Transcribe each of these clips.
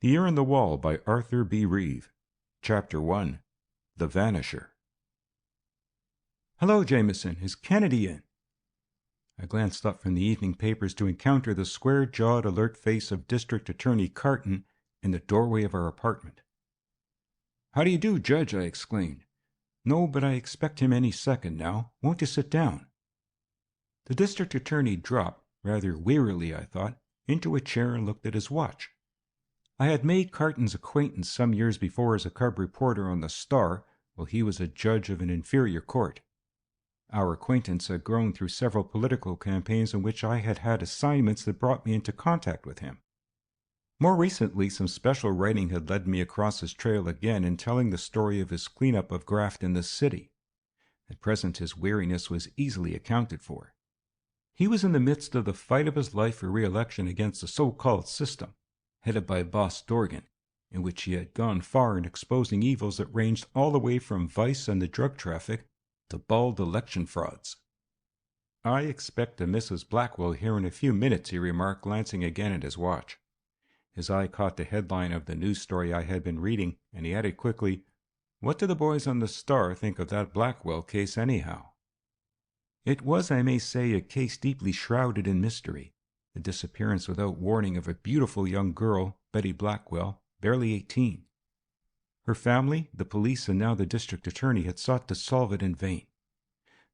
The Ear in the Wall by Arthur B. Reeve. Chapter 1. The Vanisher. "Hello, Jameson. Is Kennedy in?" I glanced up from the evening papers to encounter the square-jawed, alert face of District Attorney Carton in the doorway of our apartment. "How do you do, Judge?" I exclaimed. "No, but I expect him any second now. Won't you sit down?" The District Attorney dropped, rather wearily I thought, into a chair and looked at his watch. I had made Carton's acquaintance some years before as a cub reporter on the Star, while he was a judge of an inferior court. Our acquaintance had grown through several political campaigns in which I had had assignments that brought me into contact with him. More recently, some special writing had led me across his trail again in telling the story of his cleanup of graft in the city. At present his weariness was easily accounted for. He was in the midst of the fight of his life for re-election against the so-called system, headed by Boss Dorgan, in which he had gone far in exposing evils that ranged all the way from vice and the drug traffic to bald election frauds. "I expect a Mrs. Blackwell here in a few minutes," he remarked, glancing again at his watch. His eye caught the headline of the news story I had been reading, and he added quickly, "What do the boys on the Star think of that Blackwell case anyhow?" It was, I may say, a case deeply shrouded in mystery. The disappearance without warning of a beautiful young girl, Betty Blackwell, barely 18. Her family, the police, and now the district attorney had sought to solve it in vain.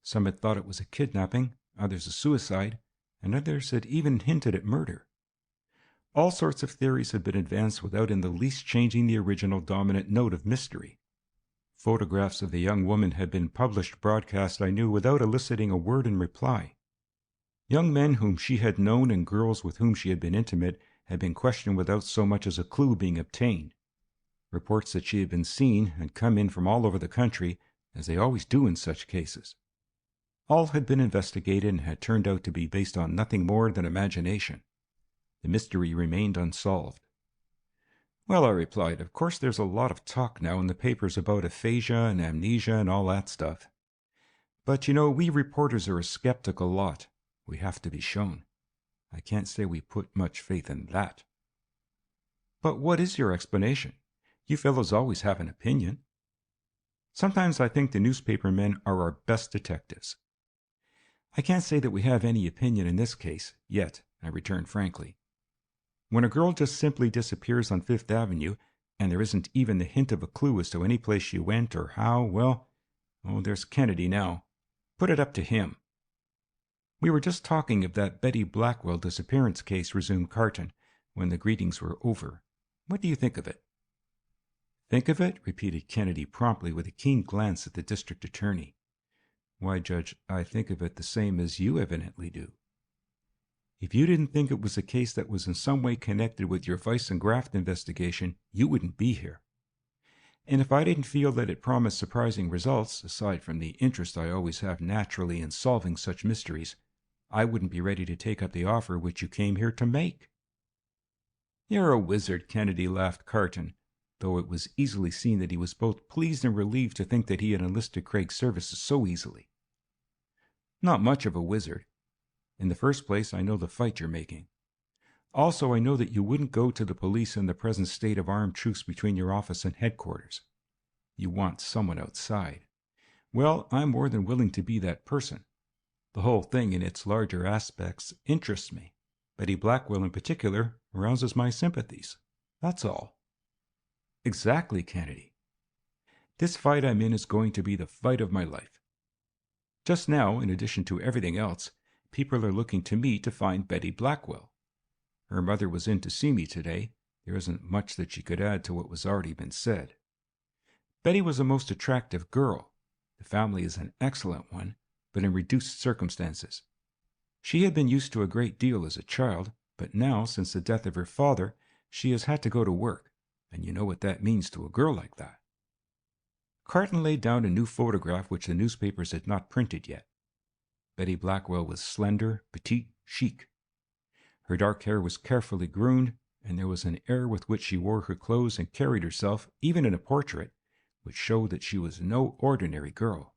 Some had thought it was a kidnapping, others a suicide, and others had even hinted at murder. All sorts of theories had been advanced without in the least changing the original dominant note of mystery. Photographs of the young woman had been published broadcast, I knew, without eliciting a word in reply. Young men whom she had known and girls with whom she had been intimate had been questioned without so much as a clue being obtained. Reports that she had been seen had come in from all over the country, as they always do in such cases. All had been investigated and had turned out to be based on nothing more than imagination. The mystery remained unsolved. "Well," I replied, "of course there's a lot of talk now in the papers about aphasia and amnesia and all that stuff. But, we reporters are a skeptical lot. We have to be shown. I can't say we put much faith in that." "But what is your explanation? You fellows always have an opinion." "Sometimes I think the newspaper men are our best detectives." "I can't say that we have any opinion in this case, yet," I returned frankly. "When a girl just simply disappears on Fifth Avenue, and there isn't even the hint of a clue as to any place she went or how, well, there's Kennedy now. Put it up to him." "We were just talking of that Betty Blackwell disappearance case," resumed Carton, when the greetings were over. "What do you think of it?" "Think of it?" repeated Kennedy promptly, with a keen glance at the district attorney. "Why, Judge, I think of it the same as you evidently do. If you didn't think it was a case that was in some way connected with your vice and graft investigation, you wouldn't be here. And if I didn't feel that it promised surprising results, aside from the interest I always have naturally in solving such mysteries, I wouldn't be ready to take up the offer which you came here to make." "You're a wizard," Kennedy laughed Carton, though it was easily seen that he was both pleased and relieved to think that he had enlisted Craig's services so easily. "Not much of a wizard. In the first place, I know the fight you're making. Also, I know that you wouldn't go to the police in the present state of armed truce between your office and headquarters. You want someone outside. Well, I'm more than willing to be that person. The whole thing in its larger aspects interests me. Betty Blackwell in particular arouses my sympathies. That's all." "Exactly, Kennedy. This fight I'm in is going to be the fight of my life. Just now, in addition to everything else, people are looking to me to find Betty Blackwell. Her mother was in to see me today. There isn't much that she could add to what was already been said. Betty was a most attractive girl. The family is an excellent one, but in reduced circumstances. She had been used to a great deal as a child, but now, since the death of her father, she has had to go to work, and you know what that means to a girl like that." Carton laid down a new photograph which the newspapers had not printed yet. Betty Blackwell was slender, petite, chic. Her dark hair was carefully groomed, and there was an air with which she wore her clothes and carried herself, even in a portrait, which showed that she was no ordinary girl.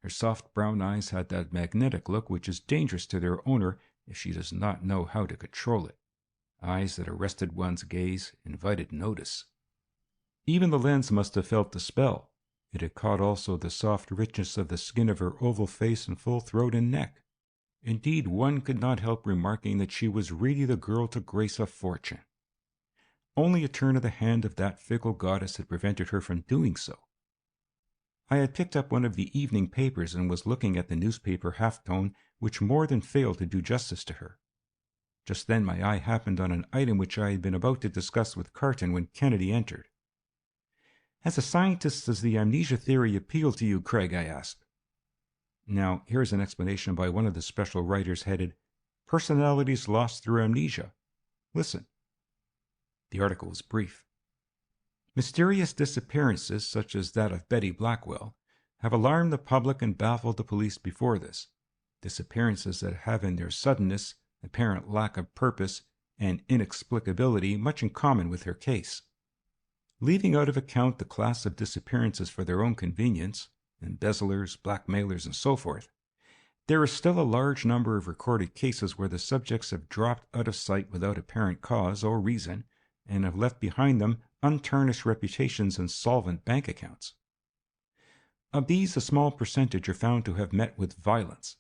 Her soft brown eyes had that magnetic look which is dangerous to their owner if she does not know how to control it. eyes that arrested one's gaze, invited notice. Even the lens must have felt the spell. It had caught also the soft richness of the skin of her oval face and full throat and neck. Indeed, one could not help remarking that she was really the girl to grace a fortune. Only a turn of the hand of that fickle goddess had prevented her from doing so. I had picked up one of the evening papers and was looking at the newspaper half-tone which more than failed to do justice to her. Just then my eye happened on an item which I had been about to discuss with Carton when Kennedy entered. "As a scientist, does the amnesia theory appeal to you, Craig?" I asked. Now, here's an explanation by one of the special writers headed, "Personalities Lost Through Amnesia." Listen. The article was brief. "Mysterious disappearances, such as that of Betty Blackwell, have alarmed the public and baffled the police before this. Disappearances that have in their suddenness, apparent lack of purpose, and inexplicability much in common with her case. Leaving out of account the class of disappearances for their own convenience, embezzlers, blackmailers, and so forth, there is still a large number of recorded cases where the subjects have dropped out of sight without apparent cause or reason, and have left behind them untarnished reputations and solvent bank accounts. Of these, a small percentage are found to have met with violence.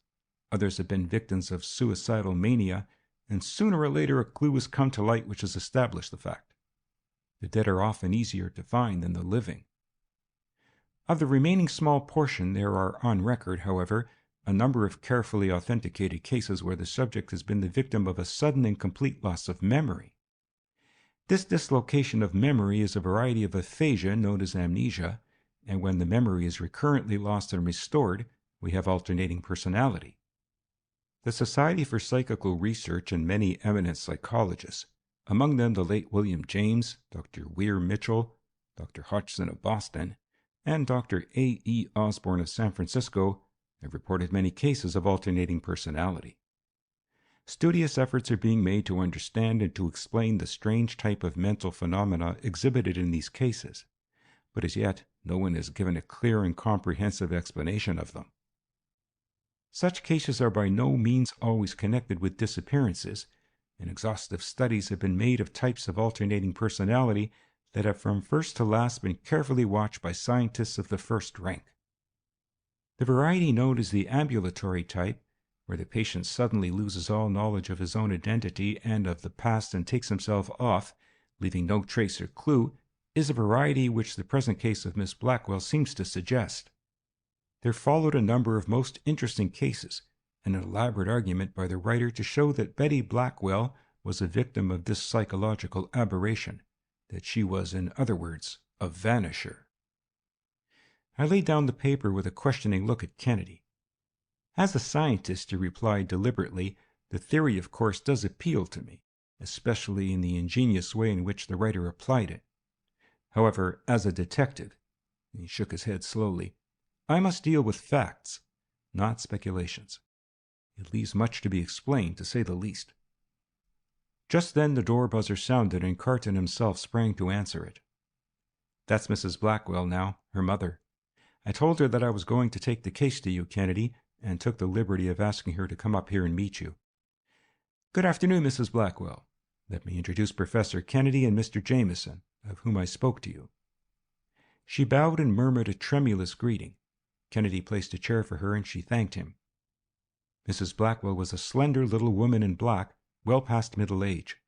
Others have been victims of suicidal mania, and sooner or later a clue has come to light which has established the fact. The dead are often easier to find than the living. Of the remaining small portion, there are on record, however, a number of carefully authenticated cases where the subject has been the victim of a sudden and complete loss of memory. This dislocation of memory is a variety of aphasia known as amnesia, and when the memory is recurrently lost and restored, we have alternating personality. The Society for Psychical Research and many eminent psychologists, among them the late William James, Dr. Weir Mitchell, Dr. Hodgson of Boston, and Dr. A. E. Osborne of San Francisco, have reported many cases of alternating personality. Studious efforts are being made to understand and to explain the strange type of mental phenomena exhibited in these cases, but as yet no one has given a clear and comprehensive explanation of them. Such cases are by no means always connected with disappearances, and exhaustive studies have been made of types of alternating personality that have from first to last been carefully watched by scientists of the first rank. The variety known as the ambulatory type, where the patient suddenly loses all knowledge of his own identity and of the past and takes himself off, leaving no trace or clue, is a variety which the present case of Miss Blackwell seems to suggest. There followed a number of most interesting cases, and an elaborate argument by the writer to show that Betty Blackwell was a victim of this psychological aberration, that she was, in other words, a vanisher. I laid down the paper with a questioning look at Kennedy. "As a scientist," he replied deliberately, "the theory, of course, does appeal to me, especially in the ingenious way in which the writer applied it. However, as a detective," and he shook his head slowly, "I must deal with facts, not speculations. It leaves much to be explained, to say the least." Just then the door buzzer sounded, and Carton himself sprang to answer it. "That's Mrs. Blackwell now, her mother. I told her that I was going to take the case to you, Kennedy, and took the liberty of asking her to come up here and meet you. Good afternoon, Mrs. Blackwell. Let me introduce Professor Kennedy and Mr. Jameson, of whom I spoke to you." She bowed and murmured a tremulous greeting. Kennedy placed a chair for her, and she thanked him. Mrs. Blackwell was a slender little woman in black, well past middle age.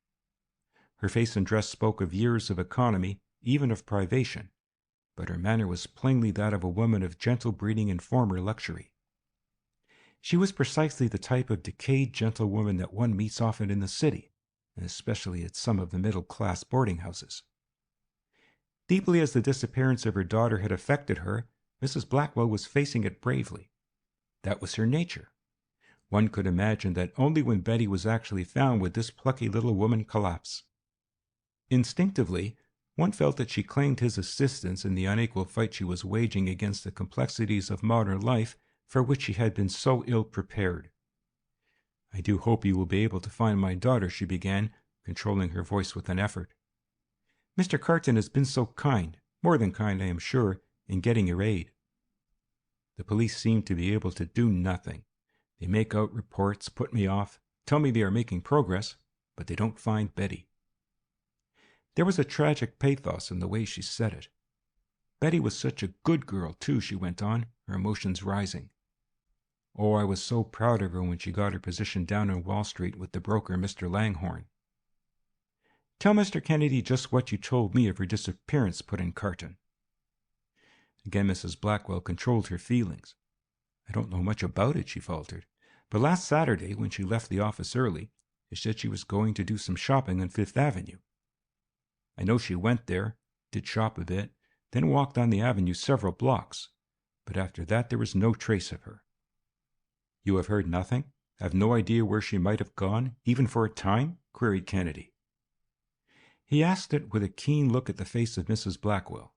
Her face and dress spoke of years of economy, even of privation, but her manner was plainly that of a woman of gentle breeding and former luxury. She was precisely the type of decayed gentlewoman that one meets often in the city, and especially at some of the middle-class boarding-houses. Deeply as the disappearance of her daughter had affected her, Mrs. Blackwell was facing it bravely. That was her nature. One could imagine that only when Betty was actually found would this plucky little woman collapse. Instinctively, one felt that she claimed his assistance in the unequal fight she was waging against the complexities of modern life for which she had been so ill prepared. "I do hope you will be able to find my daughter," she began, controlling her voice with an effort. "Mr. Carton has been so kind, more than kind, I am sure, in getting your aid. The police seem to be able to do nothing. They make out reports, put me off, tell me they are making progress, but they don't find Betty." There was a tragic pathos in the way she said it. "Betty was such a good girl, too," she went on, her emotions rising. "Oh, I was so proud of her when she got her position down on Wall Street with the broker, Mr. Langhorne." "Tell Mr. Kennedy just what you told me of her disappearance," put in Carton. Again Mrs. Blackwell controlled her feelings. "I don't know much about it," she faltered, "but last Saturday, when she left the office early, she said she was going to do some shopping on Fifth Avenue. I know she went there, did shop a bit, then walked on the avenue several blocks, but after that there was no trace of her." "You have heard nothing? Have no idea where she might have gone, even for a time?" queried Kennedy. He asked it with a keen look at the face of Mrs. Blackwell.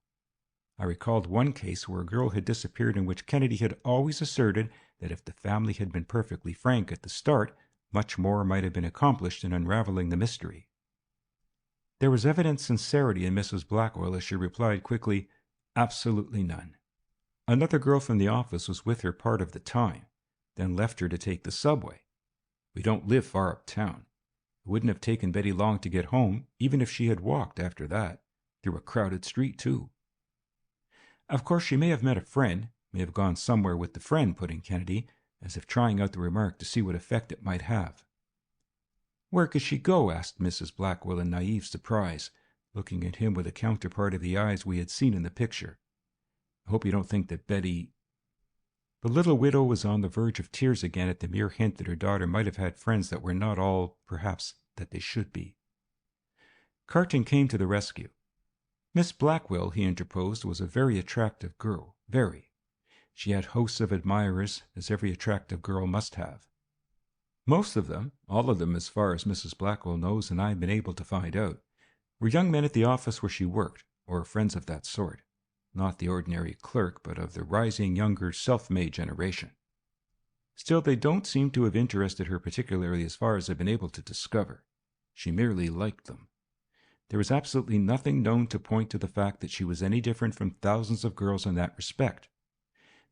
I recalled one case where a girl had disappeared in which Kennedy had always asserted that if the family had been perfectly frank at the start, much more might have been accomplished in unraveling the mystery. There was evident sincerity in Mrs. Blackwell as she replied quickly, "Absolutely none. Another girl from the office was with her part of the time, then left her to take the subway. We don't live far uptown. It wouldn't have taken Betty long to get home, even if she had walked after that, through a crowded street, too." "Of course she may have met a friend, may have gone somewhere with the friend," put in Kennedy, as if trying out the remark to see what effect it might have. "Where could she go?" asked Mrs. Blackwell in naive surprise, looking at him with a counterpart of the eyes we had seen in the picture. "I hope you don't think that Betty—" The little widow was on the verge of tears again at the mere hint that her daughter might have had friends that were not all, perhaps, that they should be. Carton came to the rescue. "Miss Blackwell," he interposed, "was a very attractive girl, very. She had hosts of admirers, as every attractive girl must have. Most of them, all of them as far as Mrs. Blackwell knows and I have been able to find out, were young men at the office where she worked, or friends of that sort. Not the ordinary clerk, but of the rising younger self-made generation. Still, they don't seem to have interested her particularly as far as I've been able to discover. She merely liked them. There was absolutely nothing known to point to the fact that she was any different from thousands of girls in that respect.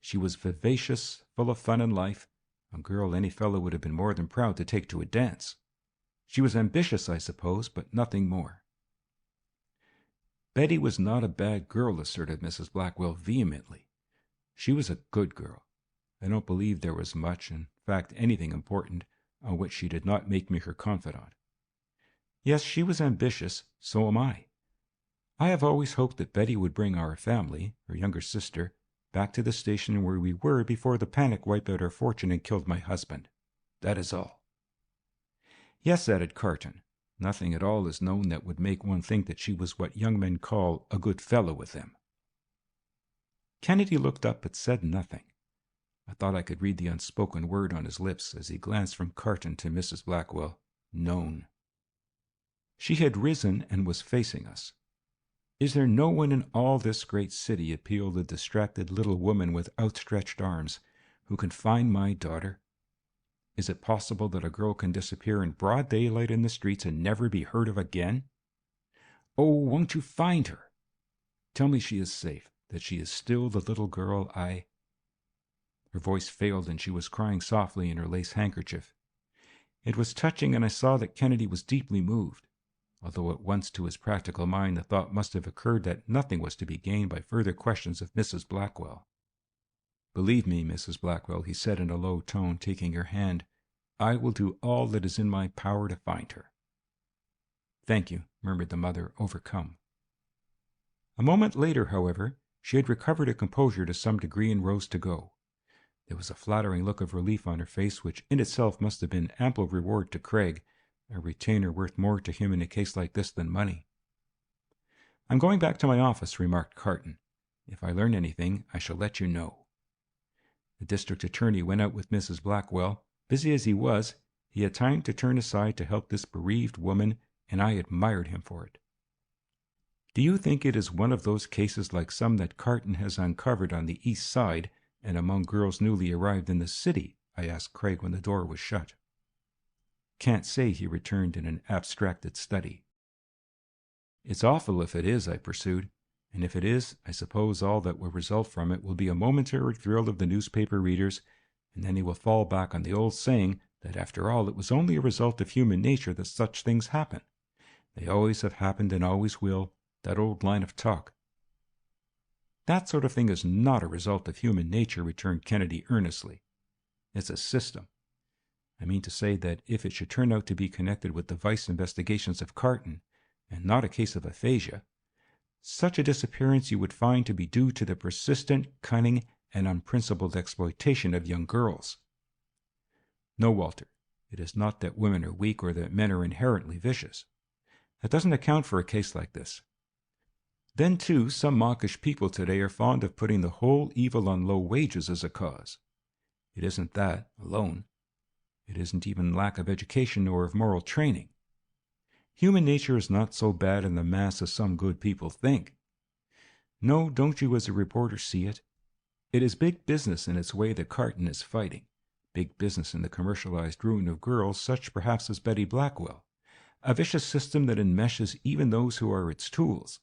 She was vivacious, full of fun and life, a girl any fellow would have been more than proud to take to a dance. She was ambitious, I suppose, but nothing more." "Betty was not a bad girl," asserted Mrs. Blackwell vehemently. "She was a good girl. I don't believe there was much, in fact anything important, on which she did not make me her confidant. Yes, she was ambitious, so am I. I have always hoped that Betty would bring our family, her younger sister, back to the station where we were before the panic wiped out our fortune and killed my husband. That is all." "Yes," added Carton, "nothing at all is known that would make one think that she was what young men call a good fellow with them." Kennedy looked up but said nothing. I thought I could read the unspoken word on his lips as he glanced from Carton to Mrs. Blackwell. Known. She had risen and was facing us. "Is there no one in all this great city," appealed the distracted little woman with outstretched arms, "who can find my daughter? Is it possible that a girl can disappear in broad daylight in the streets and never be heard of again? Oh, won't you find her? Tell me she is safe, that she is still the little girl I—" Her voice failed and she was crying softly in her lace handkerchief. It was touching, and I saw that Kennedy was deeply moved, although at once to his practical mind the thought must have occurred that nothing was to be gained by further questions of Mrs. Blackwell. "Believe me, Mrs. Blackwell," he said in a low tone, taking her hand, "I will do all that is in my power to find her." "Thank you," murmured the mother, overcome. A moment later, however, she had recovered her composure to some degree and rose to go. There was a flattering look of relief on her face, which in itself must have been ample reward to Craig, a retainer worth more to him in a case like this than money. "I'm going back to my office," remarked Carton. "If I learn anything, I shall let you know." The district attorney went out with Mrs. Blackwell. Busy as he was, he had time to turn aside to help this bereaved woman, and I admired him for it. "Do you think it is one of those cases like some that Carton has uncovered on the East Side and among girls newly arrived in the city?" I asked Craig when the door was shut. "Can't say," he returned in an abstracted study. "It's awful if it is," I pursued, "and if it is, I suppose all that will result from it will be a momentary thrill of the newspaper readers, and then he will fall back on the old saying that after all it was only a result of human nature that such things happen. They always have happened and always will, that old line of talk. That sort of thing is not a result of human nature, returned Kennedy earnestly. It's a system. I mean to say that if it should turn out to be connected with the vice investigations of Carton, and not a case of aphasia, such a disappearance you would find to be due to the persistent, cunning, and unprincipled exploitation of young girls. No, Walter, it is not that women are weak or that men are inherently vicious. That doesn't account for a case like this. Then, too, some mawkish people today are fond of putting the whole evil on low wages as a cause. It isn't that, alone. It isn't even lack of education or of moral training. Human nature is not so bad in the mass as some good people think. No, don't you as a reporter see it? It is big business in its way that Carton is fighting. Big business in the commercialized ruin of girls such perhaps as Betty Blackwell. A vicious system that enmeshes even those who are its tools.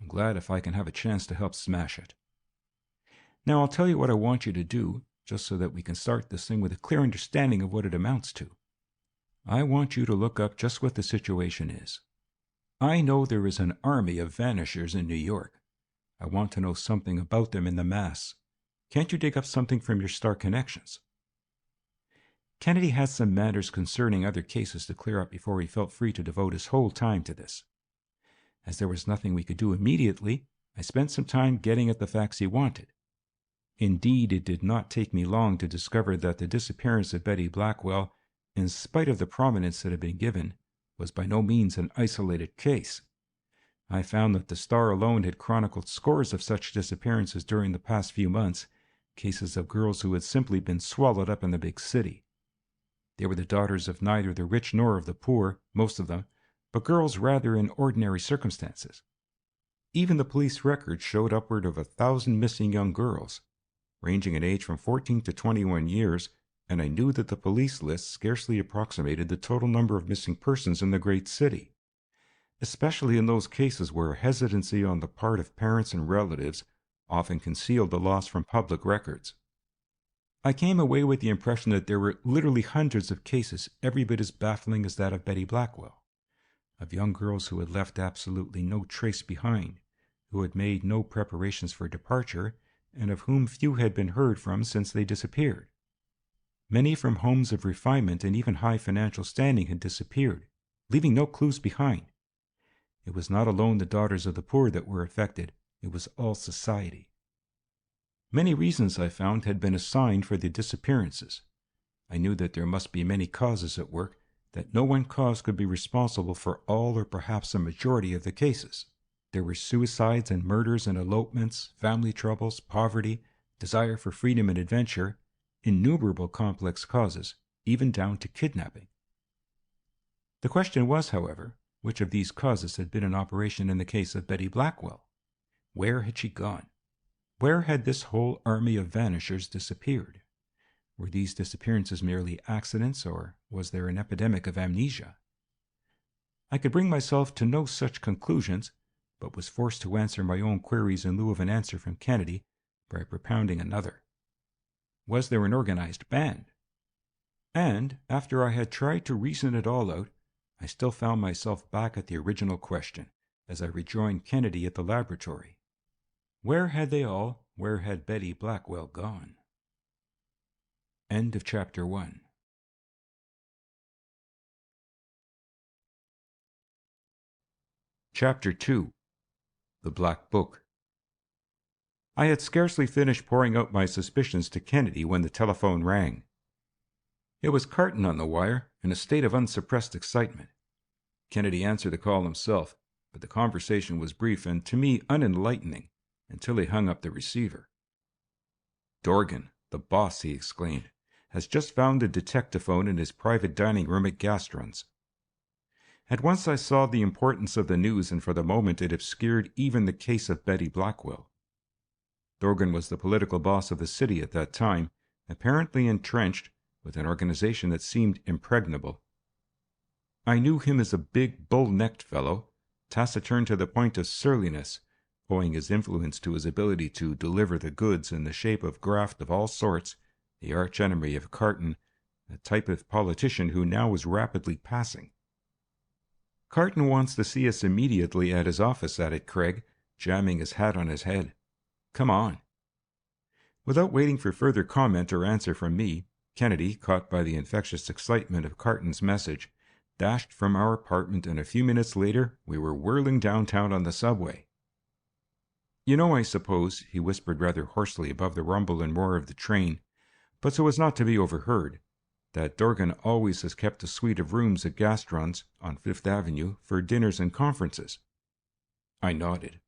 I'm glad if I can have a chance to help smash it. Now I'll tell you what I want you to do, just so that we can start this thing with a clear understanding of what it amounts to. I want you to look up just what the situation is. I know there is an army of vanishers in New York. I want to know something about them in the mass. Can't you dig up something from your star connections? Kennedy had some matters concerning other cases to clear up before he felt free to devote his whole time to this. As there was nothing we could do immediately, I spent some time getting at the facts he wanted. Indeed, it did not take me long to discover that the disappearance of Betty Blackwell, in spite of the prominence that had been given, was by no means an isolated case. I found that the Star alone had chronicled scores of such disappearances during the past few months, cases of girls who had simply been swallowed up in the big city. They were the daughters of neither the rich nor of the poor, most of them, but girls rather in ordinary circumstances. Even the police records showed upward of 1,000 missing young girls, ranging in age from 14 to 21 years, and I knew that the police list scarcely approximated the total number of missing persons in the great city, especially in those cases where hesitancy on the part of parents and relatives often concealed the loss from public records. I came away with the impression that there were literally hundreds of cases every bit as baffling as that of Betty Blackwell, of young girls who had left absolutely no trace behind, who had made no preparations for departure, and of whom few had been heard from since they disappeared. Many from homes of refinement and even high financial standing had disappeared, leaving no clues behind. It was not alone the daughters of the poor that were affected, it was all society. Many reasons, I found, had been assigned for the disappearances. I knew that there must be many causes at work, that no one cause could be responsible for all or perhaps a majority of the cases. There were suicides and murders and elopements, family troubles, poverty, desire for freedom and adventure, innumerable complex causes, even down to kidnapping. The question was, however, which of these causes had been in operation in the case of Betty Blackwell? Where had she gone? Where had this whole army of vanishers disappeared? Were these disappearances merely accidents, or was there an epidemic of amnesia? I could bring myself to no such conclusions, but was forced to answer my own queries in lieu of an answer from Kennedy by propounding another. Was there an organized band? And, after I had tried to reason it all out, I still found myself back at the original question, as I rejoined Kennedy at the laboratory. Where had Betty Blackwell gone? End of Chapter 1. Chapter 2. The Black Book. I had scarcely finished pouring out my suspicions to Kennedy when the telephone rang. It was Carton on the wire, in a state of unsuppressed excitement. Kennedy answered the call himself, but the conversation was brief and, to me, unenlightening, until he hung up the receiver. "Dorgan, the boss," he exclaimed, "has just found a detectaphone in his private dining room at Gastron's." At once I saw the importance of the news, and for the moment it obscured even the case of Betty Blackwell. Dorgan was the political boss of the city at that time, apparently entrenched, with an organization that seemed impregnable. I knew him as a big, bull-necked fellow, taciturn to the point of surliness, owing his influence to his ability to deliver the goods in the shape of graft of all sorts, the arch-enemy of Carton, a type of politician who now was rapidly passing. "Carton wants to see us immediately at his office," added Craig, jamming his hat on his head. "Come on." Without waiting for further comment or answer from me, Kennedy, caught by the infectious excitement of Carton's message, dashed from our apartment, and a few minutes later we were whirling downtown on the subway. "You know, I suppose," he whispered rather hoarsely above the rumble and roar of the train, but so as not to be overheard, "that Dorgan always has kept a suite of rooms at Gastron's on Fifth Avenue for dinners and conferences." I nodded.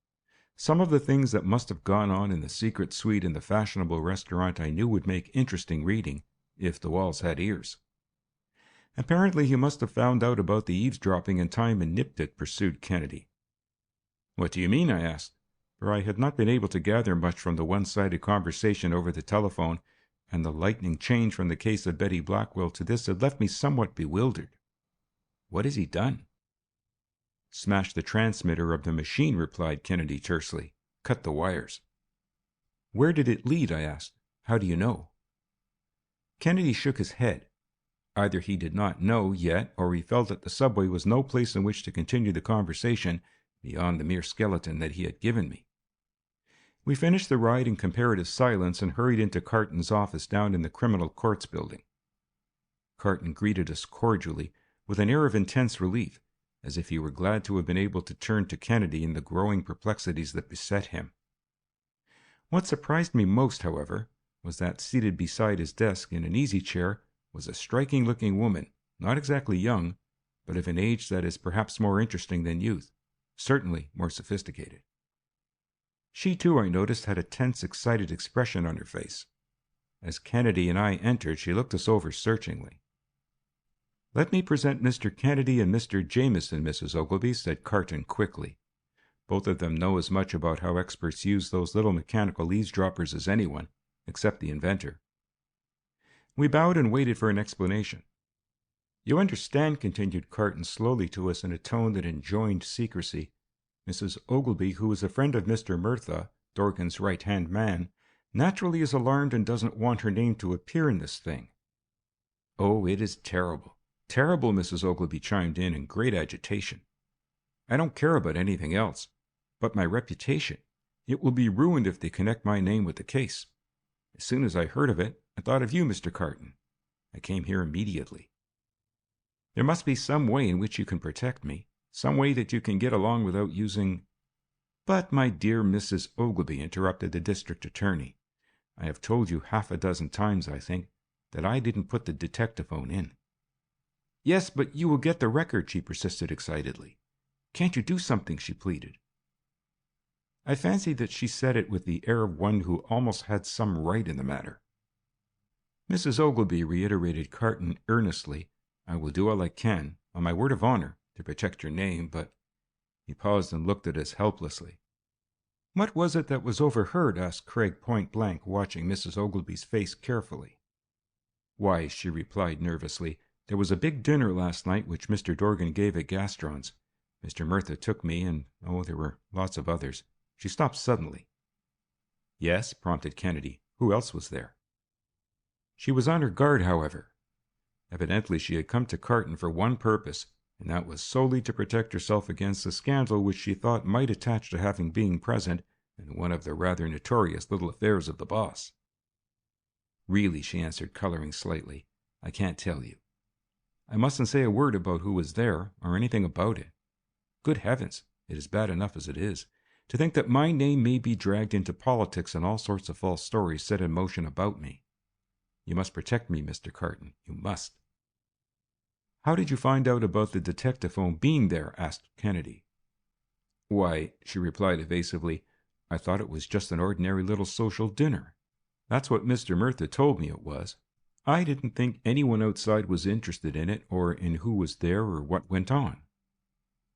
Some of the things that must have gone on in the secret suite in the fashionable restaurant I knew would make interesting reading, if the walls had ears. "Apparently he must have found out about the eavesdropping in time and nipped it," pursued Kennedy. "What do you mean?" I asked, for I had not been able to gather much from the one-sided conversation over the telephone, and the lightning change from the case of Betty Blackwell to this had left me somewhat bewildered. "What has he done?" "Smashed the transmitter of the machine," replied Kennedy tersely. "Cut the wires." "Where did it lead?" I asked. "How do you know?" Kennedy shook his head. Either he did not know yet, or he felt that the subway was no place in which to continue the conversation beyond the mere skeleton that he had given me. We finished the ride in comparative silence and hurried into Carton's office down in the Criminal Courts building. Carton greeted us cordially, with an air of intense relief, as if he were glad to have been able to turn to Kennedy in the growing perplexities that beset him. What surprised me most, however, was that seated beside his desk in an easy chair was a striking-looking woman, not exactly young, but of an age that is perhaps more interesting than youth, certainly more sophisticated. She, too, I noticed, had a tense, excited expression on her face. As Kennedy and I entered, she looked us over searchingly. "Let me present Mr. Kennedy and Mr. Jameson, Mrs. Ogilvy," said Carton quickly. "Both of them know as much about how experts use those little mechanical eavesdroppers as anyone, except the inventor." We bowed and waited for an explanation. "You understand," continued Carton slowly to us in a tone that enjoined secrecy, "Mrs. Ogilvy, who is a friend of Mr. Murtha, Dorgan's right-hand man, naturally is alarmed and doesn't want her name to appear in this thing." "Oh, it is terrible. Terrible," Mrs. Ogilvy chimed in great agitation. "I don't care about anything else. But my reputation. It will be ruined if they connect my name with the case. As soon as I heard of it, I thought of you, Mr. Carton. I came here immediately." "There must be some way in which you can protect me, some way that you can get along without using—" "But, my dear Mrs. Ogilvy," interrupted the district attorney, "I have told you half a dozen times, I think, that I didn't put the detectaphone in." "Yes, but you will get the record," she persisted excitedly. "Can't you do something?" she pleaded. I fancied that she said it with the air of one who almost had some right in the matter. "Mrs. Ogilvy," reiterated Carton earnestly, "I will do all I can, on my word of honor, to protect your name, but—" He paused and looked at us helplessly. "What was it that was overheard?" asked Craig point-blank, watching Mrs. Ogilvy's face carefully. "Why," she replied nervously, "there was a big dinner last night which Mr. Dorgan gave at Gastron's. Mr. Murtha took me, and, there were lots of others." She stopped suddenly. "Yes," prompted Kennedy. "Who else was there?" She was on her guard, however. Evidently she had come to Carton for one purpose, and that was solely to protect herself against the scandal which she thought might attach to having been present in one of the rather notorious little affairs of the boss. "Really," she answered, coloring slightly, "I can't tell you. I mustn't say a word about who was there, or anything about it. Good heavens, it is bad enough as it is. To think that my name may be dragged into politics and all sorts of false stories set in motion about me. You must protect me, Mr. Carton. You must." "How did you find out about the detectaphone being there?" asked Kennedy. "Why," she replied evasively, "I thought it was just an ordinary little social dinner. That's what Mr. Murtha told me it was. I didn't think anyone outside was interested in it, or in who was there or what went on.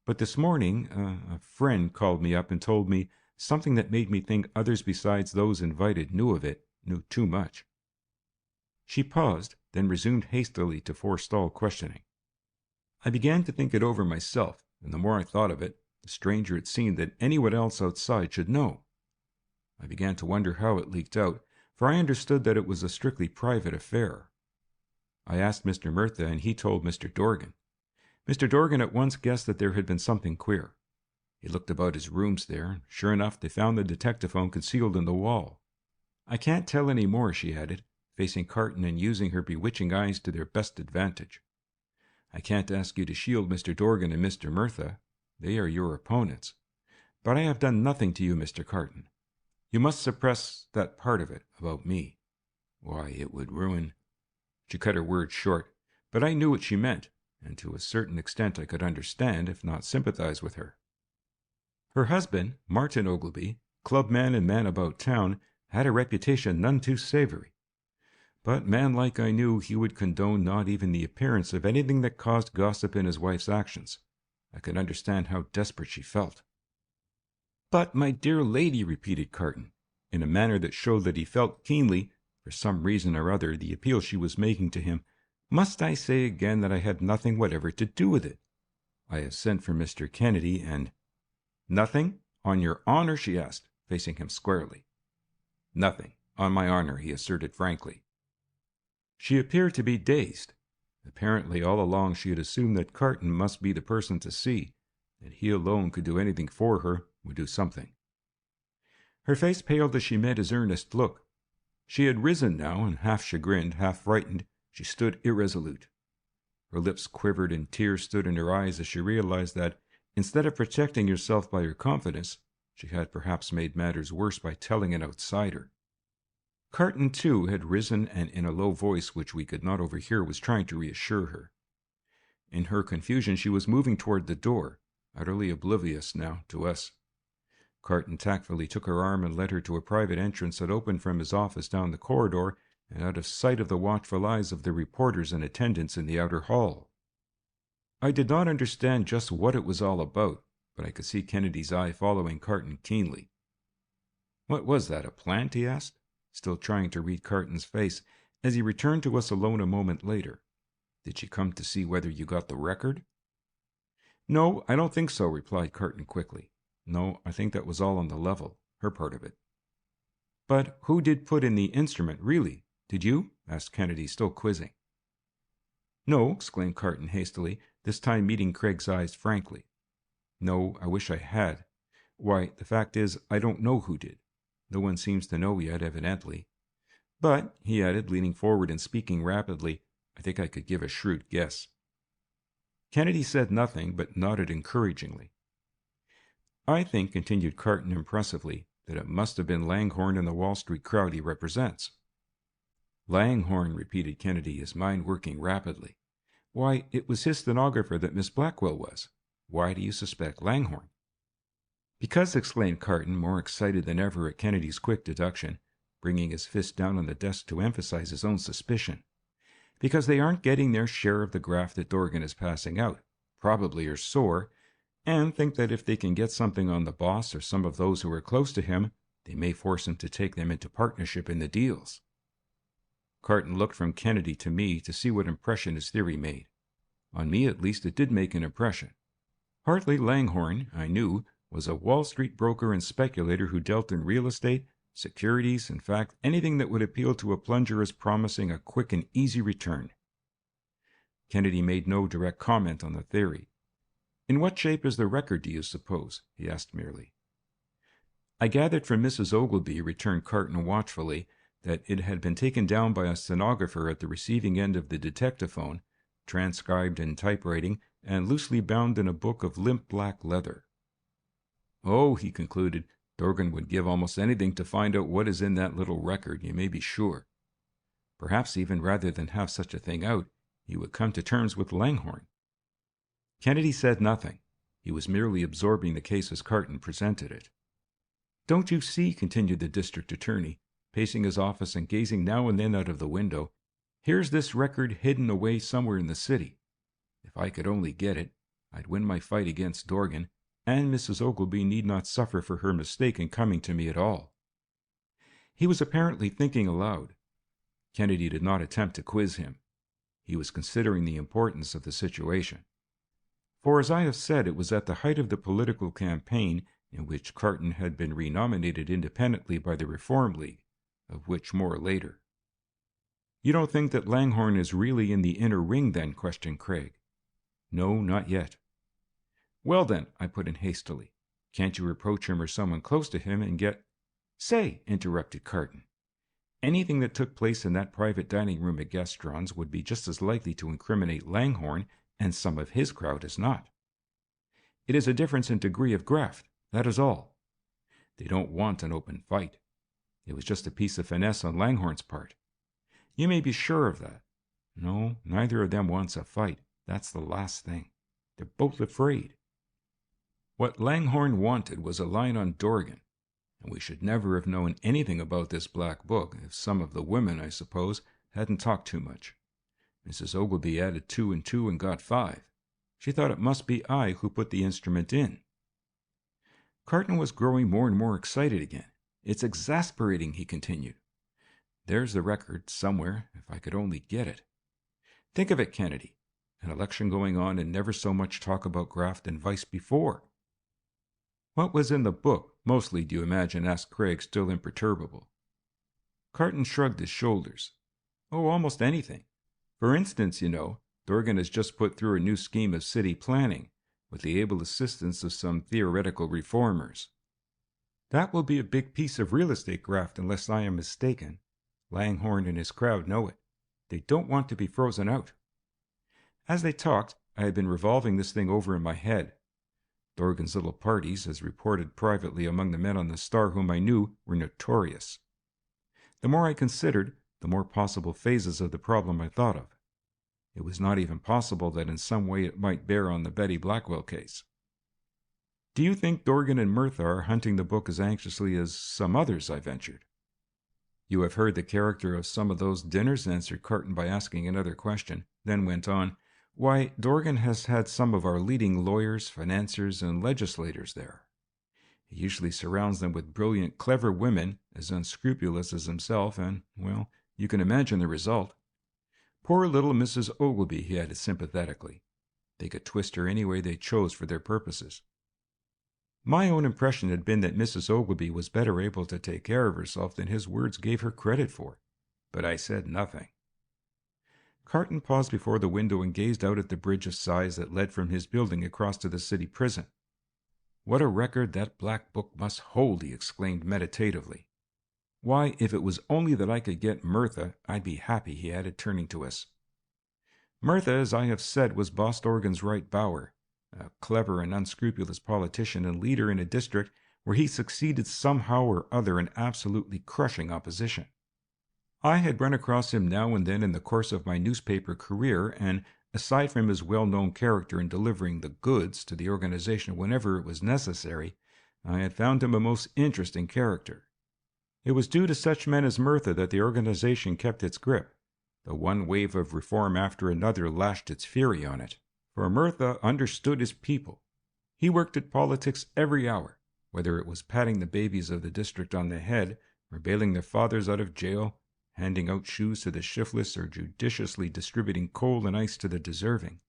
But this morning, a friend called me up and told me something that made me think others besides those invited knew too much." She paused, then resumed hastily to forestall questioning. "I began to think it over myself, and the more I thought of it, the stranger it seemed that anyone else outside should know. I began to wonder how it leaked out, for I understood that it was a strictly private affair. I asked Mr. Murtha, and he told Mr. Dorgan. Mr. Dorgan at once guessed that there had been something queer. He looked about his rooms there, and sure enough they found the detectaphone concealed in the wall. I can't tell any more, she added, facing Carton and using her bewitching eyes to their best advantage. I can't ask you to shield Mr. Dorgan and Mr. Murtha. They are your opponents. But I have done nothing to you, Mr. Carton. You must suppress that part of it about me. Why, it would ruin—" She cut her words short, but I knew what she meant, and to a certain extent I could understand, if not sympathize with her. Her husband, Martin Ogilvy, clubman and man about town, had a reputation none too savory. But man-like I knew he would condone not even the appearance of anything that caused gossip in his wife's actions. I could understand how desperate she felt. "But, my dear lady," repeated Carton, in a manner that showed that he felt keenly, for some reason or other, the appeal she was making to him, "must I say again that I had nothing whatever to do with it? I have sent for Mr. Kennedy, and—" "Nothing? On your honor?" she asked, facing him squarely. "Nothing, on my honor," he asserted frankly. She appeared to be dazed. Apparently all along she had assumed that Carton must be the person to see, that he alone could do anything for her, would do something. Her face paled as she met his earnest look. She had risen now, and half chagrined, half frightened, she stood irresolute. Her lips quivered and tears stood in her eyes as she realized that, instead of protecting herself by her confidence, she had perhaps made matters worse by telling an outsider. Carton, too, had risen and in a low voice which we could not overhear was trying to reassure her. In her confusion she was moving toward the door, utterly oblivious now to us. Carton tactfully took her arm and led her to a private entrance that opened from his office down the corridor and out of sight of the watchful eyes of the reporters and attendants in the outer hall. I did not understand just what it was all about, but I could see Kennedy's eye following Carton keenly. "What was that, a plant?" he asked, still trying to read Carton's face, as he returned to us alone a moment later. "Did she come to see whether you got the record?" "No, I don't think so," replied Carton quickly. "No, I think that was all on the level, her part of it." "But who did put in the instrument, really? Did you?" asked Kennedy, still quizzing. "No," exclaimed Carton hastily, this time meeting Craig's eyes frankly. "No, I wish I had. Why, the fact is, I don't know who did. No one seems to know yet, evidently. But," he added, leaning forward and speaking rapidly, "I think I could give a shrewd guess." Kennedy said nothing, but nodded encouragingly. "I think," continued Carton impressively, "that it must have been Langhorne and the Wall Street crowd he represents." "Langhorne," repeated Kennedy, his mind working rapidly. "Why, it was his stenographer that Miss Blackwell was. Why do you suspect Langhorne?" "Because," exclaimed Carton, more excited than ever at Kennedy's quick deduction, bringing his fist down on the desk to emphasize his own suspicion, "because they aren't getting their share of the graft that Dorgan is passing out, probably are sore, and think that if they can get something on the boss or some of those who are close to him, they may force him to take them into partnership in the deals." Carton looked from Kennedy to me to see what impression his theory made. On me, at least, it did make an impression. Hartley Langhorne, I knew, was a Wall Street broker and speculator who dealt in real estate, securities, in fact, anything that would appeal to a plunger as promising a quick and easy return. Kennedy made no direct comment on the theory. "In what shape is the record, do you suppose?" he asked merely. "I gathered from Mrs. Ogilvy," returned Carton watchfully, "that it had been taken down by a stenographer at the receiving end of the detectaphone, transcribed in typewriting, and loosely bound in a book of limp black leather. Oh," he concluded, "Dorgan would give almost anything to find out what is in that little record, you may be sure. Perhaps even rather than have such a thing out, he would come to terms with Langhorne." Kennedy said nothing. He was merely absorbing the case as Carton presented it. "Don't you see," continued the district attorney, pacing his office and gazing now and then out of the window, "here's this record hidden away somewhere in the city. If I could only get it, I'd win my fight against Dorgan, and Mrs. Ogilvy need not suffer for her mistake in coming to me at all." He was apparently thinking aloud. Kennedy did not attempt to quiz him. He was considering the importance of the situation. For, as I have said, it was at the height of the political campaign in which Carton had been renominated independently by the Reform League, of which more later. You don't think that Langhorne is really in the inner ring, then? Questioned Craig. No, not yet. Well, then, I put in hastily, can't you reproach him or someone close to him and get— Say, interrupted Carton, anything that took place in that private dining room at Gaston's would be just as likely to incriminate Langhorne and some of his crowd as not. It is a difference in degree of graft, that is all. They don't want an open fight. It was just a piece of finesse on Langhorne's part. You may be sure of that. No, neither of them wants a fight. That's the last thing. They're both afraid. What Langhorne wanted was a line on Dorgan, and we should never have known anything about this black book if some of the women, I suppose, hadn't talked too much. Mrs. Ogilvy added 2 and 2 and got 5. She thought it must be I who put the instrument in. Carton was growing more and more excited again. It's exasperating, he continued. There's the record, somewhere, if I could only get it. Think of it, Kennedy. An election going on and never so much talk about graft and vice before. What was in the book, mostly, do you imagine? Asked Craig, still imperturbable. Carton shrugged his shoulders. Oh, almost anything. For instance, you know, Dorgan has just put through a new scheme of city planning, with the able assistance of some theoretical reformers. That will be a big piece of real estate graft, unless I am mistaken. Langhorne and his crowd know it. They don't want to be frozen out. As they talked, I had been revolving this thing over in my head. Dorgan's little parties, as reported privately among the men on the Star whom I knew, were notorious. The more I considered, the more possible phases of the problem I thought of. It was not even possible that in some way it might bear on the Betty Blackwell case. Do you think Dorgan and Murtha are hunting the book as anxiously as some others? I ventured. You have heard the character of some of those dinners, answered Carton by asking another question, then went on, Why, Dorgan has had some of our leading lawyers, financiers, and legislators there. He usually surrounds them with brilliant, clever women, as unscrupulous as himself, and, well, you can imagine the result. Poor little Mrs. Ogilvy, he added sympathetically. They could twist her any way they chose for their purposes. My own impression had been that Mrs. Ogilvy was better able to take care of herself than his words gave her credit for, but I said nothing. Carton paused before the window and gazed out at the bridge of sighs that led from his building across to the city prison. What a record that black book must hold, he exclaimed meditatively. Why, if it was only that I could get Murtha, I'd be happy, he added, turning to us. Murtha, as I have said, was Boss Dorgan's right bower, a clever and unscrupulous politician and leader in a district where he succeeded somehow or other in absolutely crushing opposition. I had run across him now and then in the course of my newspaper career, and aside from his well-known character in delivering the goods to the organization whenever it was necessary, I had found him a most interesting character. It was due to such men as Murtha that the organization kept its grip, though one wave of reform after another lashed its fury on it. For Murtha understood his people. He worked at politics every hour, whether it was patting the babies of the district on the head, or bailing their fathers out of jail, handing out shoes to the shiftless, or judiciously distributing coal and ice to the deserving.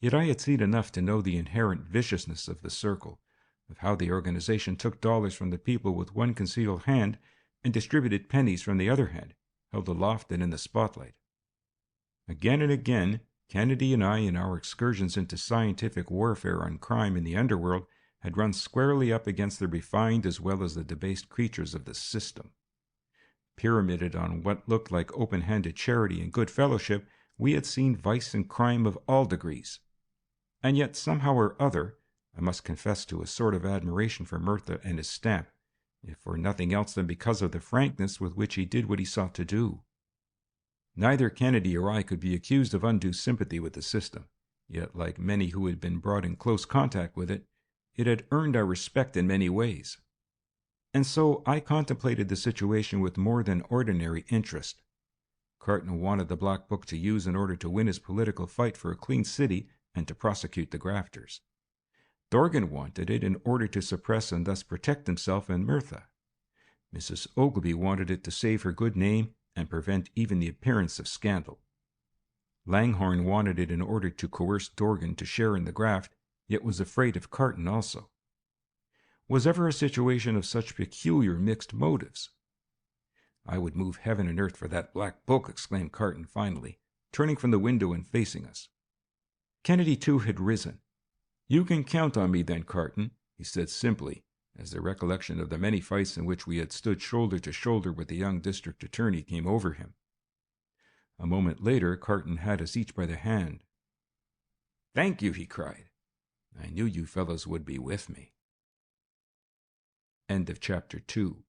Yet I had seen enough to know the inherent viciousness of the circle, of how the organization took dollars from the people with one concealed hand and distributed pennies from the other hand, held aloft and in the spotlight. Again and again, Kennedy and I, in our excursions into scientific warfare on crime in the underworld, had run squarely up against the refined as well as the debased creatures of the system. Pyramided on what looked like open-handed charity and good fellowship, we had seen vice and crime of all degrees. And yet, somehow or other, I must confess to a sort of admiration for Murtha and his stamp, if for nothing else than because of the frankness with which he did what he sought to do. Neither Kennedy or I could be accused of undue sympathy with the system, yet, like many who had been brought in close contact with it, it had earned our respect in many ways. And so I contemplated the situation with more than ordinary interest. Carton wanted the Black Book to use in order to win his political fight for a clean city and to prosecute the grafters. Dorgan wanted it in order to suppress and thus protect himself and Murtha. Mrs. Ogilvy wanted it to save her good name and prevent even the appearance of scandal. Langhorne wanted it in order to coerce Dorgan to share in the graft, yet was afraid of Carton also. Was ever a situation of such peculiar mixed motives? I would move heaven and earth for that black book, exclaimed Carton finally, turning from the window and facing us. Kennedy, too, had risen. You can count on me then, Carton, he said simply, as the recollection of the many fights in which we had stood shoulder to shoulder with the young district attorney came over him. A moment later, Carton had us each by the hand. Thank you, he cried. I knew you fellows would be with me. End of Chapter 2.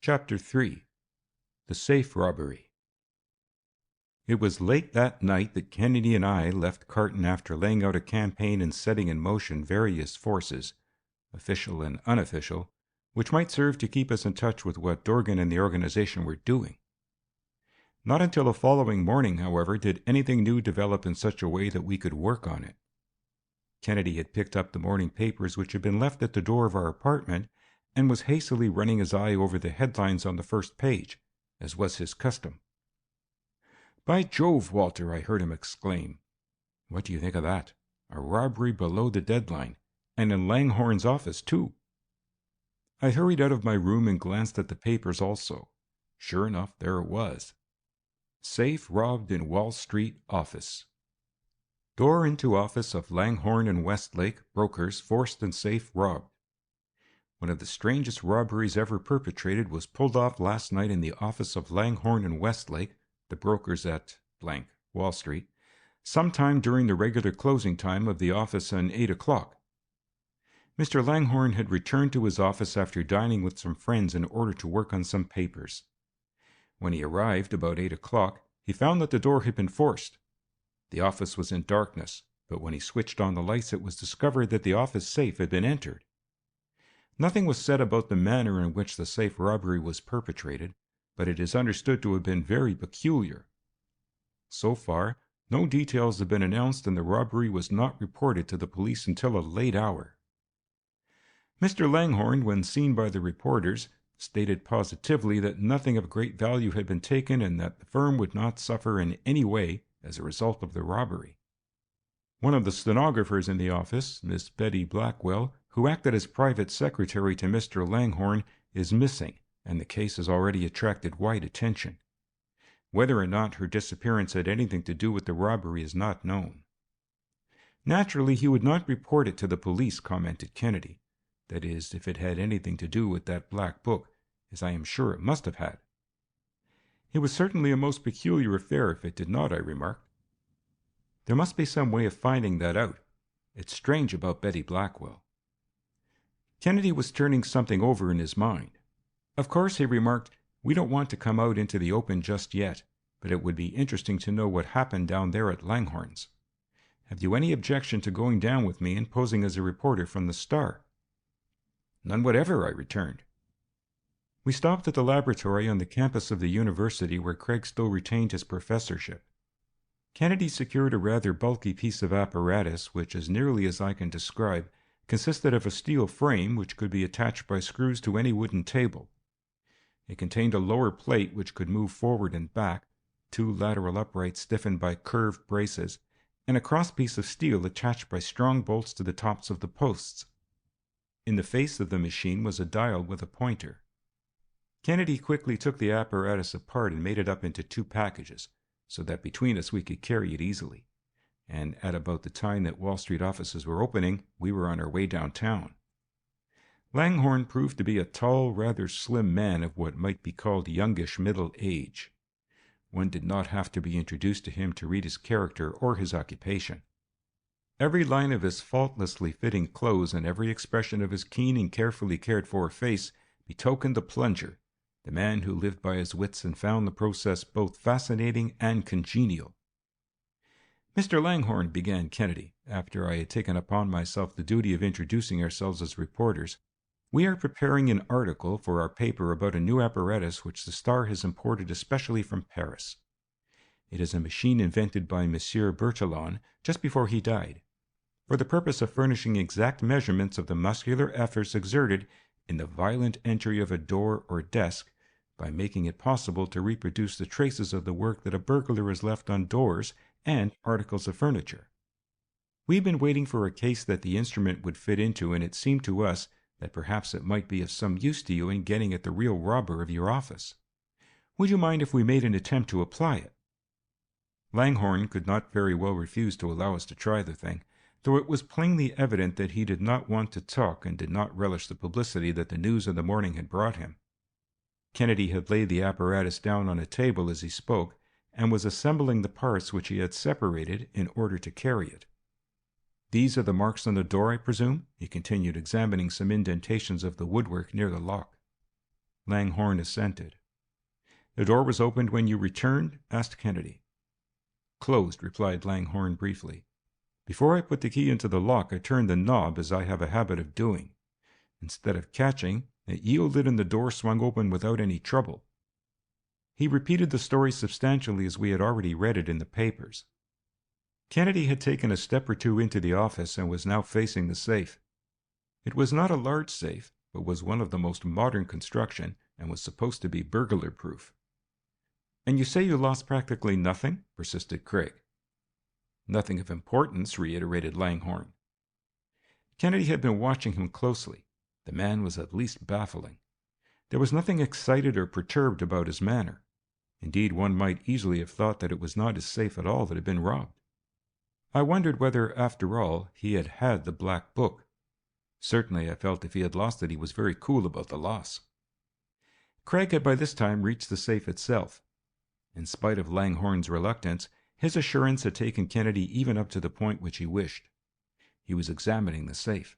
Chapter 3. The Safe Robbery. It was late that night that Kennedy and I left Carton after laying out a campaign and setting in motion various forces, official and unofficial, which might serve to keep us in touch with what Dorgan and the organization were doing. Not until the following morning, however, did anything new develop in such a way that we could work on it. Kennedy had picked up the morning papers which had been left at the door of our apartment and was hastily running his eye over the headlines on the first page, as was his custom. By Jove, Walter, I heard him exclaim. What do you think of that? A robbery below the deadline, and in Langhorne's office, too. I hurried out of my room and glanced at the papers also. Sure enough, there it was. Safe robbed in Wall Street office. Door into office of Langhorne and Westlake, brokers, forced and safe robbed. One of the strangest robberies ever perpetrated was pulled off last night in the office of Langhorne and Westlake, the brokers at Wall Street, sometime during the regular closing time of the office at 8 o'clock. Mr. Langhorne had returned to his office after dining with some friends in order to work on some papers. When he arrived about 8 o'clock, he found that the door had been forced. The office was in darkness, but when he switched on the lights it was discovered that the office safe had been entered. Nothing was said about the manner in which the safe robbery was perpetrated, but it is understood to have been very peculiar. So far, no details have been announced, and the robbery was not reported to the police until a late hour. Mr. Langhorne, when seen by the reporters, stated positively that nothing of great value had been taken and that the firm would not suffer in any way as a result of the robbery. One of the stenographers in the office, Miss Betty Blackwell, who acted as private secretary to Mr. Langhorne, is missing, and the case has already attracted wide attention. Whether or not her disappearance had anything to do with the robbery is not known. Naturally, he would not report it to the police, commented Kennedy. That is, if it had anything to do with that black book, as I am sure it must have had. It was certainly a most peculiar affair if it did not, I remarked. There must be some way of finding that out. It's strange about Betty Blackwell. Kennedy was turning something over in his mind. Of course, he remarked, we don't want to come out into the open just yet, but it would be interesting to know what happened down there at Langhorne's. Have you any objection to going down with me and posing as a reporter from the Star? None whatever, I returned. We stopped at the laboratory on the campus of the university where Craig still retained his professorship. Kennedy secured a rather bulky piece of apparatus which, as nearly as I can describe, consisted of a steel frame which could be attached by screws to any wooden table. It contained a lower plate which could move forward and back, 2 lateral uprights stiffened by curved braces, and a cross-piece of steel attached by strong bolts to the tops of the posts. In the face of the machine was a dial with a pointer. Kennedy quickly took the apparatus apart and made it up into 2 packages, so that between us we could carry it easily. And at about the time that Wall Street offices were opening, we were on our way downtown. Langhorne proved to be a tall, rather slim man of what might be called youngish middle age. One did not have to be introduced to him to read his character or his occupation. Every line of his faultlessly fitting clothes and every expression of his keen and carefully cared-for face betokened the plunger, the man who lived by his wits and found the process both fascinating and congenial. Mr. Langhorne, began Kennedy, after I had taken upon myself the duty of introducing ourselves as reporters, we are preparing an article for our paper about a new apparatus which the Star has imported especially from Paris. It is a machine invented by Monsieur Bertillon just before he died, for the purpose of furnishing exact measurements of the muscular efforts exerted in the violent entry of a door or desk, by making it possible to reproduce the traces of the work that a burglar has left on doors and articles of furniture. We've been waiting for a case that the instrument would fit into, and it seemed to us that perhaps it might be of some use to you in getting at the real robber of your office. Would you mind if we made an attempt to apply it?" Langhorne could not very well refuse to allow us to try the thing, though it was plainly evident that he did not want to talk and did not relish the publicity that the news of the morning had brought him. Kennedy had laid the apparatus down on a table as he spoke, and was assembling the parts which he had separated in order to carry it. "These are the marks on the door, I presume?" he continued, examining some indentations of the woodwork near the lock. Langhorne assented. "The door was opened when you returned?" asked Kennedy. "Closed," replied Langhorne briefly. "Before I put the key into the lock, I turned the knob, as I have a habit of doing. Instead of catching, it yielded and the door swung open without any trouble." He repeated the story substantially as we had already read it in the papers. Kennedy had taken a step or two into the office and was now facing the safe. It was not a large safe, but was one of the most modern construction and was supposed to be burglar-proof. "And you say you lost practically nothing?" persisted Craig. "Nothing of importance," reiterated Langhorne. Kennedy had been watching him closely. The man was at least baffling. There was nothing excited or perturbed about his manner. Indeed, one might easily have thought that it was not his safe at all that had been robbed. I wondered whether, after all, he had had the black book. Certainly I felt if he had lost it he was very cool about the loss. Craig had by this time reached the safe itself. In spite of Langhorne's reluctance, his assurance had taken Kennedy even up to the point which he wished. He was examining the safe.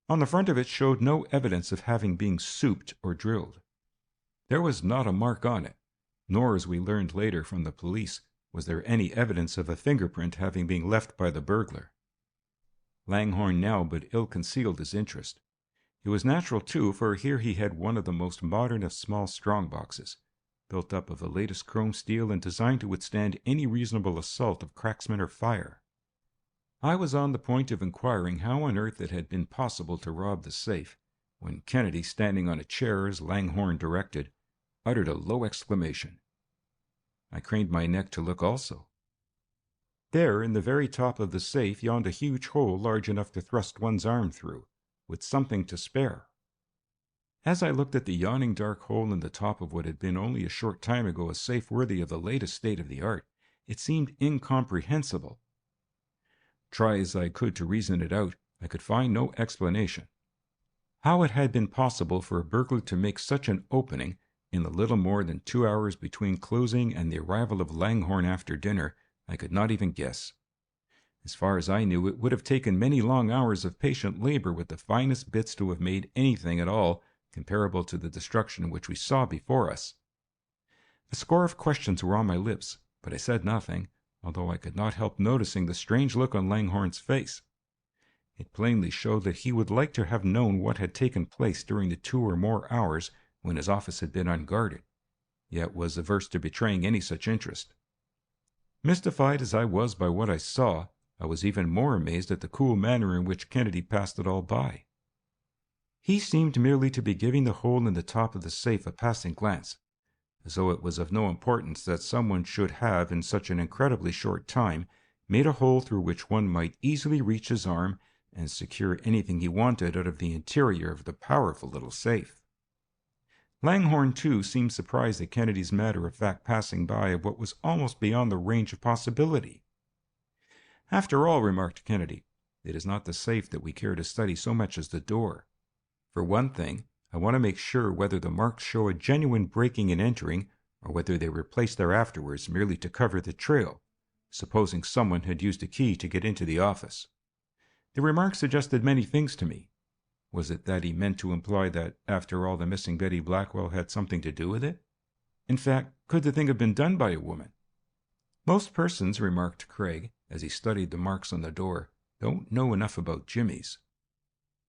On the front of it showed no evidence of having been souped or drilled. There was not a mark on it, nor, as we learned later from the police, was there any evidence of a fingerprint having been left by the burglar. Langhorne now but ill concealed his interest. It was natural, too, for here he had one of the most modern of small strong boxes, built up of the latest chrome steel and designed to withstand any reasonable assault of cracksman or fire. I was on the point of inquiring how on earth it had been possible to rob the safe, when Kennedy, standing on a chair as Langhorne directed, uttered a low exclamation. I craned my neck to look also. There, in the very top of the safe, yawned a huge hole large enough to thrust one's arm through, with something to spare. As I looked at the yawning dark hole in the top of what had been only a short time ago a safe worthy of the latest state of the art, it seemed incomprehensible. Try as I could to reason it out, I could find no explanation. How it had been possible for a burglar to make such an opening in the little more than 2 hours between closing and the arrival of Langhorne after dinner, I could not even guess. As far as I knew, it would have taken many long hours of patient labor with the finest bits to have made anything at all comparable to the destruction which we saw before us. A score of questions were on my lips, but I said nothing, although I could not help noticing the strange look on Langhorne's face. It plainly showed that he would like to have known what had taken place during the 2 or more hours when his office had been unguarded, yet was averse to betraying any such interest. Mystified as I was by what I saw, I was even more amazed at the cool manner in which Kennedy passed it all by. He seemed merely to be giving the hole in the top of the safe a passing glance, as though it was of no importance that someone should have, in such an incredibly short time, made a hole through which one might easily reach his arm and secure anything he wanted out of the interior of the powerful little safe. Langhorne, too, seemed surprised at Kennedy's matter-of-fact passing by of what was almost beyond the range of possibility. "After all," remarked Kennedy, "it is not the safe that we care to study so much as the door. For one thing, I want to make sure whether the marks show a genuine breaking and entering, or whether they were placed there afterwards merely to cover the trail, supposing someone had used a key to get into the office. The remark suggested many things to me. Was it that he meant to imply that, after all, the missing Betty Blackwell had something to do with it? In fact, could the thing have been done by a woman? Most persons," remarked Craig, as he studied the marks on the door, "don't know enough about jimmies.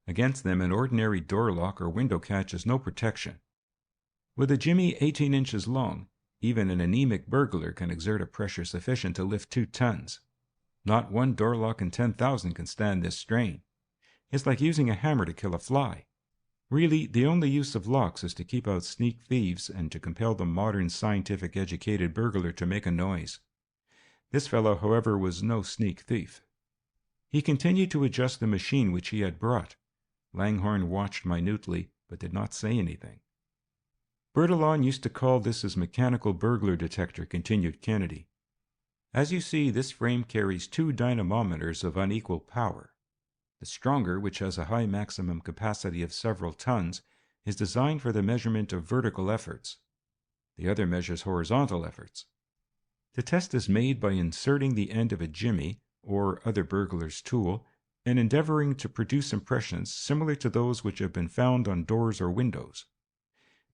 Against them an ordinary door lock or window catch is no protection. With a jimmy 18 inches long, even an anemic burglar can exert a pressure sufficient to lift 2 tons. Not one door lock in 10,000 can stand this strain. It's like using a hammer to kill a fly. Really, the only use of locks is to keep out sneak thieves and to compel the modern scientific educated burglar to make a noise. This fellow, however, was no sneak thief." He continued to adjust the machine which he had brought. Langhorne watched minutely, but did not say anything. Bertillon used to call this his mechanical burglar detector, continued Kennedy. As you see, this frame carries 2 dynamometers of unequal power. The stronger, which has a high maximum capacity of several tons, is designed for the measurement of vertical efforts. The other measures horizontal efforts. The test is made by inserting the end of a jimmy, or other burglar's tool, and endeavoring to produce impressions similar to those which have been found on doors or windows.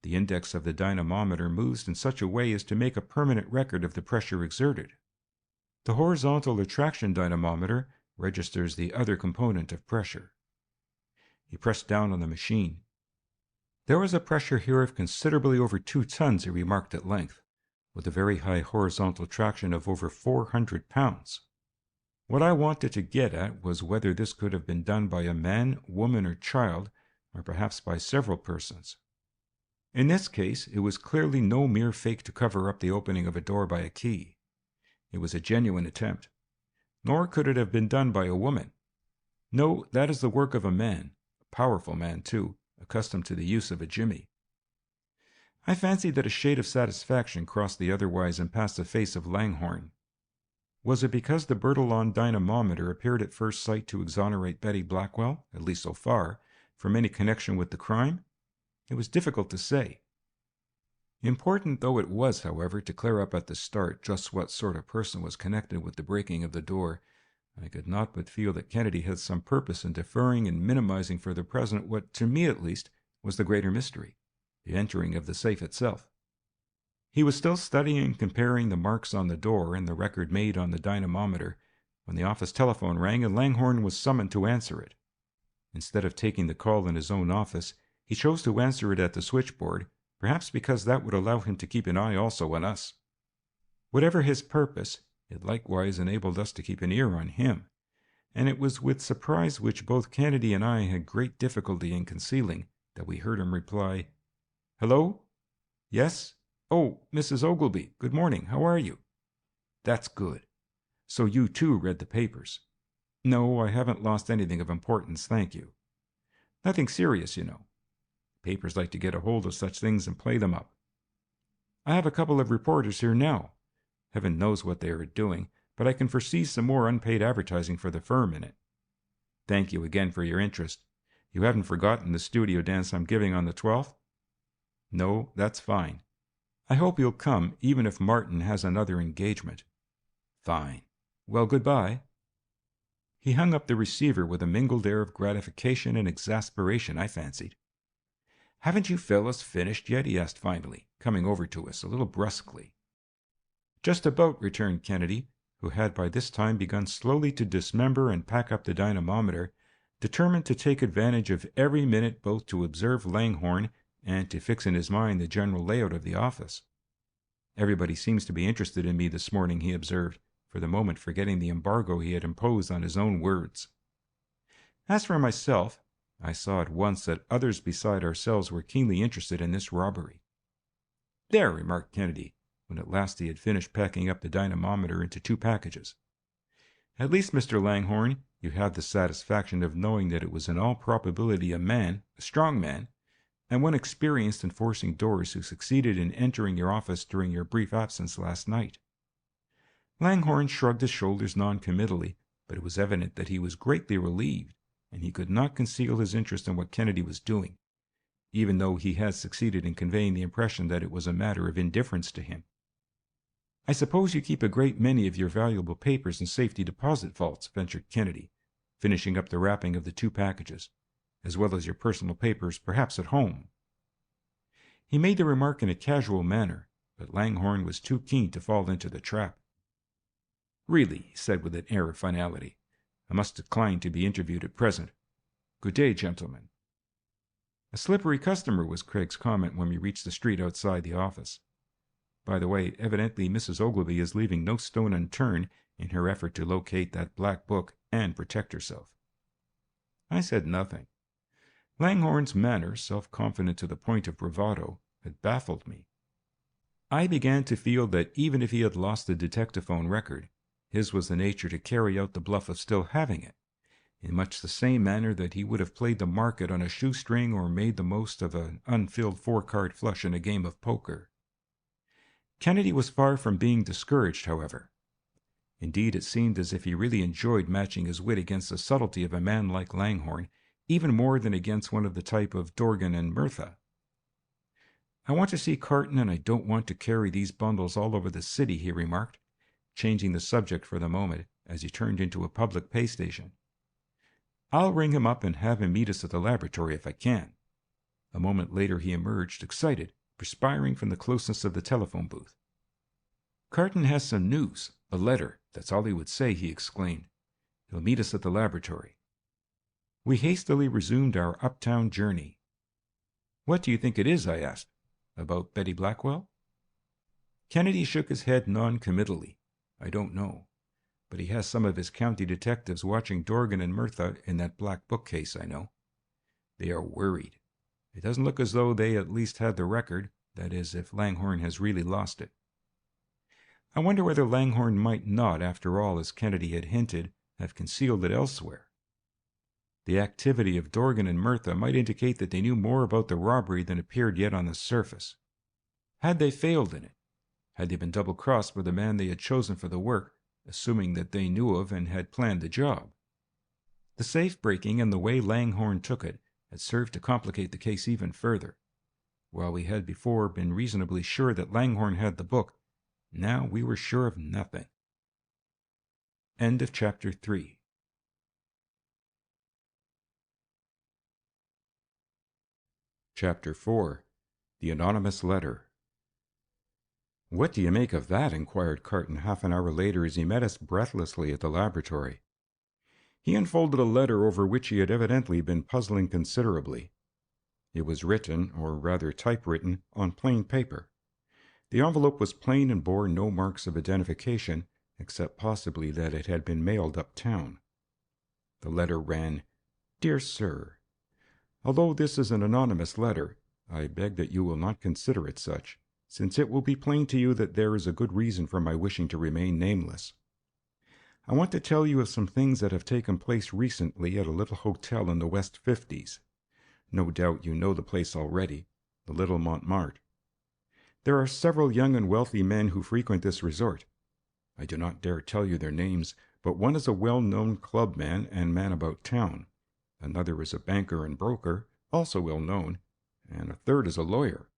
The index of the dynamometer moves in such a way as to make a permanent record of the pressure exerted. The horizontal attraction dynamometer registers the other component of pressure. He pressed down on the machine. There was a pressure here of considerably over 2 tons, he remarked at length, with a very high horizontal traction of over 400 pounds. What I wanted to get at was whether this could have been done by a man, woman, or child, or perhaps by several persons. In this case, it was clearly no mere fake to cover up the opening of a door by a key. It was a genuine attempt. Nor could it have been done by a woman. No, that is the work of a man, a powerful man too, accustomed to the use of a jimmy. I fancied that a shade of satisfaction crossed the otherwise impassive face of Langhorne. Was it because the Bertillon dynamometer appeared at first sight to exonerate Betty Blackwell, at least so far, from any connection with the crime? It was difficult to say. Important though it was, however, to clear up at the start just what sort of person was connected with the breaking of the door, I could not but feel that Kennedy had some purpose in deferring and minimizing for the present what, to me at least, was the greater mystery, the entering of the safe itself. He was still studying and comparing the marks on the door and the record made on the dynamometer when the office telephone rang and Langhorne was summoned to answer it. Instead of taking the call in his own office, he chose to answer it at the switchboard, perhaps because that would allow him to keep an eye also on us. Whatever his purpose, it likewise enabled us to keep an ear on him, and it was with surprise which both Kennedy and I had great difficulty in concealing that we heard him reply, "Hello? Yes? Oh, Mrs. Ogilvy, good morning. How are you? That's good. So you too read the papers." "No, I haven't lost anything of importance, thank you." "Nothing serious, you know. Papers like to get a hold of such things and play them up. I have a couple of reporters here now. Heaven knows what they are doing, but I can foresee some more unpaid advertising for the firm in it. Thank you again for your interest. You haven't forgotten the studio dance I'm giving on the 12th? No, that's fine. I hope you'll come, even if Martin has another engagement. Fine. Well, goodbye." He hung up the receiver with a mingled air of gratification and exasperation, I fancied. "Haven't you fellows finished yet?" he asked finally, coming over to us a little brusquely. "Just about," returned Kennedy, who had by this time begun slowly to dismember and pack up the dynamometer, determined to take advantage of every minute both to observe Langhorne and to fix in his mind the general layout of the office. "Everybody seems to be interested in me this morning," he observed, for the moment forgetting the embargo he had imposed on his own words. As for myself, I saw at once that others beside ourselves were keenly interested in this robbery. "There," remarked Kennedy, when at last he had finished packing up the dynamometer into 2 packages. "At least, Mr. Langhorne, you have the satisfaction of knowing that it was in all probability a man, a strong man, and one experienced in forcing doors, who succeeded in entering your office during your brief absence last night." Langhorne shrugged his shoulders non-committally, but it was evident that he was greatly relieved, and he could not conceal his interest in what Kennedy was doing, even though he had succeeded in conveying the impression that it was a matter of indifference to him. "I suppose you keep a great many of your valuable papers in safety deposit vaults," ventured Kennedy, finishing up the wrapping of the 2 packages, "as well as your personal papers, perhaps at home." He made the remark in a casual manner, but Langhorne was too keen to fall into the trap. "Really," he said with an air of finality, "I must decline to be interviewed at present. Good day, gentlemen." "A slippery customer," was Craig's comment when we reached the street outside the office. By the way, evidently Mrs. Ogilvy is leaving no stone unturned in her effort to locate that black book and protect herself. I said nothing. Langhorne's manner, self-confident to the point of bravado, had baffled me. I began to feel that even if he had lost the detectaphone record, his was the nature to carry out the bluff of still having it, in much the same manner that he would have played the market on a shoestring or made the most of an unfilled 4-card flush in a game of poker. Kennedy was far from being discouraged, however. Indeed, it seemed as if he really enjoyed matching his wit against the subtlety of a man like Langhorne, even more than against one of the type of Dorgan and Murtha. "I want to see Carton, and I don't want to carry these bundles all over the city," he remarked, changing the subject for the moment as he turned into a public pay station. "I'll ring him up and have him meet us at the laboratory if I can." A moment later he emerged, excited, perspiring from the closeness of the telephone booth. "Carton has some news, a letter, that's all he would say," he exclaimed. "He'll meet us at the laboratory." We hastily resumed our uptown journey. "What do you think it is?" I asked. "About Betty Blackwell?" Kennedy shook his head non-committally. "I don't know. But he has some of his county detectives watching Dorgan and Murtha in that black bookcase, I know. They are worried. It doesn't look as though they at least had the record, that is, if Langhorne has really lost it. I wonder whether Langhorne might not, after all, as Kennedy had hinted, have concealed it elsewhere. The activity of Dorgan and Murtha might indicate that they knew more about the robbery than appeared yet on the surface. Had they failed in it? Had they been double-crossed by the man they had chosen for the work, assuming that they knew of and had planned the job? The safe-breaking and the way Langhorne took it had served to complicate the case even further. While we had before been reasonably sure that Langhorne had the book, now we were sure of nothing. End of Chapter 3. Chapter 4. The Anonymous Letter. "What do you make of that?" inquired Carton half an hour later as he met us breathlessly at the laboratory. He unfolded a letter over which he had evidently been puzzling considerably. It was written, or rather typewritten, on plain paper. The envelope was plain and bore no marks of identification, except possibly that it had been mailed uptown. The letter ran, "Dear Sir, although this is an anonymous letter, I beg that you will not consider it such, since it will be plain to you that there is a good reason for my wishing to remain nameless. I want to tell you of some things that have taken place recently at a little hotel in the West 50s. No doubt you know the place already, the Little Montmartre. There are several young and wealthy men who frequent this resort. I do not dare tell you their names, but one is a well-known clubman and man about town. Another is a banker and broker, also well known, and a third is a lawyer.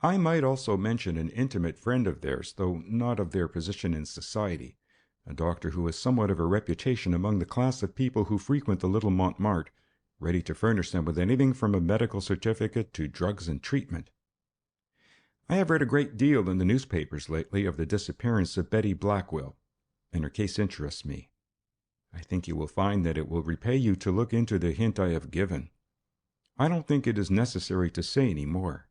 I might also mention an intimate friend of theirs, though not of their position in society, a doctor who has somewhat of a reputation among the class of people who frequent the Little Montmartre, ready to furnish them with anything from a medical certificate to drugs and treatment. I have read a great deal in the newspapers lately of the disappearance of Betty Blackwell, and her case interests me. I think you will find that it will repay you to look into the hint I have given. I don't think it is necessary to say any more.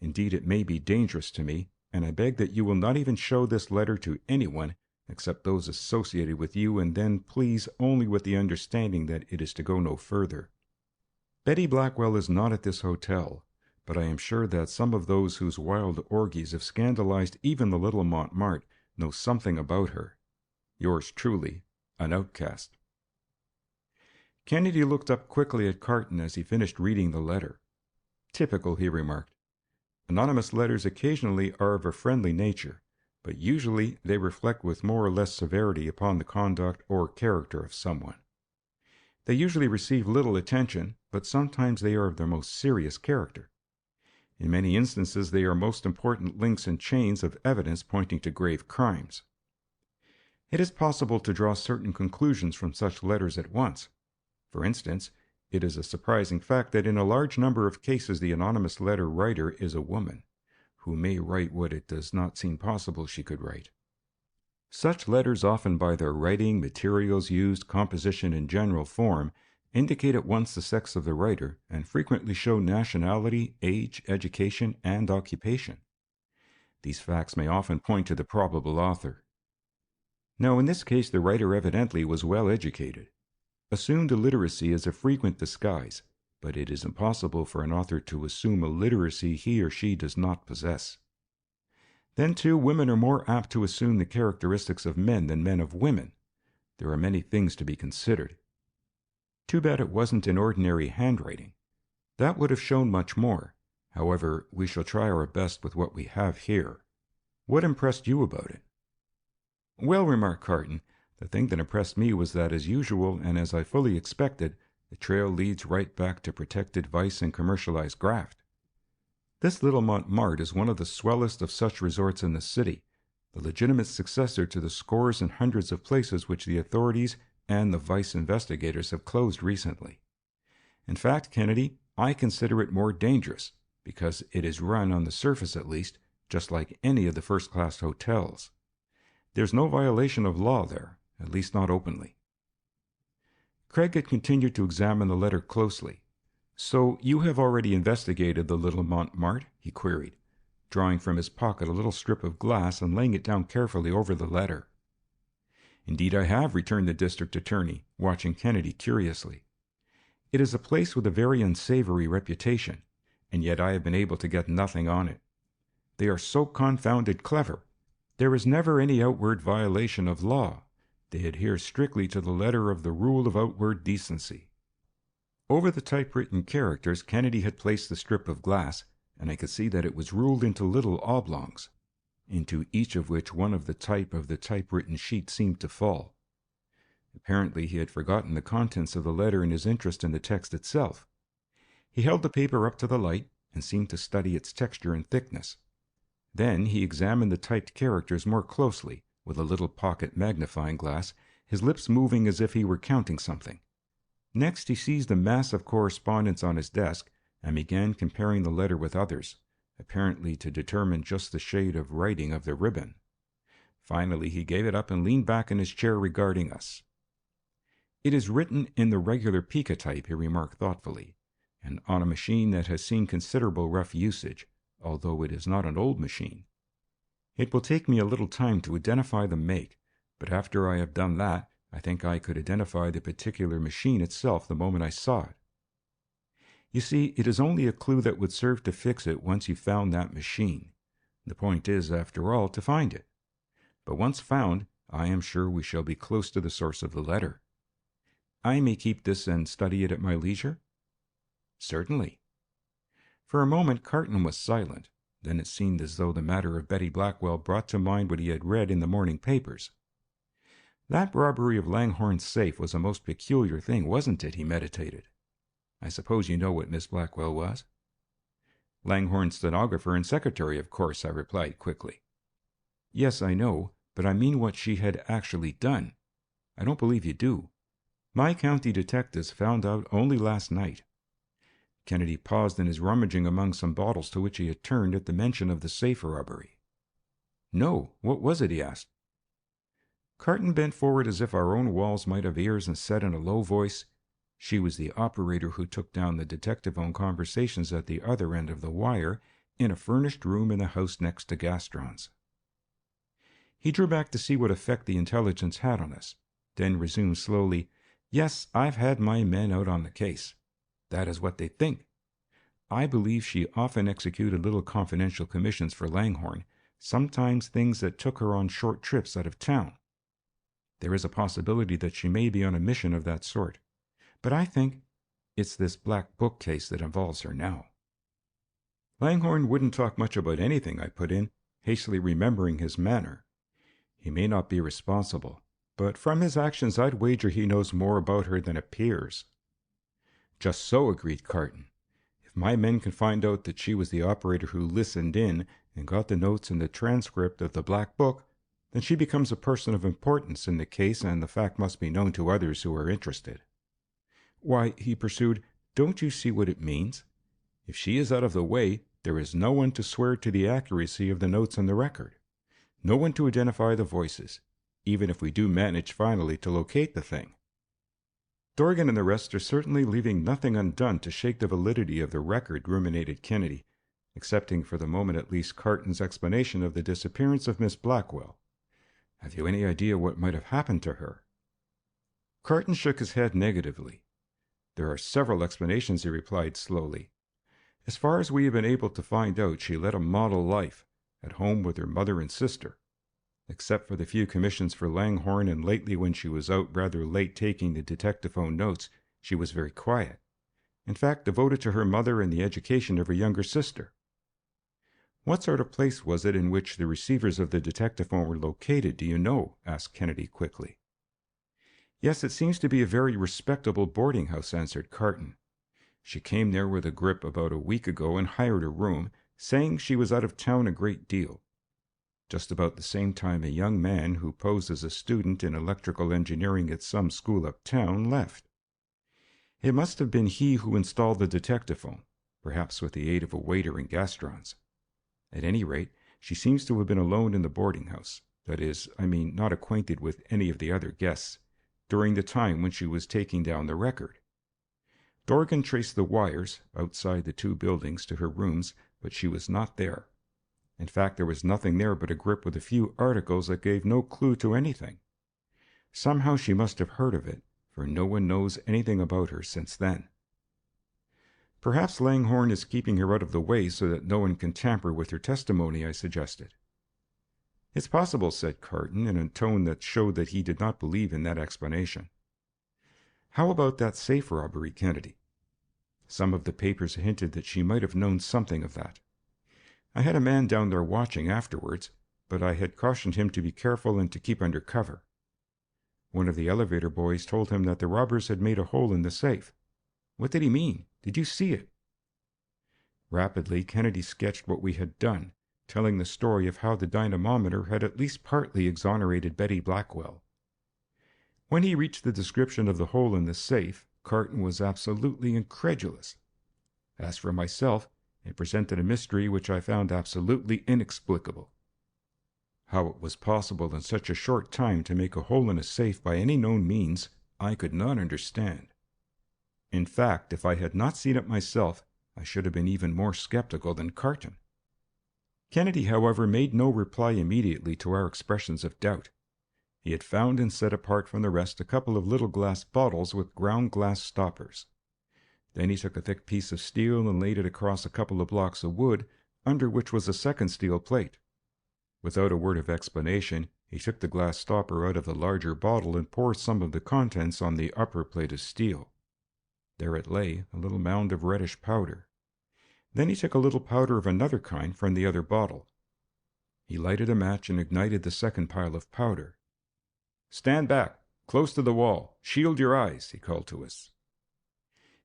Indeed, it may be dangerous to me, and I beg that you will not even show this letter to anyone except those associated with you, and then please only with the understanding that it is to go no further. Betty Blackwell is not at this hotel, but I am sure that some of those whose wild orgies have scandalized even the Little Montmartre know something about her. Yours truly, an outcast." Kennedy looked up quickly at Carton as he finished reading the letter. "Typical," he remarked. "Anonymous letters occasionally are of a friendly nature, but usually they reflect with more or less severity upon the conduct or character of someone. They usually receive little attention, but sometimes they are of the most serious character. In many instances they are most important links in chains of evidence pointing to grave crimes. It is possible to draw certain conclusions from such letters at once. For instance, it is a surprising fact that in a large number of cases the anonymous letter writer is a woman, who may write what it does not seem possible she could write. Such letters, often by their writing, materials used, composition, and general form, indicate at once the sex of the writer, and frequently show nationality, age, education, and occupation. These facts may often point to the probable author. Now, in this case, the writer evidently was well educated. Assumed illiteracy is a frequent disguise, but it is impossible for an author to assume a literacy he or she does not possess. Then, too, women are more apt to assume the characteristics of men than men of women. There are many things to be considered. Too bad it wasn't in ordinary handwriting. That would have shown much more. However, we shall try our best with what we have here. What impressed you about it?" "Well," remarked Carton, "the thing that impressed me was that, as usual, and as I fully expected, the trail leads right back to protected vice and commercialized graft. This little Montmartre is one of the swellest of such resorts in the city, the legitimate successor to the scores and hundreds of places which the authorities and the vice investigators have closed recently. In fact, Kennedy, I consider it more dangerous, because it is run, on the surface at least, just like any of the first-class hotels. There's no violation of law there, at least not openly." Craig had continued to examine the letter closely. "So you have already investigated the little Montmartre?" he queried, drawing from his pocket a little strip of glass and laying it down carefully over the letter. "Indeed I have," returned the district attorney, watching Kennedy curiously. "It is a place with a very unsavory reputation, and yet I have been able to get nothing on it. They are so confounded clever. There is never any outward violation of law. They adhere strictly to the letter of the rule of outward decency." Over the typewritten characters Kennedy had placed the strip of glass, and I could see that it was ruled into little oblongs, into each of which one of the type of the typewritten sheet seemed to fall. Apparently he had forgotten the contents of the letter in his interest in the text itself. He held the paper up to the light and seemed to study its texture and thickness. Then he examined the typed characters more closely, with a little pocket magnifying glass, his lips moving as if he were counting something. Next he seized a mass of correspondence on his desk and began comparing the letter with others, apparently to determine just the shade of writing of the ribbon. Finally he gave it up and leaned back in his chair regarding us. "It is written in the regular pica type," he remarked thoughtfully, "and on a machine that has seen considerable rough usage, although it is not an old machine. It will take me a little time to identify the make, but after I have done that, I think I could identify the particular machine itself the moment I saw it. You see, it is only a clue that would serve to fix it once you found that machine. The point is, after all, to find it. But once found, I am sure we shall be close to the source of the letter. I may keep this and study it at my leisure?" "Certainly." For a moment Carton was silent. Then it seemed as though the matter of Betty Blackwell brought to mind what he had read in the morning papers. "That robbery of Langhorne's safe was a most peculiar thing, wasn't it?" he meditated. "I suppose you know what Miss Blackwell was?" "Langhorne's stenographer and secretary, of course," I replied quickly. "Yes, I know, but I mean what she had actually done. I don't believe you do. My county detectives found out only last night." Kennedy paused in his rummaging among some bottles to which he had turned at the mention of the safe robbery. "No, what was it?" he asked. Carton bent forward as if our own walls might have ears and said in a low voice, "She was the operator who took down the detective-owned conversations at the other end of the wire in a furnished room in the house next to Gastron's." He drew back to see what effect the intelligence had on us, then resumed slowly, "Yes, I've had my men out on the case. That is what they think. I believe she often executed little confidential commissions for Langhorne, sometimes things that took her on short trips out of town. There is a possibility that she may be on a mission of that sort. But I think it's this black book case that involves her now." "Langhorne wouldn't talk much about anything," I put in, hastily remembering his manner. "He may not be responsible, but from his actions I'd wager he knows more about her than appears." "Just so," agreed Carton. "If my men can find out that she was the operator who listened in and got the notes and the transcript of the black book, then she becomes a person of importance in the case, and the fact must be known to others who are interested. Why," he pursued, "don't you see what it means? If she is out of the way, there is no one to swear to the accuracy of the notes in the record, no one to identify the voices, even if we do manage finally to locate the thing. Dorgan and the rest are certainly leaving nothing undone to shake the validity of the record," ruminated Kennedy, accepting for the moment at least Carton's explanation of the disappearance of Miss Blackwell. "Have you any idea what might have happened to her?" Carton shook his head negatively. "There are several explanations," he replied slowly. "As far as we have been able to find out, she led a model life, at home with her mother and sister. Except for the few commissions for Langhorne, and lately when she was out rather late taking the detective-owned notes, She was very quiet, in fact devoted to her mother and the education of her younger sister. What sort of place was it in which the receivers of the detectaphone were located, do you know? Asked Kennedy quickly. Yes, it seems to be a very respectable boarding house, answered Carton. She came there with a grip about a week ago and hired a room, saying she was out of town a great deal. Just about the same time a young man who posed as a student in electrical engineering at some school uptown left. It must have been he who installed the detectaphone, perhaps with the aid of a waiter and gastrons. At any rate, she seems to have been alone in the boarding house, that is, not acquainted with any of the other guests, during the time when she was taking down the record. Dorgan traced the wires, outside the two buildings, to her rooms, but she was not there. In fact, there was nothing there but a grip with a few articles that gave no clue to anything. Somehow she must have heard of it, for no one knows anything about her since then. Perhaps Langhorne is keeping her out of the way so that no one can tamper with her testimony, I suggested. It's possible, said Carton, in a tone that showed that he did not believe in that explanation. How about that safe robbery, Kennedy? Some of the papers hinted that she might have known something of that. I had a man down there watching afterwards, but I had cautioned him to be careful and to keep under cover. One of the elevator boys told him that the robbers had made a hole in the safe. What did he mean? Did you see it? Rapidly, Kennedy sketched what we had done, telling the story of how the dynamometer had at least partly exonerated Betty Blackwell. When he reached the description of the hole in the safe, Carton was absolutely incredulous. As for myself, it presented a mystery which I found absolutely inexplicable. How it was possible in such a short time to make a hole in a safe by any known means, I could not understand. In fact, if I had not seen it myself, I should have been even more skeptical than Carton. Kennedy, however, made no reply immediately to our expressions of doubt. He had found and set apart from the rest a couple of little glass bottles with ground glass stoppers. Then he took a thick piece of steel and laid it across a couple of blocks of wood, under which was a second steel plate. Without a word of explanation, he took the glass stopper out of the larger bottle and poured some of the contents on the upper plate of steel. There it lay, a little mound of reddish powder. Then he took a little powder of another kind from the other bottle. He lighted a match and ignited the second pile of powder. "Stand back, close to the wall. Shield your eyes," he called to us.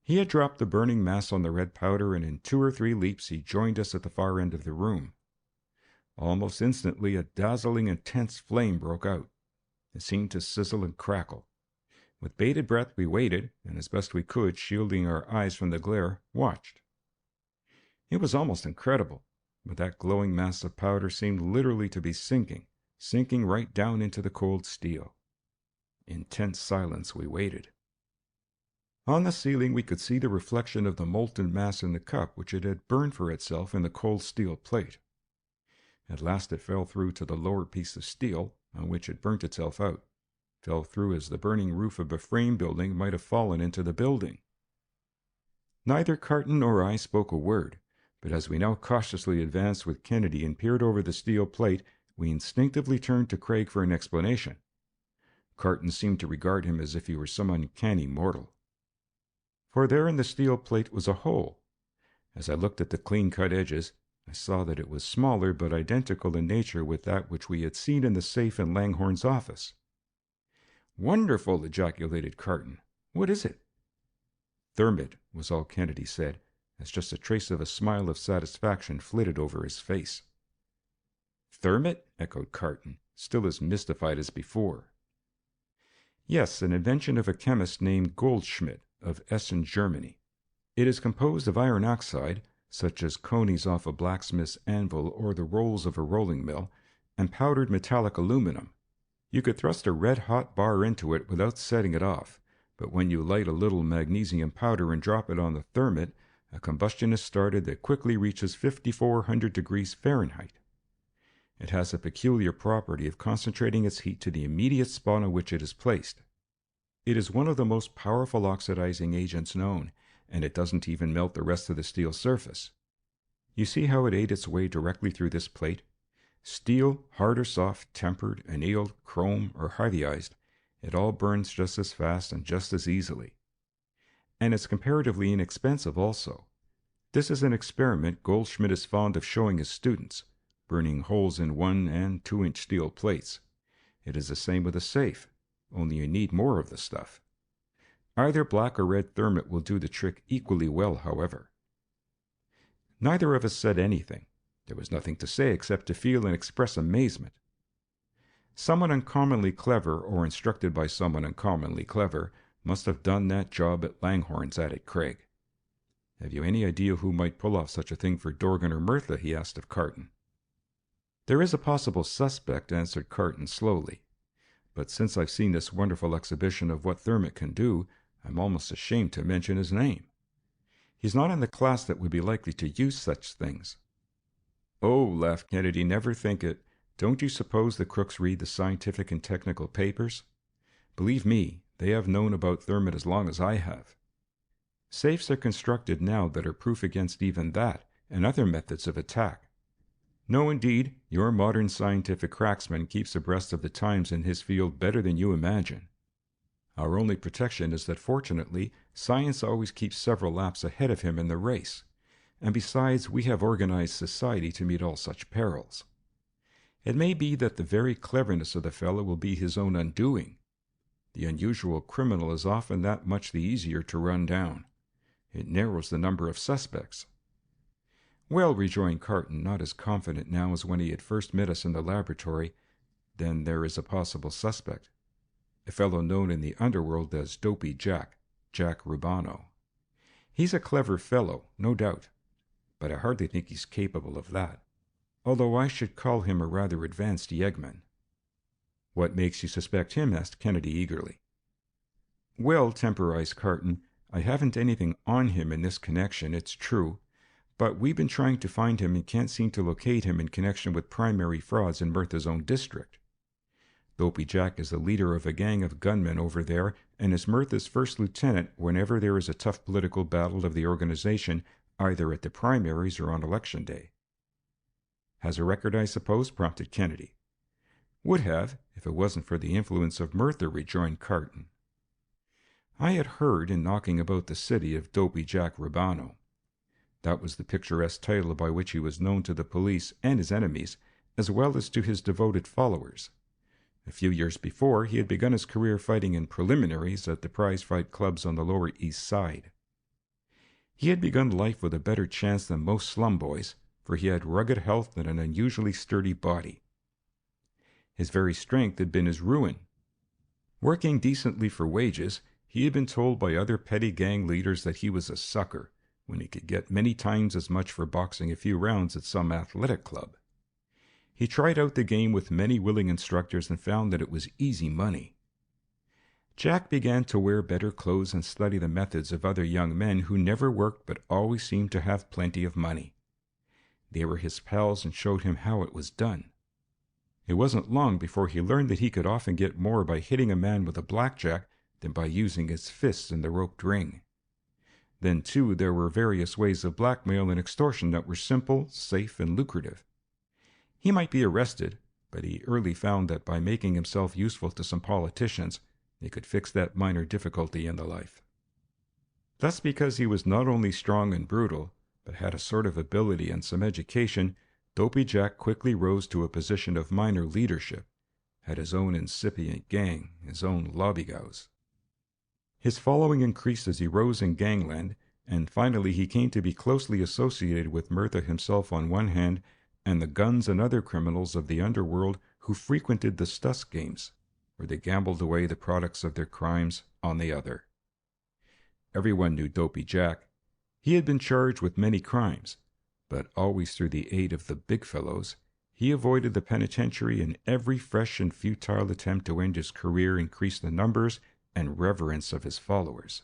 He had dropped the burning mass on the red powder, and in 2 or 3 leaps he joined us at the far end of the room. Almost instantly a dazzling, intense flame broke out. It seemed to sizzle and crackle. With bated breath we waited, and as best we could, shielding our eyes from the glare, watched. It was almost incredible, but that glowing mass of powder seemed literally to be sinking right down into the cold steel. In tense silence we waited. On the ceiling we could see the reflection of the molten mass in the cup which it had burned for itself in the cold steel plate. At last it fell through to the lower piece of steel, on which it burnt itself out. Fell through as the burning roof of a frame building might have fallen into the building. Neither Carton nor I spoke a word, but as we now cautiously advanced with Kennedy and peered over the steel plate, we instinctively turned to Craig for an explanation. Carton seemed to regard him as if he were some uncanny mortal. For there in the steel plate was a hole. As I looked at the clean-cut edges, I saw that it was smaller but identical in nature with that which we had seen in the safe in Langhorne's office. "Wonderful!" ejaculated Carton. "What is it?" "Thermit," was all Kennedy said, as just a trace of a smile of satisfaction flitted over his face. "Thermit?" echoed Carton, still as mystified as before. "Yes, an invention of a chemist named Goldschmidt, of Essen, Germany. It is composed of iron oxide, such as conies off a blacksmith's anvil or the rolls of a rolling mill, and powdered metallic aluminum. You could thrust a red-hot bar into it without setting it off, but when you light a little magnesium powder and drop it on the thermit, a combustion is started that quickly reaches 5,400 degrees Fahrenheit. It has a peculiar property of concentrating its heat to the immediate spot on which it is placed. It is one of the most powerful oxidizing agents known, and it doesn't even melt the rest of the steel surface. You see how it ate its way directly through this plate? Steel, hard or soft, tempered, annealed, chrome, or Harveyized, it all burns just as fast and just as easily. and it's comparatively inexpensive also. This is an experiment Goldschmidt is fond of showing his students, burning holes in 1- and 2-inch steel plates. It is the same with a safe, only you need more of the stuff. Either black or red thermit will do the trick equally well, however. Neither of us said anything. There was nothing to say except to feel and express amazement. Someone uncommonly clever, or instructed by someone uncommonly clever, must have done that job at Langhorne's, added Craig. Have you any idea who might pull off such a thing for Dorgan or Mirtha? He asked of Carton. There is a possible suspect, answered Carton slowly. But since I've seen this wonderful exhibition of what thermit can do, I'm almost ashamed to mention his name. He's not in the class that would be likely to use such things. Oh, laughed Kennedy, never think it. Don't you suppose the crooks read the scientific and technical papers? Believe me, they have known about thermit as long as I have. Safes are constructed now that are proof against even that and other methods of attack. No, indeed, your modern scientific cracksman keeps abreast of the times in his field better than you imagine. Our only protection is that fortunately science always keeps several laps ahead of him in the race, and besides we have organized society to meet all such perils. It may be that the very cleverness of the fellow will be his own undoing. The unusual criminal is often that much the easier to run down. It narrows the number of suspects. Well, rejoined Carton, not as confident now as when he had first met us in the laboratory, then there is a possible suspect. A fellow known in the underworld as Dopey Jack, Jack Rubano. He's a clever fellow, no doubt, but I hardly think he's capable of that, although I should call him a rather advanced yeggman. What makes you suspect him? Asked Kennedy eagerly. Well, temporized Carton, I haven't anything on him in this connection, it's true, but we've been trying to find him and can't seem to locate him in connection with primary frauds in Mirtha's own district. Dopey Jack is the leader of a gang of gunmen over there and is Mirtha's first lieutenant whenever there is a tough political battle of the organization, either at the primaries or on election day. Has a record, I suppose? Prompted Kennedy. Would have, if it wasn't for the influence of Mirtha, rejoined Carton. I had heard, in knocking about the city, of Dopey Jack Rubano. That was the picturesque title by which he was known to the police and his enemies, as well as to his devoted followers. A few years before, he had begun his career fighting in preliminaries at the prize fight clubs on the Lower East Side. He had begun life with a better chance than most slum boys, for he had rugged health and an unusually sturdy body. His very strength had been his ruin. Working decently for wages, he had been told by other petty gang leaders that he was a sucker, when he could get many times as much for boxing a few rounds at some athletic club. He tried out the game with many willing instructors and found that it was easy money. Jack began to wear better clothes and study the methods of other young men who never worked but always seemed to have plenty of money. They were his pals and showed him how it was done. It wasn't long before he learned that he could often get more by hitting a man with a blackjack than by using his fists in the roped ring. Then, too, there were various ways of blackmail and extortion that were simple, safe, and lucrative. He might be arrested, but he early found that by making himself useful to some politicians, he could fix that minor difficulty in the life. Thus, because he was not only strong and brutal, but had a sort of ability and some education, Dopey Jack quickly rose to a position of minor leadership, had his own incipient gang, his own lobbygows. His following increased as he rose in gangland, and finally he came to be closely associated with Mirtha himself on one hand, and the guns and other criminals of the underworld who frequented the Stuss games, where they gambled away the products of their crimes, on the other. Everyone knew Dopey Jack. He had been charged with many crimes, but always through the aid of the big fellows, he avoided the penitentiary, and every fresh and futile attempt to end his career increased the numbers and reverence of his followers.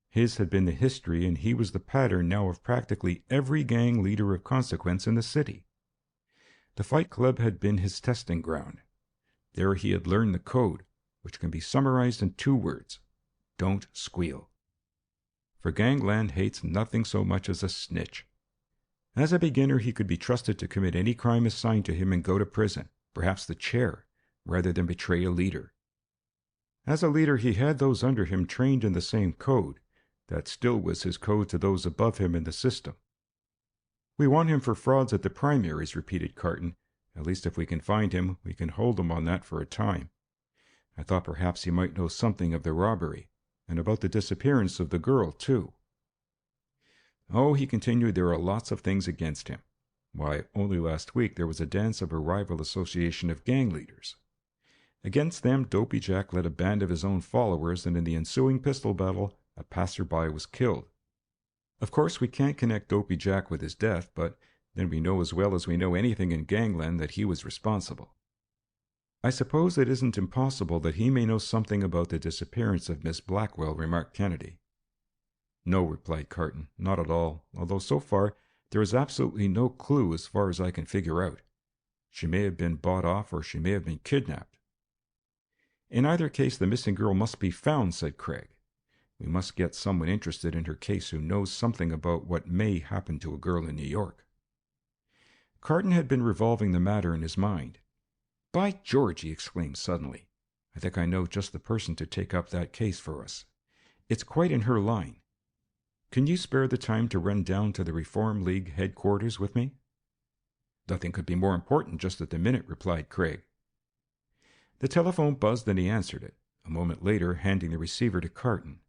His had been the history, and he was the pattern now of practically every gang leader of consequence in the city. The Fight Club had been his testing ground. There he had learned the code, which can be summarized in 2 words: don't squeal. For gangland hates nothing so much as a snitch. As a beginner, he could be trusted to commit any crime assigned to him and go to prison, perhaps the chair, rather than betray a leader. As a leader, he had those under him trained in the same code, That still was his code to those above him in the system. "We want him for frauds at the primaries," repeated Carton. "At least if we can find him, we can hold him on that for a time. I thought perhaps he might know something of the robbery, and about the disappearance of the girl, too." "Oh," he continued, "there are lots of things against him. Why, only last week there was a dance of a rival association of gang leaders. Against them, Dopey Jack led a band of his own followers, and in the ensuing pistol battle, a passerby was killed. Of course, we can't connect Dopey Jack with his death, but then we know as well as we know anything in gangland that he was responsible. I suppose it isn't impossible that he may know something about the disappearance of Miss Blackwell," remarked Kennedy. "No," replied Carton, "not at all, although so far there is absolutely no clue as far as I can figure out. She may have been bought off or she may have been kidnapped." "In either case, the missing girl must be found," said Craig. "We must get someone interested in her case who knows something about what may happen to a girl in New York." Carton had been revolving the matter in his mind. "By George," he exclaimed suddenly, "I think I know just the person to take up that case for us. It's quite in her line. Can you spare the time to run down to the Reform League headquarters with me?" "Nothing could be more important just at the minute," replied Craig. The telephone buzzed and he answered it, a moment later handing the receiver to Carton.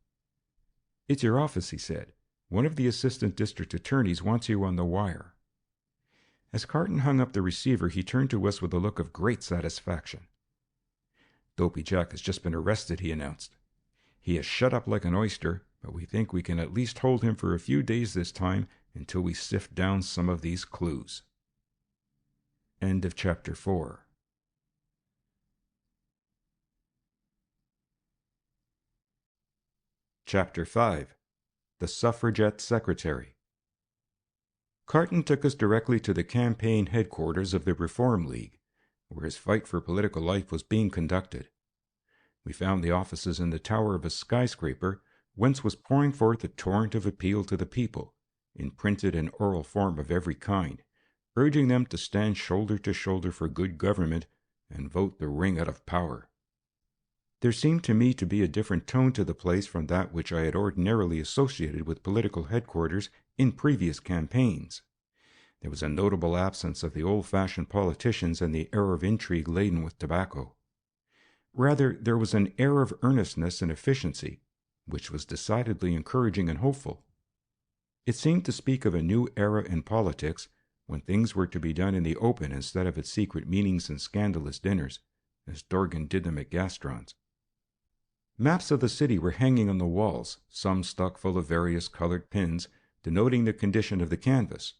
"It's your office," he said. "One of the assistant district attorneys wants you on the wire." As Carton hung up the receiver, he turned to us with a look of great satisfaction. "Dopey Jack has just been arrested," he announced. "He is shut up like an oyster, but we think we can at least hold him for a few days this time until we sift down some of these clues." End of Chapter 4. Chapter 5. The Suffragette Secretary. Carton took us directly to the campaign headquarters of the Reform League, where his fight for political life was being conducted. We found the offices in the tower of a skyscraper, whence was pouring forth a torrent of appeal to the people, in printed and oral form of every kind, urging them to stand shoulder to shoulder for good government and vote the ring out of power. There seemed to me to be a different tone to the place from that which I had ordinarily associated with political headquarters in previous campaigns. There was a notable absence of the old-fashioned politicians and the air of intrigue laden with tobacco. Rather, there was an air of earnestness and efficiency, which was decidedly encouraging and hopeful. It seemed to speak of a new era in politics, when things were to be done in the open instead of at secret meetings and scandalous dinners, as Dorgan did them at Gastron's. Maps of the city were hanging on the walls, some stuck full of various colored pins, denoting the condition of the canvas.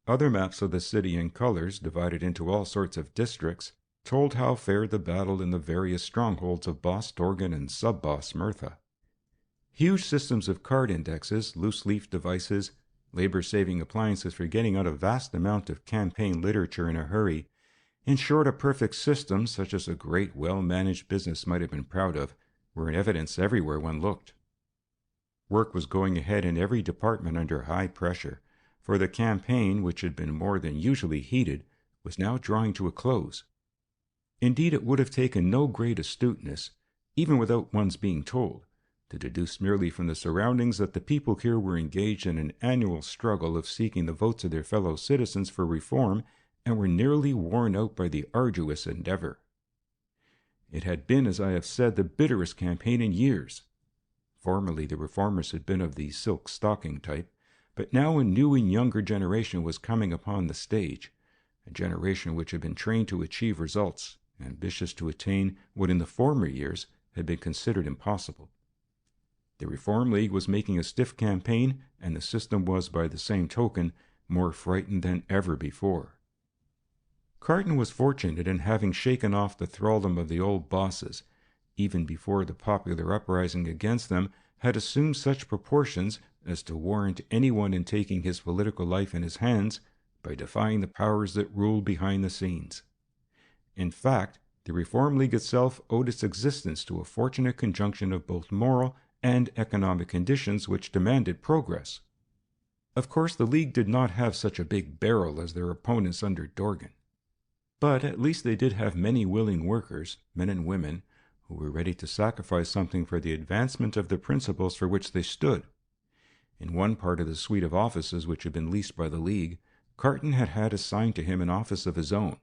Other maps of the city in colors, divided into all sorts of districts, told how fared the battle in the various strongholds of Boss Dorgan and Sub-Boss Murtha. Huge systems of card indexes, loose-leaf devices, labor-saving appliances for getting out a vast amount of campaign literature in a hurry, in short, a perfect system such as a great, well-managed business might have been proud of, were in evidence everywhere one looked. Work was going ahead in every department under high pressure, for the campaign, which had been more than usually heated, was now drawing to a close. Indeed, it would have taken no great astuteness, even without one's being told, to deduce merely from the surroundings that the people here were engaged in an annual struggle of seeking the votes of their fellow citizens for reform, and were nearly worn out by the arduous endeavor. It had been, as I have said, the bitterest campaign in years. Formerly the reformers had been of the silk-stocking type, but now a new and younger generation was coming upon the stage, a generation which had been trained to achieve results, ambitious to attain what in the former years had been considered impossible. The Reform League was making a stiff campaign, and the system was, by the same token, more frightened than ever before. Carton was fortunate in having shaken off the thraldom of the old bosses, even before the popular uprising against them had assumed such proportions as to warrant anyone in taking his political life in his hands by defying the powers that ruled behind the scenes. In fact, the Reform League itself owed its existence to a fortunate conjunction of both moral and economic conditions which demanded progress. Of course, the League did not have such a big barrel as their opponents under Dorgan. But at least they did have many willing workers, men and women, who were ready to sacrifice something for the advancement of the principles for which they stood. In one part of the suite of offices which had been leased by the League, Carton had had assigned to him an office of his own,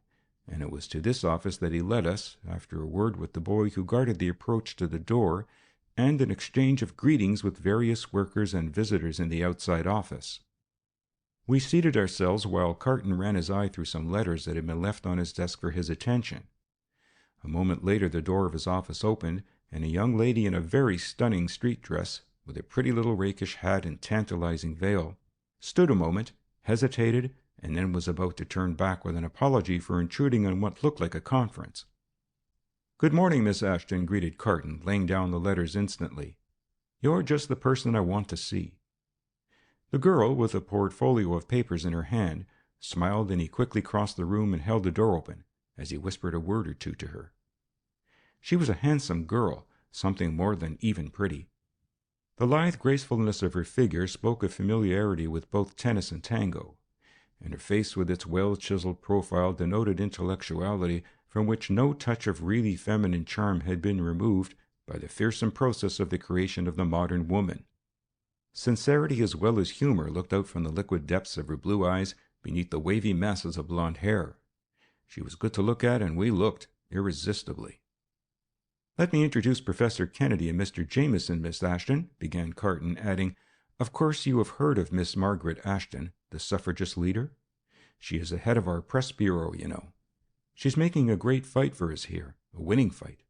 and it was to this office that he led us, after a word with the boy who guarded the approach to the door, and an exchange of greetings with various workers and visitors in the outside office. We seated ourselves while Carton ran his eye through some letters that had been left on his desk for his attention. A moment later the door of his office opened, and a young lady in a very stunning street dress, with a pretty little rakish hat and tantalizing veil, stood a moment, hesitated, and then was about to turn back with an apology for intruding on what looked like a conference. "Good morning, Miss Ashton," greeted Carton, laying down the letters instantly. "You're just the person I want to see." The girl, with a portfolio of papers in her hand, smiled, and he quickly crossed the room and held the door open, as he whispered a word or two to her. She was a handsome girl, something more than even pretty. The lithe gracefulness of her figure spoke of familiarity with both tennis and tango, and her face with its well-chiseled profile denoted intellectuality from which no touch of really feminine charm had been removed by the fearsome process of the creation of the modern woman. Sincerity as well as humor looked out from the liquid depths of her blue eyes beneath the wavy masses of blonde hair. She was good to look at, and we looked irresistibly. "Let me introduce Professor Kennedy and Mr. Jameson, Miss Ashton," began Carton, adding, "Of course you have heard of Miss Margaret Ashton, the suffragist leader? She is the head of our press bureau, you know. She's making a great fight for us here, a winning fight."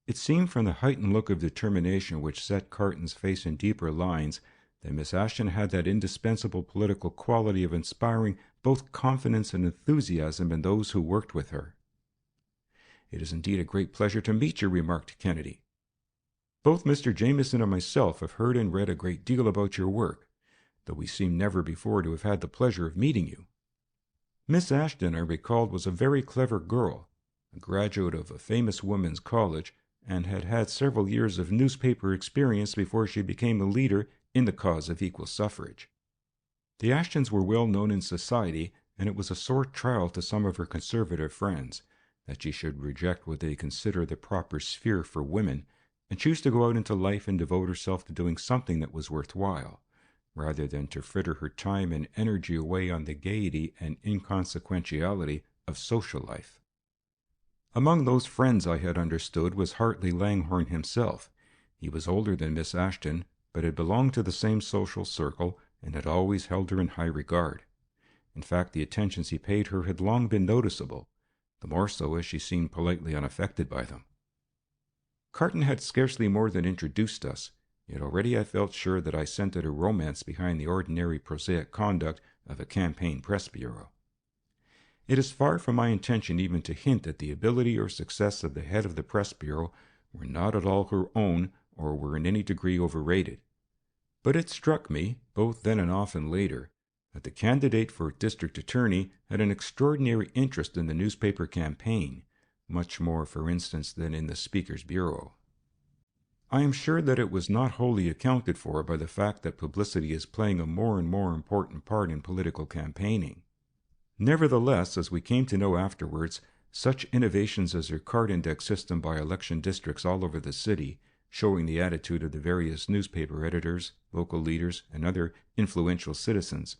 It seemed from the heightened look of determination which set Carton's face in deeper lines that Miss Ashton had that indispensable political quality of inspiring both confidence and enthusiasm in those who worked with her. "It is indeed a great pleasure to meet you," remarked Kennedy. "Both Mr. Jameson and myself have heard and read a great deal about your work, though we seem never before to have had the pleasure of meeting you. Miss Ashton, I recalled, was a very clever girl, a graduate of a famous women's college, and had had several years of newspaper experience before she became a leader in the cause of equal suffrage. The Ashtons were well known in society, and it was a sore trial to some of her conservative friends that she should reject what they consider the proper sphere for women, and choose to go out into life and devote herself to doing something that was worthwhile, rather than to fritter her time and energy away on the gaiety and inconsequentiality of social life. Among those friends I had understood was Hartley Langhorne himself. He was older than Miss Ashton, but had belonged to the same social circle, and had always held her in high regard. In fact, the attentions he paid her had long been noticeable, the more so as she seemed politely unaffected by them. Carton had scarcely more than introduced us, yet already I felt sure that I scented a romance behind the ordinary prosaic conduct of a campaign press bureau. It is far from my intention even to hint that the ability or success of the head of the press bureau were not at all her own or were in any degree overrated. But it struck me, both then and often later, that the candidate for district attorney had an extraordinary interest in the newspaper campaign, much more, for instance, than in the Speaker's bureau. I am sure that it was not wholly accounted for by the fact that publicity is playing a more and more important part in political campaigning. Nevertheless, as we came to know afterwards, such innovations as her card index system by election districts all over the city, showing the attitude of the various newspaper editors, local leaders, and other influential citizens,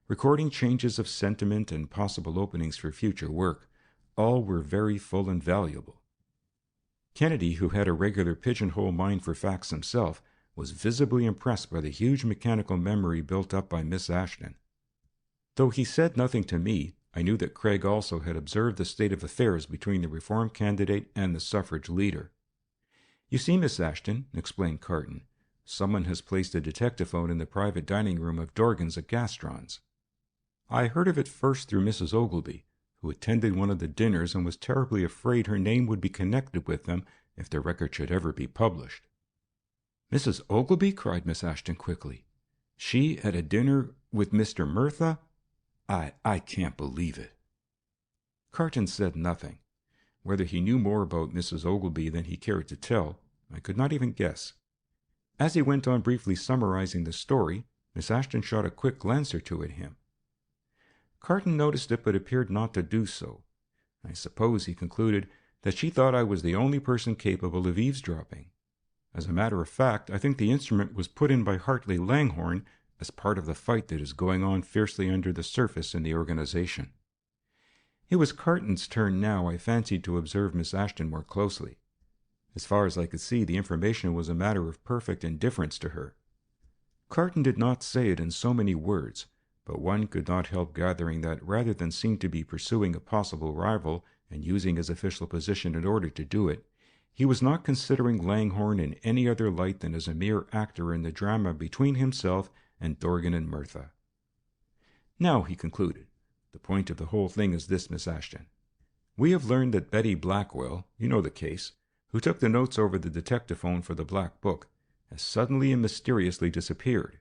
recording changes of sentiment and possible openings for future work, all were very full and valuable. Kennedy, who had a regular pigeonhole mind for facts himself, was visibly impressed by the huge mechanical memory built up by Miss Ashton. Though he said nothing to me, I knew that Craig also had observed the state of affairs between the Reform candidate and the suffrage leader. "You see, Miss Ashton," explained Carton, "someone has placed a detectaphone in the private dining room of Dorgan's at Gastron's. I heard of it first through Mrs. Ogilvy, who attended one of the dinners and was terribly afraid her name would be connected with them if the record should ever be published." "Mrs. Ogilvy?" cried Miss Ashton quickly. "She at a dinner with Mr. Murtha? I can't believe it." Carton said nothing. Whether he knew more about Mrs. Ogilvy than he cared to tell, I could not even guess. As he went on briefly summarizing the story, Miss Ashton shot a quick glance or two at him. Carton noticed it, but appeared not to do so. I suppose, he concluded, that she thought I was the only person capable of eavesdropping. As a matter of fact, I think the instrument was put in by Hartley Langhorne as part of the fight that is going on fiercely under the surface in the organization." It was Carton's turn now, I fancied, to observe Miss Ashton more closely. As far as I could see, the information was a matter of perfect indifference to her. Carton did not say it in so many words, but one could not help gathering that rather than seem to be pursuing a possible rival and using his official position in order to do it, he was not considering Langhorne in any other light than as a mere actor in the drama between himself and Dorgan and Mirtha. "Now," he concluded, "the point of the whole thing is this, Miss Ashton. We have learned that Betty Blackwell, you know the case, who took the notes over the detectaphone for the Black Book, has suddenly and mysteriously disappeared.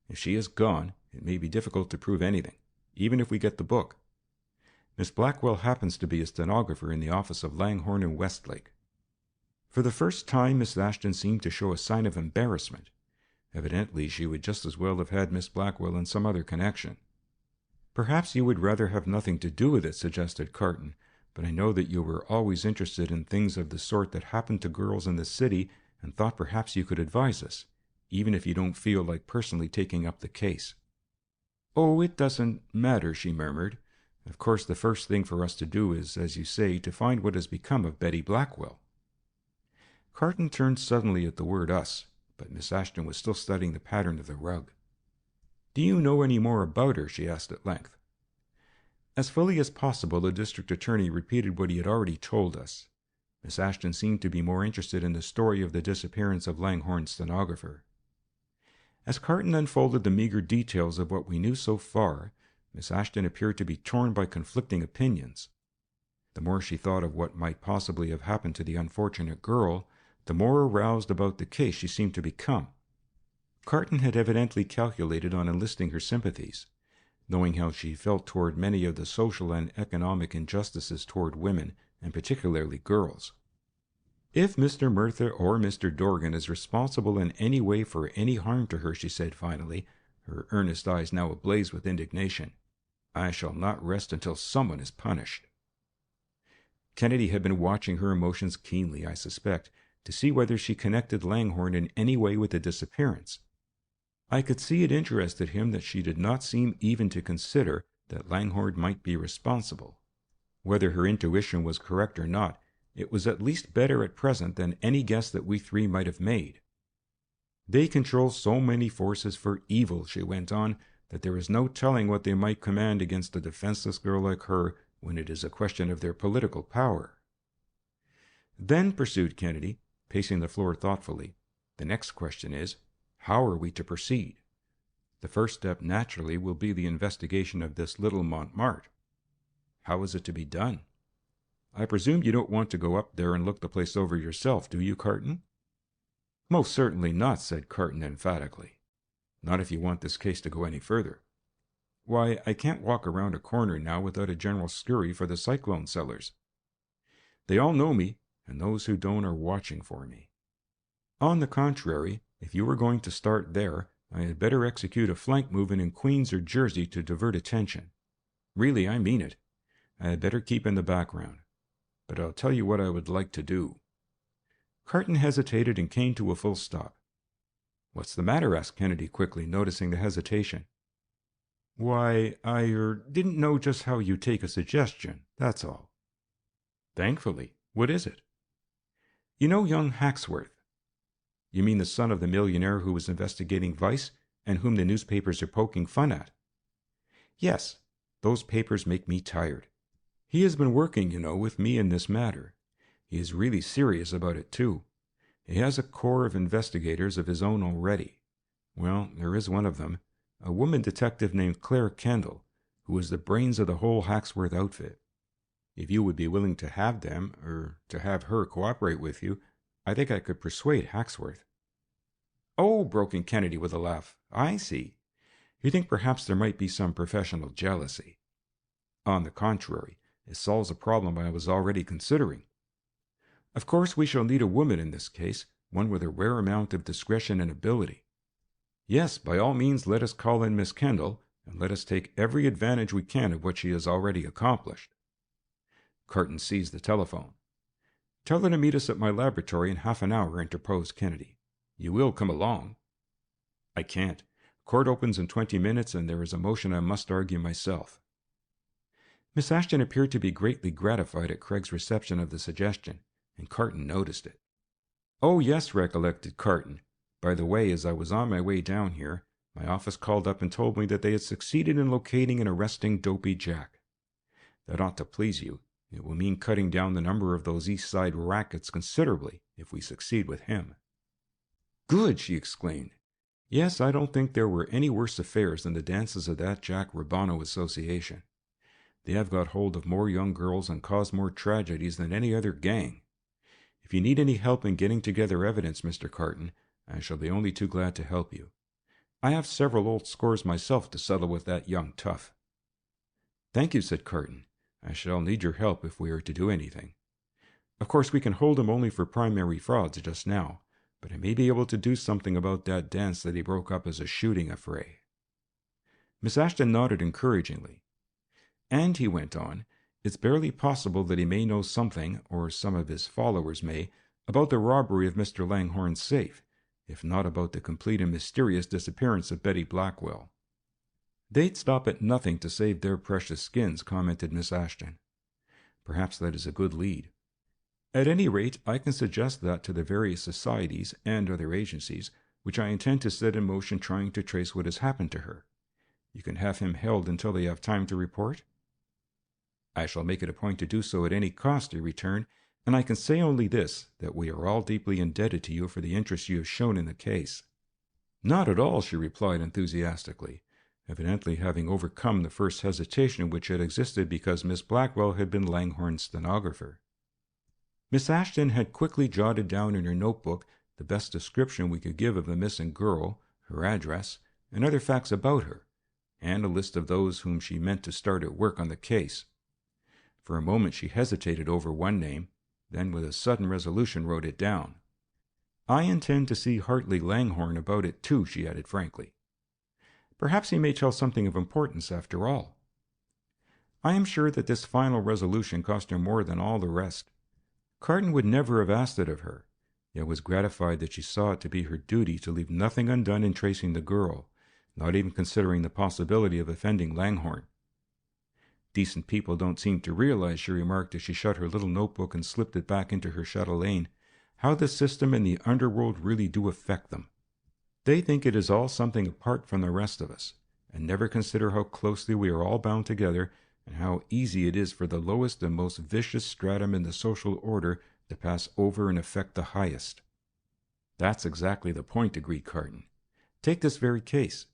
If she is gone, it may be difficult to prove anything, even if we get the book. Miss Blackwell happens to be a stenographer in the office of Langhorne and Westlake." For the first time, Miss Ashton seemed to show a sign of embarrassment. Evidently, she would just as well have had Miss Blackwell in some other connection. "Perhaps you would rather have nothing to do with it," suggested Carton, "but I know that you were always interested in things of the sort that happened to girls in the city, and thought perhaps you could advise us, even if you don't feel like personally taking up the case." "Oh, it doesn't matter," she murmured. "Of course, the first thing for us to do is, as you say, to find what has become of Betty Blackwell." Carton turned suddenly at the word "us," but Miss Ashton was still studying the pattern of the rug. "Do you know any more about her?" she asked at length. As fully as possible, the district attorney repeated what he had already told us. Miss Ashton seemed to be more interested in the story of the disappearance of Langhorne's stenographer. As Carton unfolded the meager details of what we knew so far, Miss Ashton appeared to be torn by conflicting opinions. The more she thought of what might possibly have happened to the unfortunate girl, the more aroused about the case she seemed to become. Carton had evidently calculated on enlisting her sympathies, knowing how she felt toward many of the social and economic injustices toward women, and particularly girls. "If Mr. Mirtha or Mr. Dorgan is responsible in any way for any harm to her," she said finally, her earnest eyes now ablaze with indignation, "I shall not rest until someone is punished." Kennedy had been watching her emotions keenly, I suspect, to see whether she connected Langhorne in any way with the disappearance. I could see it interested him that she did not seem even to consider that Langhorne might be responsible. Whether her intuition was correct or not, it was at least better at present than any guess that we three might have made. "They control so many forces for evil," she went on, "that there is no telling what they might command against a defenseless girl like her when it is a question of their political power." "Then," pursued Kennedy, pacing the floor thoughtfully, "the next question is, how are we to proceed? The first step, naturally, will be the investigation of this little Montmartre. How is it to be done? I presume you don't want to go up there and look the place over yourself, do you, Carton?" "Most certainly not," said Carton emphatically. "Not if you want this case to go any further. Why, I can't walk around a corner now without a general scurry for the cyclone cellars. They all know me, and those who don't are watching for me. On the contrary, if you were going to start there, I had better execute a flank movement in Queens or Jersey to divert attention. Really, I mean it. I had better keep in the background. But I'll tell you what I would like to do." Carton hesitated and came to a full stop. "What's the matter?" asked Kennedy quickly, noticing the hesitation. "Why, I didn't know just how you take a suggestion, that's all." "Thankfully. What is it?" "You know young Haxworth?" "You mean the son of the millionaire who was investigating vice, and whom the newspapers are poking fun at?" "Yes. Those papers make me tired. He has been working, you know, with me in this matter. He is really serious about it, too. He has a corps of investigators of his own already. Well, there is one of them, a woman detective named Claire Kendall, who is the brains of the whole Haxworth outfit. If you would be willing to have them, or to have her cooperate with you, I think I could persuade Haxworth." "Oh," broke in Kennedy with a laugh, "I see. You think perhaps there might be some professional jealousy." "On the contrary, it solves a problem I was already considering. Of course, we shall need a woman in this case, one with a rare amount of discretion and ability. Yes, by all means let us call in Miss Kendall, and let us take every advantage we can of what she has already accomplished." Carton seized the telephone. Tell her to meet us at my laboratory in half an hour, interposed Kennedy. You will come along? I can't. Court opens in 20 minutes, and there is a motion I must argue myself. Miss Ashton appeared to be greatly gratified at Craig's reception of the suggestion, and Carton noticed it. Oh, yes, recollected Carton. By the way, as I was on my way down here, my office called up and told me that they had succeeded in locating and arresting Dopey Jack. That ought to please you. It will mean cutting down the number of those East Side rackets considerably if we succeed with him. Good, she exclaimed. Yes, I don't think there were any worse affairs than the dances of that Jack Rubano Association. They have got hold of more young girls and caused more tragedies than any other gang. If you need any help in getting together evidence, Mr. Carton, I shall be only too glad to help you. I have several old scores myself to settle with that young tough. Thank you, said Carton. I shall need your help if we are to do anything. Of course, we can hold him only for primary frauds just now, but I may be able to do something about that dance that he broke up as a shooting affray. Miss Ashton nodded encouragingly. And, he went on, it's barely possible that he may know something, or some of his followers may, about the robbery of Mr. Langhorne's safe, if not about the complete and mysterious disappearance of Betty Blackwell. They'd stop at nothing to save their precious skins, commented Miss Ashton. Perhaps that is a good lead. At any rate, I can suggest that to the various societies and other agencies which I intend to set in motion trying to trace what has happened to her. You can have him held until they have time to report? I shall make it a point to do so at any cost, he returned, and I can say only this, that we are all deeply indebted to you for the interest you have shown in the case. Not at all, she replied enthusiastically, evidently having overcome the first hesitation which had existed because Miss Blackwell had been Langhorne's stenographer. Miss Ashton had quickly jotted down in her notebook the best description we could give of the missing girl, her address, and other facts about her, and a list of those whom she meant to start at work on the case. For a moment she hesitated over one name, then with a sudden resolution wrote it down. I intend to see Hartley Langhorne about it too, she added frankly. Perhaps he may tell something of importance after all. I am sure that this final resolution cost her more than all the rest. Carton would never have asked it of her, yet was gratified that she saw it to be her duty to leave nothing undone in tracing the girl, not even considering the possibility of offending Langhorne. Decent people don't seem to realize, she remarked as she shut her little notebook and slipped it back into her chatelaine, how the system and the underworld really do affect them. They think it is all something apart from the rest of us, and never consider how closely we are all bound together, and how easy it is for the lowest and most vicious stratum in the social order to pass over and affect the highest. That's exactly the point, agreed Carton. Take this very case.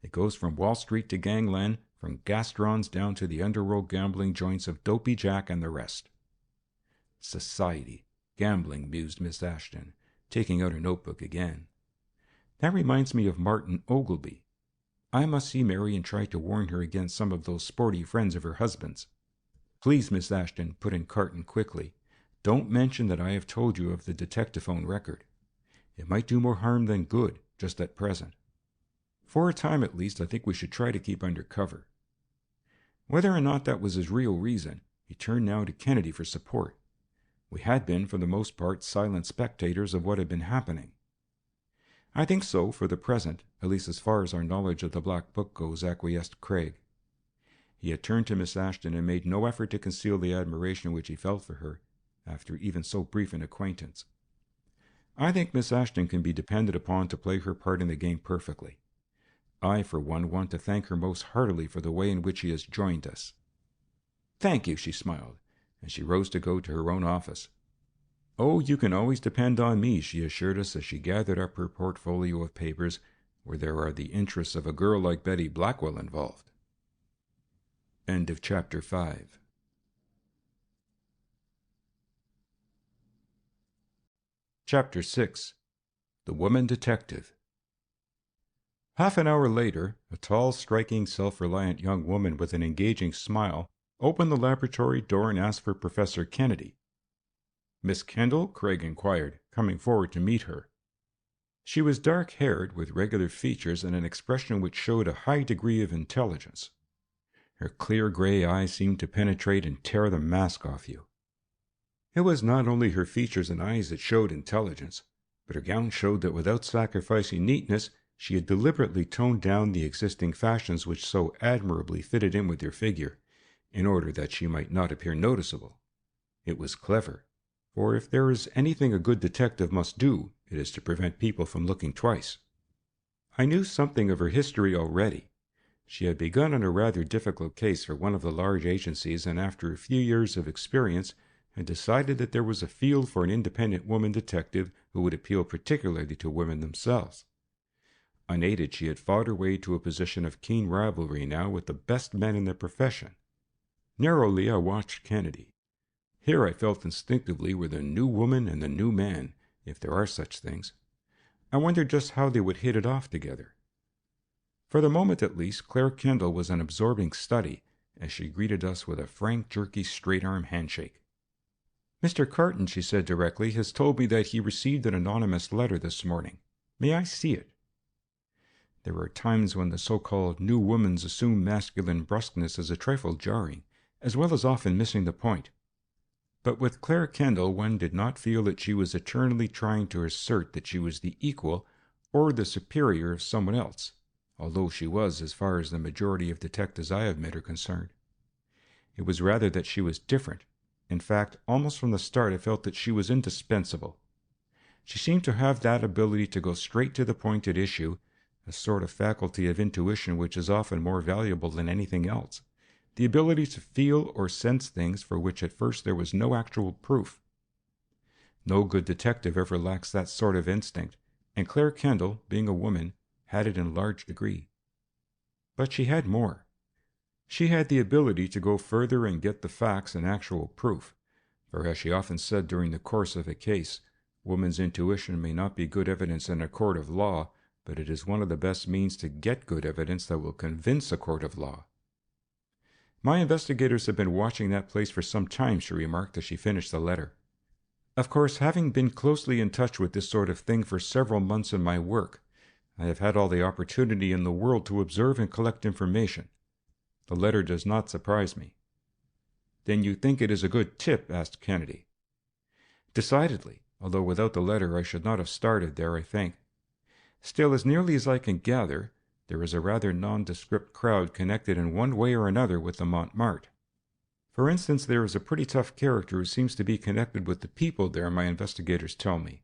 It goes from Wall Street to gangland, from gastrons down to the underworld gambling joints of Dopey Jack and the rest. Society, gambling, mused Miss Ashton, taking out her notebook again. That reminds me of Martin Ogilvy. I must see Mary and try to warn her against some of those sporty friends of her husband's. Please, Miss Ashton, put in Carton quickly, don't mention that I have told you of the detectaphone record. It might do more harm than good, just at present. For a time at least, I think we should try to keep under cover. Whether or not that was his real reason, he turned now to Kennedy for support. We had been, for the most part, silent spectators of what had been happening. I think so, for the present, at least as far as our knowledge of the Black Book goes, acquiesced Craig. He had turned to Miss Ashton and made no effort to conceal the admiration which he felt for her, after even so brief an acquaintance. I think Miss Ashton can be depended upon to play her part in the game perfectly. I, for one, want to thank her most heartily for the way in which she has joined us. Thank you, she smiled, and she rose to go to her own office. Oh, you can always depend on me, she assured us as she gathered up her portfolio of papers where there are the interests of a girl like Betty Blackwell involved. End of Chapter 5. Chapter 6. The Woman Detective. Half an hour later, a tall, striking, self-reliant young woman with an engaging smile opened the laboratory door and asked for Professor Kennedy. Miss Kendall? Craig inquired, coming forward to meet her. She was dark-haired, with regular features and an expression which showed a high degree of intelligence. Her clear gray eyes seemed to penetrate and tear the mask off you. It was not only her features and eyes that showed intelligence, but her gown showed that without sacrificing neatness, she had deliberately toned down the existing fashions which so admirably fitted in with her figure, in order that she might not appear noticeable. It was clever, for if there is anything a good detective must do, it is to prevent people from looking twice. I knew something of her history already. She had begun on a rather difficult case for one of the large agencies, and after a few years of experience had decided that there was a field for an independent woman detective who would appeal particularly to women themselves. Unaided, she had fought her way to a position of keen rivalry now with the best men in the profession. Narrowly I watched Kennedy. Here I felt instinctively were the new woman and the new man, if there are such things. I wondered just how they would hit it off together. For the moment at least, Claire Kendall was an absorbing study, as she greeted us with a frank, jerky, straight-arm handshake. "Mr. Carton," she said directly, "has told me that he received an anonymous letter this morning. May I see it?" There are times when the so-called new woman's assumed masculine brusqueness is a trifle jarring, as well as often missing the point. But with Claire Kendall one did not feel that she was eternally trying to assert that she was the equal or the superior of someone else, although she was as far as the majority of detectives I have met are concerned. It was rather that she was different. In fact, almost from the start I felt that she was indispensable. She seemed to have that ability to go straight to the point at issue, a sort of faculty of intuition which is often more valuable than anything else, the ability to feel or sense things for which at first there was no actual proof. No good detective ever lacks that sort of instinct, and Claire Kendall, being a woman, had it in large degree. But she had more. She had the ability to go further and get the facts and actual proof, for as she often said during the course of a case, woman's intuition may not be good evidence in a court of law, but it is one of the best means to get good evidence that will convince a court of law. "My investigators have been watching that place for some time," she remarked as she finished the letter. "Of course, having been closely in touch with this sort of thing for several months in my work, I have had all the opportunity in the world to observe and collect information. The letter does not surprise me." "Then you think it is a good tip?" asked Kennedy. "Decidedly, although without the letter I should not have started there, I think. Still, as nearly as I can gather, there is a rather nondescript crowd connected in one way or another with the Montmartre. For instance, there is a pretty tough character who seems to be connected with the people there, my investigators tell me.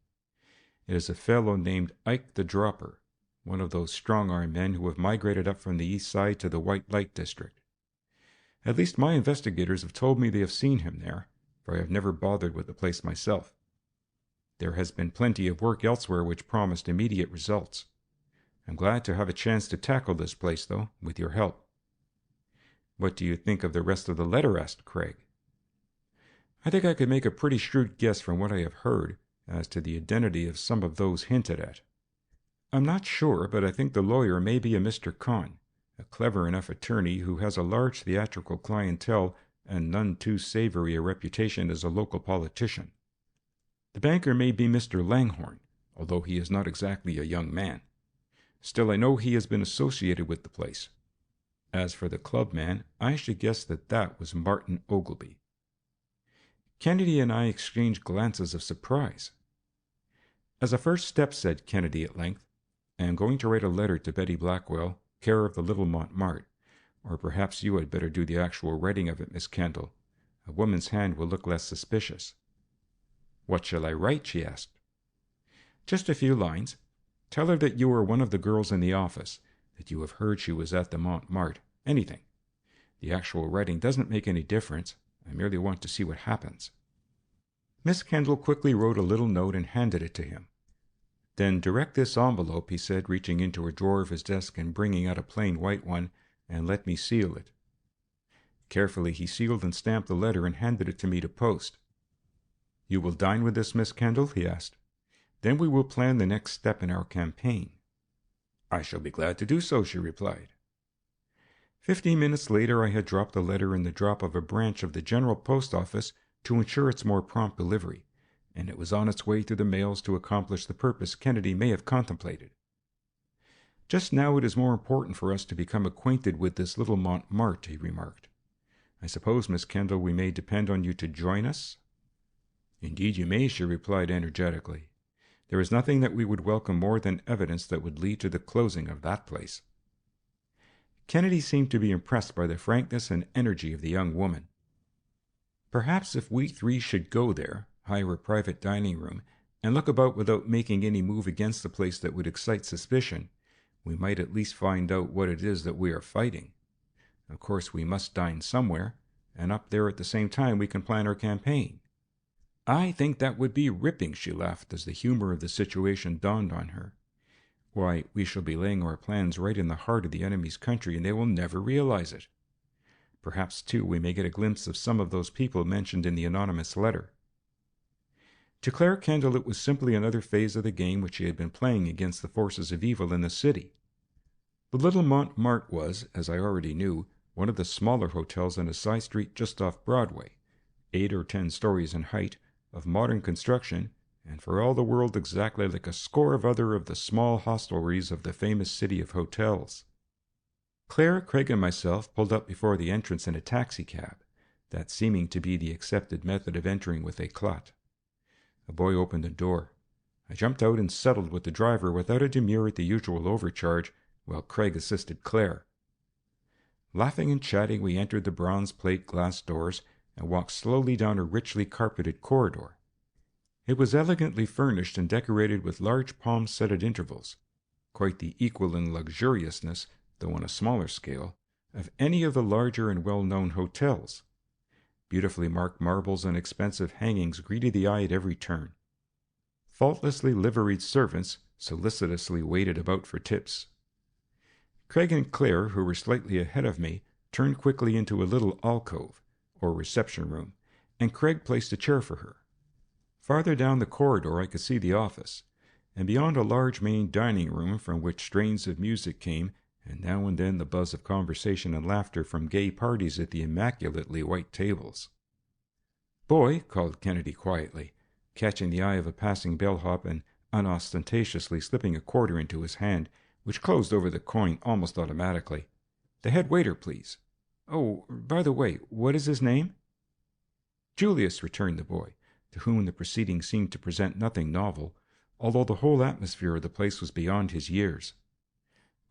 It is a fellow named Ike the Dropper, one of those strong-arm men who have migrated up from the east side to the White Light District. At least my investigators have told me they have seen him there, for I have never bothered with the place myself. There has been plenty of work elsewhere which promised immediate results. I'm glad to have a chance to tackle this place, though, with your help." "What do you think of the rest of the letter?" asked Craig. "I think I could make a pretty shrewd guess from what I have heard as to the identity of some of those hinted at. I'm not sure, but I think the lawyer may be a Mr. Kahn, a clever enough attorney who has a large theatrical clientele and none too savory a reputation as a local politician. The banker may be Mr. Langhorne, although he is not exactly a young man. Still, I know he has been associated with the place. As for the club man, I should guess that that was Martin Ogilvy." Kennedy and I exchanged glances of surprise. "As a first step," said Kennedy at length, "I am going to write a letter to Betty Blackwell, care of the Little Montmartre, or perhaps you had better do the actual writing of it, Miss Kendall. A woman's hand will look less suspicious." "What shall I write?" she asked. "Just a few lines. Tell her that you are one of the girls in the office, that you have heard she was at the Montmartre. Anything. The actual writing doesn't make any difference. I merely want to see what happens." Miss Kendall quickly wrote a little note and handed it to him. "Then direct this envelope," he said, reaching into a drawer of his desk and bringing out a plain white one, "and let me seal it." Carefully he sealed and stamped the letter and handed it to me to post. "You will dine with us, Miss Kendall?" he asked. "Then we will plan the next step in our campaign." "I shall be glad to do so," she replied. 15 minutes later I had dropped the letter in the drop of a branch of the General Post Office to ensure its more prompt delivery, and it was on its way through the mails to accomplish the purpose Kennedy may have contemplated. "Just now it is more important for us to become acquainted with this little Montmartre," he remarked. "I suppose, Miss Kendall, we may depend on you to join us?" "Indeed you may," she replied energetically. "There is nothing that we would welcome more than evidence that would lead to the closing of that place." Kennedy seemed to be impressed by the frankness and energy of the young woman. "Perhaps if we three should go there, hire a private dining room, and look about without making any move against the place that would excite suspicion, we might at least find out what it is that we are fighting. Of course, we must dine somewhere, and up there at the same time we can plan our campaign." "I think that would be ripping," she laughed as the humor of the situation dawned on her. "Why, we shall be laying our plans right in the heart of the enemy's country, and they will never realize it. Perhaps, too, we may get a glimpse of some of those people mentioned in the anonymous letter." To Claire Kendall, it was simply another phase of the game which she had been playing against the forces of evil in the city. The Little Montmartre was, as I already knew, one of the smaller hotels on a side street just off Broadway, 8 or 10 stories in height, of modern construction, and for all the world exactly like a score of other of the small hostelries of the famous city of hotels. Claire, Craig, and myself pulled up before the entrance in a taxicab, that seeming to be the accepted method of entering with éclat. A boy opened the door. I jumped out and settled with the driver without a demur at the usual overcharge, while Craig assisted Claire. Laughing and chatting, we entered the bronze plate glass doors and walked slowly down a richly carpeted corridor. It was elegantly furnished and decorated with large palms set at intervals, quite the equal in luxuriousness, though on a smaller scale, of any of the larger and well-known hotels. Beautifully marked marbles and expensive hangings greeted the eye at every turn. Faultlessly liveried servants solicitously waited about for tips. Craig and Claire, who were slightly ahead of me, turned quickly into a little alcove, or reception room, and Craig placed a chair for her. Farther down the corridor I could see the office, and beyond a large main dining room from which strains of music came, and now and then the buzz of conversation and laughter from gay parties at the immaculately white tables. "Boy," called Kennedy quietly, catching the eye of a passing bellhop and unostentatiously slipping a quarter into his hand, which closed over the coin almost automatically. "The head waiter, please. Oh, by the way, what is his name?" "Julius," returned the boy, to whom the proceeding seemed to present nothing novel, although the whole atmosphere of the place was beyond his years.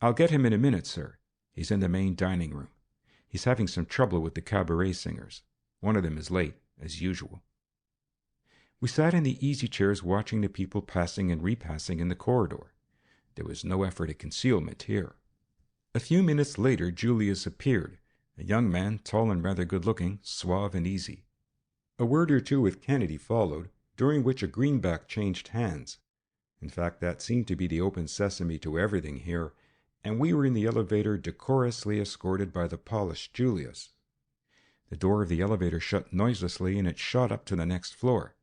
"I'll get him in a minute, sir. He's in the main dining room. He's having some trouble with the cabaret singers. One of them is late, as usual." We sat in the easy chairs watching the people passing and repassing in the corridor. There was no effort at concealment here. A few minutes later Julius appeared, a young man, tall and rather good-looking, suave and easy. A word or two with Kennedy followed, during which a greenback changed hands. In fact, that seemed to be the open sesame to everything here, and we were in the elevator decorously escorted by the polished Julius. The door of the elevator shut noiselessly, and it shot up to the next floor.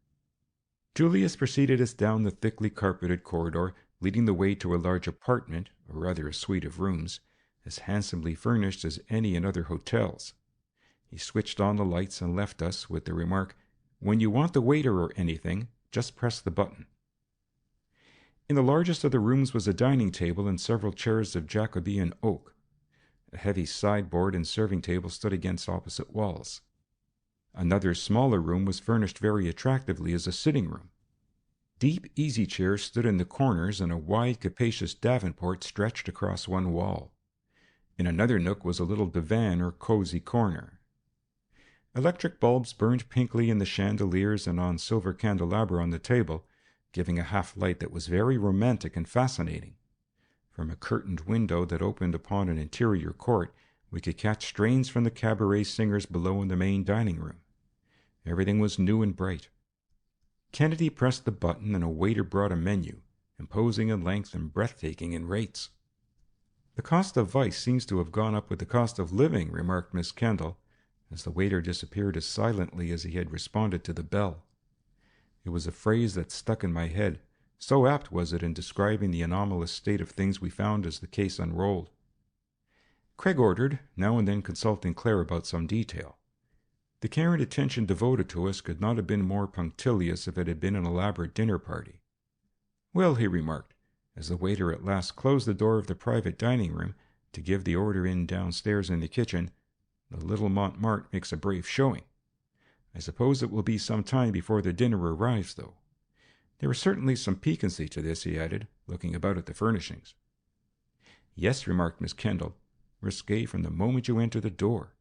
Julius preceded us down the thickly carpeted corridor, leading the way to a large apartment, or rather a suite of rooms, as handsomely furnished as any in other hotels. He switched on the lights and left us with the remark, "When you want the waiter or anything, just press the button." In the largest of the rooms was a dining table and several chairs of Jacobean oak. A heavy sideboard and serving table stood against opposite walls. Another smaller room was furnished very attractively as a sitting room. Deep easy chairs stood in the corners, and a wide, capacious davenport stretched across one wall. In another nook was a little divan or cozy corner. Electric bulbs burned pinkly in the chandeliers and on silver candelabra on the table, giving a half-light that was very romantic and fascinating. From a curtained window that opened upon an interior court, we could catch strains from the cabaret singers below in the main dining room. Everything was new and bright. Kennedy pressed the button, and a waiter brought a menu, imposing in length and breathtaking in rates. "The cost of vice seems to have gone up with the cost of living," remarked Miss Kendall, as the waiter disappeared as silently as he had responded to the bell. It was a phrase that stuck in my head, so apt was it in describing the anomalous state of things we found as the case unrolled. Craig ordered, now and then consulting Claire about some detail. The care and attention devoted to us could not have been more punctilious if it had been an elaborate dinner party. "Well," he remarked, as the waiter at last closed the door of the private dining room to give the order in downstairs in the kitchen, "the Little Montmartre makes a brave showing. I suppose it will be some time before the dinner arrives, though. There is certainly some piquancy to this," he added, looking about at the furnishings. "Yes," remarked Miss Kendall, "risque from the moment you enter the door."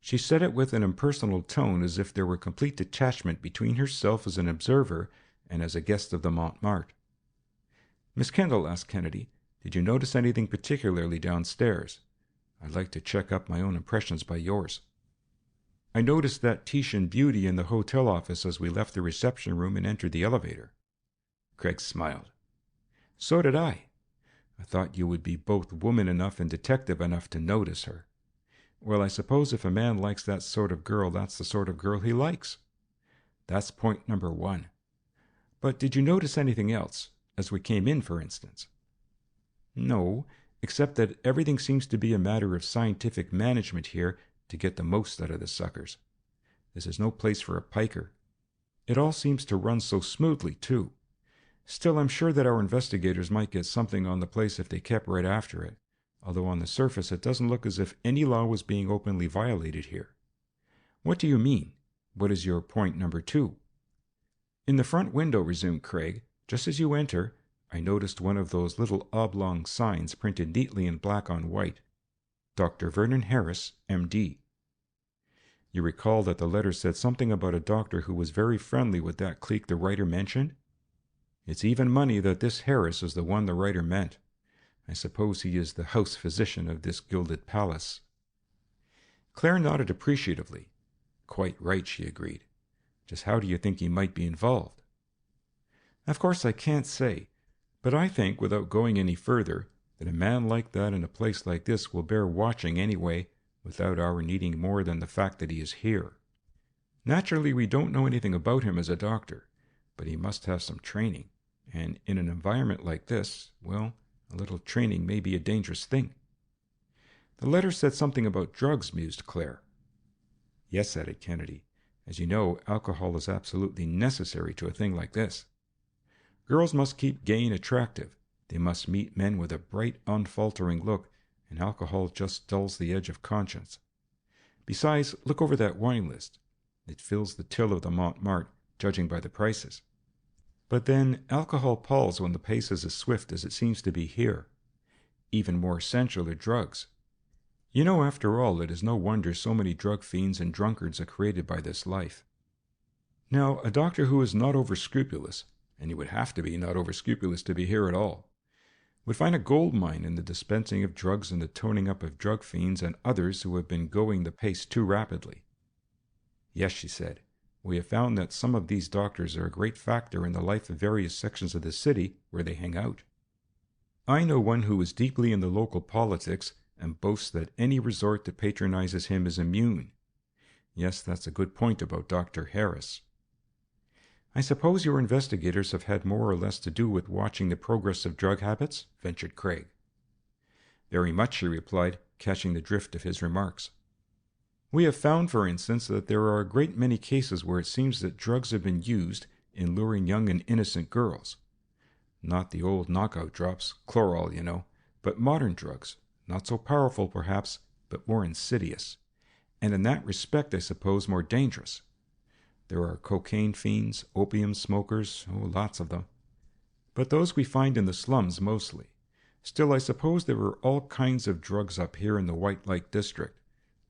She said it with an impersonal tone, as if there were complete detachment between herself as an observer and as a guest of the Montmartre. "Miss Kendall," asked Kennedy, "did you notice anything particularly downstairs? I'd like to check up my own impressions by yours." "I noticed that Titian beauty in the hotel office as we left the reception room and entered the elevator." Craig smiled. "So did I. I thought you would be both woman enough and detective enough to notice her. Well, I suppose if a man likes that sort of girl, that's the sort of girl he likes. That's point number one. But did you notice anything else, as we came in, for instance?" "No, except that everything seems to be a matter of scientific management here to get the most out of the suckers. This is no place for a piker. It all seems to run so smoothly, too. Still, I'm sure that our investigators might get something on the place if they kept right after it, although on the surface it doesn't look as if any law was being openly violated here." "What do you mean? What is your point number two?" "In the front window," resumed Craig, "just as you enter, I noticed one of those little oblong signs printed neatly in black on white. Dr. Vernon Harris, M.D. You recall that the letter said something about a doctor who was very friendly with that clique the writer mentioned? It's even money that this Harris is the one the writer meant. I suppose he is the house physician of this gilded palace." Claire nodded appreciatively. "Quite right," she agreed. "Just how do you think he might be involved?" "Of course I can't say, but I think, without going any further, that a man like that in a place like this will bear watching anyway, without our needing more than the fact that he is here. Naturally, we don't know anything about him as a doctor, but he must have some training, and in an environment like this, well, a little training may be a dangerous thing." "The letter said something about drugs," mused Claire. "Yes," added Kennedy. "As you know, alcohol is absolutely necessary to a thing like this. Girls must keep gay and attractive. They must meet men with a bright, unfaltering look, and alcohol just dulls the edge of conscience. Besides, look over that wine list. It fills the till of the Montmartre, judging by the prices. But then, alcohol palls when the pace is as swift as it seems to be here. Even more essential are drugs. You know, after all, it is no wonder so many drug fiends and drunkards are created by this life. Now, a doctor who is not over-scrupulous, and he would have to be not over-scrupulous to be here at all, would find a gold mine in the dispensing of drugs and the toning up of drug fiends and others who have been going the pace too rapidly." "Yes," she said, "we have found that some of these doctors are a great factor in the life of various sections of the city where they hang out. I know one who is deeply in the local politics and boasts that any resort that patronizes him is immune. Yes, that's a good point about Dr. Harris." "I suppose your investigators have had more or less to do with watching the progress of drug habits?" ventured Craig. "Very much," she replied, catching the drift of his remarks. "We have found, for instance, that there are a great many cases where it seems that drugs have been used in luring young and innocent girls. Not the old knockout drops, chloral, you know, but modern drugs, not so powerful perhaps, but more insidious, and in that respect, I suppose, more dangerous. There are cocaine fiends, opium smokers, lots of them. But those we find in the slums mostly. Still, I suppose there are all kinds of drugs up here in the White Light district.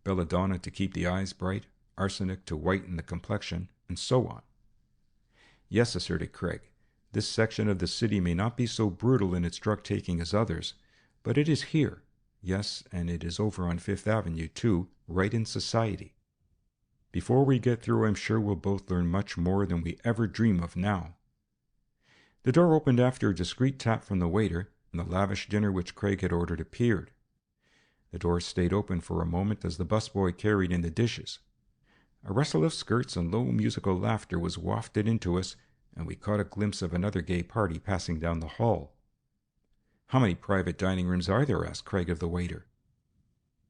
Belladonna to keep the eyes bright, arsenic to whiten the complexion, and so on." "Yes," asserted Craig. "This section of the city may not be so brutal in its drug-taking as others, but it is here. Yes, and it is over on Fifth Avenue, too, right in society. Before we get through, I'm sure we'll both learn much more than we ever dream of now." The door opened after a discreet tap from the waiter, and the lavish dinner which Craig had ordered appeared. The door stayed open for a moment as the busboy carried in the dishes. A rustle of skirts and low musical laughter was wafted into us, and we caught a glimpse of another gay party passing down the hall. "How many private dining rooms are there?" asked Craig of the waiter.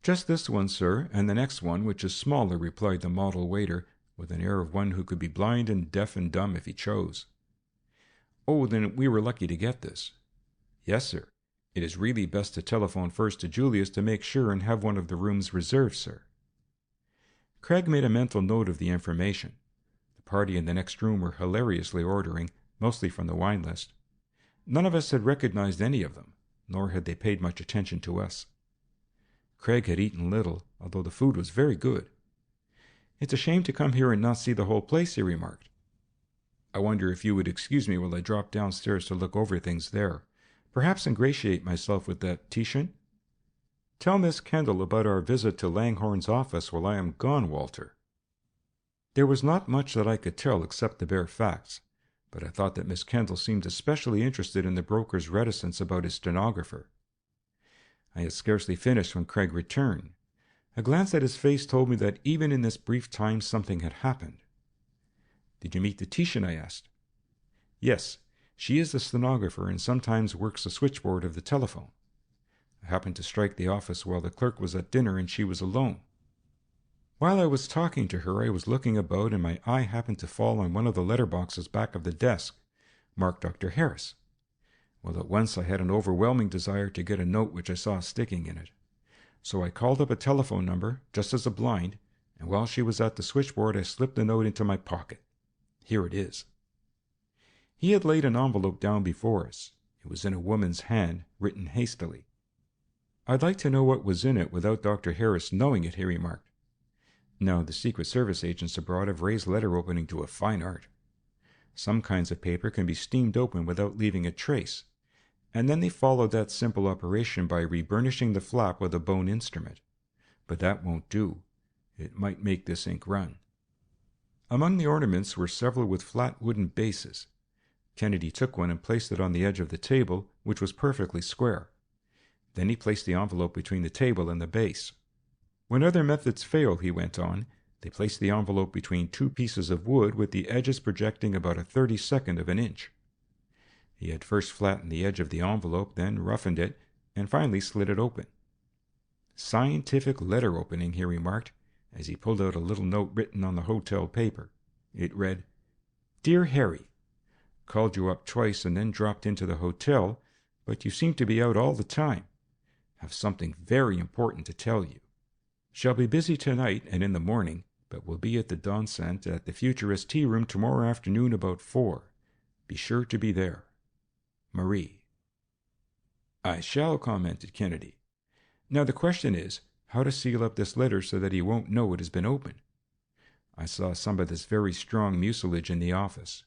"Just this one, sir, and the next one, which is smaller," replied the model waiter, with an air of one who could be blind and deaf and dumb if he chose. "Oh, then we were lucky to get this." "Yes, sir. It is really best to telephone first to Julius to make sure and have one of the rooms reserved, sir." Craig made a mental note of the information. The party in the next room were hilariously ordering, mostly from the wine list. None of us had recognized any of them, nor had they paid much attention to us. Craig had eaten little, although the food was very good. "It's a shame to come here and not see the whole place," he remarked. "I wonder if you would excuse me while I drop downstairs to look over things there. Perhaps ingratiate myself with that Titian?" "Tell Miss Kendall about our visit to Langhorne's office while I am gone, Walter." There was not much that I could tell except the bare facts, but I thought that Miss Kendall seemed especially interested in the broker's reticence about his stenographer. I had scarcely finished when Craig returned. A glance at his face told me that even in this brief time something had happened. "Did you meet the Titian?" I asked. "Yes. She is the stenographer and sometimes works the switchboard of the telephone. I happened to strike the office while the clerk was at dinner and she was alone. While I was talking to her, I was looking about and my eye happened to fall on one of the letter boxes back of the desk, marked Dr. Harris. Well, at once I had an overwhelming desire to get a note which I saw sticking in it. So I called up a telephone number, just as a blind, and while she was at the switchboard I slipped the note into my pocket. Here it is." He had laid an envelope down before us. It was in a woman's hand, written hastily. "I'd like to know what was in it without Dr. Harris knowing it," he remarked. Now, the Secret Service agents abroad have raised letter opening to a fine art. Some kinds of paper can be steamed open without leaving a trace, and then they followed that simple operation by reburnishing the flap with a bone instrument. But that won't do. It might make this ink run. Among the ornaments were several with flat wooden bases. Kennedy took one and placed it on the edge of the table, which was perfectly square. Then he placed the envelope between the table and the base. "When other methods failed," he went on, "they placed the envelope between two pieces of wood with the edges projecting about a 32nd of an inch. He had first flattened the edge of the envelope, then roughened it, and finally slit it open. Scientific letter opening," he remarked, as he pulled out a little note written on the hotel paper. It read, "Dear Harry, called you up twice and then dropped into the hotel, but you seem to be out all the time. Have something very important to tell you. Shall be busy tonight and in the morning, but will be at the Dansant at the Futurist tea room tomorrow afternoon about 4. Be sure to be there. Marie." "I shall," commented Kennedy. "Now the question is, how to seal up this letter so that he won't know it has been opened. I saw some of this very strong mucilage in the office.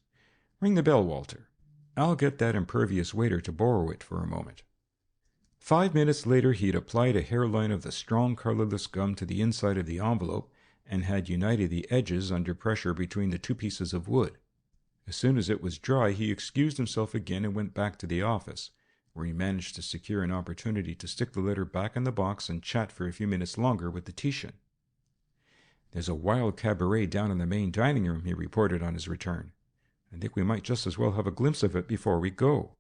Ring the bell, Walter. I'll get that impervious waiter to borrow it for a moment." 5 minutes later he had applied a hairline of the strong colorless gum to the inside of the envelope and had united the edges under pressure between the two pieces of wood. As soon as it was dry, he excused himself again and went back to the office, where he managed to secure an opportunity to stick the letter back in the box and chat for a few minutes longer with the Titian. "There's a wild cabaret down in the main dining room," he reported on his return. "I think we might just as well have a glimpse of it before we go."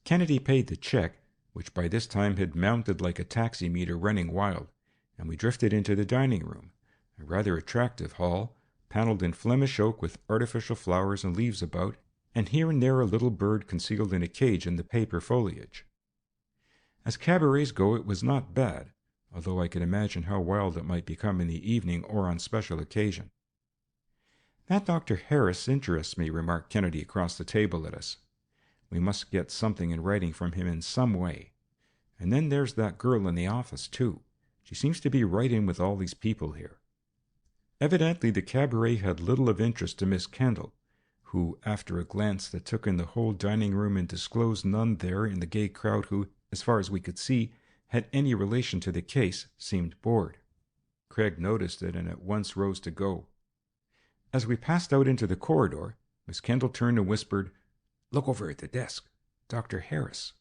Kennedy paid the check, which by this time had mounted like a taxi meter running wild, and we drifted into the dining room, a rather attractive hall, paneled in Flemish oak with artificial flowers and leaves about, and here and there a little bird concealed in a cage in the paper foliage. As cabarets go, it was not bad, although I could imagine how wild it might become in the evening or on special occasion. "That Dr. Harris interests me," remarked Kennedy across the table at us. "We must get something in writing from him in some way. And then there's that girl in the office, too. She seems to be right in with all these people here." Evidently the cabaret had little of interest to Miss Kendall, who, after a glance that took in the whole dining room and disclosed none there in the gay crowd who, as far as we could see, had any relation to the case, seemed bored. Craig noticed it and at once rose to go. As we passed out into the corridor, Miss Kendall turned and whispered, "Look over at the desk. Dr. Harris."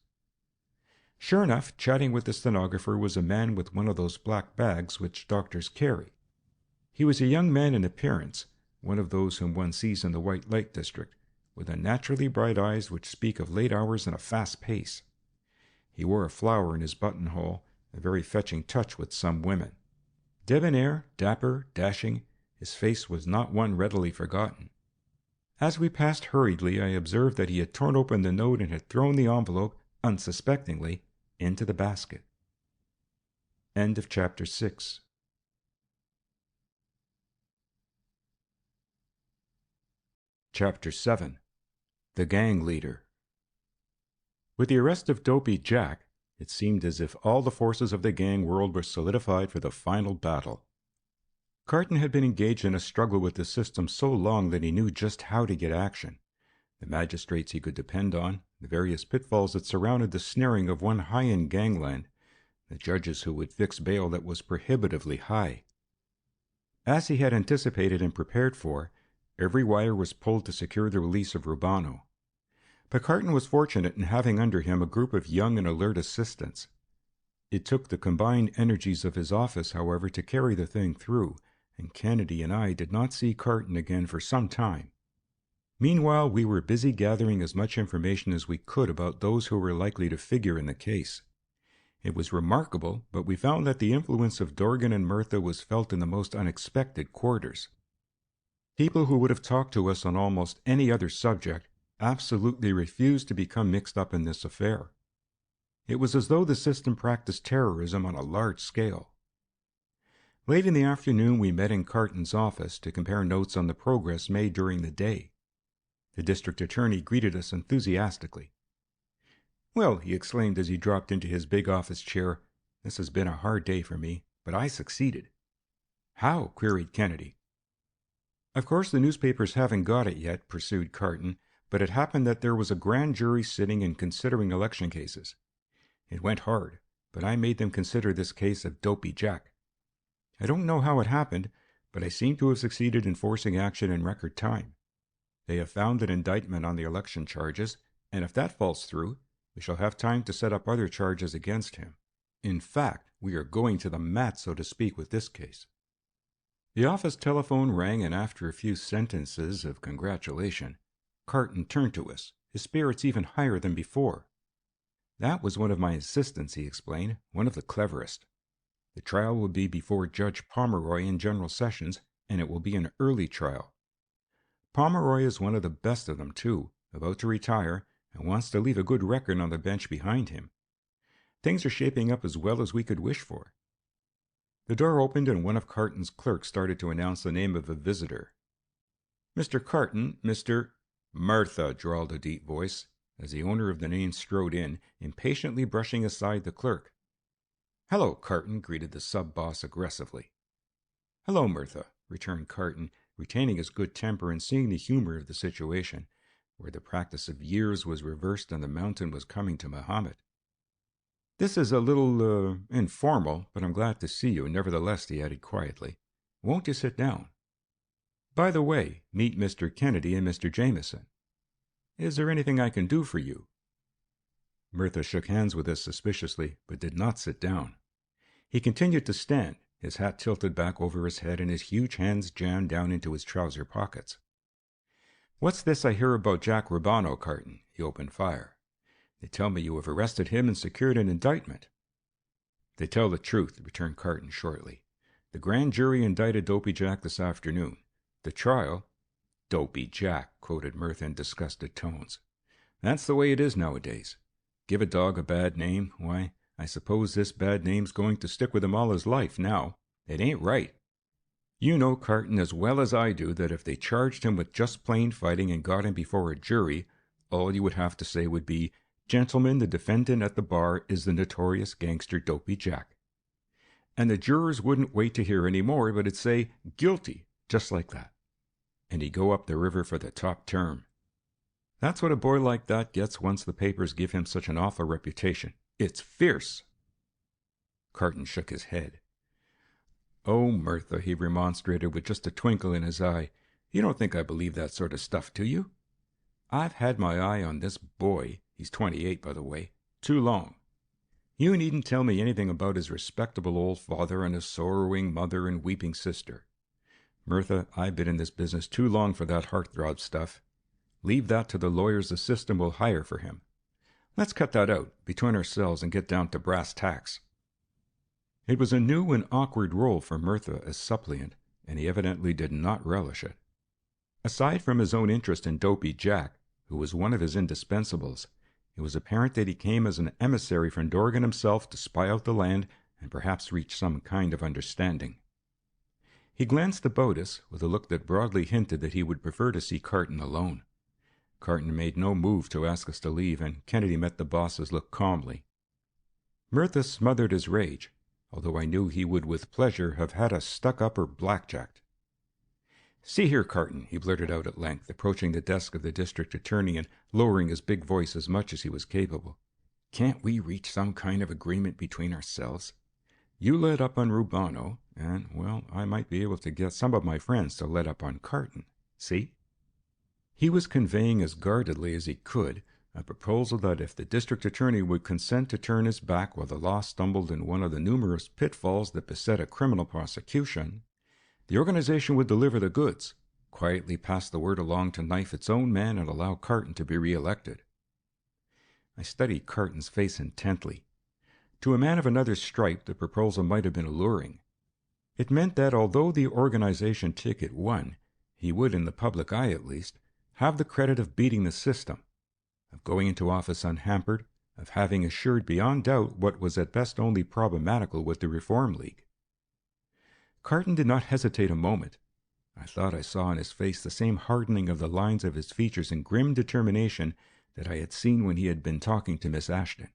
Sure enough, chatting with the stenographer was a man with one of those black bags which doctors carry. He was a young man in appearance, one of those whom one sees in the white light district, with unnaturally bright eyes which speak of late hours and a fast pace. He wore a flower in his buttonhole, a very fetching touch with some women. Debonair, dapper, dashing, his face was not one readily forgotten. As we passed hurriedly, I observed that he had torn open the note and had thrown the envelope, unsuspectingly, into the basket. End of chapter 6. Chapter 7. The Gang Leader. With the arrest of Dopey Jack, it seemed as if all the forces of the gang world were solidified for the final battle. Carton had been engaged in a struggle with the system so long that he knew just how to get action. The magistrates he could depend on, the various pitfalls that surrounded the snaring of one high-end gangland, the judges who would fix bail that was prohibitively high. As he had anticipated and prepared for, every wire was pulled to secure the release of Rubano. But Carton was fortunate in having under him a group of young and alert assistants. It took the combined energies of his office, however, to carry the thing through, and Kennedy and I did not see Carton again for some time. Meanwhile, we were busy gathering as much information as we could about those who were likely to figure in the case. It was remarkable, but we found that the influence of Dorgan and Murtha was felt in the most unexpected quarters. People who would have talked to us on almost any other subject absolutely refused to become mixed up in this affair. It was as though the system practiced terrorism on a large scale. Late in the afternoon, we met in Carton's office to compare notes on the progress made during the day. The district attorney greeted us enthusiastically. "Well," he exclaimed as he dropped into his big office chair, "this has been a hard day for me, but I succeeded." "How?" queried Kennedy. "Of course the newspapers haven't got it yet," pursued Carton, "but it happened that there was a grand jury sitting and considering election cases. It went hard, but I made them consider this case of Dopey Jack. I don't know how it happened, but I seem to have succeeded in forcing action in record time. They have found an indictment on the election charges, and if that falls through, we shall have time to set up other charges against him. In fact, we are going to the mat, so to speak, with this case." The office telephone rang, and after a few sentences of congratulation, Carton turned to us, his spirits even higher than before. "That was one of my assistants," he explained, "one of the cleverest. The trial will be before Judge Pomeroy in General Sessions, and it will be an early trial. Pomeroy is one of the best of them, too, about to retire, and wants to leave a good record on the bench behind him. Things are shaping up as well as we could wish for." The door opened, and one of Carton's clerks started to announce the name of a visitor. "Mr. Carton, Mr. "Murtha," drawled a deep voice, as the owner of the name strode in, impatiently brushing aside the clerk. "Hello, Carton," greeted the sub-boss aggressively. "Hello, Murtha," returned Carton, retaining his good temper and seeing the humor of the situation, where the practice of years was reversed and the mountain was coming to Mahomet. "This is a little, informal, but I'm glad to see you, nevertheless," he added quietly. "Won't you sit down? By the way, meet Mr. Kennedy and Mr. Jameson. Is there anything I can do for you?" Murtha shook hands with us suspiciously, but did not sit down. He continued to stand, his hat tilted back over his head and his huge hands jammed down into his trouser pockets. "What's this I hear about Jack Rubano, Carton?" He opened fire. "They tell me you have arrested him and secured an indictment." "They tell the truth," returned Carton shortly. "The grand jury indicted Dopey Jack this afternoon. The trial—" "Dopey Jack," quoted Murtha in disgusted tones. "That's the way it is nowadays. Give a dog a bad name, why, I suppose this bad name's going to stick with him all his life now. It ain't right. You know, Carton, as well as I do, that if they charged him with just plain fighting and got him before a jury, all you would have to say would be, 'Gentlemen, the defendant at the bar is the notorious gangster Dopey Jack.' And the jurors wouldn't wait to hear any more, but it'd say, 'Guilty,' just like that. And he'd go up the river for the top term. That's what a boy like that gets once the papers give him such an awful reputation. It's fierce." Carton shook his head. "Oh, Murtha," he remonstrated with just a twinkle in his eye, "you don't think I believe that sort of stuff, do you? I've had my eye on this boy, he's 28, by the way, too long. You needn't tell me anything about his respectable old father and his sorrowing mother and weeping sister. Murtha, I've been in this business too long for that heartthrob stuff. Leave that to the lawyers the system will hire for him. Let's cut that out, between ourselves, and get down to brass tacks." It was a new and awkward role for Murtha as suppliant, and he evidently did not relish it. Aside from his own interest in Dopey Jack, who was one of his indispensables, it was apparent that he came as an emissary from Dorgan himself to spy out the land and perhaps reach some kind of understanding. He glanced about us with a look that broadly hinted that he would prefer to see Carton alone. Carton made no move to ask us to leave, and Kennedy met the boss's look calmly. Murtha smothered his rage, although I knew he would with pleasure have had us stuck up or blackjacked. "See here, Carton," he blurted out at length, approaching the desk of the district attorney and lowering his big voice as much as he was capable. "Can't we reach some kind of agreement between ourselves? You let up on Rubano, and, well, I might be able to get some of my friends to let up on Carton. See?" He was conveying as guardedly as he could a proposal that if the district attorney would consent to turn his back while the law stumbled in one of the numerous pitfalls that beset a criminal prosecution, the organization would deliver the goods, quietly pass the word along to knife its own man and allow Carton to be re-elected. I studied Carton's face intently. To a man of another stripe, the proposal might have been alluring. It meant that although the organization ticket won, he would, in the public eye at least, have the credit of beating the system, of going into office unhampered, of having assured beyond doubt what was at best only problematical with the Reform League. Carton did not hesitate a moment. I thought I saw in his face the same hardening of the lines of his features and grim determination that I had seen when he had been talking to Miss Ashton.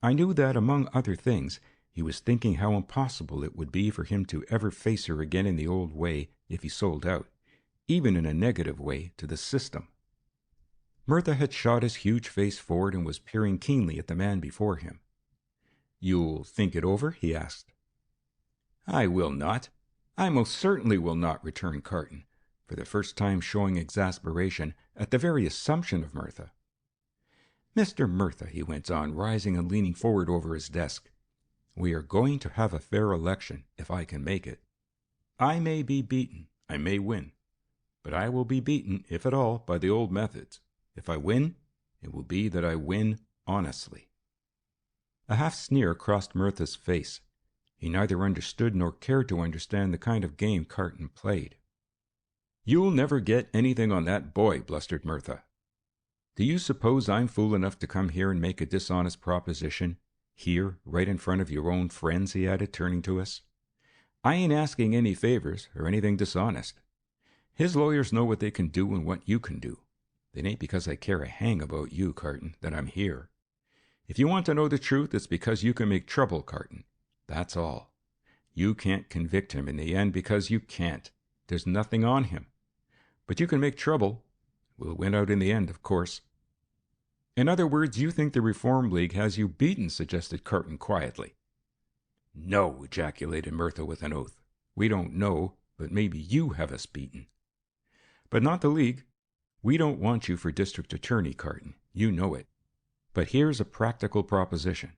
I knew that, among other things, he was thinking how impossible it would be for him to ever face her again in the old way if he sold out, even in a negative way, to the system. Murtha had shot his huge face forward and was peering keenly at the man before him. "You'll think it over?" he asked. "I will not. I most certainly will not," returned Carton, for the first time showing exasperation at the very assumption of Murtha. "Mr. Murtha," he went on, rising and leaning forward over his desk, "we are going to have a fair election, if I can make it. I may be beaten, I may win, but I will be beaten, if at all, by the old methods. If I win, it will be that I win honestly." A half sneer crossed Murtha's face. He neither understood nor cared to understand the kind of game Carton played. "You'll never get anything on that boy," blustered Murtha. "Do you suppose I'm fool enough to come here and make a dishonest proposition? Here, right in front of your own friends," he added, turning to us. "I ain't asking any favors or anything dishonest. His lawyers know what they can do and what you can do. It ain't because I care a hang about you, Carton, that I'm here. If you want to know the truth, it's because you can make trouble, Carton. That's all. You can't convict him in the end because you can't. There's nothing on him. But you can make trouble. We'll win out in the end, of course." "In other words, you think the Reform League has you beaten," suggested Carton quietly. "No," ejaculated Murtha with an oath. "We don't know, but maybe you have us beaten. But not the League. We don't want you for district attorney, Carton. You know it. But here's a practical proposition.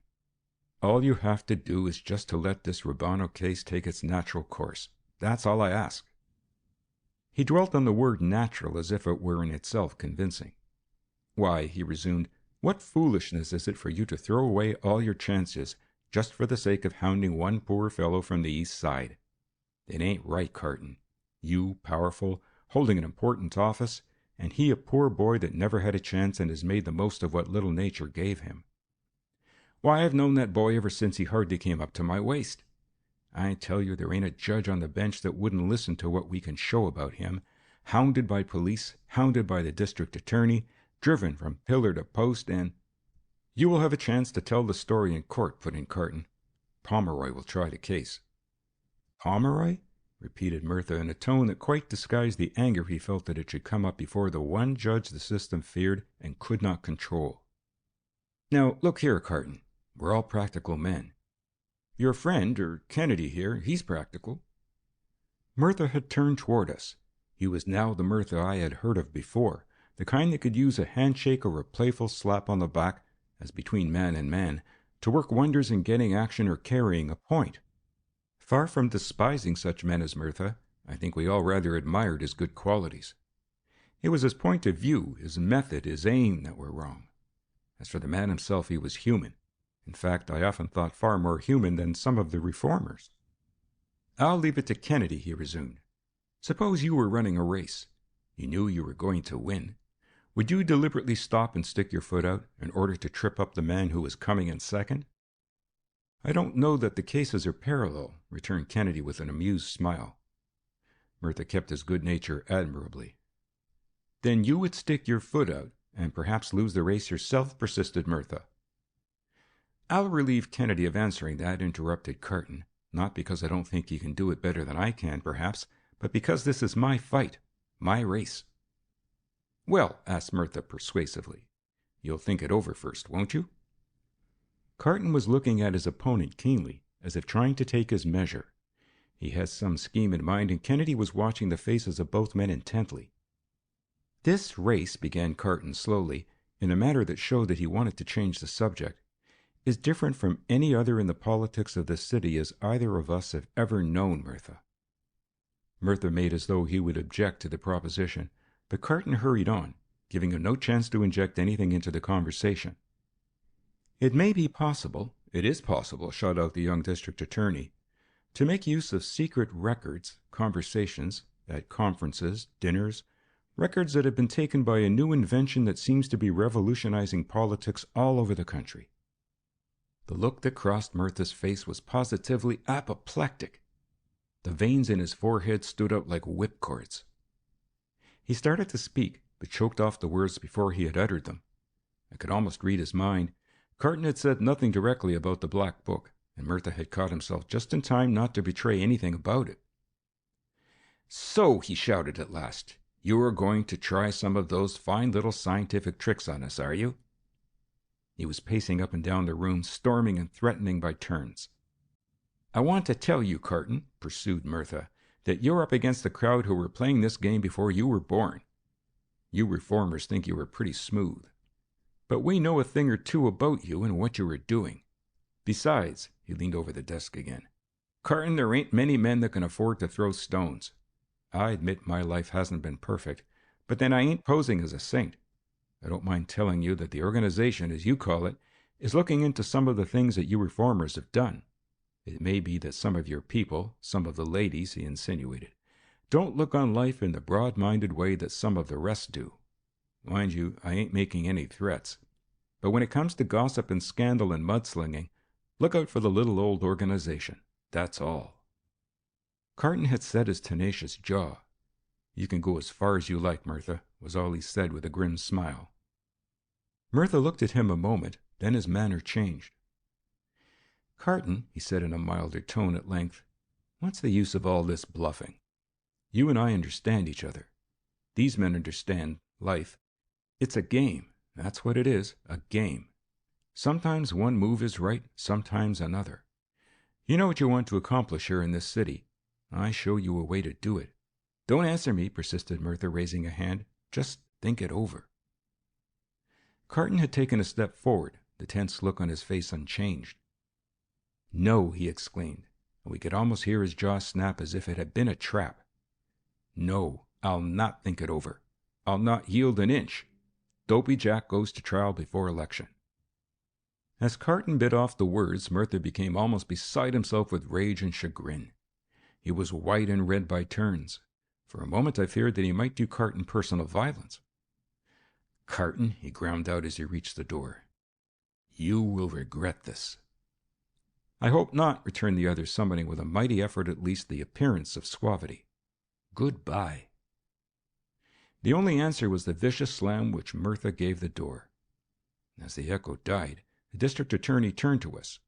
All you have to do is just to let this Rubano case take its natural course. That's all I ask." He dwelt on the word natural as if it were in itself convincing. "Why," he resumed, "what foolishness is it for you to throw away all your chances just for the sake of hounding one poor fellow from the East Side? It ain't right, Carton. You, powerful, holding an important office, and he a poor boy that never had a chance and has made the most of what little nature gave him. Why, I've known that boy ever since he hardly came up to my waist. I tell you, there ain't a judge on the bench that wouldn't listen to what we can show about him. Hounded by police, hounded by the district attorney, driven from pillar to post, and—" "You will have a chance to tell the story in court," put in Carton. "Pomeroy will try the case." "Pomeroy?" repeated Murtha in a tone that quite disguised the anger he felt that it should come up before the one judge the system feared and could not control. "Now, look here, Carton. We're all practical men. Your friend, Kennedy here, he's practical." Murtha had turned toward us. He was now the Murtha I had heard of before, the kind that could use a handshake or a playful slap on the back, as between man and man, to work wonders in getting action or carrying a point. Far from despising such men as Murtha, I think we all rather admired his good qualities. It was his point of view, his method, his aim that were wrong. As for the man himself, he was human. In fact, I often thought far more human than some of the reformers. "I'll leave it to Kennedy," he resumed. "Suppose you were running a race. You knew you were going to win. Would you deliberately stop and stick your foot out in order to trip up the man who was coming in second?" "I don't know that the cases are parallel," returned Kennedy with an amused smile. Murtha kept his good nature admirably. Then you would stick your foot out and perhaps lose the race yourself, persisted Murtha. I'll relieve Kennedy of answering that, interrupted Carton, not because I don't think he can do it better than I can, perhaps, but because this is my fight, my race. Well, asked Murtha persuasively, you'll think it over first, won't you? Carton was looking at his opponent keenly, as if trying to take his measure. He had some scheme in mind, and Kennedy was watching the faces of both men intently. This race, began Carton slowly, in a manner that showed that he wanted to change the subject, is different from any other in the politics of the city as either of us have ever known, Murtha. Murtha made as though he would object to the proposition, but Carton hurried on, giving him no chance to inject anything into the conversation. It may be possible, it is possible, shot out the young district attorney, to make use of secret records, conversations, at conferences, dinners, records that have been taken by a new invention that seems to be revolutionizing politics all over the country. The look that crossed Murtha's face was positively apoplectic. The veins in his forehead stood out like whipcords. He started to speak, but choked off the words before he had uttered them. I could almost read his mind. Carton had said nothing directly about the Black Book, and Murtha had caught himself just in time not to betray anything about it. So, he shouted at last, you are going to try some of those fine little scientific tricks on us, are you? He was pacing up and down the room, storming and threatening by turns. I want to tell you, Carton, pursued Murtha, that you're up against the crowd who were playing this game before you were born. You reformers think you were pretty smooth. But we know a thing or two about you and what you were doing. Besides, he leaned over the desk again, Carton, there ain't many men that can afford to throw stones. I admit my life hasn't been perfect, but then I ain't posing as a saint. I don't mind telling you that the organization, as you call it, is looking into some of the things that you reformers have done. It may be that some of your people, some of the ladies, he insinuated, don't look on life in the broad-minded way that some of the rest do. Mind you, I ain't making any threats. But when it comes to gossip and scandal and mudslinging, look out for the little old organization. That's all. Carton had set his tenacious jaw. You can go as far as you like, Murtha, was all he said with a grim smile. Murtha looked at him a moment, then his manner changed. Carton, he said in a milder tone at length, what's the use of all this bluffing? You and I understand each other. These men understand life. It's a game. That's what it is, a game. Sometimes one move is right, sometimes another. You know what you want to accomplish here in this city. I show you a way to do it. Don't answer me, persisted Murtha, raising a hand. Just think it over. Carton had taken a step forward, the tense look on his face unchanged. No, he exclaimed, and we could almost hear his jaw snap as if it had been a trap. No, I'll not think it over. I'll not yield an inch. Dopey Jack goes to trial before election. As Carton bit off the words, Murtha became almost beside himself with rage and chagrin. He was white and red by turns. For a moment I feared that he might do Carton personal violence. Carton, he ground out as he reached the door, you will regret this. I hope not, returned the other, summoning with a mighty effort at least the appearance of suavity. Goodbye. The only answer was the vicious slam which Murtha gave the door. As the echo died, the district attorney turned to us.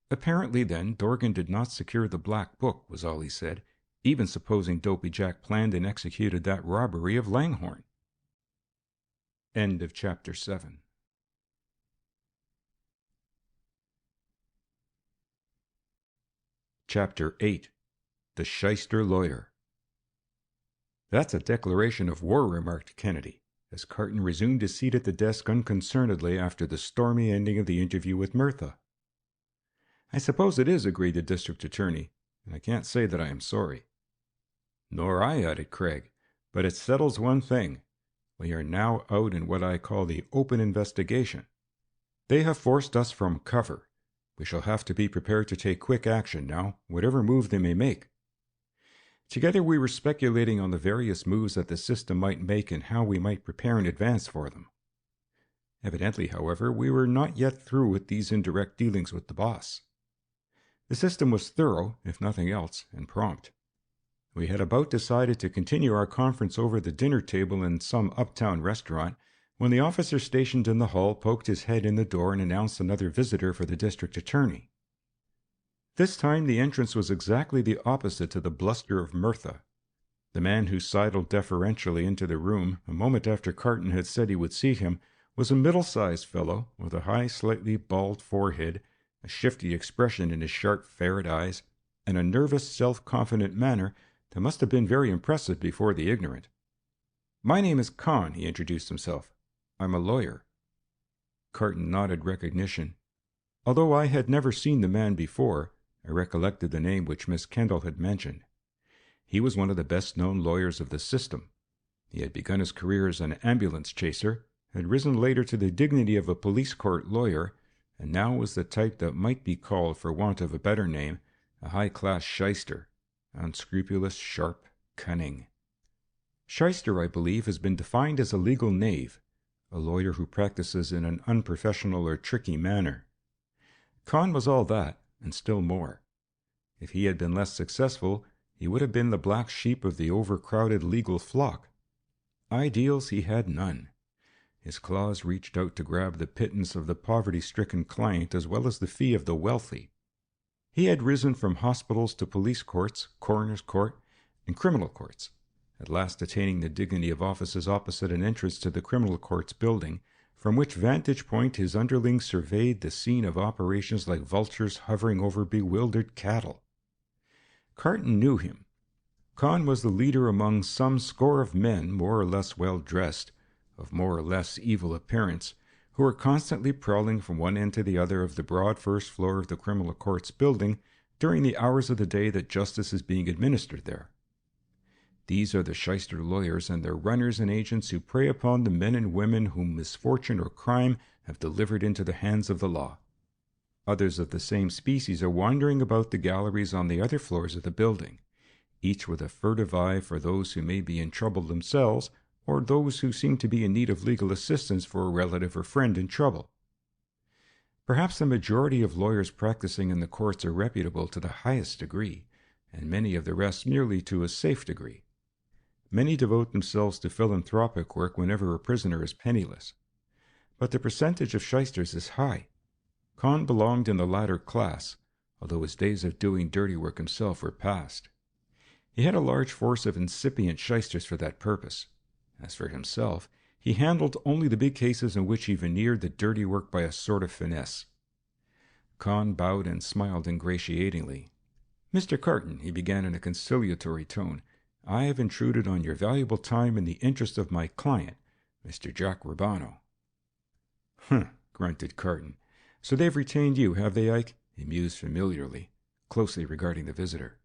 Apparently, then, Dorgan did not secure the Black Book, was all he said, even supposing Dopey Jack planned and executed that robbery of Langhorne. End of Chapter 7. Chapter 8. The Shyster Lawyer. That's a declaration of war, remarked Kennedy, as Carton resumed his seat at the desk unconcernedly after the stormy ending of the interview with Murtha. I suppose it is, agreed the district attorney, and I can't say that I am sorry. Nor I, added Craig, but it settles one thing. We are now out in what I call the open investigation. They have forced us from cover. We shall have to be prepared to take quick action now, whatever move they may make. Together we were speculating on the various moves that the system might make and how we might prepare in advance for them. Evidently, however, we were not yet through with these indirect dealings with the boss. The system was thorough, if nothing else, and prompt. We had about decided to continue our conference over the dinner table in some uptown restaurant when the officer stationed in the hall poked his head in the door and announced another visitor for the district attorney. This time the entrance was exactly the opposite to the bluster of Mirtha. The man who sidled deferentially into the room a moment after Carton had said he would see him was a middle-sized fellow with a high, slightly bald forehead, a shifty expression in his sharp, ferret eyes, and a nervous, self-confident manner that must have been very impressive before the ignorant. "My name is Kahn," he introduced himself. "I'm a lawyer." Carton nodded recognition. Although I had never seen the man before, I recollected the name which Miss Kendall had mentioned. He was one of the best-known lawyers of the system. He had begun his career as an ambulance chaser, had risen later to the dignity of a police court lawyer, and now was the type that might be called, for want of a better name, a high-class shyster, unscrupulous, sharp, cunning. Shyster, I believe, has been defined as a legal knave, a lawyer who practices in an unprofessional or tricky manner. Kahn was all that, and still more. If he had been less successful, he would have been the black sheep of the overcrowded legal flock. Ideals he had none. His claws reached out to grab the pittance of the poverty-stricken client as well as the fee of the wealthy. He had risen from hospitals to police courts, coroner's court, and criminal courts, at last attaining the dignity of offices opposite an entrance to the criminal courts building, from which vantage point his underlings surveyed the scene of operations like vultures hovering over bewildered cattle. Carton knew him. Kahn was the leader among some score of men more or less well-dressed, of more or less evil appearance, who were constantly prowling from one end to the other of the broad first floor of the criminal courts building during the hours of the day that justice is being administered there. These are the shyster lawyers and their runners and agents who prey upon the men and women whom misfortune or crime have delivered into the hands of the law. Others of the same species are wandering about the galleries on the other floors of the building, each with a furtive eye for those who may be in trouble themselves or those who seem to be in need of legal assistance for a relative or friend in trouble. Perhaps the majority of lawyers practicing in the courts are reputable to the highest degree, and many of the rest merely to a safe degree. Many devote themselves to philanthropic work whenever a prisoner is penniless. But the percentage of shysters is high. Kahn belonged in the latter class, although his days of doing dirty work himself were past. He had a large force of incipient shysters for that purpose. As for himself, he handled only the big cases in which he veneered the dirty work by a sort of finesse. Kahn bowed and smiled ingratiatingly. "Mr. Carton," he began in a conciliatory tone, "I have intruded on your valuable time in the interest of my client, Mr. Jack Urbano." "Humph," grunted Carton. "So they've retained you, have they, Ike?" he mused familiarly, closely regarding the visitor.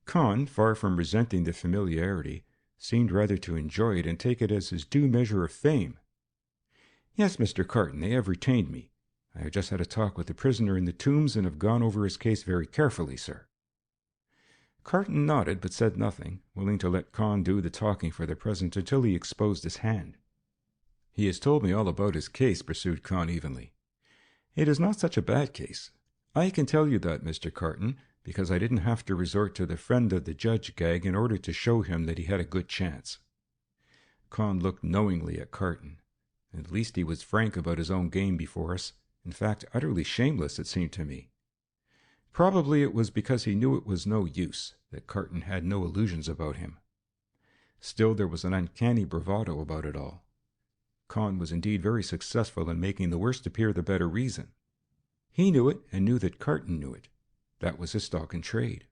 Kahn, far from resenting the familiarity, seemed rather to enjoy it and take it as his due measure of fame. "Yes, Mr. Carton, they have retained me. I have just had a talk with the prisoner in the Tombs and have gone over his case very carefully, sir." Carton nodded but said nothing, willing to let Kahn do the talking for the present until he exposed his hand. "He has told me all about his case," pursued Kahn evenly. "It is not such a bad case. I can tell you that, Mr. Carton, because I didn't have to resort to the friend of the judge gag in order to show him that he had a good chance." Kahn looked knowingly at Carton. At least he was frank about his own game before us, in fact utterly shameless, it seemed to me. Probably it was because he knew it was no use, that Carton had no illusions about him. Still, there was an uncanny bravado about it all. Kahn was indeed very successful in making the worst appear the better reason. He knew it, and knew that Carton knew it. That was his stock in trade.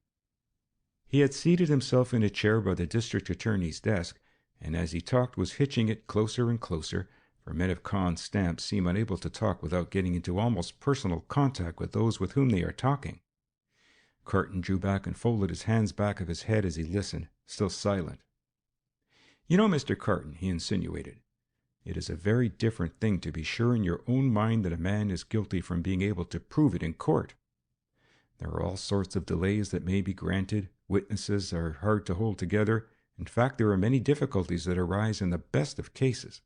He had seated himself in a chair by the district attorney's desk, and as he talked was hitching it closer and closer, for men of Kahn's stamp seem unable to talk without getting into almost personal contact with those with whom they are talking. Carton drew back and folded his hands back of his head as he listened, still silent. "You know, Mr. Carton," he insinuated, "it is a very different thing to be sure in your own mind that a man is guilty from being able to prove it in court. There are all sorts of delays that may be granted, witnesses are hard to hold together. In fact, there are many difficulties that arise in the best of cases."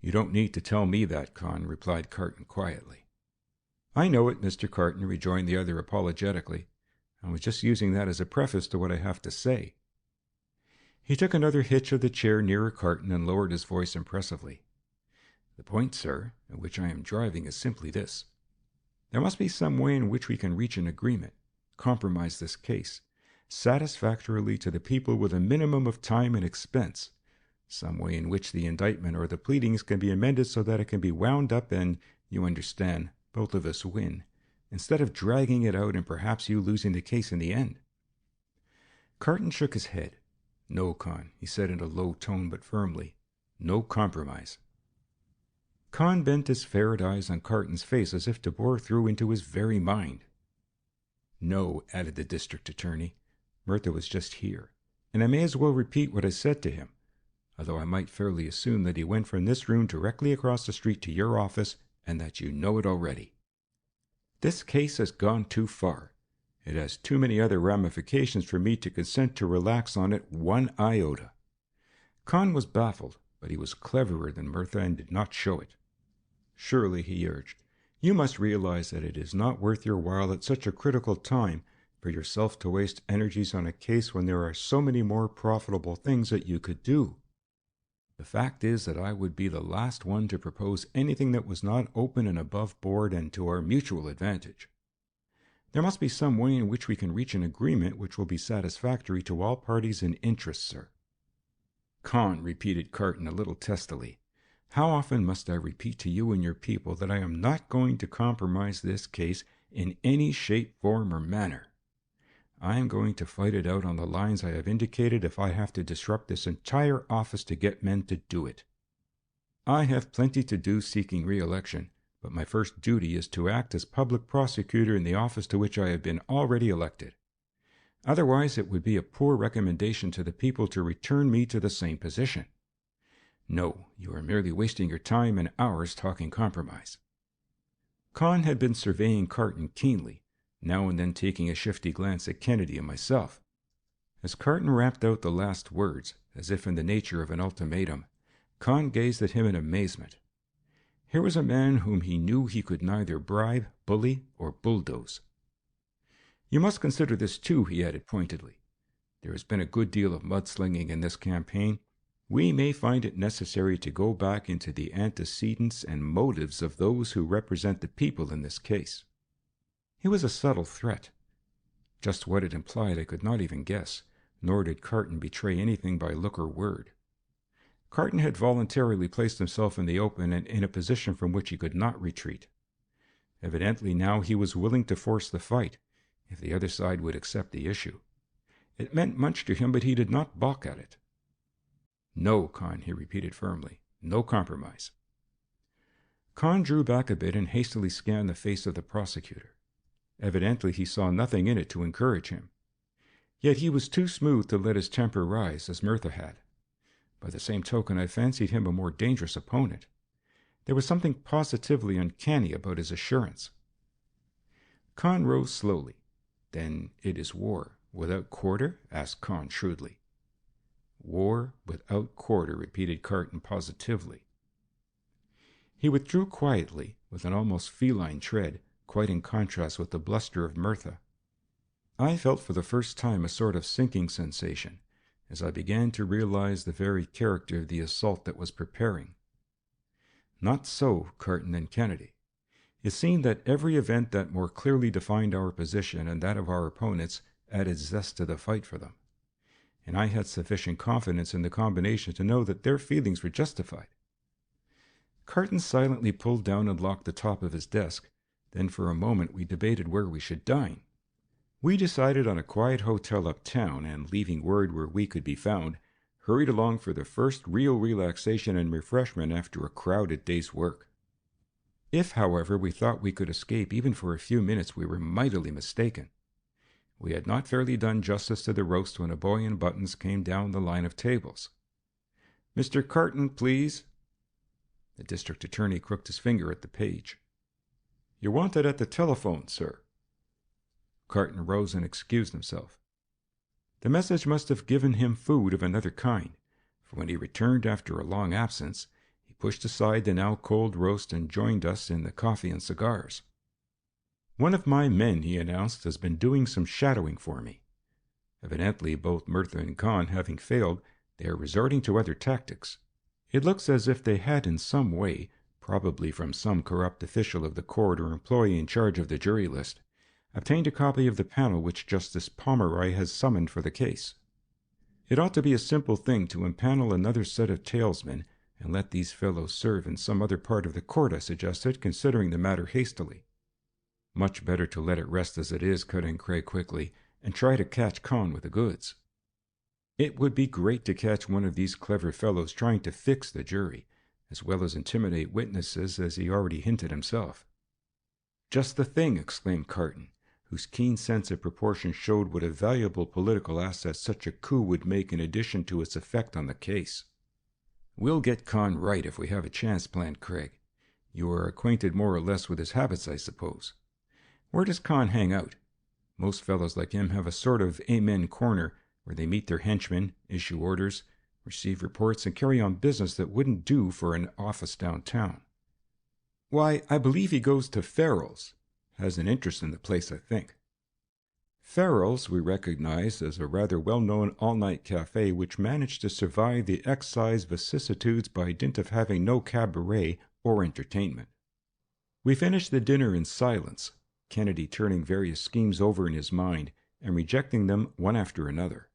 "You don't need to tell me that, Kahn," replied Carton quietly. "I know it, Mr. Carton," rejoined the other apologetically. I was just using that as a preface to what I have to say." He took another hitch of the chair nearer Carton and lowered his voice impressively. "The point, sir, at which I am driving is simply this. There must be some way in which we can reach an agreement, compromise this case, satisfactorily to the people with a minimum of time and expense, some way in which the indictment or the pleadings can be amended so that it can be wound up and, you understand, both of us win, instead of dragging it out and perhaps you losing the case in the end." Carton shook his head. "No, Con," he said in a low tone but firmly. "No compromise." Con bent his ferret eyes on Carton's face as if to bore through into his very mind. "No," added the district attorney. "Murtha was just here, and I may as well repeat what I said to him, although I might fairly assume that he went from this room directly across the street to your office and that you know it already. This case has gone too far. It has too many other ramifications for me to consent to relax on it one iota." Con was baffled, but he was cleverer than Murtha and did not show it. "Surely," he urged, "you must realize that it is not worth your while at such a critical time for yourself to waste energies on a case when there are so many more profitable things that you could do. The fact is that I would be the last one to propose anything that was not open and above board and to our mutual advantage. There must be some way in which we can reach an agreement which will be satisfactory to all parties in interest, sir." "Con," repeated Carton a little testily, "how often must I repeat to you and your people that I am not going to compromise this case in any shape, form, or manner? I am going to fight it out on the lines I have indicated if I have to disrupt this entire office to get men to do it. I have plenty to do seeking re-election, but my first duty is to act as public prosecutor in the office to which I have been already elected. Otherwise, it would be a poor recommendation to the people to return me to the same position. No, you are merely wasting your time and hours talking compromise." Con had been surveying Carton keenly, now and then taking a shifty glance at Kennedy and myself. As Carton rapped out the last words, as if in the nature of an ultimatum, Con gazed at him in amazement. Here was a man whom he knew he could neither bribe, bully, or bulldoze. "You must consider this too," he added pointedly. "There has been a good deal of mudslinging in this campaign. We may find it necessary to go back into the antecedents and motives of those who represent the people in this case." It was a subtle threat. Just what it implied I could not even guess, nor did Carton betray anything by look or word. Carton had voluntarily placed himself in the open and in a position from which he could not retreat. Evidently now he was willing to force the fight, if the other side would accept the issue. It meant much to him, but he did not balk at it. "No, Con," he repeated firmly. "No compromise." Con drew back a bit and hastily scanned the face of the prosecutor. Evidently he saw nothing in it to encourage him. Yet he was too smooth to let his temper rise, as Murtha had. By the same token, I fancied him a more dangerous opponent. There was something positively uncanny about his assurance. Con rose slowly. "Then it is war, without quarter?" asked Con shrewdly. "War without quarter," repeated Carton positively. He withdrew quietly, with an almost feline tread, quite in contrast with the bluster of Murtha. I felt for the first time a sort of sinking sensation, as I began to realize the very character of the assault that was preparing. Not so Carton and Kennedy. It seemed that every event that more clearly defined our position and that of our opponents added zest to the fight for them, and I had sufficient confidence in the combination to know that their feelings were justified. Carton silently pulled down and locked the top of his desk. Then for a moment we debated where we should dine. We decided on a quiet hotel uptown, and leaving word where we could be found, hurried along for the first real relaxation and refreshment after a crowded day's work. If, however, we thought we could escape even for a few minutes, we were mightily mistaken. We had not fairly done justice to the roast when a boy in buttons came down the line of tables. "Mr. Carton, please." The district attorney crooked his finger at the page. "You're wanted at the telephone, sir." Carton rose and excused himself. The message must have given him food of another kind, for when he returned after a long absence, he pushed aside the now cold roast and joined us in the coffee and cigars. "One of my men," he announced, "has been doing some shadowing for me." Evidently, both Murtha and Con having failed, they are resorting to other tactics. It looks as if they had in some way, probably from some corrupt official of the court or employee in charge of the jury list, obtained a copy of the panel which Justice Pomeroy has summoned for the case. It ought to be a simple thing to impanel another set of talesmen and let these fellows serve in some other part of the court, I suggested, considering the matter hastily. "Much better to let it rest as it is," cut in Craig quickly, "and try to catch Con with the goods." It would be great to catch one of these clever fellows trying to fix the jury, as well as intimidate witnesses, as he already hinted himself. "Just the thing!" exclaimed Carton, whose keen sense of proportion showed what a valuable political asset such a coup would make in addition to its effect on the case. "We'll get Con right if we have a chance," planned Craig. "You are acquainted more or less with his habits, I suppose. Where does Con hang out? Most fellows like him have a sort of amen corner where they meet their henchmen, issue orders, receive reports, and carry on business that wouldn't do for an office downtown." "Why, I believe he goes to Farrell's. Has an interest in the place, I think." Farrell's we recognized as a rather well-known all-night cafe which managed to survive the excise vicissitudes by dint of having no cabaret or entertainment. We finished the dinner in silence, Kennedy turning various schemes over in his mind and rejecting them one after another.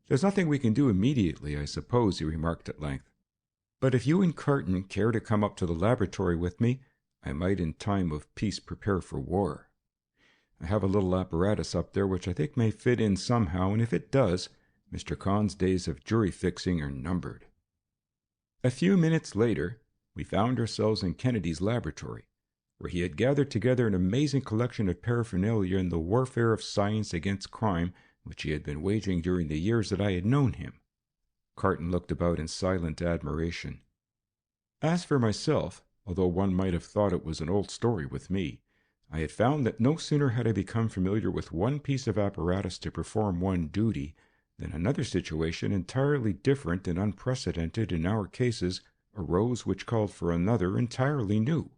"There's nothing we can do immediately, I suppose," he remarked at length. "But if you and Carton care to come up to the laboratory with me, I might in time of peace prepare for war. I have a little apparatus up there which I think may fit in somehow, and if it does, Mr. Con's days of jury fixing are numbered." A few minutes later, we found ourselves in Kennedy's laboratory, where he had gathered together an amazing collection of paraphernalia in the warfare of science against crime which he had been waging during the years that I had known him. Carton looked about in silent admiration. As for myself, although one might have thought it was an old story with me, I had found that no sooner had I become familiar with one piece of apparatus to perform one duty than another situation entirely different and unprecedented in our cases arose which called for another entirely new.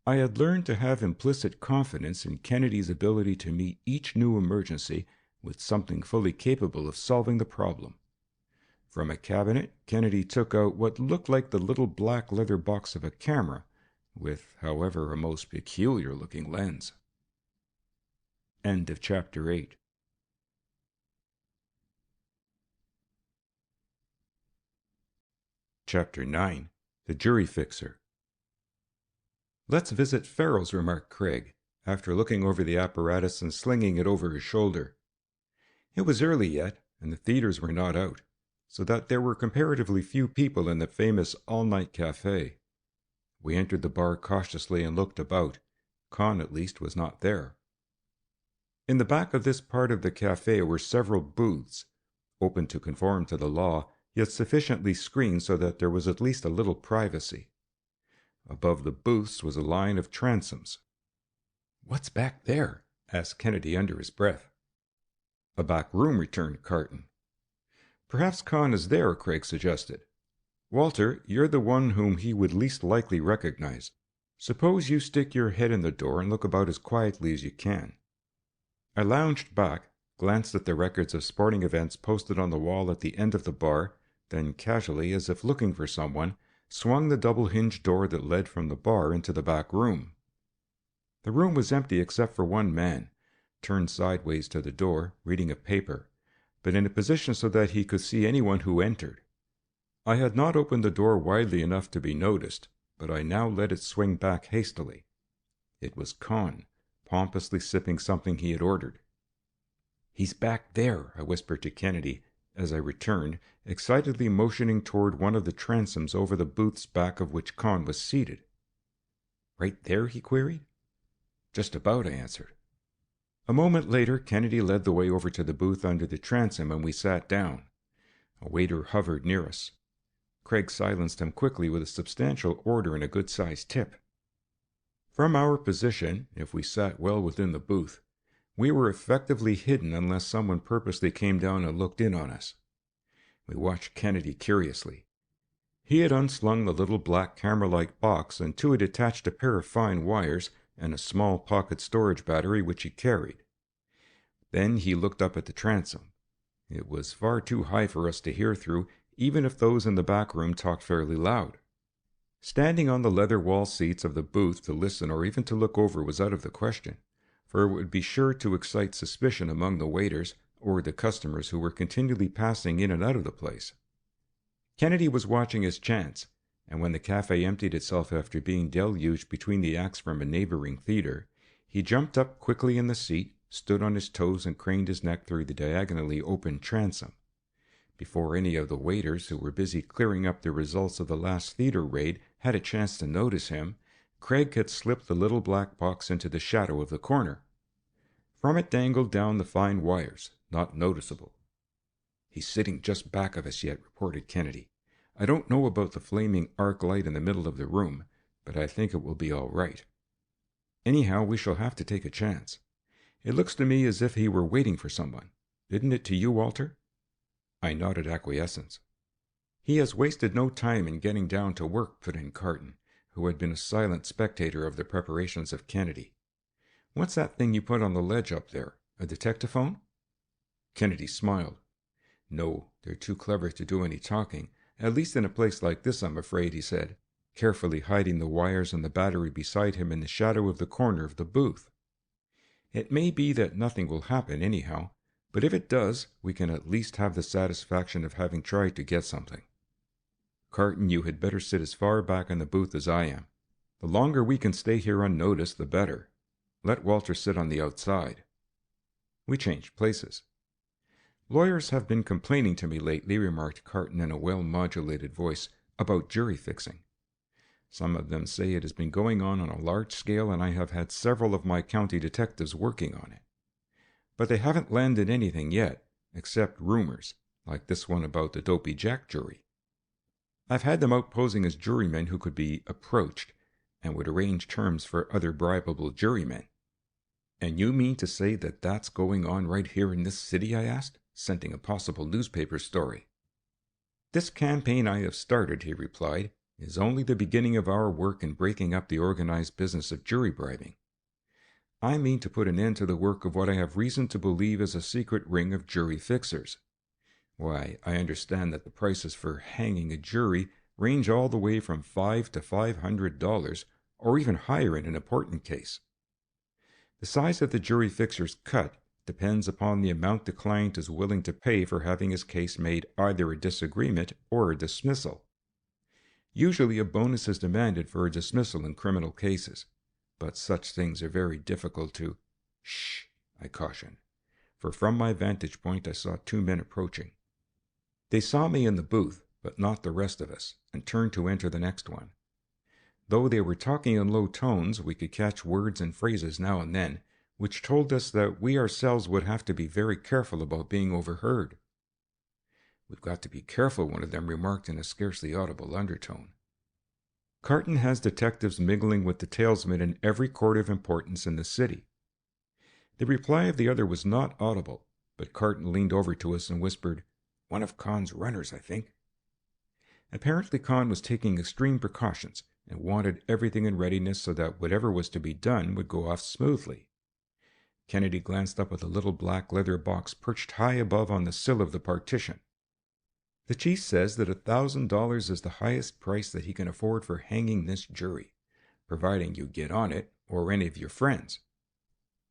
I had learned to have implicit confidence in Kennedy's ability to meet each new emergency with something fully capable of solving the problem. From a cabinet, Kennedy took out what looked like the little black leather box of a camera, with, however, a most peculiar-looking lens. End of Chapter 8. Chapter 9. The Jury Fixer. "Let's visit Farrell's," remarked Craig, after looking over the apparatus and slinging it over his shoulder. It was early yet, and the theaters were not out, so that there were comparatively few people in the famous all-night cafe. We entered the bar cautiously and looked about. Con, at least, was not there. In the back of this part of the cafe were several booths, open to conform to the law, yet sufficiently screened so that there was at least a little privacy. Above the booths was a line of transoms. "What's back there?" asked Kennedy under his breath. "A back room," returned Carton. "Perhaps Con is there," Craig suggested. "Walter, you're the one whom he would least likely recognize. Suppose you stick your head in the door and look about as quietly as you can." I lounged back, glanced at the records of sporting events posted on the wall at the end of the bar, then casually, as if looking for someone, swung the double-hinged door that led from the bar into the back room. The room was empty except for one man, turned sideways to the door, reading a paper, but in a position so that he could see anyone who entered. I had not opened the door widely enough to be noticed, but I now let it swing back hastily. It was Con, pompously sipping something he had ordered. "He's back there," I whispered to Kennedy, as I returned, excitedly motioning toward one of the transoms over the booth's back of which Con was seated. "Right there?" he queried. "Just about," I answered. A moment later, Kennedy led the way over to the booth under the transom, and we sat down. A waiter hovered near us. Craig silenced him quickly with a substantial order and a good-sized tip. From our position, if we sat well within the booth, we were effectively hidden unless someone purposely came down and looked in on us. We watched Kennedy curiously. He had unslung the little black camera-like box, and to it attached a pair of fine wires, and a small pocket storage battery which he carried. Then he looked up at the transom. It was far too high for us to hear through, even if those in the back room talked fairly loud. Standing on the leather wall seats of the booth to listen or even to look over was out of the question, for it would be sure to excite suspicion among the waiters or the customers who were continually passing in and out of the place. Kennedy was watching his chance, and when the cafe emptied itself after being deluged between the acts from a neighboring theater, he jumped up quickly in the seat, stood on his toes, and craned his neck through the diagonally open transom. Before any of the waiters, who were busy clearing up the results of the last theater raid, had a chance to notice him, Craig had slipped the little black box into the shadow of the corner. From it dangled down the fine wires, not noticeable. "He's sitting just back of us yet," reported Kennedy. "I don't know about the flaming arc light in the middle of the room, but I think it will be all right. Anyhow, we shall have to take a chance. It looks to me as if he were waiting for someone. Didn't it to you, Walter?" I nodded acquiescence. "He has wasted no time in getting down to work," put in Carton, who had been a silent spectator of the preparations of Kennedy. "What's that thing you put on the ledge up there? A detectaphone?" Kennedy smiled. "No, they're too clever to do any talking, at least in a place like this, I'm afraid," he said, carefully hiding the wires and the battery beside him in the shadow of the corner of the booth. "It may be that nothing will happen anyhow, but if it does, we can at least have the satisfaction of having tried to get something. Carton, you had better sit as far back in the booth as I am. The longer we can stay here unnoticed, the better. Let Walter sit on the outside." We changed places. "Lawyers have been complaining to me lately," remarked Carton in a well-modulated voice, "about jury fixing. Some of them say it has been going on a large scale, and I have had several of my county detectives working on it. But they haven't landed anything yet, except rumors, like this one about the Dopey Jack jury. I've had them out posing as jurymen who could be approached, and would arrange terms for other bribable jurymen." "And you mean to say that that's going on right here in this city?" I asked, scenting a possible newspaper story. "This campaign I have started," he replied, "is only the beginning of our work in breaking up the organized business of jury bribing. I mean to put an end to the work of what I have reason to believe is a secret ring of jury fixers. Why, I understand that the prices for hanging a jury range all the way from $5 to $500, or even higher in an important case. The size of the jury fixer's cut depends upon the amount the client is willing to pay for having his case made either a disagreement or a dismissal. Usually a bonus is demanded for a dismissal in criminal cases, but such things are very difficult to—" "Shh," I cautioned, for from my vantage point I saw two men approaching. They saw me in the booth, but not the rest of us, and turned to enter the next one. Though they were talking in low tones, we could catch words and phrases now and then, which told us that we ourselves would have to be very careful about being overheard. "We've got to be careful," one of them remarked in a scarcely audible undertone. "Carton has detectives mingling with the talesmen in every court of importance in the city." The reply of the other was not audible, but Carton leaned over to us and whispered, "One of Con's runners, I think." Apparently Con was taking extreme precautions, and wanted everything in readiness so that whatever was to be done would go off smoothly. Kennedy glanced up at the little black leather box perched high above on the sill of the partition. "The chief says that $1,000 is the highest price that he can afford for hanging this jury, providing you get on it, or any of your friends."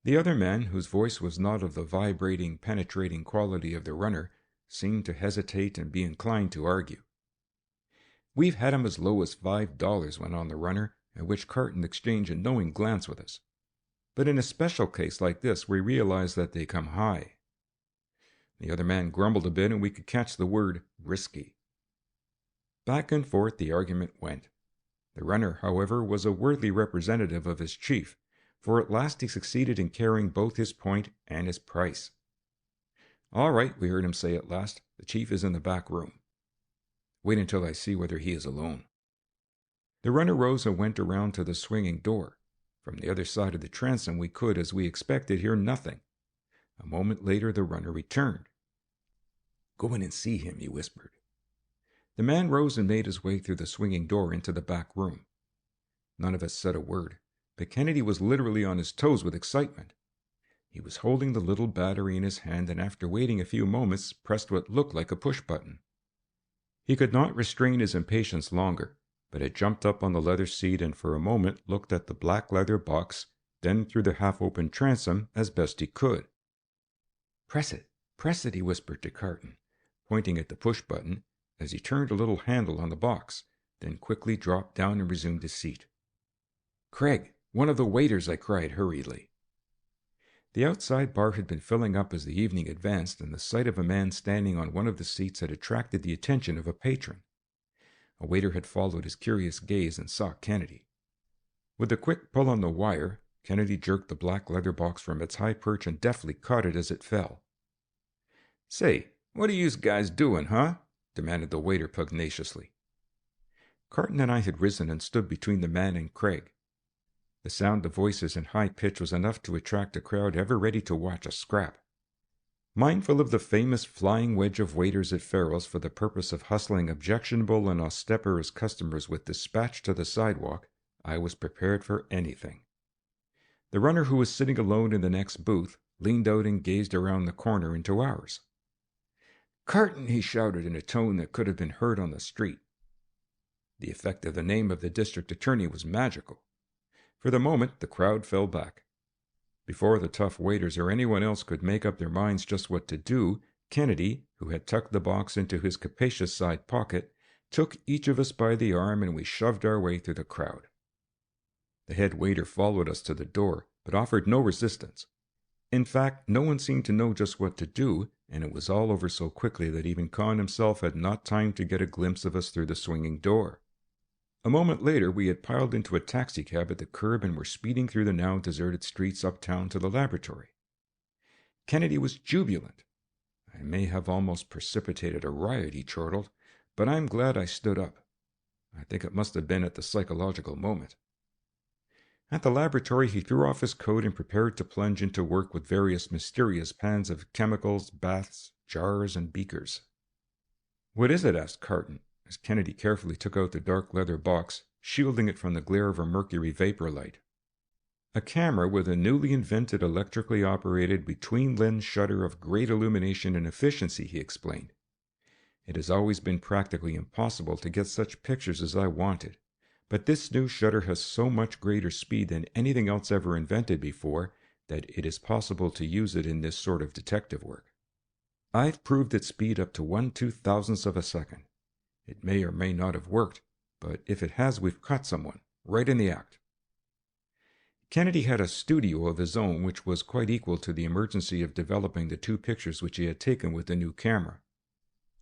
The other man, whose voice was not of the vibrating, penetrating quality of the runner, seemed to hesitate and be inclined to argue. "We've had him as low as $5, went on the runner, at which Carton exchanged a knowing glance with us. "But in a special case like this, we realize that they come high." The other man grumbled a bit, and we could catch the word risky. Back and forth the argument went. The runner, however, was a worthy representative of his chief, for at last he succeeded in carrying both his point and his price. "All right," we heard him say at last, "the chief is in the back room. Wait until I see whether he is alone." The runner rose and went around to the swinging door. From the other side of the transom we could, as we expected, hear nothing. A moment later the runner returned. "Go in and see him," he whispered. The man rose and made his way through the swinging door into the back room. None of us said a word, but Kennedy was literally on his toes with excitement. He was holding the little battery in his hand and after waiting a few moments pressed what looked like a push button. He could not restrain his impatience longer, but had jumped up on the leather seat and for a moment looked at the black leather box, then through the half-open transom as best he could. Press it, he whispered to Carton, pointing at the push button as he turned a little handle on the box, then quickly dropped down and resumed his seat. Craig, one of the waiters, I cried hurriedly. The outside bar had been filling up as the evening advanced, and the sight of a man standing on one of the seats had attracted the attention of a patron. A waiter had followed his curious gaze and saw Kennedy. With a quick pull on the wire, Kennedy jerked the black leather box from its high perch and deftly caught it as it fell. Say, what are yous guys doing, huh? Demanded the waiter pugnaciously. Carton and I had risen and stood between the man and Craig. The sound of voices in high pitch was enough to attract a crowd ever ready to watch a scrap. Mindful of the famous flying wedge of waiters at Farrell's for the purpose of hustling objectionable and obstreperous customers with dispatch to the sidewalk, I was prepared for anything. The runner, who was sitting alone in the next booth, leaned out and gazed around the corner into ours. Carton, he shouted in a tone that could have been heard on the street. The effect of the name of the district attorney was magical. For the moment, the crowd fell back. Before the tough waiters or anyone else could make up their minds just what to do, Kennedy, who had tucked the box into his capacious side pocket, took each of us by the arm and we shoved our way through the crowd. The head waiter followed us to the door, but offered no resistance. In fact, no one seemed to know just what to do, and it was all over so quickly that even Con himself had not time to get a glimpse of us through the swinging door. A moment later, we had piled into a taxicab at the curb and were speeding through the now deserted streets uptown to the laboratory. Kennedy was jubilant. I may have almost precipitated a riot, he chortled, but I'm glad I stood up. I think it must have been at the psychological moment. At the laboratory, he threw off his coat and prepared to plunge into work with various mysterious pans of chemicals, baths, jars, and beakers. What is it? Asked Carton, as Kennedy carefully took out the dark leather box, shielding it from the glare of a mercury vapor light. A camera with a newly invented electrically operated between-lens shutter of great illumination and efficiency, he explained. It has always been practically impossible to get such pictures as I wanted, but this new shutter has so much greater speed than anything else ever invented before that it is possible to use it in this sort of detective work. I've proved its speed up to 1/2000th of a second. It may or may not have worked, but if it has, we've caught someone, right in the act. Kennedy had a studio of his own which was quite equal to the emergency of developing the 2 pictures which he had taken with the new camera.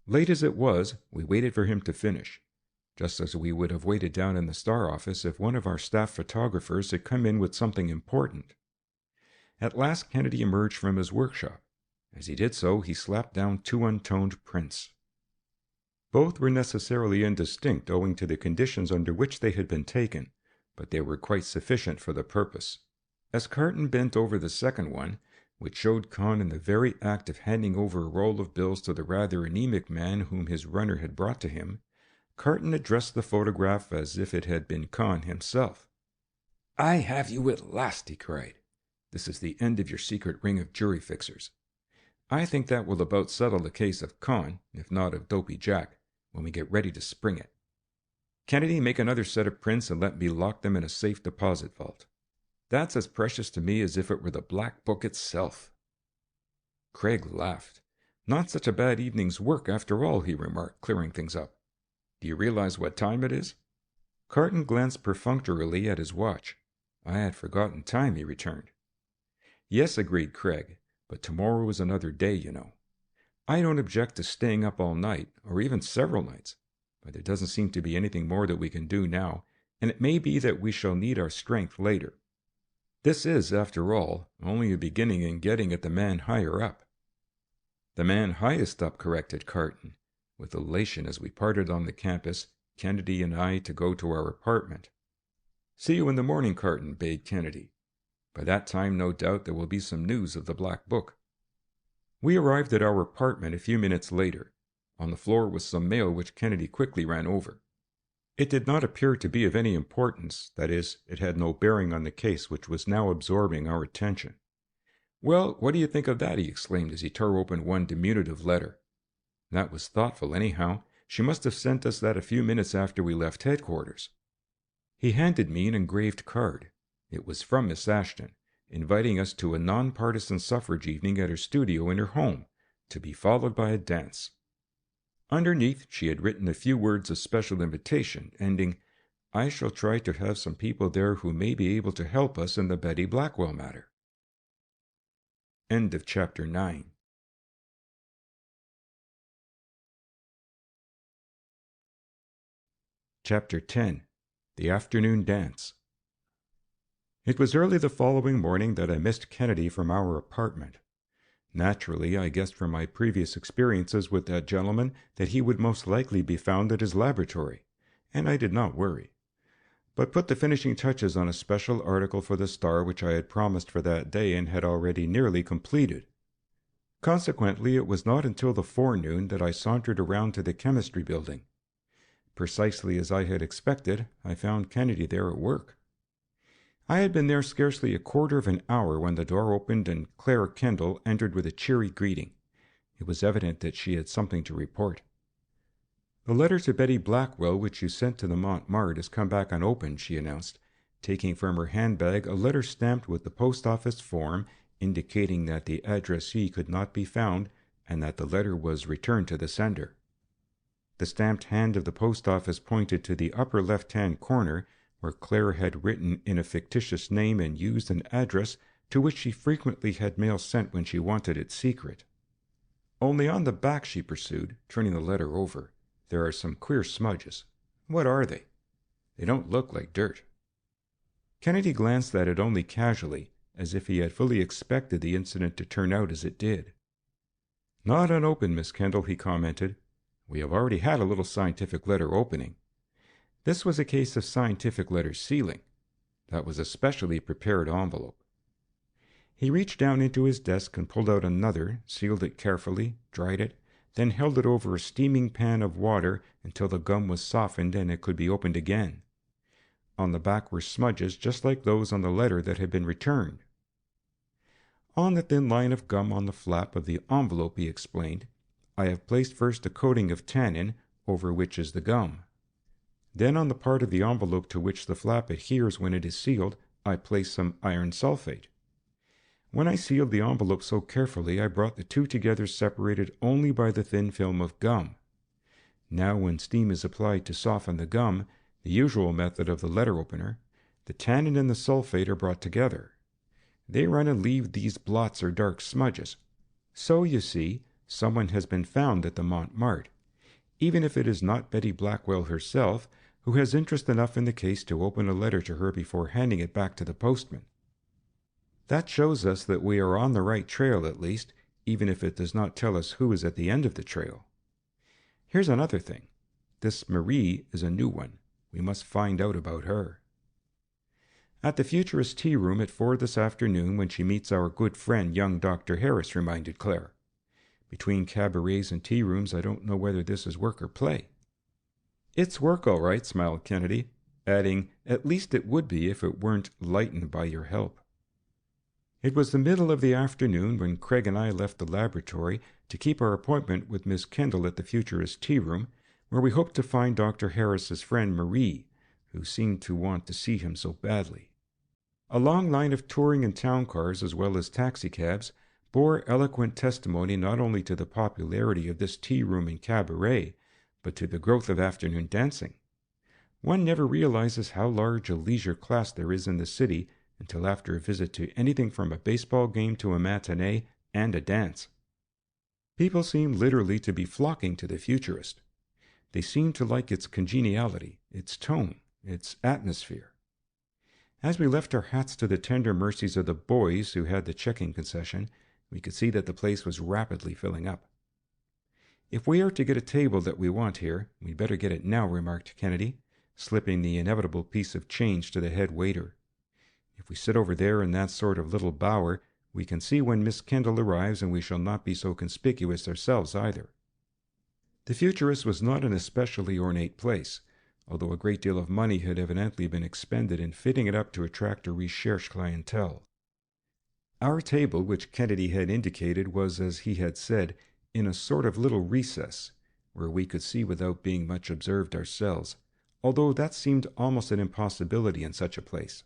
Late as it was, we waited for him to finish, just as we would have waited down in the Star office if one of our staff photographers had come in with something important. At last Kennedy emerged from his workshop. As he did so, he slapped down 2 untoned prints. Both were necessarily indistinct owing to the conditions under which they had been taken, but they were quite sufficient for the purpose. As Carton bent over the second one, which showed Con in the very act of handing over a roll of bills to the rather anemic man whom his runner had brought to him, Carton addressed the photograph as if it had been Con himself. I have you at last, he cried. This is the end of your secret ring of jury fixers. I think that will about settle the case of Con, if not of Dopey Jack, when we get ready to spring it. Kennedy, make another set of prints and let me lock them in a safe deposit vault. That's as precious to me as if it were the Black Book itself. Craig laughed. Not such a bad evening's work after all, he remarked, clearing things up. Do you realize what time it is? Carton glanced perfunctorily at his watch. I had forgotten time, he returned. Yes, agreed Craig, but tomorrow is another day, you know. I don't object to staying up all night, or even several nights, but there doesn't seem to be anything more that we can do now, and it may be that we shall need our strength later. This is, after all, only a beginning in getting at the man higher up. The man highest up, corrected Carton, with elation as we parted on the campus, Kennedy and I to go to our apartment. See you in the morning, Carton, bade Kennedy. By that time, no doubt, there will be some news of the Black Book. We arrived at our apartment a few minutes later. On the floor was some mail which Kennedy quickly ran over. It did not appear to be of any importance, that is, it had no bearing on the case which was now absorbing our attention. "Well, what do you think of that?" he exclaimed as he tore open one diminutive letter. "That was thoughtful, anyhow. She must have sent us that a few minutes after we left headquarters." He handed me an engraved card. It was from Miss Ashton, inviting us to a non-partisan suffrage evening at her studio in her home, to be followed by a dance. Underneath, she had written a few words of special invitation, ending, "I shall try to have some people there who may be able to help us in the Betty Blackwell matter." End of Chapter 9. Chapter 10. The Afternoon Dance. It was early the following morning that I missed Kennedy from our apartment. Naturally, I guessed from my previous experiences with that gentleman that he would most likely be found at his laboratory, and I did not worry, but put the finishing touches on a special article for the Star which I had promised for that day and had already nearly completed. Consequently, it was not until the forenoon that I sauntered around to the chemistry building. Precisely as I had expected, I found Kennedy there at work. I had been there scarcely a quarter of an hour when the door opened and Claire Kendall entered with a cheery greeting. It was evident that she had something to report. "The letter to Betty Blackwell which you sent to the Montmartre has come back unopened," she announced, taking from her handbag a letter stamped with the post office form indicating that the addressee could not be found and that the letter was returned to the sender. The stamped hand of the post office pointed to the upper left-hand corner, where Claire had written in a fictitious name and used an address to which she frequently had mail sent when she wanted it secret. "Only on the back," she pursued, turning the letter over, "there are some queer smudges. What are they? They don't look like dirt." Kennedy glanced at it only casually, as if he had fully expected the incident to turn out as it did. "Not unopened, Miss Kendall," he commented. "We have already had a little scientific letter opening. This was a case of scientific letter sealing. That was a specially prepared envelope." He reached down into his desk and pulled out another, sealed it carefully, dried it, then held it over a steaming pan of water until the gum was softened and it could be opened again. On the back were smudges just like those on the letter that had been returned. "On the thin line of gum on the flap of the envelope," he explained, "I have placed first a coating of tannin, over which is the gum. Then on the part of the envelope to which the flap adheres when it is sealed, I place some iron sulfate. When I sealed the envelope so carefully, I brought the two together separated only by the thin film of gum. Now when steam is applied to soften the gum, the usual method of the letter opener, the tannin and the sulfate are brought together. They run and leave these blots or dark smudges. So, you see, someone has been found at the Montmartre, even if it is not Betty Blackwell herself, who has interest enough in the case to open a letter to her before handing it back to the postman. That shows us that we are on the right trail at least, even if it does not tell us who is at the end of the trail. Here's another thing. This Marie is a new one. We must find out about her." "At the Futurist tea room at 4 this afternoon when she meets our good friend young Dr. Harris," reminded Claire. "Between cabarets and tea rooms, I don't know whether this is work or play." "It's work, all right," smiled Kennedy, adding, "at least it would be if it weren't lightened by your help." It was the middle of the afternoon when Craig and I left the laboratory to keep our appointment with Miss Kendall at the Futurist tea room, where we hoped to find Dr. Harris's friend Marie, who seemed to want to see him so badly. A long line of touring and town cars, as well as taxicabs, bore eloquent testimony not only to the popularity of this tea room and cabaret, but to the growth of afternoon dancing. One never realizes how large a leisure class there is in the city until after a visit to anything from a baseball game to a matinee and a dance. People seem literally to be flocking to the Futurist. They seem to like its congeniality, its tone, its atmosphere. As we left our hats to the tender mercies of the boys who had the checking concession, we could see that the place was rapidly filling up. "If we are to get a table that we want here, we'd better get it now," remarked Kennedy, slipping the inevitable piece of change to the head waiter. "If we sit over there in that sort of little bower, we can see when Miss Kendall arrives, and we shall not be so conspicuous ourselves either." The Futurist was not an especially ornate place, although a great deal of money had evidently been expended in fitting it up to attract a recherche clientele. Our table, which Kennedy had indicated, was, as he had said, in a sort of little recess, where we could see without being much observed ourselves, although that seemed almost an impossibility in such a place.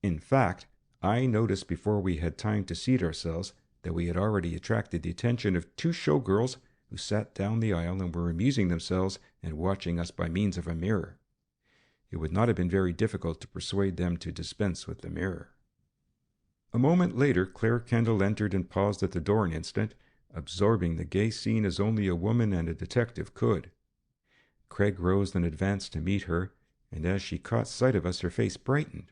In fact, I noticed before we had time to seat ourselves that we had already attracted the attention of 2 showgirls who sat down the aisle and were amusing themselves and watching us by means of a mirror. It would not have been very difficult to persuade them to dispense with the mirror. A moment later, Claire Kendall entered and paused at the door an instant, absorbing the gay scene as only a woman and a detective could. Craig rose and advanced to meet her, and as she caught sight of us, her face brightened.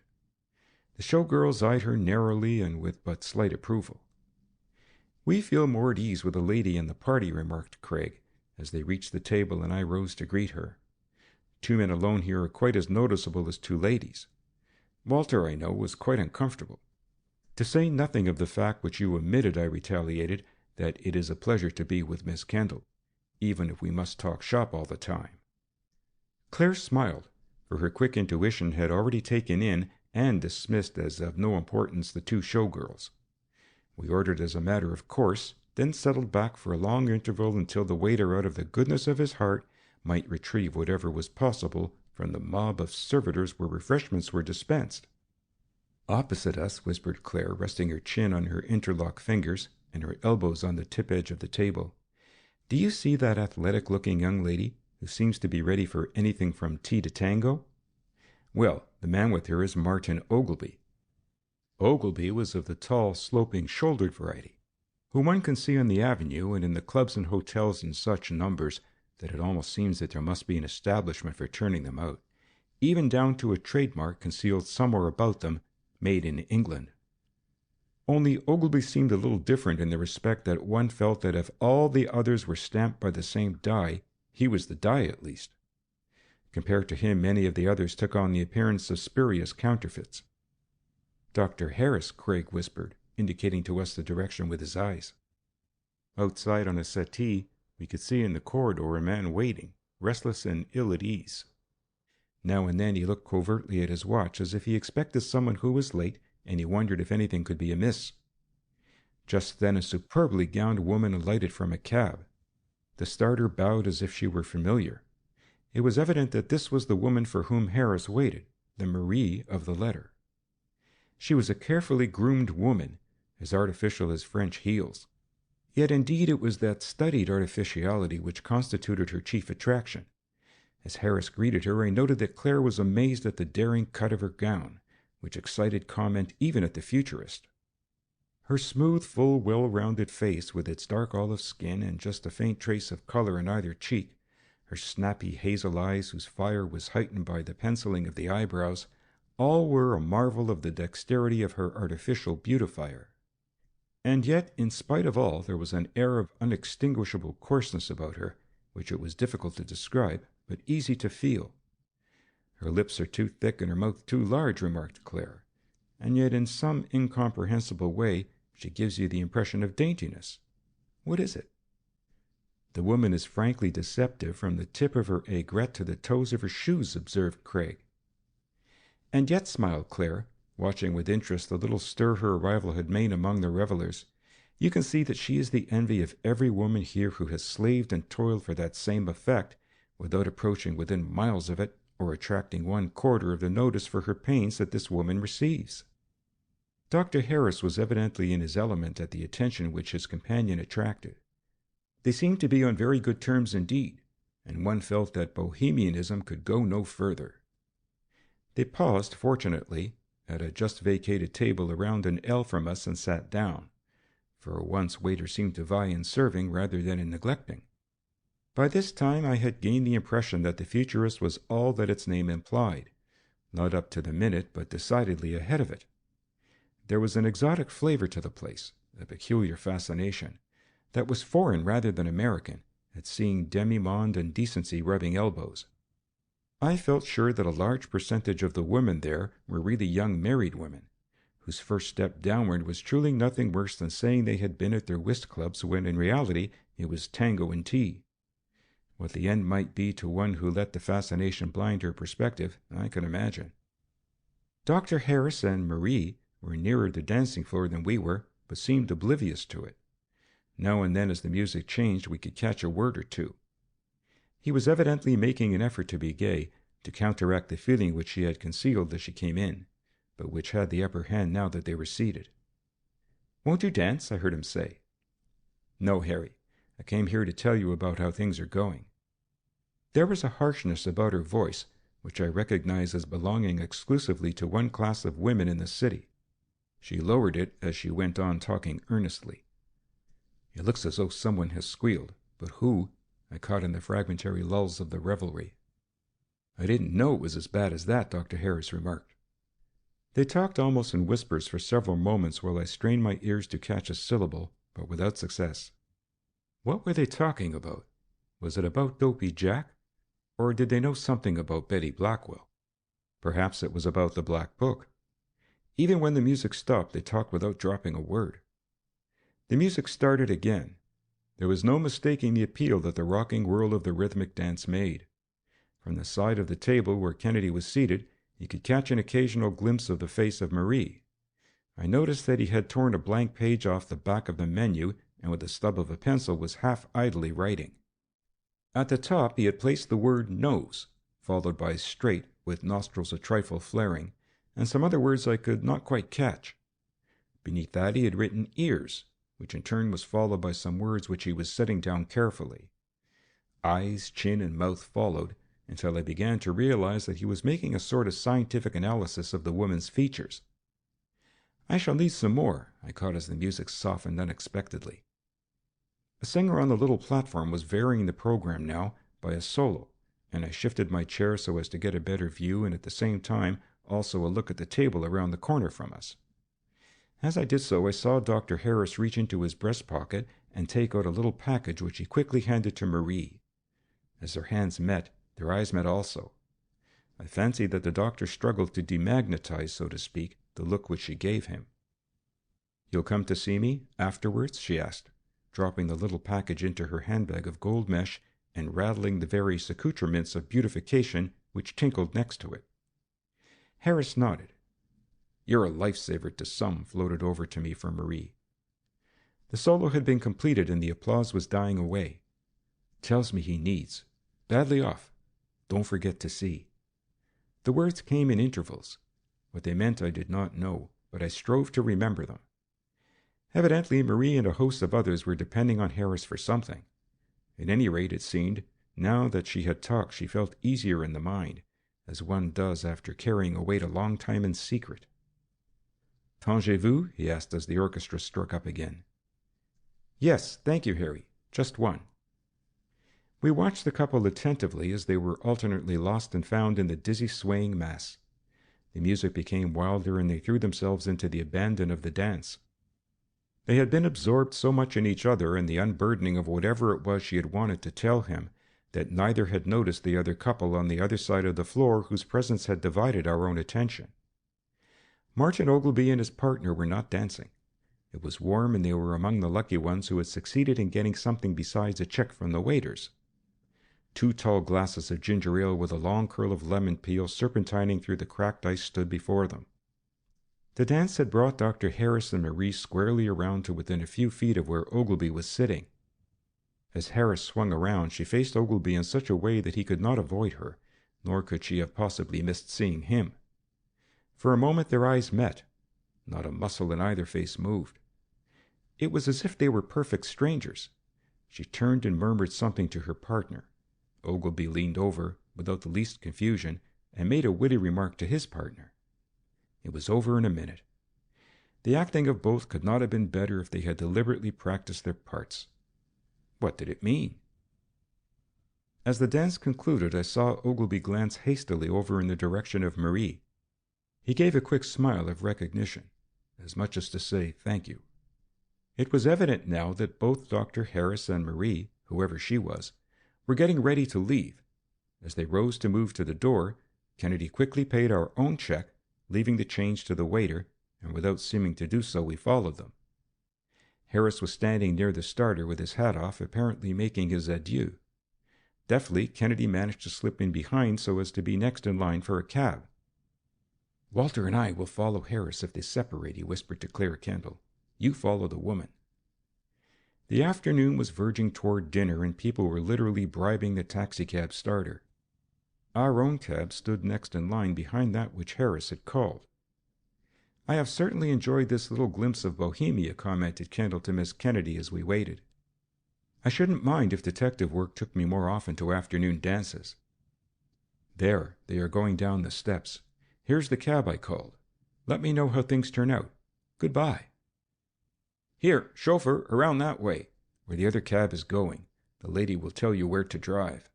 The showgirls eyed her narrowly and with but slight approval. "We feel more at ease with a lady in the party," remarked Craig, as they reached the table and I rose to greet her. "2 men alone here are quite as noticeable as 2 ladies. Walter, I know, was quite uncomfortable." "To say nothing of the fact which you omitted," I retaliated, "that it is a pleasure to be with Miss Kendall, even if we must talk shop all the time." Claire smiled, for her quick intuition had already taken in and dismissed as of no importance the 2 showgirls. We ordered as a matter of course, then settled back for a long interval until the waiter, out of the goodness of his heart, might retrieve whatever was possible from the mob of servitors where refreshments were dispensed. "Opposite us," whispered Claire, resting her chin on her interlocked fingers and her elbows on the tip edge of the table, "do you see that athletic-looking young lady who seems to be ready for anything from tea to tango? Well, the man with her is Martin Ogilvy." Ogilvy was of the tall, sloping-shouldered variety, whom one can see on the avenue and in the clubs and hotels in such numbers that it almost seems that there must be an establishment for turning them out, even down to a trademark concealed somewhere about them, made in England. Only Ogilvy seemed a little different in the respect that one felt that if all the others were stamped by the same die, he was the die at least. Compared to him, many of the others took on the appearance of spurious counterfeits. "Dr. Harris," Craig whispered, indicating to us the direction with his eyes. Outside on a settee, we could see in the corridor a man waiting, restless and ill at ease. Now and then he looked covertly at his watch as if he expected someone who was late, and he wondered if anything could be amiss. Just then a superbly gowned woman alighted from a cab. The starter bowed as if she were familiar. It was evident that this was the woman for whom Harris waited, the Marie of the letter. She was a carefully groomed woman, as artificial as French heels. Yet indeed it was that studied artificiality which constituted her chief attraction. As Harris greeted her, I noted that Claire was amazed at the daring cut of her gown, which excited comment even at the futurist. Her smooth, full, well-rounded face, with its dark olive skin and just a faint trace of color in either cheek, her snappy hazel eyes, whose fire was heightened by the penciling of the eyebrows, all were a marvel of the dexterity of her artificial beautifier. And yet, in spite of all, there was an air of unextinguishable coarseness about her, which it was difficult to describe, but easy to feel. "Her lips are too thick and her mouth too large," remarked Claire, "and yet in some incomprehensible way she gives you the impression of daintiness. What is it?" "The woman is frankly deceptive from the tip of her aigrette to the toes of her shoes," observed Craig. "And yet," smiled Claire, watching with interest the little stir her arrival had made among the revelers, "you can see that she is the envy of every woman here who has slaved and toiled for that same effect, without approaching within miles of it, or attracting 1/4 of the notice for her pains that this woman receives." Dr. Harris was evidently in his element at the attention which his companion attracted. They seemed to be on very good terms indeed, and one felt that bohemianism could go no further. They paused, fortunately, at a just vacated table around an ell from us and sat down. For once waiters seemed to vie in serving rather than in neglecting. By this time I had gained the impression that the Futurist was all that its name implied, not up to the minute, but decidedly ahead of it. There was an exotic flavor to the place, a peculiar fascination, that was foreign rather than American, at seeing demi-monde and decency rubbing elbows. I felt sure that a large percentage of the women there were really young married women, whose first step downward was truly nothing worse than saying they had been at their whist clubs when in reality it was tango and tea. What the end might be to one who let the fascination blind her perspective, I can imagine. Dr. Harris and Marie were nearer the dancing floor than we were, but seemed oblivious to it. Now and then as the music changed, we could catch a word or two. He was evidently making an effort to be gay, to counteract the feeling which she had concealed as she came in, but which had the upper hand now that they were seated. "Won't you dance?" I heard him say. "No, Harry. I came here to tell you about how things are going." There was a harshness about her voice, which I recognized as belonging exclusively to one class of women in the city. She lowered it as she went on talking earnestly. "It looks as though someone has squealed, but who?" I caught in the fragmentary lulls of the revelry. "I didn't know it was as bad as that," Dr. Harris remarked. They talked almost in whispers for several moments while I strained my ears to catch a syllable, but without success. What were they talking about? Was it about Dopey Jack? Or did they know something about Betty Blackwell? Perhaps it was about the Black Book. Even when the music stopped, they talked without dropping a word. The music started again. There was no mistaking the appeal that the rocking whirl of the rhythmic dance made. From the side of the table where Kennedy was seated, you could catch an occasional glimpse of the face of Marie. I noticed that he had torn a blank page off the back of the menu and with the stub of a pencil was half idly writing. At the top he had placed the word nose, followed by straight, with nostrils a trifle flaring, and some other words I could not quite catch. Beneath that he had written ears, which in turn was followed by some words which he was setting down carefully. Eyes, chin, and mouth followed, until I began to realize that he was making a sort of scientific analysis of the woman's features. "I shall need some more," I caught as the music softened unexpectedly. A singer on the little platform was varying the program now by a solo, and I shifted my chair so as to get a better view and at the same time also a look at the table around the corner from us. As I did so, I saw Dr. Harris reach into his breast pocket and take out a little package which he quickly handed to Marie. As their hands met, their eyes met also. I fancied that the doctor struggled to demagnetize, so to speak, the look which she gave him. "You'll come to see me afterwards?" she asked, dropping the little package into her handbag of gold mesh and rattling the various accoutrements of beautification which tinkled next to it. Harris nodded. "You're a lifesaver to some," floated over to me from Marie. The solo had been completed and the applause was dying away. "Tells me he needs. Badly off. Don't forget to see." The words came in intervals. What they meant I did not know, but I strove to remember them. Evidently Marie and a host of others were depending on Harris for something. At any rate, it seemed, now that she had talked, she felt easier in the mind, as one does after carrying a weight a long time in secret. "Tangez-vous?" he asked as the orchestra struck up again. "Yes, thank you, Harry. Just one." We watched the couple attentively as they were alternately lost and found in the dizzy swaying mass. The music became wilder and they threw themselves into the abandon of the dance. They had been absorbed so much in each other and the unburdening of whatever it was she had wanted to tell him that neither had noticed the other couple on the other side of the floor whose presence had divided our own attention. Martin Ogilvy and his partner were not dancing. It was warm and they were among the lucky ones who had succeeded in getting something besides a check from the waiters. 2 tall glasses of ginger ale with a long curl of lemon peel serpentining through the cracked ice stood before them. The dance had brought Dr. Harris and Marie squarely around to within a few feet of where Ogilvy was sitting. As Harris swung around, she faced Ogilvy in such a way that he could not avoid her, nor could she have possibly missed seeing him. For a moment their eyes met. Not a muscle in either face moved. It was as if they were perfect strangers. She turned and murmured something to her partner. Ogilvy leaned over, without the least confusion, and made a witty remark to his partner. It was over in a minute. The acting of both could not have been better if they had deliberately practiced their parts. What did it mean? As the dance concluded, I saw Ogilvy glance hastily over in the direction of Marie. He gave a quick smile of recognition, as much as to say thank you. It was evident now that both Dr. Harris and Marie, whoever she was, were getting ready to leave. As they rose to move to the door, Kennedy quickly paid our own check, leaving the change to the waiter, and without seeming to do so, we followed them. Harris was standing near the starter with his hat off, apparently making his adieu. Deftly, Kennedy managed to slip in behind so as to be next in line for a cab. "Walter and I will follow Harris if they separate," he whispered to Claire Kendall. "You follow the woman." The afternoon was verging toward dinner, and people were literally bribing the taxicab starter. Our own cab stood next in line behind that which Harris had called. "I have certainly enjoyed this little glimpse of Bohemia," commented Kendall to Miss Kennedy as we waited. "I shouldn't mind if detective work took me more often to afternoon dances." "There, they are going down the steps. Here's the cab I called. Let me know how things turn out. Goodbye." "Here, chauffeur, around that way, where the other cab is going. The lady will tell you where to drive."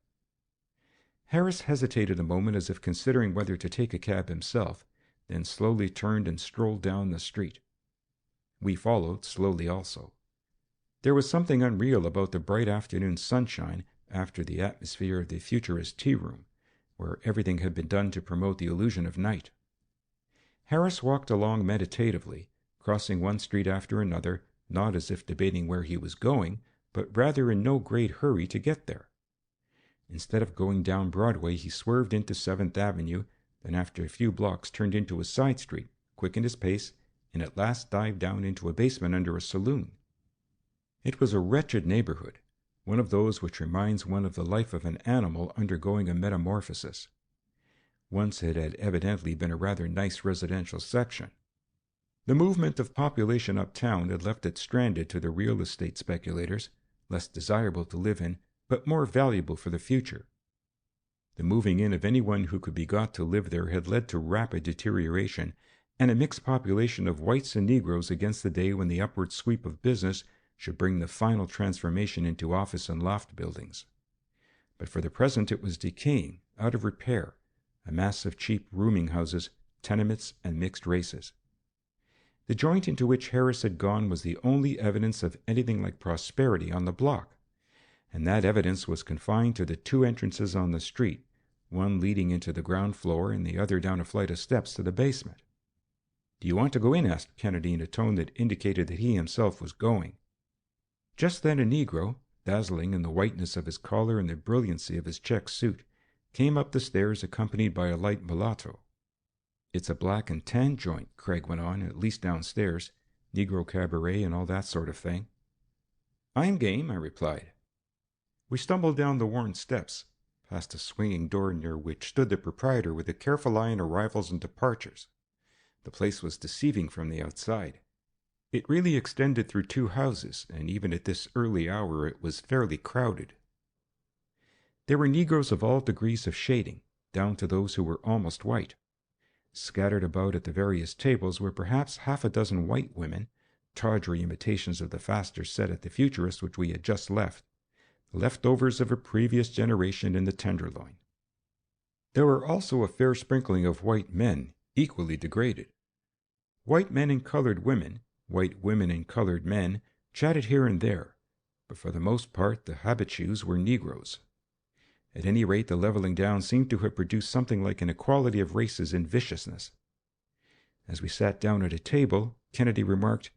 Harris hesitated a moment as if considering whether to take a cab himself, then slowly turned and strolled down the street. We followed slowly also. There was something unreal about the bright afternoon sunshine after the atmosphere of the futurist tea room, where everything had been done to promote the illusion of night. Harris walked along meditatively, crossing one street after another, not as if debating where he was going, but rather in no great hurry to get there. Instead of going down Broadway, he swerved into 7th Avenue, then after a few blocks turned into a side street, quickened his pace, and at last dived down into a basement under a saloon. It was a wretched neighborhood, one of those which reminds one of the life of an animal undergoing a metamorphosis. Once it had evidently been a rather nice residential section. The movement of population uptown had left it stranded to the real estate speculators, less desirable to live in, but more valuable for the future. The moving in of anyone who could be got to live there had led to rapid deterioration, and a mixed population of whites and Negroes against the day when the upward sweep of business should bring the final transformation into office and loft buildings. But for the present it was decaying, out of repair, a mass of cheap rooming houses, tenements, and mixed races. The joint into which Harris had gone was the only evidence of anything like prosperity on the block, and that evidence was confined to the two entrances on the street, one leading into the ground floor and the other down a flight of steps to the basement. "Do you want to go in?" asked Kennedy in a tone that indicated that he himself was going. Just then a Negro, dazzling in the whiteness of his collar and the brilliancy of his check suit, came up the stairs accompanied by a light mulatto. "It's a black and tan joint," Craig went on, "at least downstairs. Negro cabaret and all that sort of thing." "I'm game," I replied. We stumbled down the worn steps, past a swinging door near which stood the proprietor with a careful eye on arrivals and departures. The place was deceiving from the outside. It really extended through two houses, and even at this early hour it was fairly crowded. There were Negroes of all degrees of shading, down to those who were almost white. Scattered about at the various tables were perhaps half a dozen white women, tawdry imitations of the faster set at the Futurist which we had just left, the leftovers of a previous generation in the Tenderloin. There were also a fair sprinkling of white men, equally degraded. White men and colored women, white women and colored men, chatted here and there, but for the most part the habitués were Negroes. At any rate, the leveling down seemed to have produced something like an equality of races in viciousness. As we sat down at a table, Kennedy remarked,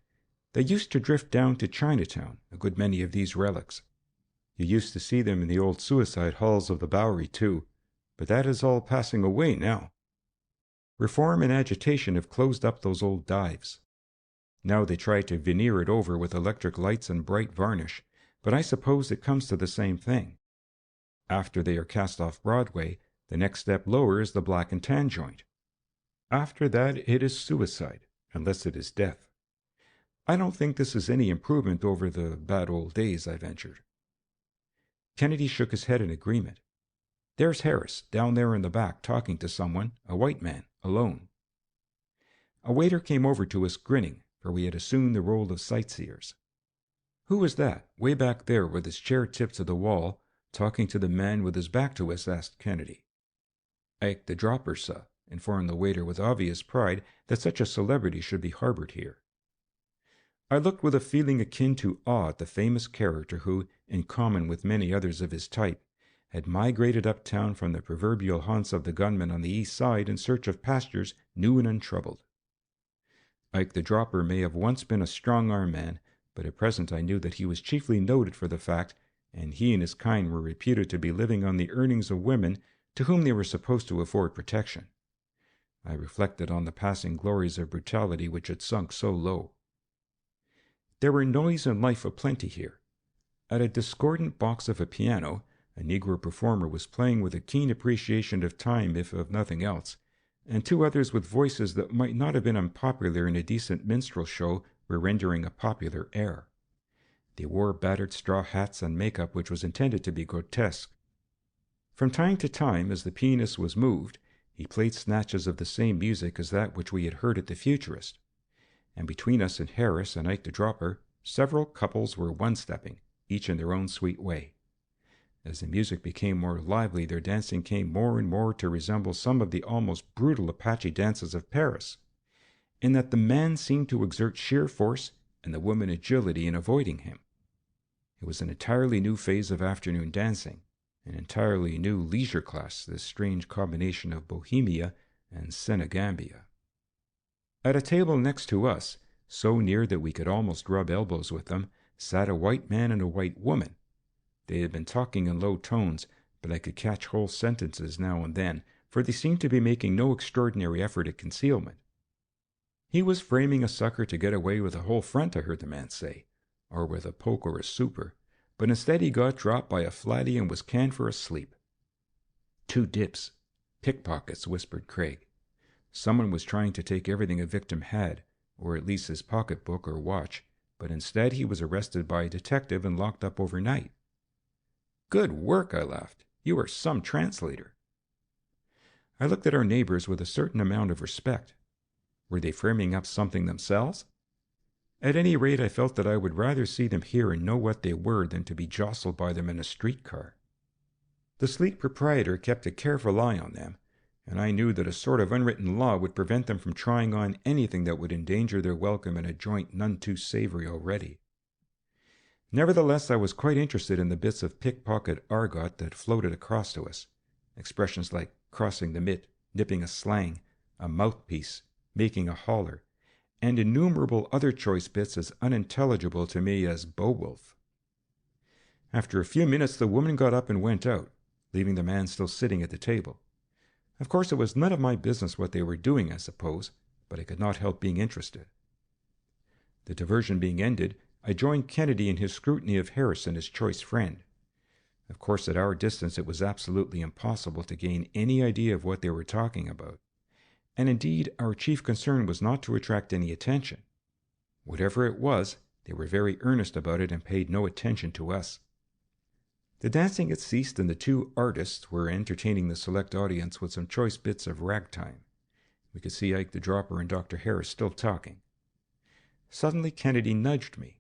"They used to drift down to Chinatown, a good many of these relics. You used to see them in the old suicide halls of the Bowery, too, but that is all passing away now. Reform and agitation have closed up those old dives. Now they try to veneer it over with electric lights and bright varnish, but I suppose it comes to the same thing. After they are cast off Broadway, the next step lower is the black and tan joint. After that it is suicide, unless it is death. I don't think this is any improvement over the bad old days," I ventured. Kennedy shook his head in agreement. "There's Harris, down there in the back, talking to someone, a white man, alone." A waiter came over to us grinning, for we had assumed the role of sightseers. "Who was that, way back there with his chair tipped to the wall, talking to the man with his back to us?" asked Kennedy. "Ike the Dropper, sir," informed the waiter with obvious pride that such a celebrity should be harbored here. I looked with a feeling akin to awe at the famous character who, in common with many others of his type, had migrated uptown from the proverbial haunts of the gunmen on the east side in search of pastures new and untroubled. Ike the Dropper may have once been a strong-arm man, but at present I knew that he was chiefly noted for the fact and he and his kind were reputed to be living on the earnings of women to whom they were supposed to afford protection. I reflected on the passing glories of brutality which had sunk so low. There were noise and life aplenty here. At a discordant box of a piano, a Negro performer was playing with a keen appreciation of time, if of nothing else, and two others with voices that might not have been unpopular in a decent minstrel show were rendering a popular air. They wore battered straw hats and makeup which was intended to be grotesque. From time to time, as the pianist was moved, he played snatches of the same music as that which we had heard at the Futurist, and between us and Harris and Ike the Dropper, several couples were one-stepping, each in their own sweet way. As the music became more lively, their dancing came more and more to resemble some of the almost brutal Apache dances of Paris, in that the man seemed to exert sheer force and the woman agility in avoiding him. It was an entirely new phase of afternoon dancing, an entirely new leisure class, this strange combination of Bohemia and Senegambia. At a table next to us, so near that we could almost rub elbows with them, sat a white man and a white woman. They had been talking in low tones, but I could catch whole sentences now and then, for they seemed to be making no extraordinary effort at concealment. He was framing a sucker to get away with a whole front, I heard the man say, or with a poke or a super, but instead he got dropped by a flatty and was canned for a sleep. 2 dips. Pickpockets, whispered Craig. Someone was trying to take everything a victim had, or at least his pocketbook or watch, but instead he was arrested by a detective and locked up overnight. Good work, I laughed. You are some translator. I looked at our neighbors with a certain amount of respect. Were they framing up something themselves? At any rate, I felt that I would rather see them hear and know what they were than to be jostled by them in a streetcar. The sleek proprietor kept a careful eye on them, and I knew that a sort of unwritten law would prevent them from trying on anything that would endanger their welcome in a joint none too savory already. Nevertheless, I was quite interested in the bits of pickpocket argot that floated across to us, expressions like crossing the mitt, nipping a slang, a mouthpiece, making a holler, and innumerable other choice bits as unintelligible to me as Beowulf. After a few minutes the woman got up and went out, leaving the man still sitting at the table. Of course it was none of my business what they were doing, I suppose, but I could not help being interested. The diversion being ended, I joined Kennedy in his scrutiny of Harris and his choice friend. Of course, at our distance it was absolutely impossible to gain any idea of what they were talking about, and indeed our chief concern was not to attract any attention. Whatever it was, they were very earnest about it and paid no attention to us. The dancing had ceased, and the 2 artists were entertaining the select audience with some choice bits of ragtime. We could see Ike the Dropper and Dr. Harris still talking. Suddenly Kennedy nudged me.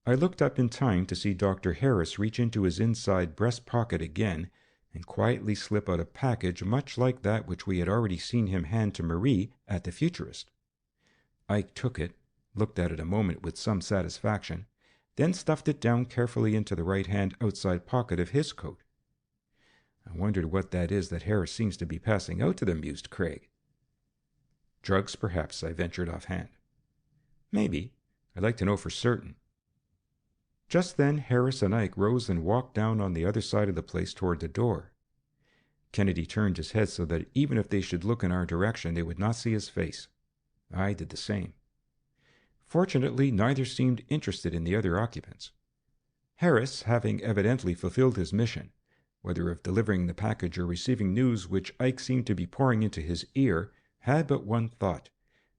I looked up in time to see Dr. Harris reach into his inside breast pocket again and quietly slip out a package much like that which we had already seen him hand to Marie at the Futurist. Ike took it, looked at it a moment with some satisfaction, then stuffed it down carefully into the right-hand outside pocket of his coat. I wondered what that is that Harris seems to be passing out to them, mused Craig. Drugs, perhaps, I ventured offhand. Maybe. I'd like to know for certain. Just then Harris and Ike rose and walked down on the other side of the place toward the door. Kennedy turned his head so that even if they should look in our direction they would not see his face. I did the same. Fortunately, neither seemed interested in the other occupants. Harris, having evidently fulfilled his mission, whether of delivering the package or receiving news which Ike seemed to be pouring into his ear, had but one thought,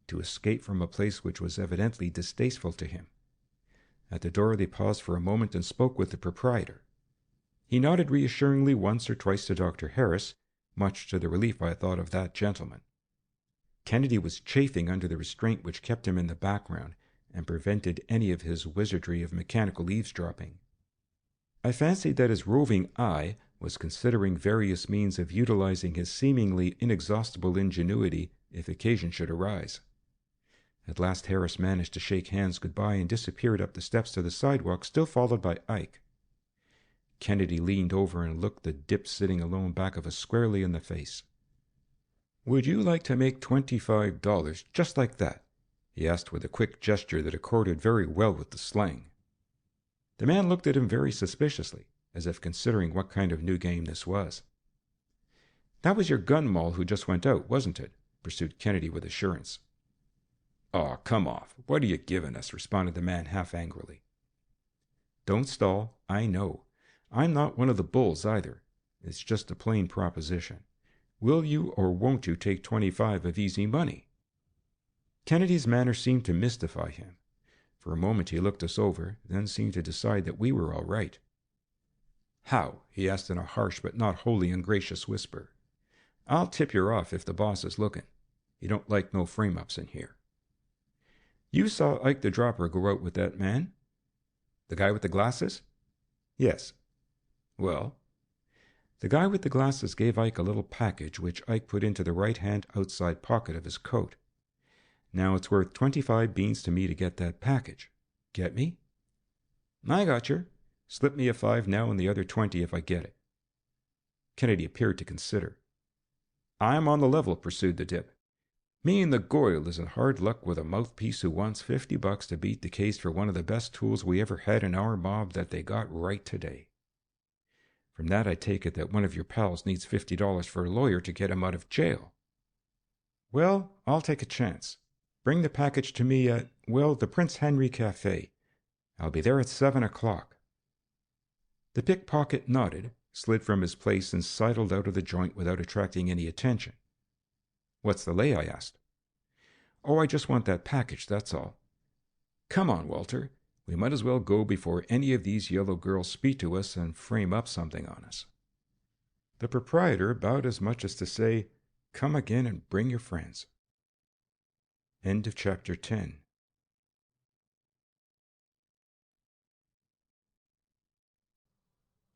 to escape from a place which was evidently distasteful to him. At the door they paused for a moment and spoke with the proprietor. He nodded reassuringly once or twice to Dr. Harris, much to the relief I thought of that gentleman. Kennedy was chafing under the restraint which kept him in the background and prevented any of his wizardry of mechanical eavesdropping. I fancied that his roving eye was considering various means of utilizing his seemingly inexhaustible ingenuity if occasion should arise. At last Harris managed to shake hands goodbye and disappeared up the steps to the sidewalk, still followed by Ike. Kennedy leaned over and looked the dip sitting alone back of us squarely in the face. "Would you like to make $25 just like that?" he asked with a quick gesture that accorded very well with the slang. The man looked at him very suspiciously, as if considering what kind of new game this was. "That was your gun moll who just went out, wasn't it?" pursued Kennedy with assurance. "Aw, come off. What are you giving us?" responded the man half angrily. "Don't stall. I know. I'm not one of the bulls either. It's just a plain proposition. Will you or won't you take 25 of easy money?" Kennedy's manner seemed to mystify him. For a moment he looked us over, then seemed to decide that we were all right. "How?" he asked in a harsh but not wholly ungracious whisper. "I'll tip her off if the boss is looking. You don't like no frame-ups in here." "You saw Ike the Dropper go out with that man?" "The guy with the glasses?" "Yes." "Well?" "The guy with the glasses gave Ike a little package which Ike put into the right-hand outside pocket of his coat. Now it's worth 25 beans to me to get that package. Get me?" "I got yer. Slip me a 5 now and the other 20 if I get it." Kennedy appeared to consider. "I'm on the level," pursued the dip. "Me and the Goyle is in hard luck with a mouthpiece who wants $50 to beat the case for one of the best tools we ever had in our mob that they got right today. From that I take it that one of your pals needs $50 for a lawyer to get him out of jail." "Well, I'll take a chance. Bring the package to me at, the Prince Henry Café. I'll be there at 7 o'clock. The pickpocket nodded, slid from his place, and sidled out of the joint without attracting any attention. "What's the lay?" I asked. "Oh, I just want that package, that's all." "Come on, Walter. We might as well go before any of these yellow girls speak to us and frame up something on us." The proprietor bowed as much as to say, "Come again and bring your friends." End of chapter 10.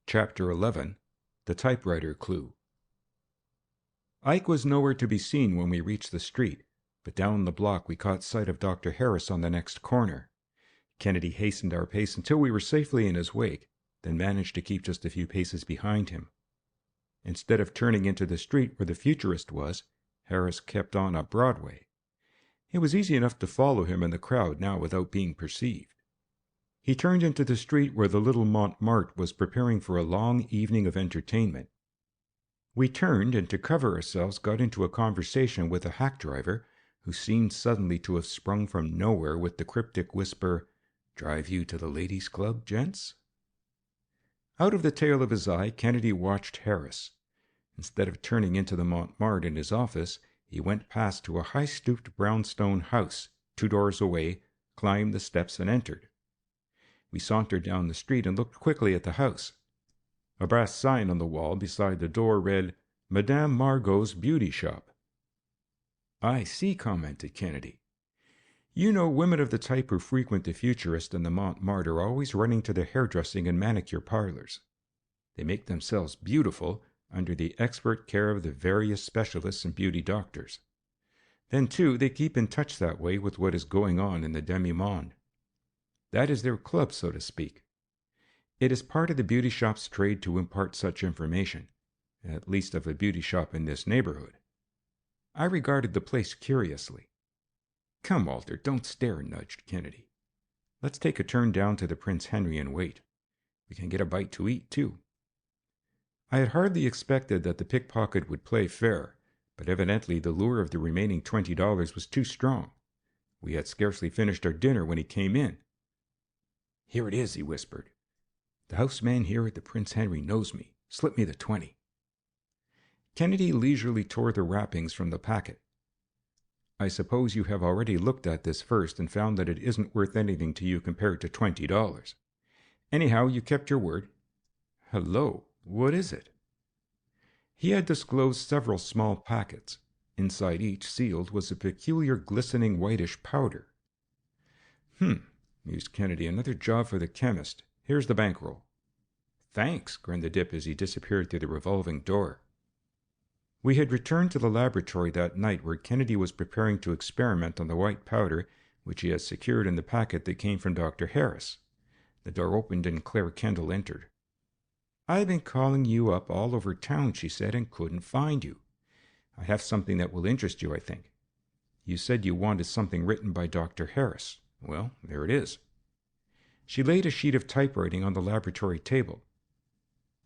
Chapter 11. The Typewriter Clue. Ike was nowhere to be seen when we reached the street, but down the block we caught sight of Dr. Harris on the next corner. Kennedy hastened our pace until we were safely in his wake, then managed to keep just a few paces behind him. Instead of turning into the street where the Futurist was, Harris kept on up Broadway. It was easy enough to follow him in the crowd now without being perceived. He turned into the street where the little Montmartre was preparing for a long evening of entertainment. We turned, and to cover ourselves got into a conversation with a hack driver who seemed suddenly to have sprung from nowhere with the cryptic whisper, "Drive you to the ladies' club, gents?" Out of the tail of his eye, Kennedy watched Harris. Instead of turning into the Montmartre in his office, he went past to a high-stooped brownstone house, 2 doors away, climbed the steps, and entered. We sauntered down the street and looked quickly at the house. A brass sign on the wall beside the door read, "Madame Margot's Beauty Shop." "I see," commented Kennedy. "You know, women of the type who frequent the Futurist and the Montmartre are always running to the hairdressing and manicure parlors. They make themselves beautiful under the expert care of the various specialists and beauty doctors. Then, too, they keep in touch that way with what is going on in the demi-monde. That is their club, so to speak. It is part of the beauty shop's trade to impart such information, at least of a beauty shop in this neighborhood." I regarded the place curiously. "Come, Walter, don't stare," nudged Kennedy. "Let's take a turn down to the Prince Henry and wait. We can get a bite to eat, too." I had hardly expected that the pickpocket would play fair, but evidently the lure of the remaining $20 was too strong. We had scarcely finished our dinner when he came in. "Here it is," he whispered. "The houseman here at the Prince Henry knows me. Slip me the 20. Kennedy leisurely tore the wrappings from the packet. "I suppose you have already looked at this first and found that it isn't worth anything to you compared to $20. Anyhow, you kept your word. Hello, what is it?" He had disclosed several small packets. Inside each, sealed, was a peculiar glistening whitish powder. Mused Kennedy, "another job for the chemist. Here's the bankroll." "Thanks," grinned the dip as he disappeared through the revolving door. We had returned to the laboratory that night where Kennedy was preparing to experiment on the white powder which he had secured in the packet that came from Dr. Harris. The door opened and Claire Kendall entered. "I've been calling you up all over town," she said, "and couldn't find you. I have something that will interest you, I think. You said you wanted something written by Dr. Harris. Well, there it is." She laid a sheet of typewriting on the laboratory table.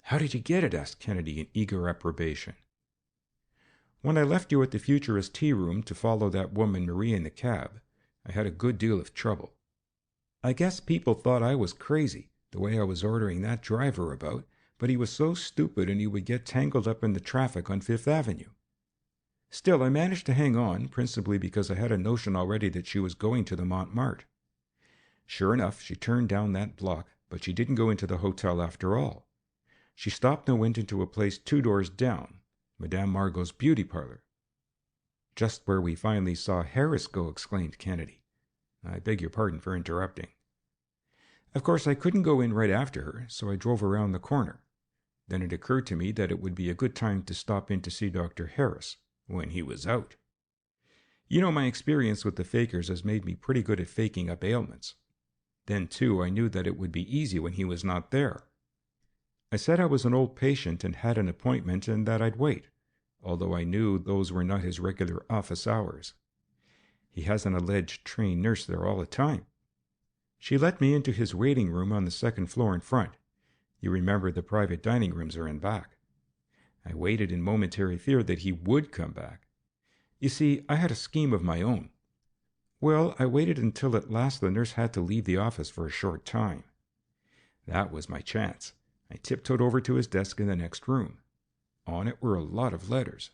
"How did you get it?" asked Kennedy in eager approbation. "When I left you at the Futurist tea room to follow that woman Marie in the cab, I had a good deal of trouble. I guess people thought I was crazy, the way I was ordering that driver about, but he was so stupid and he would get tangled up in the traffic on Fifth Avenue. Still, I managed to hang on, principally because I had a notion already that she was going to the Montmartre. Sure enough, she turned down that block, but she didn't go into the hotel after all. She stopped and went into a place 2 doors down, Madame Margot's beauty parlor." "Just where we finally saw Harris go," exclaimed Kennedy. "I beg your pardon for interrupting." "Of course, I couldn't go in right after her, so I drove around the corner. Then it occurred to me that it would be a good time to stop in to see Dr. Harris, when he was out. You know, my experience with the fakers has made me pretty good at faking up ailments. Then, too, I knew that it would be easy when he was not there. I said I was an old patient and had an appointment and that I'd wait, although I knew those were not his regular office hours. He has an alleged trained nurse there all the time. She let me into his waiting room on the 2nd floor in front. You remember the private dining rooms are in back. I waited in momentary fear that he would come back. You see, I had a scheme of my own. Well, I waited until at last the nurse had to leave the office for a short time. That was my chance. I tiptoed over to his desk in the next room. On it were a lot of letters.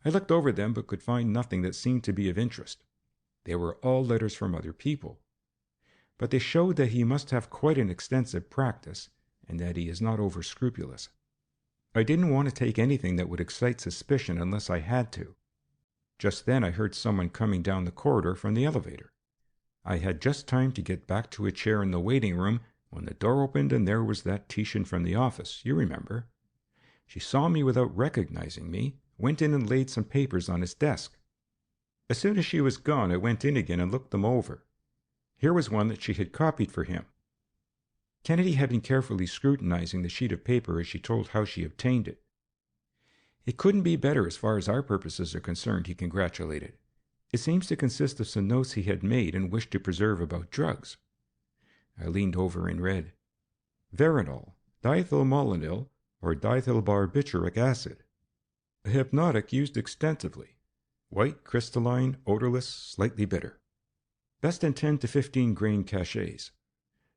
I looked over them but could find nothing that seemed to be of interest. They were all letters from other people. But they showed that he must have quite an extensive practice, and that he is not over-scrupulous. I didn't want to take anything that would excite suspicion unless I had to. Just then I heard someone coming down the corridor from the elevator. I had just time to get back to a chair in the waiting room when the door opened and there was that Titian from the office, you remember. She saw me without recognizing me, went in and laid some papers on his desk. As soon as she was gone, I went in again and looked them over. Here was one that she had copied for him. Kennedy had been carefully scrutinizing the sheet of paper as she told how she obtained it. "It couldn't be better as far as our purposes are concerned," he congratulated. "It seems to consist of some notes he had made and wished to preserve about drugs." I leaned over and read, "Veronal, diethylmolenil, or diethylbarbituric acid. A hypnotic used extensively. White, crystalline, odorless, slightly bitter. Best in 10 to 15 grain cachets.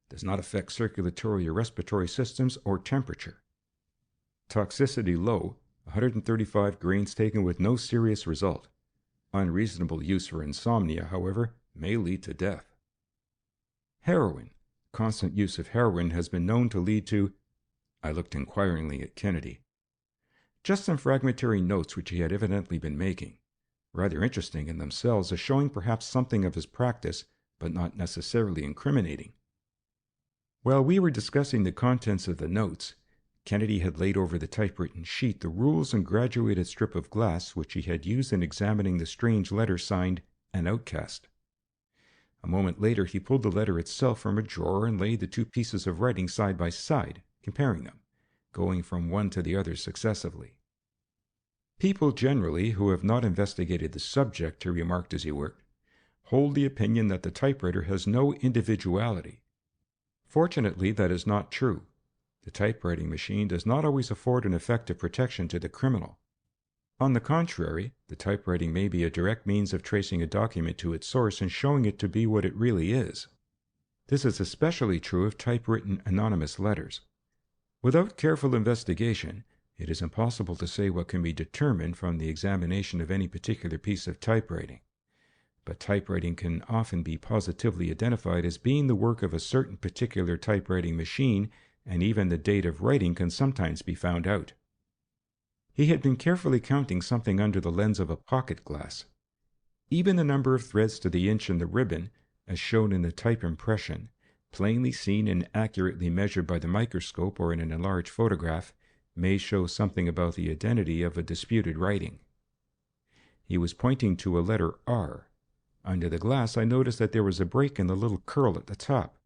Does not affect circulatory or respiratory systems or temperature. Toxicity low, 135 grains taken with no serious result. Unreasonable use for insomnia, however, may lead to death. Heroin. Constant use of heroin has been known to lead to—" I looked inquiringly at Kennedy. Just some fragmentary notes which he had evidently been making, rather interesting in themselves as showing perhaps something of his practice, but not necessarily incriminating. While we were discussing the contents of the notes, Kennedy had laid over the typewritten sheet the rules and graduated strip of glass which he had used in examining the strange letter signed "An Outcast." A moment later he pulled the letter itself from a drawer and laid the 2 pieces of writing side by side, comparing them, going from one to the other successively. "People generally, who have not investigated the subject," he remarked as he worked, "hold the opinion that the typewriter has no individuality. Fortunately, that is not true. The typewriting machine does not always afford an effective protection to the criminal. On the contrary, the typewriting may be a direct means of tracing a document to its source and showing it to be what it really is. This is especially true of typewritten anonymous letters. Without careful investigation, it is impossible to say what can be determined from the examination of any particular piece of typewriting. But typewriting can often be positively identified as being the work of a certain particular typewriting machine, and even the date of writing can sometimes be found out." He had been carefully counting something under the lens of a pocket glass. Even the number of threads to the inch in the ribbon, as shown in the type impression, plainly seen and accurately measured by the microscope or in an enlarged photograph, may show something about the identity of a disputed writing. He was pointing to a letter R. Under the glass I noticed that there was a break in the little curl at the top.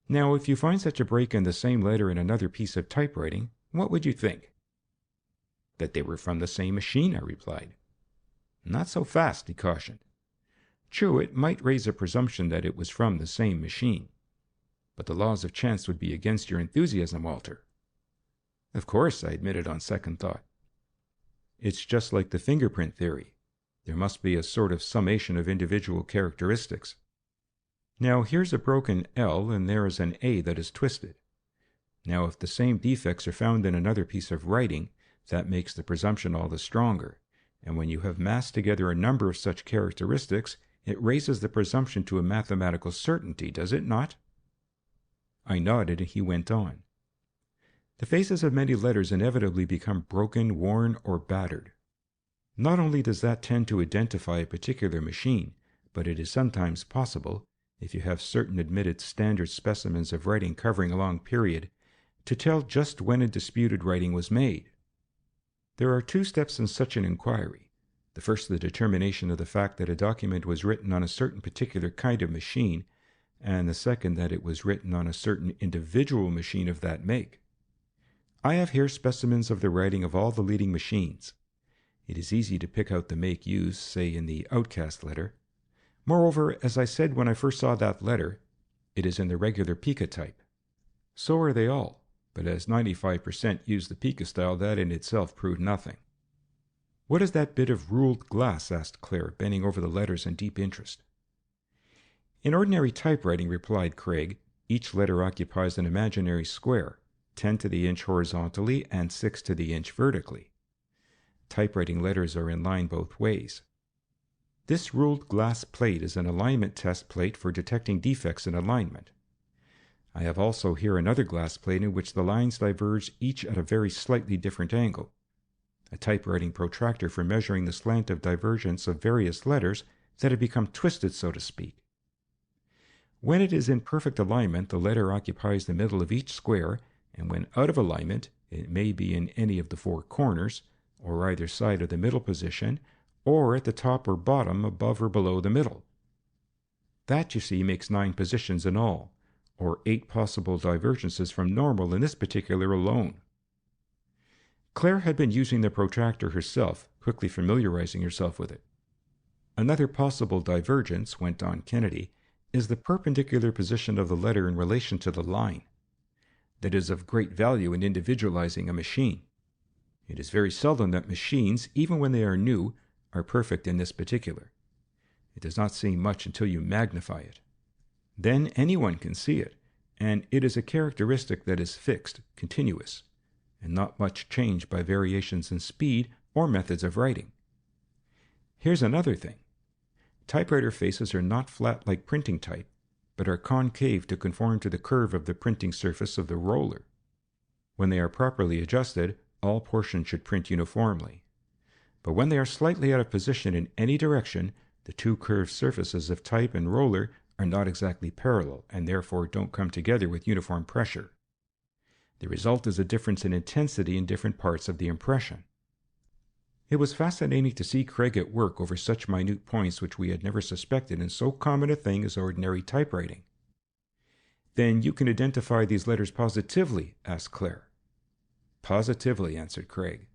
Now, if you find such a break in the same letter in another piece of typewriting, what would you think? "That they were from the same machine," I replied. "Not so fast," he cautioned. "True, it might raise a presumption that it was from the same machine. But the laws of chance would be against your enthusiasm, Walter. Of course, I admitted on second thought. It's just like the fingerprint theory. There must be a sort of summation of individual characteristics. Now here's a broken L and there is an A that is twisted. Now if the same defects are found in another piece of writing, that makes the presumption all the stronger, and when you have massed together a number of such characteristics, it raises the presumption to a mathematical certainty, does it not? I nodded, and he went on. The faces of many letters inevitably become broken, worn, or battered. Not only does that tend to identify a particular machine, but it is sometimes possible, if you have certain admitted standard specimens of writing covering a long period, to tell just when a disputed writing was made. There are two steps in such an inquiry. The first, the determination of the fact that a document was written on a certain particular kind of machine, and the second, that it was written on a certain individual machine of that make. I have here specimens of the writing of all the leading machines. It is easy to pick out the make used, say in the outcast letter. Moreover, as I said when I first saw that letter, it is in the regular pica type. So are they all, but as 95% use the pica style, that in itself proved nothing. What is that bit of ruled glass? Asked Claire, bending over the letters in deep interest. In ordinary typewriting, replied Craig, each letter occupies an imaginary square, 10 to the inch horizontally and 6 to the inch vertically. Typewriting letters are in line both ways. This ruled glass plate is an alignment test plate for detecting defects in alignment. I have also here another glass plate in which the lines diverge each at a very slightly different angle, a typewriting protractor for measuring the slant of divergence of various letters that have become twisted, so to speak. When it is in perfect alignment, the letter occupies the middle of each square, and when out of alignment, it may be in any of the four corners, or either side of the middle position, or at the top or bottom, above or below the middle. That, you see, makes 9 positions in all, or 8 possible divergences from normal in this particular alone. Claire had been using the protractor herself, quickly familiarizing herself with it. Another possible divergence, went on Kennedy, is the perpendicular position of the letter in relation to the line. That is of great value in individualizing a machine. It is very seldom that machines, even when they are new, are perfect in this particular. It does not seem much until you magnify it. Then anyone can see it, and it is a characteristic that is fixed, continuous, and not much changed by variations in speed or methods of writing. Here's another thing. Typewriter faces are not flat like printing type, but are concave to conform to the curve of the printing surface of the roller. When they are properly adjusted, all portions should print uniformly. But when they are slightly out of position in any direction, the two curved surfaces of type and roller are not exactly parallel, and therefore don't come together with uniform pressure. The result is a difference in intensity in different parts of the impression. It was fascinating to see Craig at work over such minute points which we had never suspected in so common a thing as ordinary typewriting. Then you can identify these letters positively? Asked Claire. Positively, answered Craig.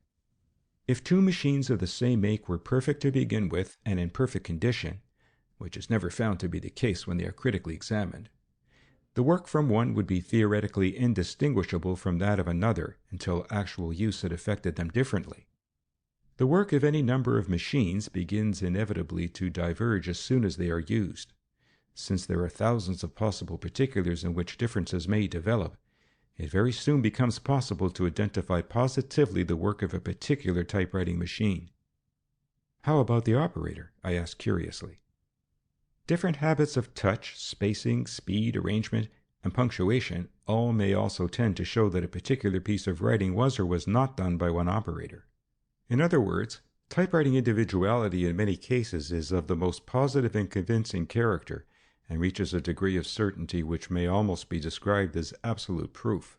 If two machines of the same make were perfect to begin with and in perfect condition, which is never found to be the case when they are critically examined, the work from one would be theoretically indistinguishable from that of another until actual use had affected them differently. The work of any number of machines begins inevitably to diverge as soon as they are used. Since there are thousands of possible particulars in which differences may develop, it very soon becomes possible to identify positively the work of a particular typewriting machine. How about the operator? I asked curiously. Different habits of touch, spacing, speed, arrangement, and punctuation all may also tend to show that a particular piece of writing was or was not done by one operator. In other words, typewriting individuality in many cases is of the most positive and convincing character, and reaches a degree of certainty which may almost be described as absolute proof.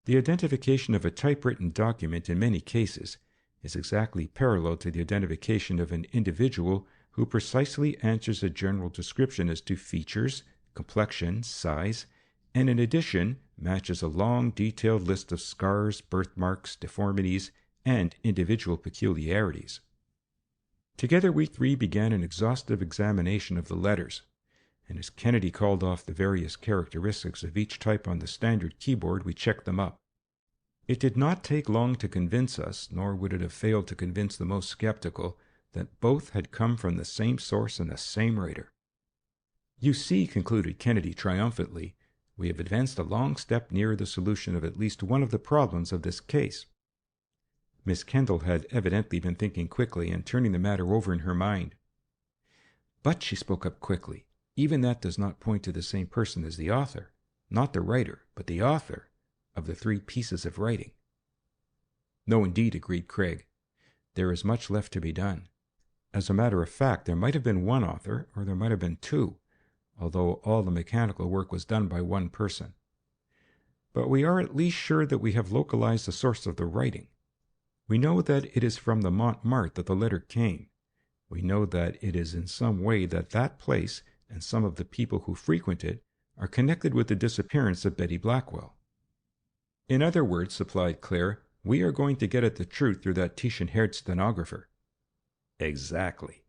The identification of a typewritten document in many cases is exactly parallel to the identification of an individual who precisely answers a general description as to features, complexion, size, and in addition matches a long detailed list of scars, birthmarks, deformities, and individual peculiarities. Together we three began an exhaustive examination of the letters, and as Kennedy called off the various characteristics of each type on the standard keyboard, we checked them up. It did not take long to convince us, nor would it have failed to convince the most skeptical, that both had come from the same source and the same writer. You see, concluded Kennedy triumphantly, we have advanced a long step nearer the solution of at least one of the problems of this case. Miss Kendall had evidently been thinking quickly and turning the matter over in her mind. But, she spoke up quickly, even that does not point to the same person as the author, not the writer, but the author of the 3 pieces of writing. No, indeed, agreed Craig. There is much left to be done. As a matter of fact, there might have been one author, or there might have been 2, although all the mechanical work was done by one person. But we are at least sure that we have localized the source of the writing. We know that it is from the Montmartre that the letter came. We know that it is in some way that that place and some of the people who frequent it are connected with the disappearance of Betty Blackwell. In other words, supplied Claire, we are going to get at the truth through that Titian-haired stenographer. Exactly.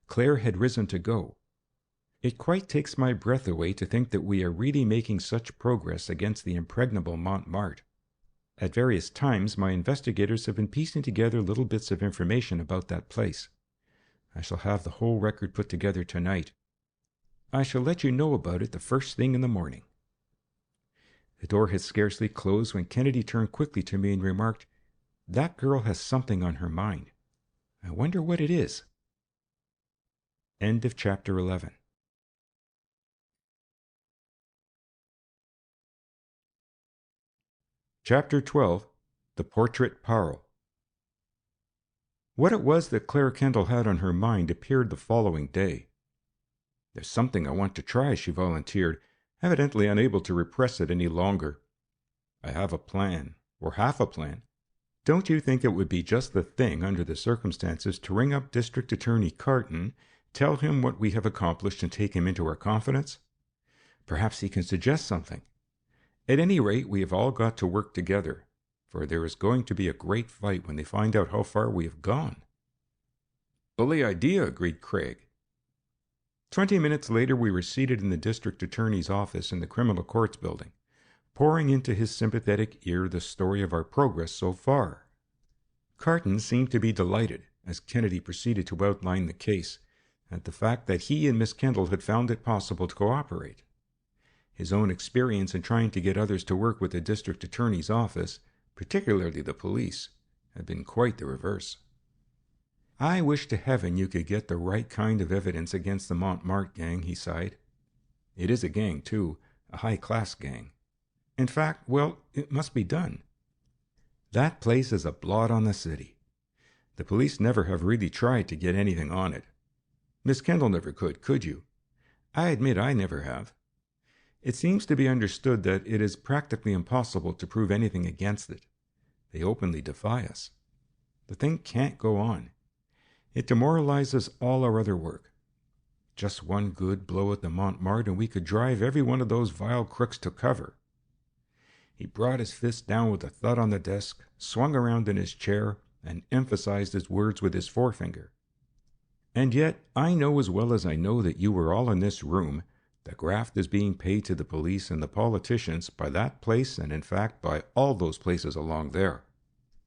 Claire had risen to go. It quite takes my breath away to think that we are really making such progress against the impregnable Montmartre. At various times, my investigators have been piecing together little bits of information about that place. I shall have the whole record put together tonight. I shall let you know about it the first thing in the morning. The door had scarcely closed when Kennedy turned quickly to me and remarked, "That girl has something on her mind. I wonder what it is." End of Chapter 11. Chapter 12. The Portrait Parle. What it was that Claire Kendall had on her mind appeared the following day. "There's something I want to try," she volunteered, evidently unable to repress it any longer. "I have a plan, or half a plan. Don't you think it would be just the thing under the circumstances to ring up District Attorney Carton, tell him what we have accomplished, and take him into our confidence? Perhaps he can suggest something. At any rate, we have all got to work together, for there is going to be a great fight when they find out how far we have gone." "Bully idea," agreed Craig. 20 minutes later, we were seated in the District Attorney's office in the Criminal Courts building, pouring into his sympathetic ear the story of our progress so far. Carton seemed to be delighted, as Kennedy proceeded to outline the case, at the fact that he and Miss Kendall had found it possible to cooperate. His own experience in trying to get others to work with the District Attorney's office, particularly the police, had been quite the reverse. "I wish to heaven you could get the right kind of evidence against the Montmartre gang," he sighed. "It is a gang, too, a high-class gang. In fact, well, it must be done. That place is a blot on the city. The police never have really tried to get anything on it. Miss Kendall never could you? I admit I never have. It seems to be understood that it is practically impossible to prove anything against it. They openly defy us. The thing can't go on. It demoralizes all our other work. Just one good blow at the Montmartre and we could drive every one of those vile crooks to cover." He brought his fist down with a thud on the desk, swung around in his chair, and emphasized his words with his forefinger. "And yet, I know as well as I know that you were all in this room, the graft is being paid to the police and the politicians by that place and, in fact, by all those places along there.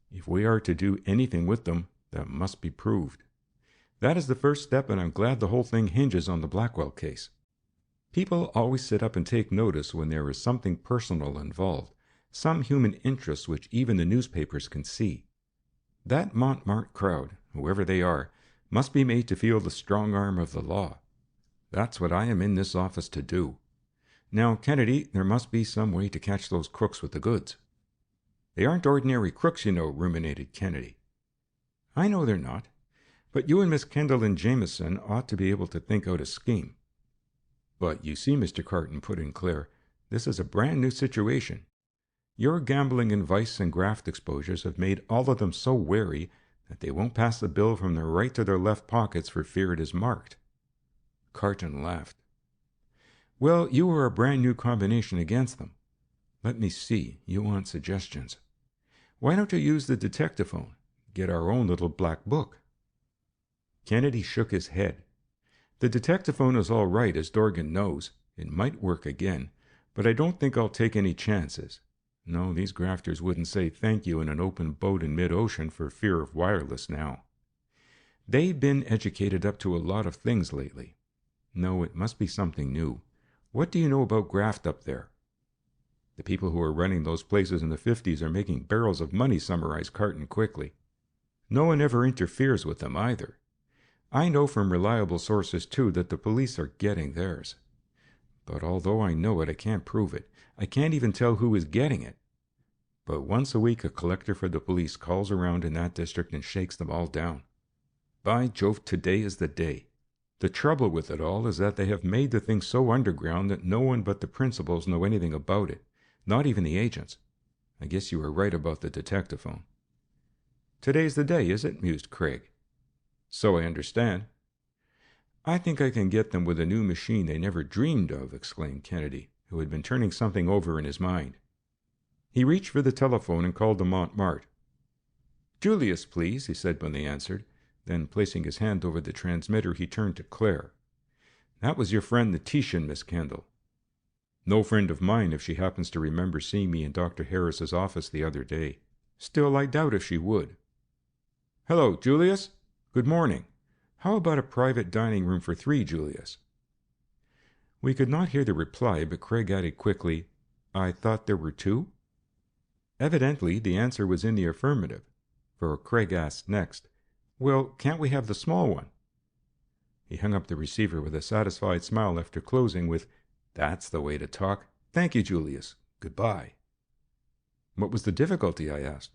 If we are to do anything with them, that must be proved. That is the first step, and I'm glad the whole thing hinges on the Blackwell case. People always sit up and take notice when there is something personal involved, some human interest which even the newspapers can see. That Montmartre crowd, whoever they are, must be made to feel the strong arm of the law. That's what I am in this office to do. Now, Kennedy, there must be some way to catch those crooks with the goods." "They aren't ordinary crooks, you know," ruminated Kennedy. "I know they're not. But you and Miss Kendall and Jameson ought to be able to think out a scheme." "But you see, Mr. Carton," put in Claire, "this is a brand new situation. Your gambling and vice and graft exposures have made all of them so wary that they won't pass the bill from their right to their left pockets for fear it is marked." Carton laughed. "Well, you are a brand new combination against them. Let me see, you want suggestions. Why don't you use the detectaphone? Get our own little black book?" Kennedy shook his head. The detectaphone is all right, as Dorgan knows. It might work again, but I don't think I'll take any chances. No, these grafters wouldn't say thank you in an open boat in mid-ocean for fear of wireless now. They've been educated up to a lot of things lately. No, it must be something new. What do you know about graft up there? The people who are running those places in the 50s are making barrels of money, summarized Carton quickly. No one ever interferes with them either. I know from reliable sources, too, that the police are getting theirs. But although I know it, I can't prove it. I can't even tell who is getting it. But once a week a collector for the police calls around in that district and shakes them all down. By Jove, today is the day. The trouble with it all is that they have made the thing so underground that no one but the principals know anything about it, not even the agents. I guess you were right about the detectaphone. Today's the day, is it? Mused Craig. So I understand. I think I can get them with a new machine they never dreamed of, exclaimed Kennedy, who had been turning something over in his mind. He reached for the telephone and called the Montmartre. Julius, please, he said when they answered. Then, placing his hand over the transmitter, he turned to Claire. That was your friend the Titian, Miss Kendall. No friend of mine if she happens to remember seeing me in Dr. Harris's office the other day. Still, I doubt if she would. Hello, Julius. Good morning. How about a private dining room for 3, Julius? We could not hear the reply, but Craig added quickly, I thought there were 2? Evidently, the answer was in the affirmative, for Craig asked next, Well, can't we have the small one? He hung up the receiver with a satisfied smile after closing with, That's the way to talk. Thank you, Julius. Goodbye. What was the difficulty? I asked.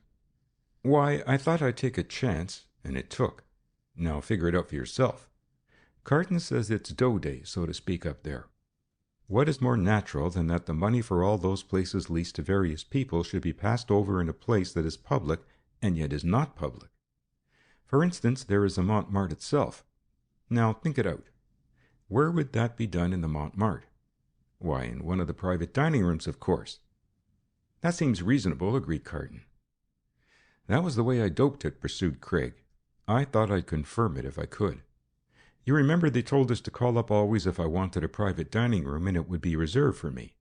Why, I thought I'd take a chance, and it took. Now figure it out for yourself. Carton says it's dough day, so to speak, up there. What is more natural than that the money for all those places leased to various people should be passed over in a place that is public and yet is not public? For instance, there is the Montmartre itself. Now think it out. Where would that be done in the Montmartre? Why, in one of the private dining rooms, of course. That seems reasonable, agreed Carton. That was the way I doped it, pursued Craig. I thought I'd confirm it if I could. You remember they told us to call up always if I wanted a private dining room and it would be reserved for me.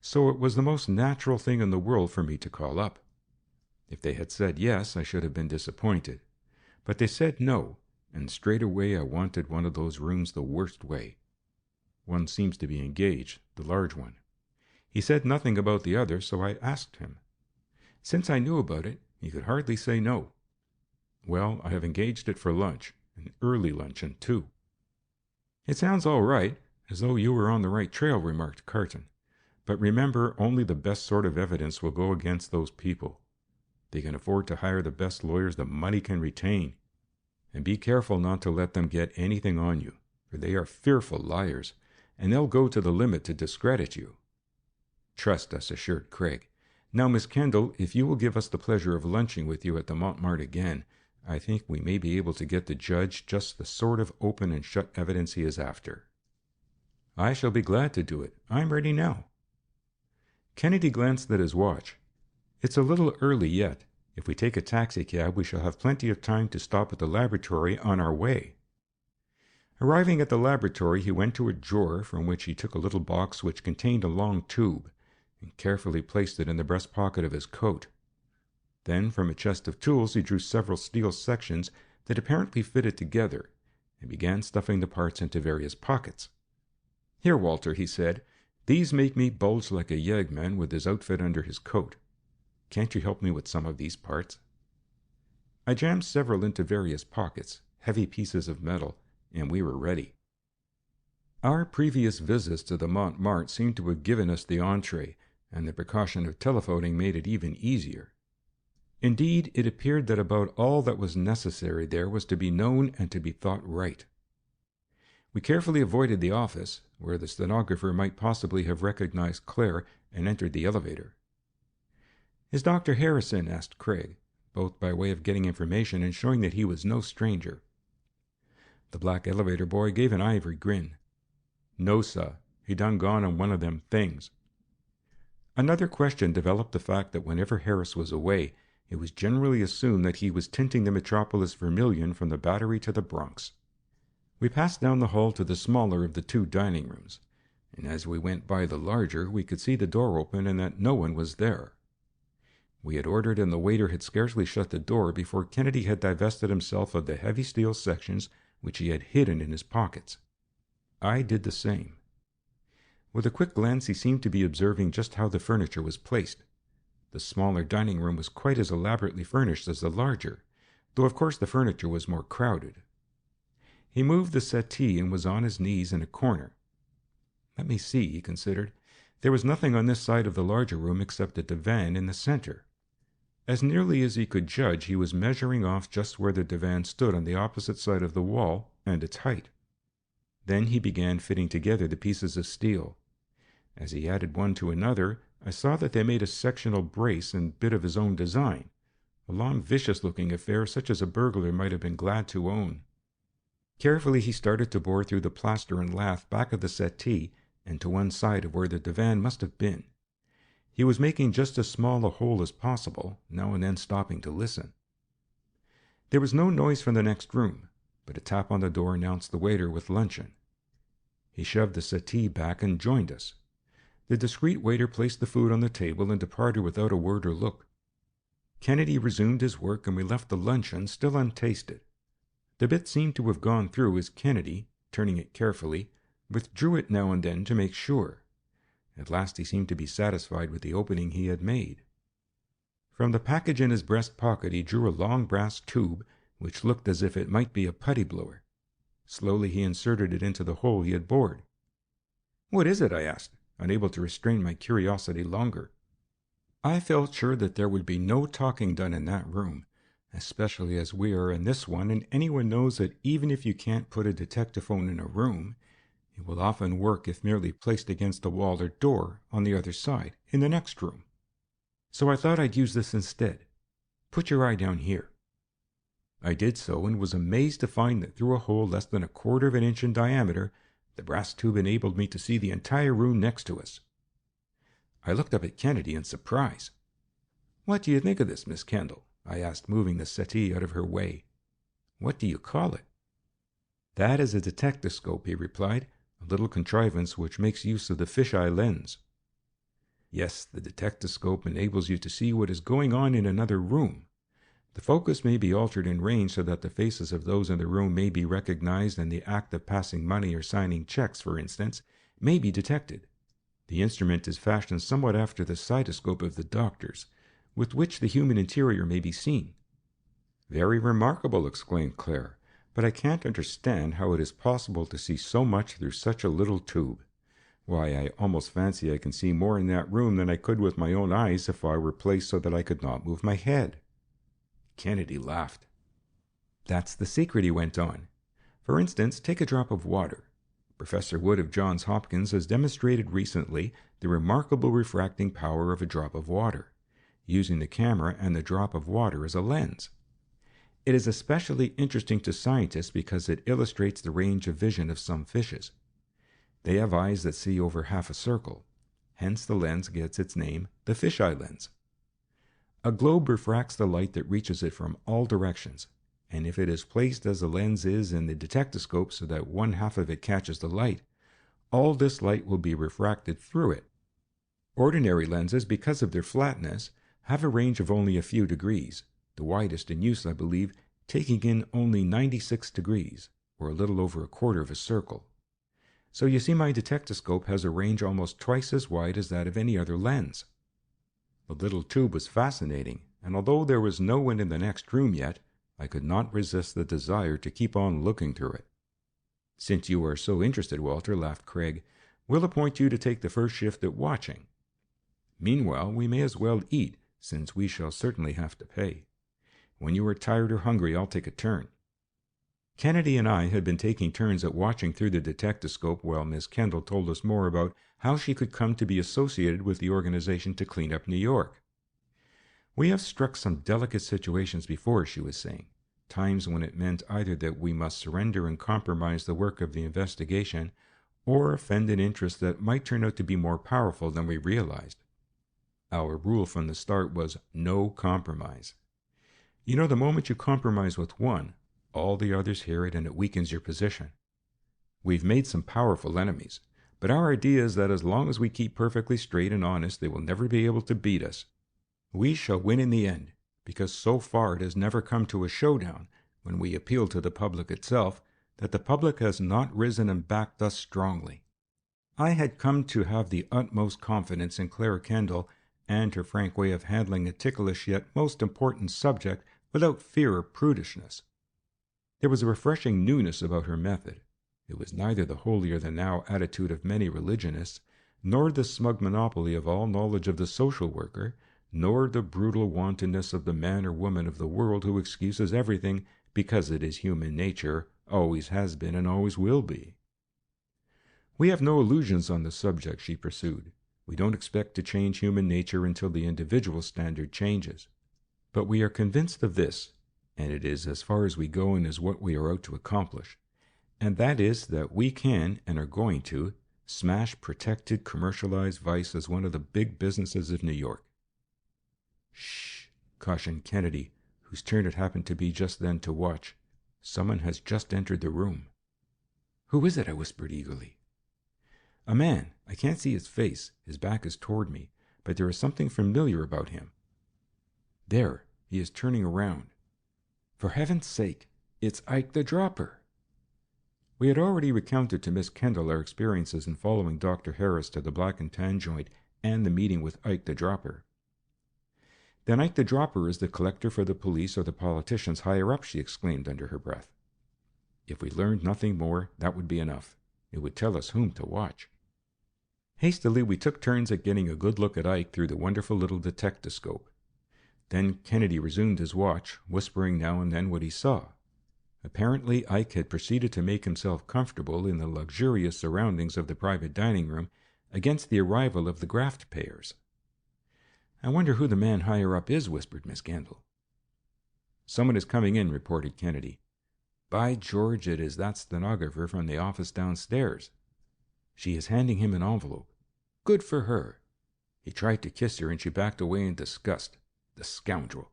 So it was the most natural thing in the world for me to call up. If they had said yes, I should have been disappointed. But they said no, and straight away I wanted one of those rooms the worst way. One seems to be engaged, the large one. He said nothing about the other, so I asked him. Since I knew about it, he could hardly say no. Well, I have engaged it for lunch, an early luncheon, too. It sounds all right, as though you were on the right trail, remarked Carton. But remember, only the best sort of evidence will go against those people. They can afford to hire the best lawyers the money can retain. And be careful not to let them get anything on you, for they are fearful liars, and they'll go to the limit to discredit you. Trust us, assured Craig. Now, Miss Kendall, if you will give us the pleasure of lunching with you at the Montmartre again, I think we may be able to get the judge just the sort of open and shut evidence he is after. I shall be glad to do it. I'm ready now. Kennedy glanced at his watch. It's a little early yet. If we take a taxicab, we shall have plenty of time to stop at the laboratory on our way. Arriving at the laboratory, he went to a drawer from which he took a little box which contained a long tube, and carefully placed it in the breast pocket of his coat. Then, from a chest of tools, he drew several steel sections that apparently fitted together, and began stuffing the parts into various pockets. Here, Walter, he said, these make me bulge like a yeggman with his outfit under his coat. Can't you help me with some of these parts? I jammed several into various pockets, heavy pieces of metal, and we were ready. Our previous visits to the Montmartre seemed to have given us the entree, and the precaution of telephoning made it even easier. Indeed, it appeared that about all that was necessary there was to be known and to be thought right. We carefully avoided the office, where the stenographer might possibly have recognized Claire, and entered the elevator. Is Dr. Harrison? Asked Craig, both by way of getting information and showing that he was no stranger. The black elevator boy gave an ivory grin. No, sir. He done gone on one of them things. Another question developed the fact that whenever Harris was away, it was generally assumed that he was tinting the metropolis vermilion from the Battery to the Bronx. We passed down the hall to the smaller of the two dining rooms, and as we went by the larger, we could see the door open and that no one was there. We had ordered, and the waiter had scarcely shut the door before Kennedy had divested himself of the heavy steel sections which he had hidden in his pockets. I did the same. With a quick glance he seemed to be observing just how the furniture was placed. The smaller dining room was quite as elaborately furnished as the larger, though of course the furniture was more crowded. He moved the settee and was on his knees in a corner. Let me see, he considered. There was nothing on this side of the larger room except a divan in the center. As nearly as he could judge, he was measuring off just where the divan stood on the opposite side of the wall and its height. Then he began fitting together the pieces of steel. As he added one to another, I saw that they made a sectional brace and bit of his own design, a long vicious-looking affair such as a burglar might have been glad to own. Carefully he started to bore through the plaster and lath back of the settee and to one side of where the divan must have been. He was making just as small a hole as possible, now and then stopping to listen. There was no noise from the next room, but a tap on the door announced the waiter with luncheon. He shoved the settee back and joined us. The discreet waiter placed the food on the table and departed without a word or look. Kennedy resumed his work, and we left the luncheon still untasted. The bit seemed to have gone through as Kennedy, turning it carefully, withdrew it now and then to make sure. At last he seemed to be satisfied with the opening he had made. From the package in his breast pocket he drew a long brass tube, which looked as if it might be a putty blower. Slowly he inserted it into the hole he had bored. "What is it?" I asked, unable to restrain my curiosity longer. I felt sure that there would be no talking done in that room, especially as we are in this one, and anyone knows that even if you can't put a detectaphone in a room, it will often work if merely placed against a wall or door on the other side, in the next room. So I thought I'd use this instead. Put your eye down here. I did so, and was amazed to find that through a hole less than 1/4 of an inch in diameter, the brass tube enabled me to see the entire room next to us. I looked up at Kennedy in surprise. "What do you think of this, Miss Kendall?" I asked, moving the settee out of her way. "What do you call it?" "That is a detectascope," he replied, "a little contrivance which makes use of the fisheye lens." "Yes, the detectascope enables you to see what is going on in another room. The focus may be altered in range so that the faces of those in the room may be recognized, and the act of passing money or signing checks, for instance, may be detected. The instrument is fashioned somewhat after the cystoscope of the doctors, with which the human interior may be seen." "Very remarkable," exclaimed Claire, "but I can't understand how it is possible to see so much through such a little tube. Why, I almost fancy I can see more in that room than I could with my own eyes if I were placed so that I could not move my head." Kennedy laughed. "That's the secret," he went on. "For instance, take a drop of water. Professor Wood of Johns Hopkins has demonstrated recently the remarkable refracting power of a drop of water, using the camera and the drop of water as a lens. It is especially interesting to scientists because it illustrates the range of vision of some fishes. They have eyes that see over half a circle. Hence the lens gets its name, the fisheye lens. A globe refracts the light that reaches it from all directions, and if it is placed as the lens is in the detectascope so that one half of it catches the light, all this light will be refracted through it. Ordinary lenses, because of their flatness, have a range of only a few degrees, the widest in use, I believe, taking in only 96 degrees, or a little over 1/4 of a circle. So you see my detectascope has a range almost twice as wide as that of any other lens." The little tube was fascinating, and although there was no one in the next room yet, I could not resist the desire to keep on looking through it. "Since you are so interested, Walter," laughed Craig, "we'll appoint you to take the first shift at watching. Meanwhile, we may as well eat, since we shall certainly have to pay. When you are tired or hungry, I'll take a turn." Kennedy and I had been taking turns at watching through the detectascope while Miss Kendall told us more about how she could come to be associated with the organization to clean up New York. "We have struck some delicate situations before," she was saying, "times when it meant either that we must surrender and compromise the work of the investigation, or offend an interest that might turn out to be more powerful than we realized. Our rule from the start was no compromise. You know, the moment you compromise with one, all the others hear it and it weakens your position. We've made some powerful enemies, but our idea is that as long as we keep perfectly straight and honest, they will never be able to beat us. We shall win in the end, because so far it has never come to a showdown, when we appeal to the public itself, that the public has not risen and backed us strongly. I had come to have the utmost confidence in Clara Kendall and her frank way of handling a ticklish yet most important subject without fear or prudishness. There was a refreshing newness about her method. It was neither the holier-than-thou attitude of many religionists, nor the smug monopoly of all knowledge of the social worker, nor the brutal wantonness of the man or woman of the world who excuses everything because it is human nature, always has been, and always will be. We have no illusions on the subject, she pursued. We don't expect to change human nature until the individual standard changes. But we are convinced of this, and it is as far as we go and is what we are out to accomplish, and that is that we can, and are going to, smash protected commercialized vice as one of the big businesses of New York. Shh, cautioned Kennedy, whose turn it happened to be just then to watch. Someone has just entered the room. Who is it? I whispered eagerly. A man. I can't see his face. His back is toward me, but there is something familiar about him. There, he is turning around. For heaven's sake, it's Ike the Dropper. We had already recounted to Miss Kendall our experiences in following Dr. Harris to the Black and Tan joint and the meeting with Ike the Dropper. Then Ike the Dropper is the collector for the police or the politicians higher up, she exclaimed under her breath. If we learned nothing more, that would be enough. It would tell us whom to watch. Hastily, we took turns at getting a good look at Ike through the wonderful little detectascope. Then Kennedy resumed his watch, whispering now and then what he saw. Apparently, Ike had proceeded to make himself comfortable in the luxurious surroundings of the private dining room against the arrival of the graft payers. I wonder who the man higher up is, whispered Miss Kendall. Someone is coming in, reported Kennedy. By George, it is that stenographer from the office downstairs. She is handing him an envelope. Good for her. He tried to kiss her, and she backed away in disgust. The scoundrel.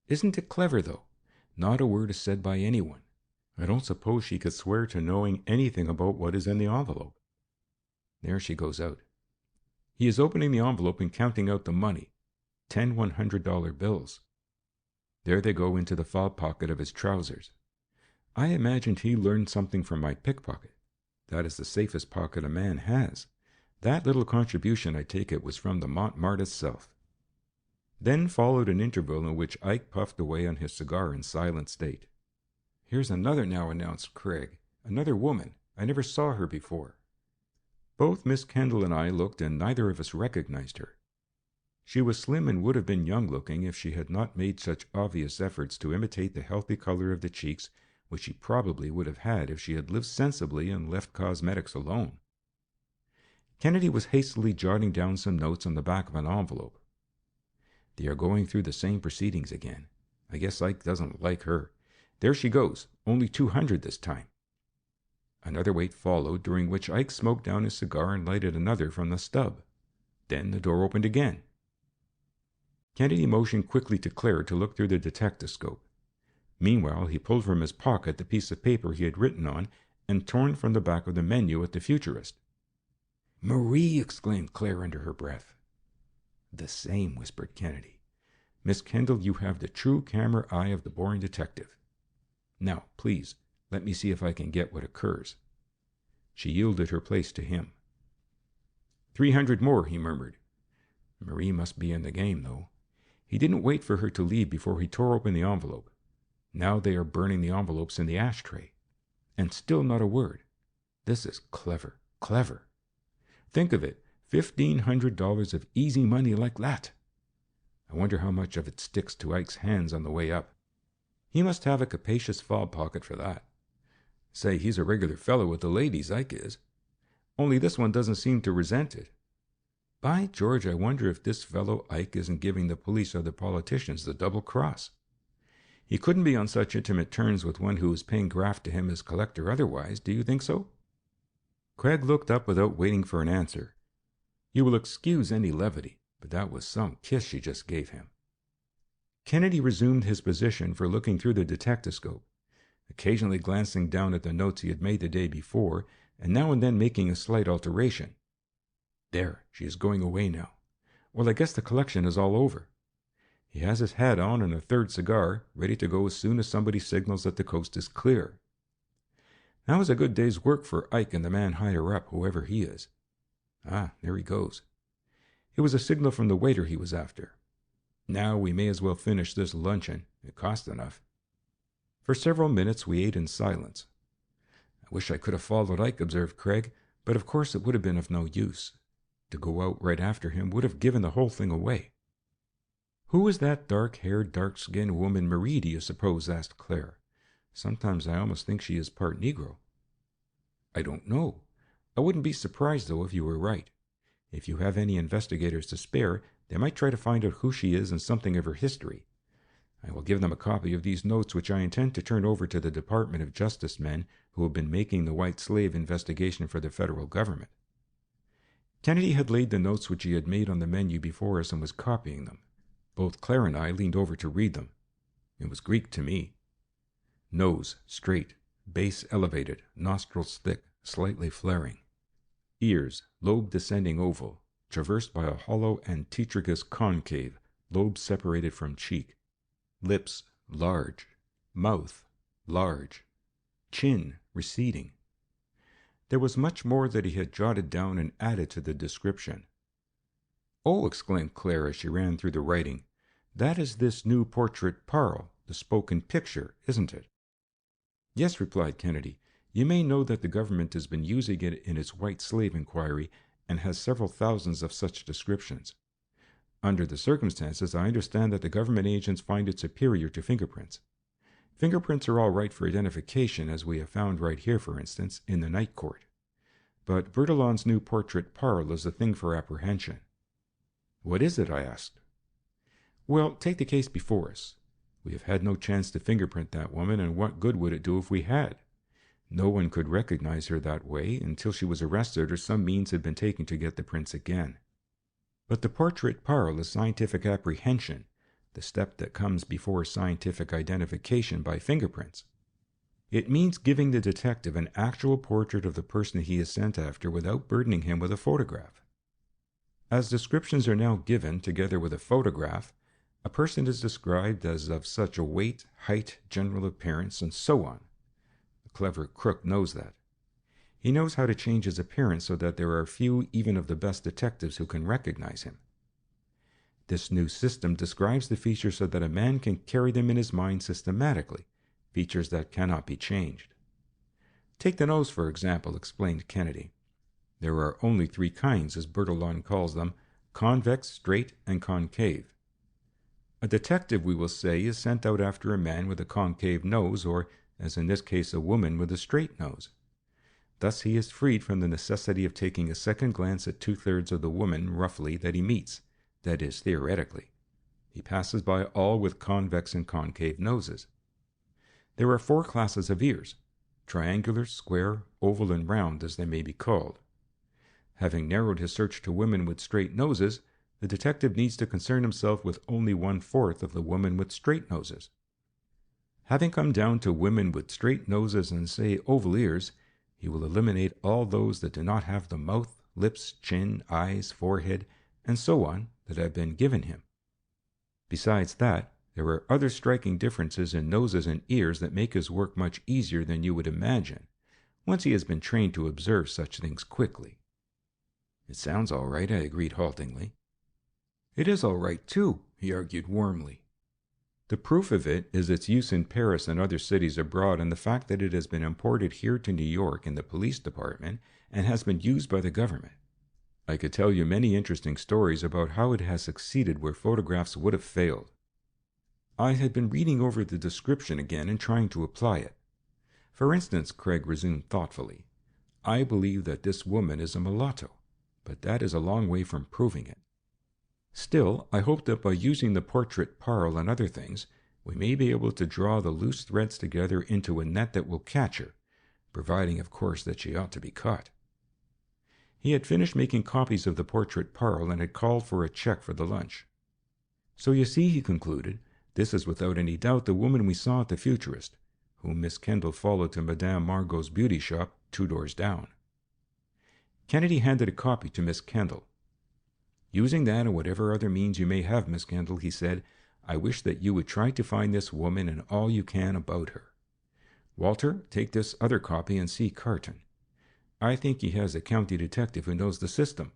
Isn't it clever, though? Not a word is said by anyone. I don't suppose she could swear to knowing anything about what is in the envelope. There she goes out. He is opening the envelope and counting out the money. 10 $100 bills. There they go into the fob pocket of his trousers. I imagined he learned something from my pickpocket. That is the safest pocket a man has. That little contribution, I take it, was from the Montmartre itself. Then followed an interval in which Ike puffed away on his cigar in silent state. Here's another now, announced Craig. Another woman. I never saw her before. Both Miss Kendall and I looked, and neither of us recognized her. She was slim and would have been young-looking if she had not made such obvious efforts to imitate the healthy color of the cheeks which she probably would have had if she had lived sensibly and left cosmetics alone. Kennedy was hastily jotting down some notes on the back of an envelope. They are going through the same proceedings again. I guess Ike doesn't like her. There she goes, only 200 this time. Another wait followed, during which Ike smoked down his cigar and lighted another from the stub. Then the door opened again. Kennedy motioned quickly to Claire to look through the detectascope. Meanwhile, he pulled from his pocket the piece of paper he had written on and torn from the back of the menu at the Futurist. "Marie!" exclaimed Claire under her breath. "The same," whispered Kennedy. "Miss Kendall, you have the true camera eye of the born detective. Now, please, let me see if I can get what occurs." She yielded her place to him. 300 more, he murmured. Marie must be in the game, though. He didn't wait for her to leave before he tore open the envelope. Now they are burning the envelopes in the ashtray. And still not a word. This is clever, clever. Think of it, $1,500 of easy money like that. I wonder how much of it sticks to Ike's hands on the way up. He must have a capacious fob pocket for that. Say, he's a regular fellow with the ladies, Ike is. Only this one doesn't seem to resent it. By George, I wonder if this fellow Ike isn't giving the police or the politicians the double cross. He couldn't be on such intimate terms with one who was paying graft to him as collector otherwise, do you think so? Craig looked up without waiting for an answer. You will excuse any levity, but that was some kiss she just gave him. Kennedy resumed his position for looking through the detectascope. occasionally glancing down at the notes he had made the day before, and now and then making a slight alteration. There, she is going away now. Well, I guess the collection is all over. He has his hat on and a third cigar, ready to go as soon as somebody signals that the coast is clear. That was a good day's work for Ike and the man higher up, whoever he is. Ah, there he goes. It was a signal from the waiter he was after. Now we may as well finish this luncheon. It cost enough. For several minutes we ate in silence. I wish I could have followed Ike, observed Craig, but of course it would have been of no use. To go out right after him would have given the whole thing away. Who is that dark-haired, dark-skinned woman Marie, do you suppose? Asked Claire. Sometimes I almost think she is part Negro. I don't know. I wouldn't be surprised, though, if you were right. If you have any investigators to spare, they might try to find out who she is and something of her history. I will give them a copy of these notes, which I intend to turn over to the Department of Justice men who have been making the white slave investigation for the federal government. Kennedy had laid the notes which he had made on the menu before us and was copying them. Both Claire and I leaned over to read them. It was Greek to me. Nose straight, base elevated, nostrils thick, slightly flaring. Ears, lobe descending oval, traversed by a hollow antitragus concave, lobe separated from cheek. Lips, large. Mouth, large. Chin, receding. There was much more that he had jotted down and added to the description. Oh, exclaimed Claire as she ran through the writing, that is this new portrait Parle, the spoken picture, isn't it? Yes, replied Kennedy. You may know that the government has been using it in its white slave inquiry and has several thousands of such descriptions. Under the circumstances, I understand that the government agents find it superior to fingerprints. Fingerprints are all right for identification, as we have found right here, for instance, in the night court. But Bertillon's new portrait Parle is a thing for apprehension. What is it? I asked. Well, take the case before us. We have had no chance to fingerprint that woman, and what good would it do if we had? No one could recognize her that way until she was arrested or some means had been taken to get the prints again. But the portrait Parle is scientific apprehension, the step that comes before scientific identification by fingerprints. It means giving the detective an actual portrait of the person he is sent after without burdening him with a photograph. As descriptions are now given, together with a photograph, a person is described as of such a weight, height, general appearance, and so on. The clever crook knows that. He knows how to change his appearance so that there are few even of the best detectives who can recognize him. This new system describes the features so that a man can carry them in his mind systematically, features that cannot be changed. Take the nose, for example, explained Kennedy. There are only three kinds, as Bertillon calls them, convex, straight, and concave. A detective, we will say, is sent out after a man with a concave nose, or, as in this case, a woman with a straight nose. Thus he is freed from the necessity of taking a second glance at two-thirds of the woman, roughly, that he meets, that is, theoretically. He passes by all with convex and concave noses. There are four classes of ears, triangular, square, oval, and round, as they may be called. Having narrowed his search to women with straight noses, the detective needs to concern himself with only 1/4 of the women with straight noses. Having come down to women with straight noses and, say, oval ears, he will eliminate all those that do not have the mouth, lips, chin, eyes, forehead, and so on that have been given him. Besides that, there are other striking differences in noses and ears that make his work much easier than you would imagine, once he has been trained to observe such things quickly. It sounds all right, I agreed haltingly. It is all right, too, he argued warmly. The proof of it is its use in Paris and other cities abroad, and the fact that it has been imported here to New York in the police department and has been used by the government. I could tell you many interesting stories about how it has succeeded where photographs would have failed. I had been reading over the description again and trying to apply it. For instance, Craig resumed thoughtfully, I believe that this woman is a mulatto, but that is a long way from proving it. Still, I hope that by using the portrait Parle and other things, we may be able to draw the loose threads together into a net that will catch her, providing, of course, that she ought to be caught. He had finished making copies of the portrait Parle and had called for a check for the lunch. So you see, he concluded, this is without any doubt the woman we saw at the Futurist, whom Miss Kendall followed to Madame Margot's beauty shop 2 doors down. Kennedy handed a copy to Miss Kendall. "Using that and whatever other means you may have, Miss Kendall," he said, "I wish that you would try to find this woman and all you can about her. Walter, take this other copy and see Carton. I think he has a county detective who knows the system.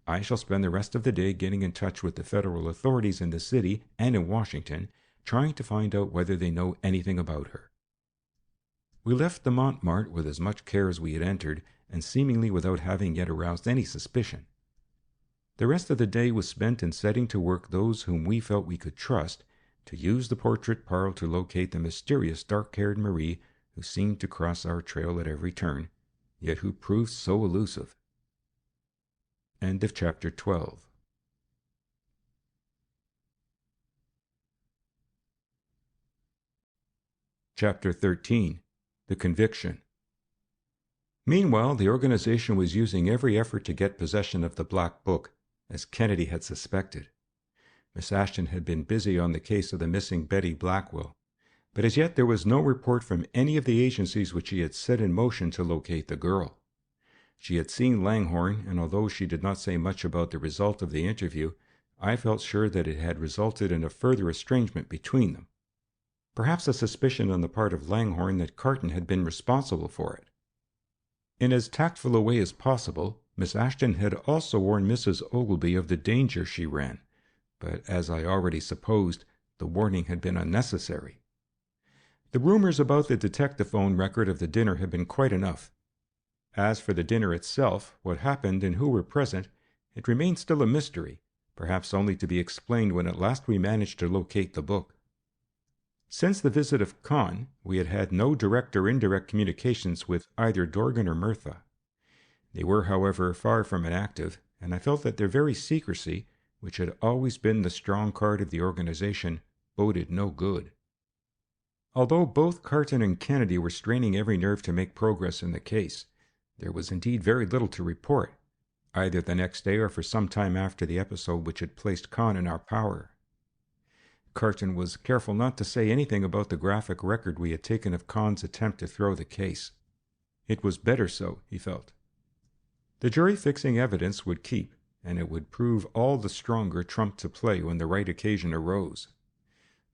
I shall spend the rest of the day getting in touch with the federal authorities in the city and in Washington, trying to find out whether they know anything about her." We left the Montmartre with as much care as we had entered, and seemingly without having yet aroused any suspicion. The rest of the day was spent in setting to work those whom we felt we could trust to use the portrait parle to locate the mysterious dark-haired Marie who seemed to cross our trail at every turn, yet who proved so elusive. End of chapter 12. Chapter 13. The Conviction. Meanwhile, the organization was using every effort to get possession of the Black Book, as Kennedy had suspected. Miss Ashton had been busy on the case of the missing Betty Blackwell, but as yet there was no report from any of the agencies which she had set in motion to locate the girl. She had seen Langhorne, and although she did not say much about the result of the interview, I felt sure that it had resulted in a further estrangement between them. Perhaps a suspicion on the part of Langhorne that Carton had been responsible for it. In as tactful a way as possible, Miss Ashton had also warned Mrs. Ogilvy of the danger she ran, but as I already supposed, the warning had been unnecessary. The rumors about the detectaphone record of the dinner had been quite enough. As for the dinner itself, what happened and who were present, it remained still a mystery, perhaps only to be explained when at last we managed to locate the book. Since the visit of Kahn, we had had no direct or indirect communications with either Dorgan or Murtha. They were, however, far from inactive, and I felt that their very secrecy, which had always been the strong card of the organization, boded no good. Although both Carton and Kennedy were straining every nerve to make progress in the case, there was indeed very little to report, either the next day or for some time after the episode which had placed Kahn in our power. Carton was careful not to say anything about the graphic record we had taken of Kahn's attempt to throw the case. It was better so, he felt. The jury-fixing evidence would keep, and it would prove all the stronger trump to play when the right occasion arose.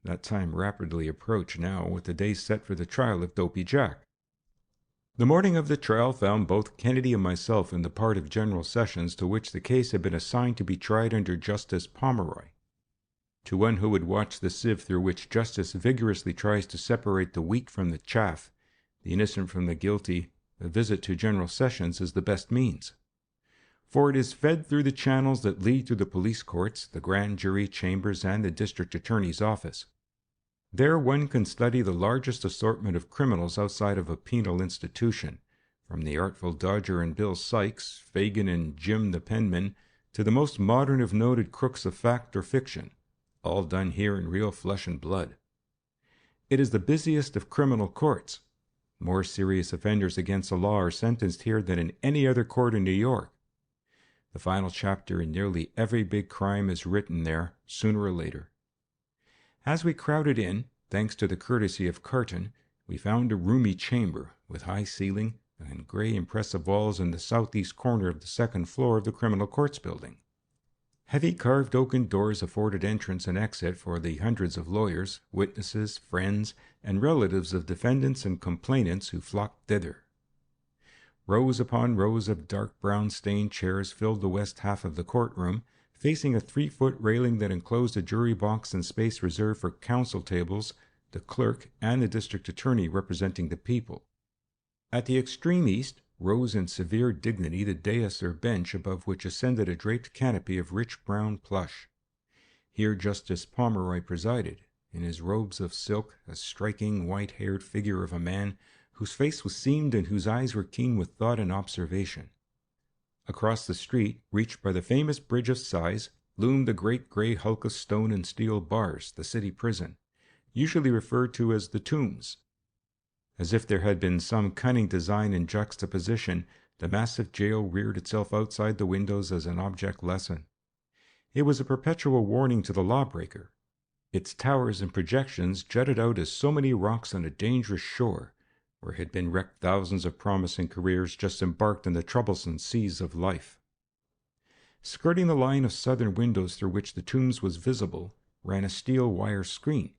That time rapidly approached now, with the day set for the trial of Dopey Jack. The morning of the trial found both Kennedy and myself in the part of General Sessions to which the case had been assigned to be tried under Justice Pomeroy. To one who would watch the sieve through which justice vigorously tries to separate the wheat from the chaff, the innocent from the guilty, a visit to General Sessions is the best means. For it is fed through the channels that lead to the police courts, the grand jury chambers, and the district attorney's office. There one can study the largest assortment of criminals outside of a penal institution, from the artful Dodger and Bill Sykes, Fagin and Jim the penman, to the most modern of noted crooks of fact or fiction, all done here in real flesh and blood. It is the busiest of criminal courts. More serious offenders against the law are sentenced here than in any other court in New York. The final chapter in nearly every big crime is written there, sooner or later. As we crowded in, thanks to the courtesy of Carton, we found a roomy chamber with high ceiling and gray impressive walls in the southeast corner of the second floor of the Criminal Courts building. Heavy carved oaken doors afforded entrance and exit for the hundreds of lawyers, witnesses, friends, and relatives of defendants and complainants who flocked thither. Rows upon rows of dark brown stained chairs filled the west half of the courtroom, facing a 3-foot railing that enclosed a jury box and space reserved for counsel tables, the clerk, and the district attorney representing the people. At the extreme east rose in severe dignity the dais or bench above which ascended a draped canopy of rich brown plush. Here Justice Pomeroy presided, in his robes of silk, a striking white-haired figure of a man whose face was seamed and whose eyes were keen with thought and observation. Across the street, reached by the famous Bridge of Sighs, loomed the great gray hulk of stone and steel bars, the city prison, usually referred to as the Tombs. As if there had been some cunning design in juxtaposition, the massive jail reared itself outside the windows as an object lesson. It was a perpetual warning to the lawbreaker. Its towers and projections jutted out as so many rocks on a dangerous shore, where had been wrecked thousands of promising careers just embarked in the troublesome seas of life. Skirting the line of southern windows through which the Tombs was visible, ran a steel wire screen,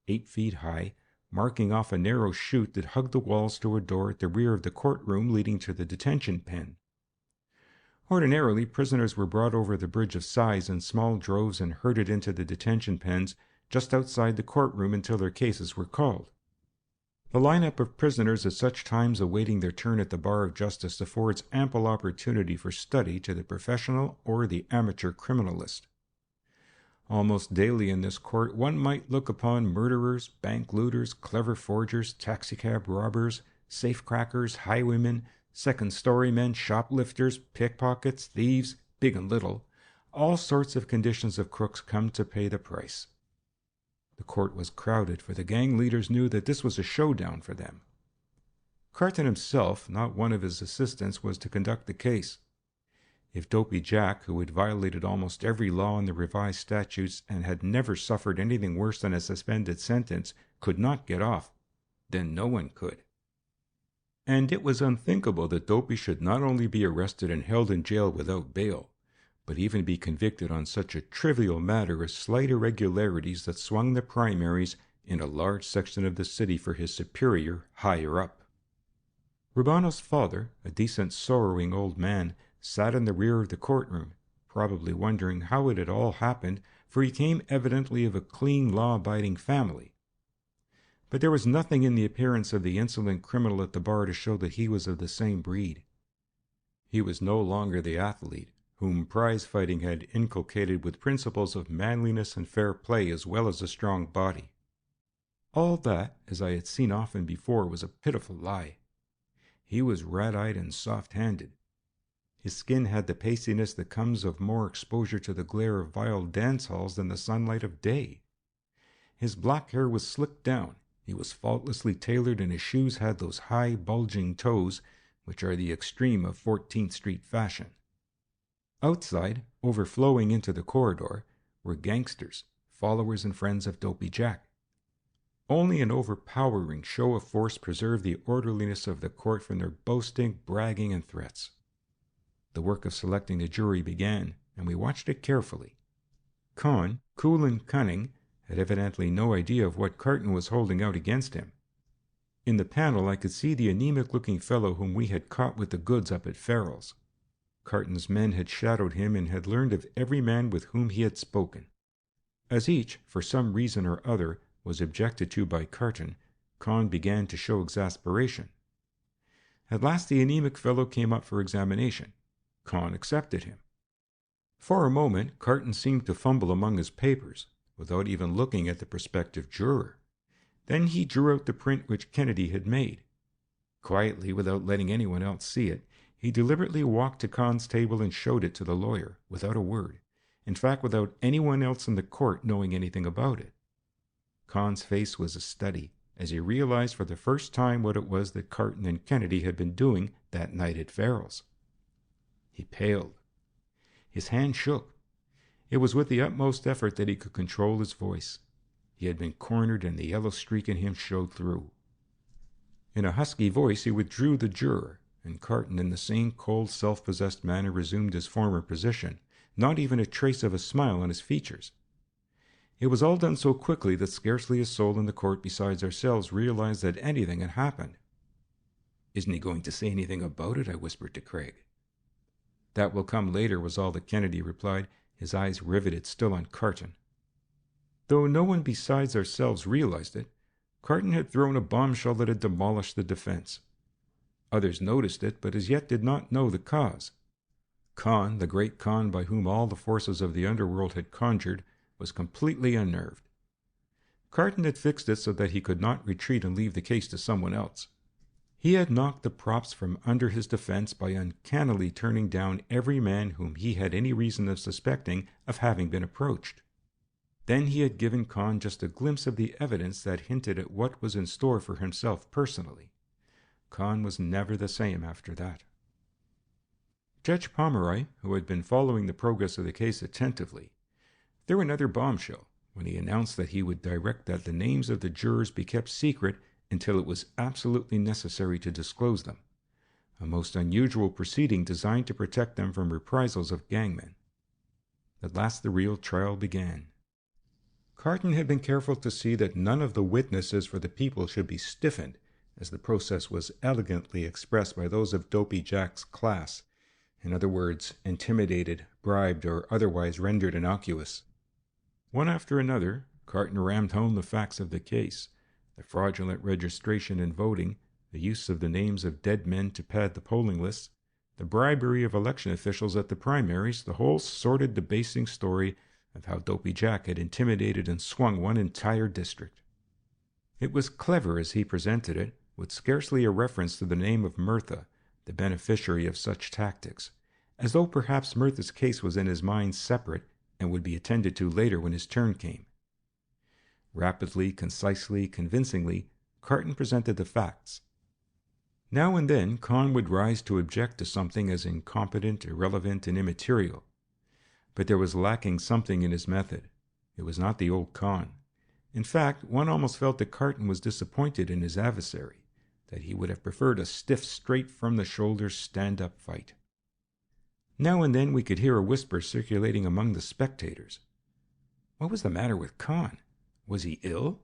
8 feet high, marking off a narrow chute that hugged the walls to a door at the rear of the courtroom leading to the detention pen. Ordinarily, prisoners were brought over the Bridge of Sighs in small droves and herded into the detention pens just outside the courtroom until their cases were called. The lineup of prisoners at such times awaiting their turn at the bar of justice affords ample opportunity for study to the professional or the amateur criminalist. Almost daily in this court one might look upon murderers, bank looters, clever forgers, taxicab robbers, safecrackers, highwaymen, second-story men, shoplifters, pickpockets, thieves, big and little, all sorts of conditions of crooks come to pay the price. The court was crowded, for the gang leaders knew that this was a showdown for them. Carton himself, not one of his assistants, was to conduct the case. If Dopey Jack, who had violated almost every law in the revised statutes and had never suffered anything worse than a suspended sentence, could not get off, then no one could. And it was unthinkable that Dopey should not only be arrested and held in jail without bail, but even be convicted on such a trivial matter as slight irregularities that swung the primaries in a large section of the city for his superior higher up. Rubano's father, a decent sorrowing old man, sat in the rear of the courtroom, probably wondering how it had all happened, for he came evidently of a clean, law-abiding family. But there was nothing in the appearance of the insolent criminal at the bar to show that he was of the same breed. He was no longer the athlete, whom prize-fighting had inculcated with principles of manliness and fair play as well as a strong body. All that, as I had seen often before, was a pitiful lie. He was red-eyed and soft-handed. His skin had the pastiness that comes of more exposure to the glare of vile dance-halls than the sunlight of day. His black hair was slicked down, he was faultlessly tailored, and his shoes had those high, bulging toes which are the extreme of 14th Street fashion. Outside, overflowing into the corridor, were gangsters, followers and friends of Dopey Jack. Only an overpowering show of force preserved the orderliness of the court from their boasting, bragging, and threats. The work of selecting the jury began, and we watched it carefully. Con, cool and cunning, had evidently no idea of what Carton was holding out against him. In the panel I could see the anemic-looking fellow whom we had caught with the goods up at Farrell's. Carton's men had shadowed him and had learned of every man with whom he had spoken. As each, for some reason or other, was objected to by Carton, Con began to show exasperation. At last the anemic fellow came up for examination. Con accepted him. For a moment Carton seemed to fumble among his papers, without even looking at the prospective juror. Then he drew out the print which Kennedy had made. Quietly, without letting anyone else see it, he deliberately walked to Con's table and showed it to the lawyer, without a word, in fact without anyone else in the court knowing anything about it. Con's face was a study, as he realized for the first time what it was that Carton and Kennedy had been doing that night at Farrell's. He paled. His hand shook. It was with the utmost effort that he could control his voice. He had been cornered, and the yellow streak in him showed through. In a husky voice he withdrew the juror, and Carton in the same cold, self-possessed manner resumed his former position, not even a trace of a smile on his features. It was all done so quickly that scarcely a soul in the court besides ourselves realized that anything had happened. "Isn't he going to say anything about it?" I whispered to Craig. "That will come later," was all that Kennedy replied, his eyes riveted still on Carton. Though no one besides ourselves realized it, Carton had thrown a bombshell that had demolished the defense. Others noticed it, but as yet did not know the cause. Con, the great Con by whom all the forces of the underworld had conjured, was completely unnerved. Carton had fixed it so that he could not retreat and leave the case to someone else. He had knocked the props from under his defense by uncannily turning down every man whom he had any reason of suspecting of having been approached. Then he had given Con just a glimpse of the evidence that hinted at what was in store for himself personally. Con was never the same after that. Judge Pomeroy, who had been following the progress of the case attentively, threw another bombshell, when he announced that he would direct that the names of the jurors be kept secret until it was absolutely necessary to disclose them, a most unusual proceeding designed to protect them from reprisals of gangmen. At last the real trial began. Carton had been careful to see that none of the witnesses for the people should be stiffened, as the process was elegantly expressed by those of Dopey Jack's class, in other words, intimidated, bribed, or otherwise rendered innocuous. One after another, Carton rammed home the facts of the case: the fraudulent registration and voting, the use of the names of dead men to pad the polling lists, the bribery of election officials at the primaries, the whole sordid, debasing story of how Dopey Jack had intimidated and swung one entire district. It was clever as he presented it, with scarcely a reference to the name of Mirtha, the beneficiary of such tactics, as though perhaps Mirtha's case was in his mind separate and would be attended to later when his turn came. Rapidly, concisely, convincingly, Carton presented the facts. Now and then Con would rise to object to something as incompetent, irrelevant, and immaterial. But there was lacking something in his method. It was not the old Con. In fact, one almost felt that Carton was disappointed in his adversary, that he would have preferred a stiff, straight-from-the-shoulder, stand-up fight. Now and then we could hear a whisper circulating among the spectators. What was the matter with Con? Was he ill?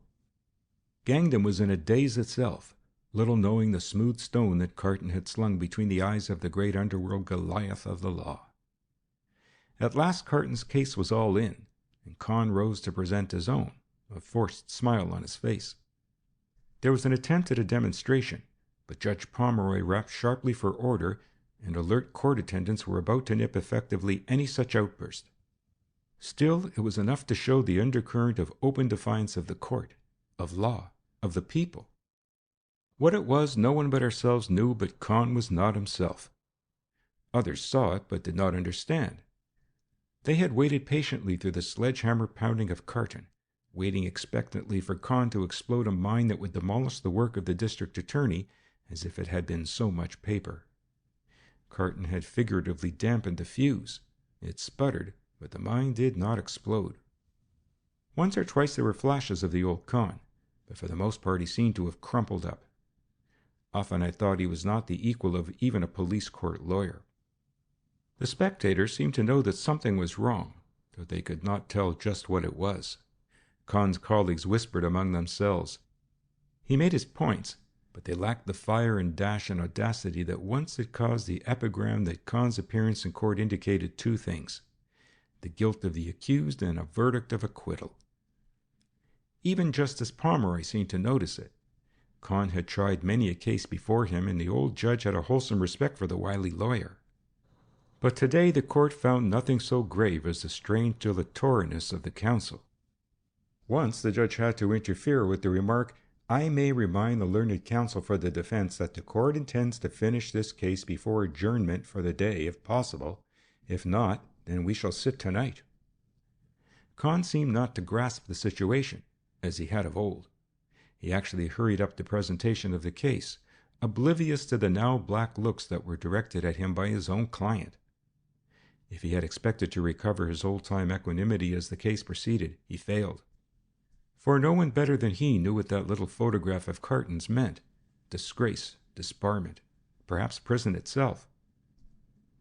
Gangdom was in a daze itself, little knowing the smooth stone that Carton had slung between the eyes of the great underworld Goliath of the law. At last Carton's case was all in, and Con rose to present his own, a forced smile on his face. There was an attempt at a demonstration, but Judge Pomeroy rapped sharply for order, and alert court attendants were about to nip effectively any such outburst. Still, it was enough to show the undercurrent of open defiance of the court, of law, of the people. What it was no one but ourselves knew, but Con was not himself. Others saw it, but did not understand. They had waited patiently through the sledgehammer pounding of Carton, waiting expectantly for Con to explode a mine that would demolish the work of the district attorney as if it had been so much paper. Carton had figuratively dampened the fuse. It sputtered, but the mine did not explode. Once or twice there were flashes of the old Con, but for the most part he seemed to have crumpled up. Often I thought he was not the equal of even a police court lawyer. The spectators seemed to know that something was wrong, though they could not tell just what it was. Con's colleagues whispered among themselves. He made his points, but they lacked the fire and dash and audacity that once had caused the epigram that Con's appearance in court indicated two things: the guilt of the accused and a verdict of acquittal. Even Justice Pomeroy seemed to notice it. Con had tried many a case before him, and the old judge had a wholesome respect for the wily lawyer. But today the court found nothing so grave as the strange dilatoriness of the counsel. Once the judge had to interfere with the remark, "I may remind the learned counsel for the defense that the court intends to finish this case before adjournment for the day, if possible. If not, then we shall sit tonight." Con seemed not to grasp the situation, as he had of old. He actually hurried up the presentation of the case, oblivious to the now black looks that were directed at him by his own client. If he had expected to recover his old-time equanimity as the case proceeded, he failed. For no one better than he knew what that little photograph of Carton's meant: disgrace, disbarment, perhaps prison itself.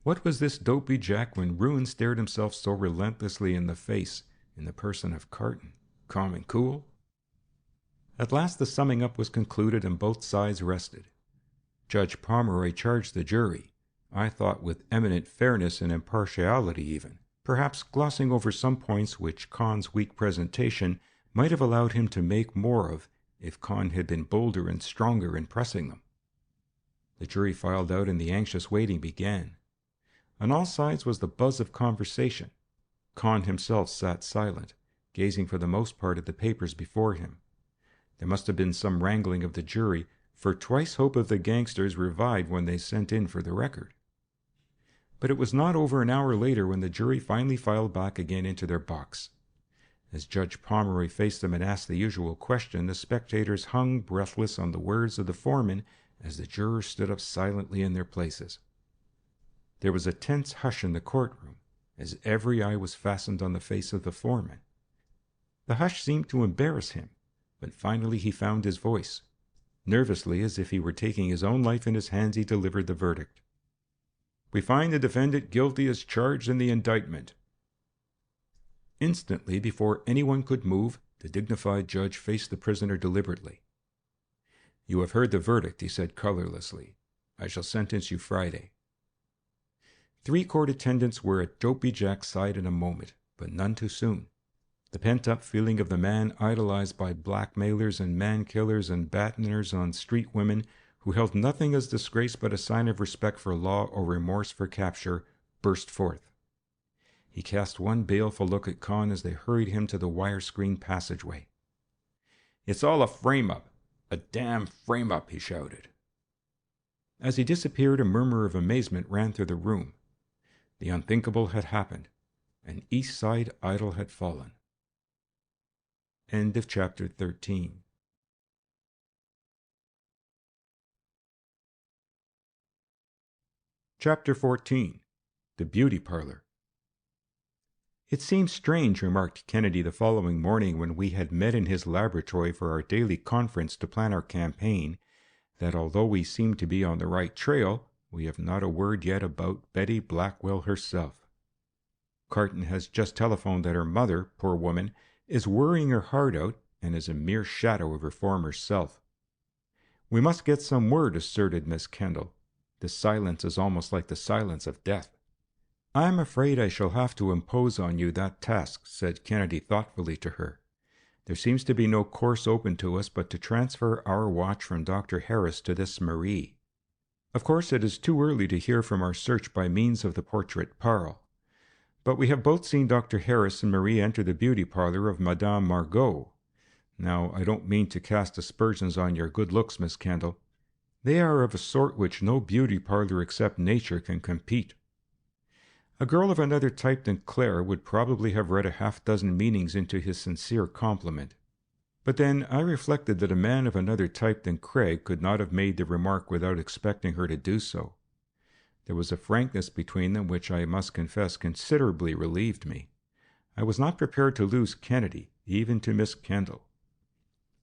What was this Dopey Jack when ruin stared himself so relentlessly in the face in the person of Carton, calm and cool? At last the summing up was concluded and both sides rested. Judge Pomeroy charged the jury, I thought with eminent fairness and impartiality even, perhaps glossing over some points which Con's weak presentation might have allowed him to make more of if Con had been bolder and stronger in pressing them. The jury filed out and the anxious waiting began. On all sides was the buzz of conversation. Con himself sat silent, gazing for the most part at the papers before him. There must have been some wrangling of the jury, for twice hope of the gangsters revived when they sent in for the record. But it was not over an hour later when the jury finally filed back again into their box. As Judge Pomeroy faced them and asked the usual question, the spectators hung breathless on the words of the foreman as the jurors stood up silently in their places. There was a tense hush in the courtroom, as every eye was fastened on the face of the foreman. The hush seemed to embarrass him, but finally he found his voice. Nervously, as if he were taking his own life in his hands, he delivered the verdict. "We find the defendant guilty as charged in the indictment." Instantly, before anyone could move, the dignified judge faced the prisoner deliberately. "You have heard the verdict," he said colorlessly. "I shall sentence you Friday." 3 court attendants were at Dopey Jack's side in a moment, but none too soon. The pent-up feeling of the man idolized by blackmailers and man-killers and batteners on street women who held nothing as disgrace but a sign of respect for law or remorse for capture burst forth. He cast one baleful look at Con as they hurried him to the wire-screen passageway. "It's all a frame-up, a damn frame-up," he shouted. As he disappeared, a murmur of amazement ran through the room. The unthinkable had happened. An East Side idol had fallen. End of chapter 13. Chapter 14. The Beauty Parlor. "It seems strange," remarked Kennedy the following morning when we had met in his laboratory for our daily conference to plan our campaign, that although we seem to be on the right trail, we have not a word yet about Betty Blackwell herself. Carton has just telephoned that her mother, poor woman, is worrying her heart out and is a mere shadow of her former self. "We must get some word," asserted Miss Kendall. "This silence is almost like the silence of death." "I'm afraid I shall have to impose on you that task," said Kennedy thoughtfully to her. "There seems to be no course open to us but to transfer our watch from Dr. Harris to this Marie. Of course, it is too early to hear from our search by means of the portrait Parle. But we have both seen Dr. Harris and Marie enter the beauty parlor of Madame Margot. Now, I don't mean to cast aspersions on your good looks, Miss Kendall. They are of a sort which no beauty parlor except nature can compete. A girl of another type than Claire would probably have read a half-dozen meanings into his sincere compliment. But then I reflected that a man of another type than Craig could not have made the remark without expecting her to do so. There was a frankness between them which I must confess considerably relieved me. I was not prepared to lose Kennedy, even to Miss Kendall.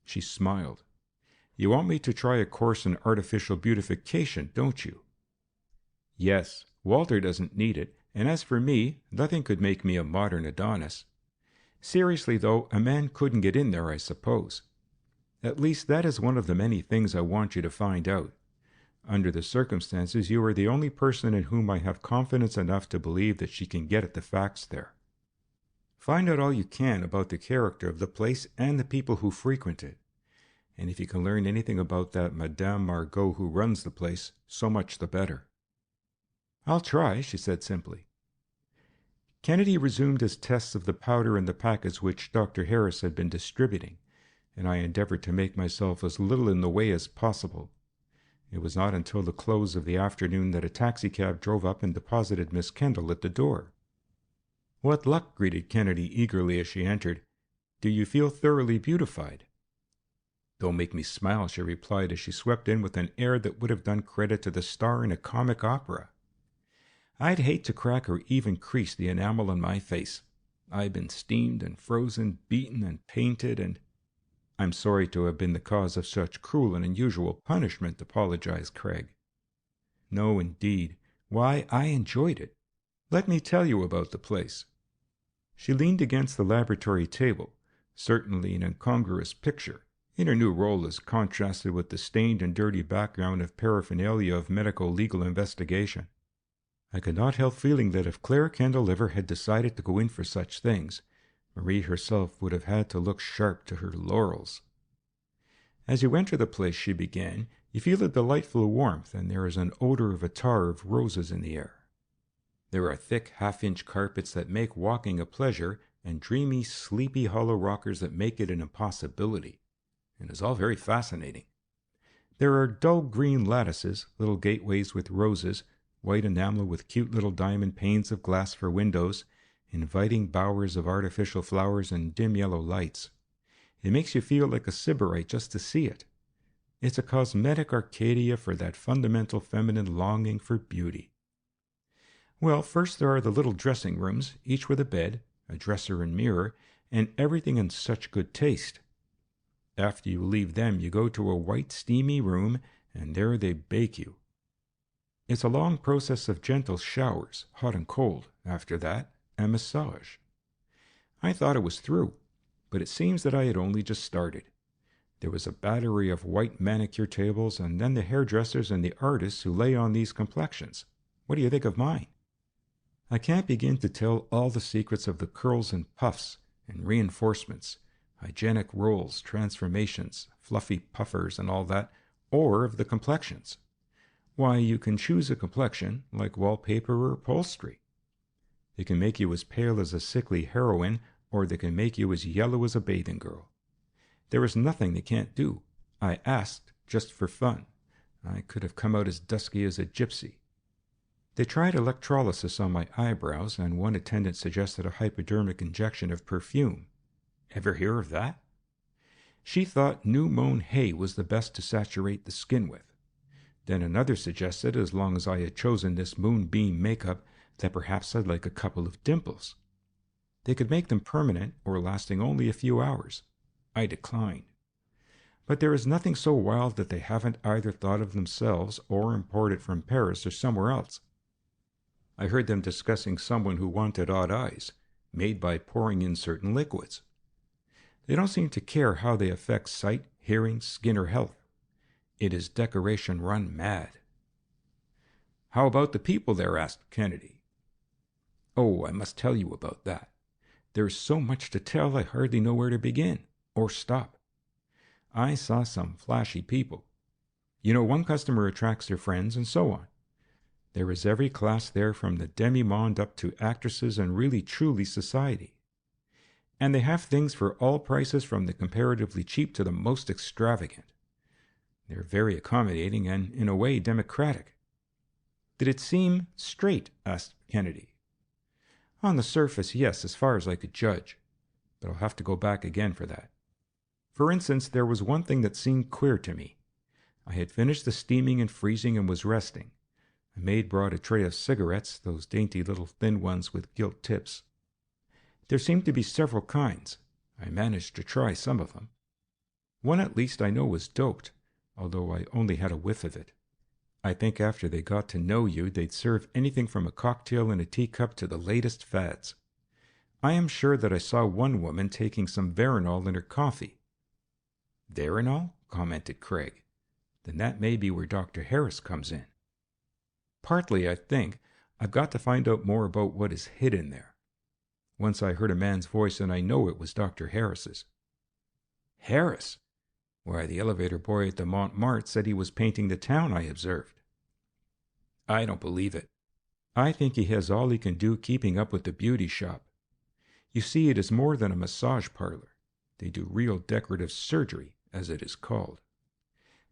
She smiled. "You want me to try a course in artificial beautification, don't you?" "Yes. Walter doesn't need it, and as for me, nothing could make me a modern Adonis. Seriously, though, a man couldn't get in there, I suppose. At least that is one of the many things I want you to find out. Under the circumstances, you are the only person in whom I have confidence enough to believe that she can get at the facts there. Find out all you can about the character of the place and the people who frequent it. And if you can learn anything about that Madame Margot who runs the place, so much the better." "I'll try," she said simply. Kennedy resumed his tests of the powder in the packets which Dr. Harris had been distributing, and I endeavored to make myself as little in the way as possible. It was not until the close of the afternoon that a taxicab drove up and deposited Miss Kendall at the door. "What luck!" greeted Kennedy eagerly as she entered. "Do you feel thoroughly beautified?" "Don't make me smile," she replied as she swept in with an air that would have done credit to the star in a comic opera. "I'd hate to crack or even crease the enamel on my face. I've been steamed and frozen, beaten and painted, and—" "I'm sorry to have been the cause of such cruel and unusual punishment," apologized Craig. "No, indeed. Why, I enjoyed it. Let me tell you about the place." She leaned against the laboratory table, certainly an incongruous picture, in her new role as contrasted with the stained and dirty background of paraphernalia of medical legal investigation. I could not help feeling that if Claire Kendall ever had decided to go in for such things, Marie herself would have had to look sharp to her laurels. "As you enter the place," she began, "you feel a delightful warmth, and there is an odor of attar of roses in the air. There are thick half-inch carpets that make walking a pleasure, and dreamy, sleepy hollow rockers that make it an impossibility. It is all very fascinating. There are dull green lattices, little gateways with roses, white enamel with cute little diamond panes of glass for windows, inviting bowers of artificial flowers and dim yellow lights. It makes you feel like a sybarite just to see it. It's a cosmetic Arcadia for that fundamental feminine longing for beauty. Well, first there are the little dressing rooms, each with a bed, a dresser and mirror, and everything in such good taste. After you leave them, you go to a white, steamy room, and there they bake you. It's a long process of gentle showers, hot and cold, after that, and massage. I thought it was through, but it seems that I had only just started. There was a battery of white manicure tables, and then the hairdressers and the artists who lay on these complexions. What do you think of mine? I can't begin to tell all the secrets of the curls and puffs and reinforcements, hygienic rolls, transformations, fluffy puffers and all that, or of the complexions. Why, you can choose a complexion like wallpaper or upholstery. They can make you as pale as a sickly heroine, or they can make you as yellow as a bathing girl. There is nothing they can't do. I asked just for fun. I could have come out as dusky as a gypsy. They tried electrolysis on my eyebrows, and one attendant suggested a hypodermic injection of perfume. Ever hear of that? She thought new-mown hay was the best to saturate the skin with. Then another suggested, as long as I had chosen this moonbeam makeup, that perhaps I'd like a couple of dimples. They could make them permanent or lasting only a few hours. I declined. But there is nothing so wild that they haven't either thought of themselves or imported from Paris or somewhere else. I heard them discussing someone who wanted odd eyes, made by pouring in certain liquids. They don't seem to care how they affect sight, hearing, skin, or health. It is decoration run mad. How about the people there? Asked Kennedy. Oh, I must tell you about that. There is so much to tell I hardly know where to begin, or stop. I saw some flashy people. You know, one customer attracts their friends, and so on. There is every class there, from the demi-monde up to actresses and really truly society. And they have things for all prices, from the comparatively cheap to the most extravagant. They're very accommodating and, in a way, democratic. Did it seem straight? Asked Kennedy. On the surface, yes, as far as I could judge. But I'll have to go back again for that. For instance, there was one thing that seemed queer to me. I had finished the steaming and freezing and was resting. A maid brought a tray of cigarettes, those dainty little thin ones with gilt tips. There seemed to be several kinds. I managed to try some of them. One at least I know was doped, although I only had a whiff of it. I think after they got to know you, they'd serve anything from a cocktail in a teacup to the latest fads. I am sure that I saw one woman taking some Veronal in her coffee. Veronal? Commented Craig. Then that may be where Dr. Harris comes in. Partly, I think. I've got to find out more about what is hidden there. Once I heard a man's voice, and I know it was Dr. Harris's. Harris? Why, the elevator boy at the Montmartre said he was painting the town, I observed. I don't believe it. I think he has all he can do keeping up with the beauty shop. You see, it is more than a massage parlor. They do real decorative surgery, as it is called.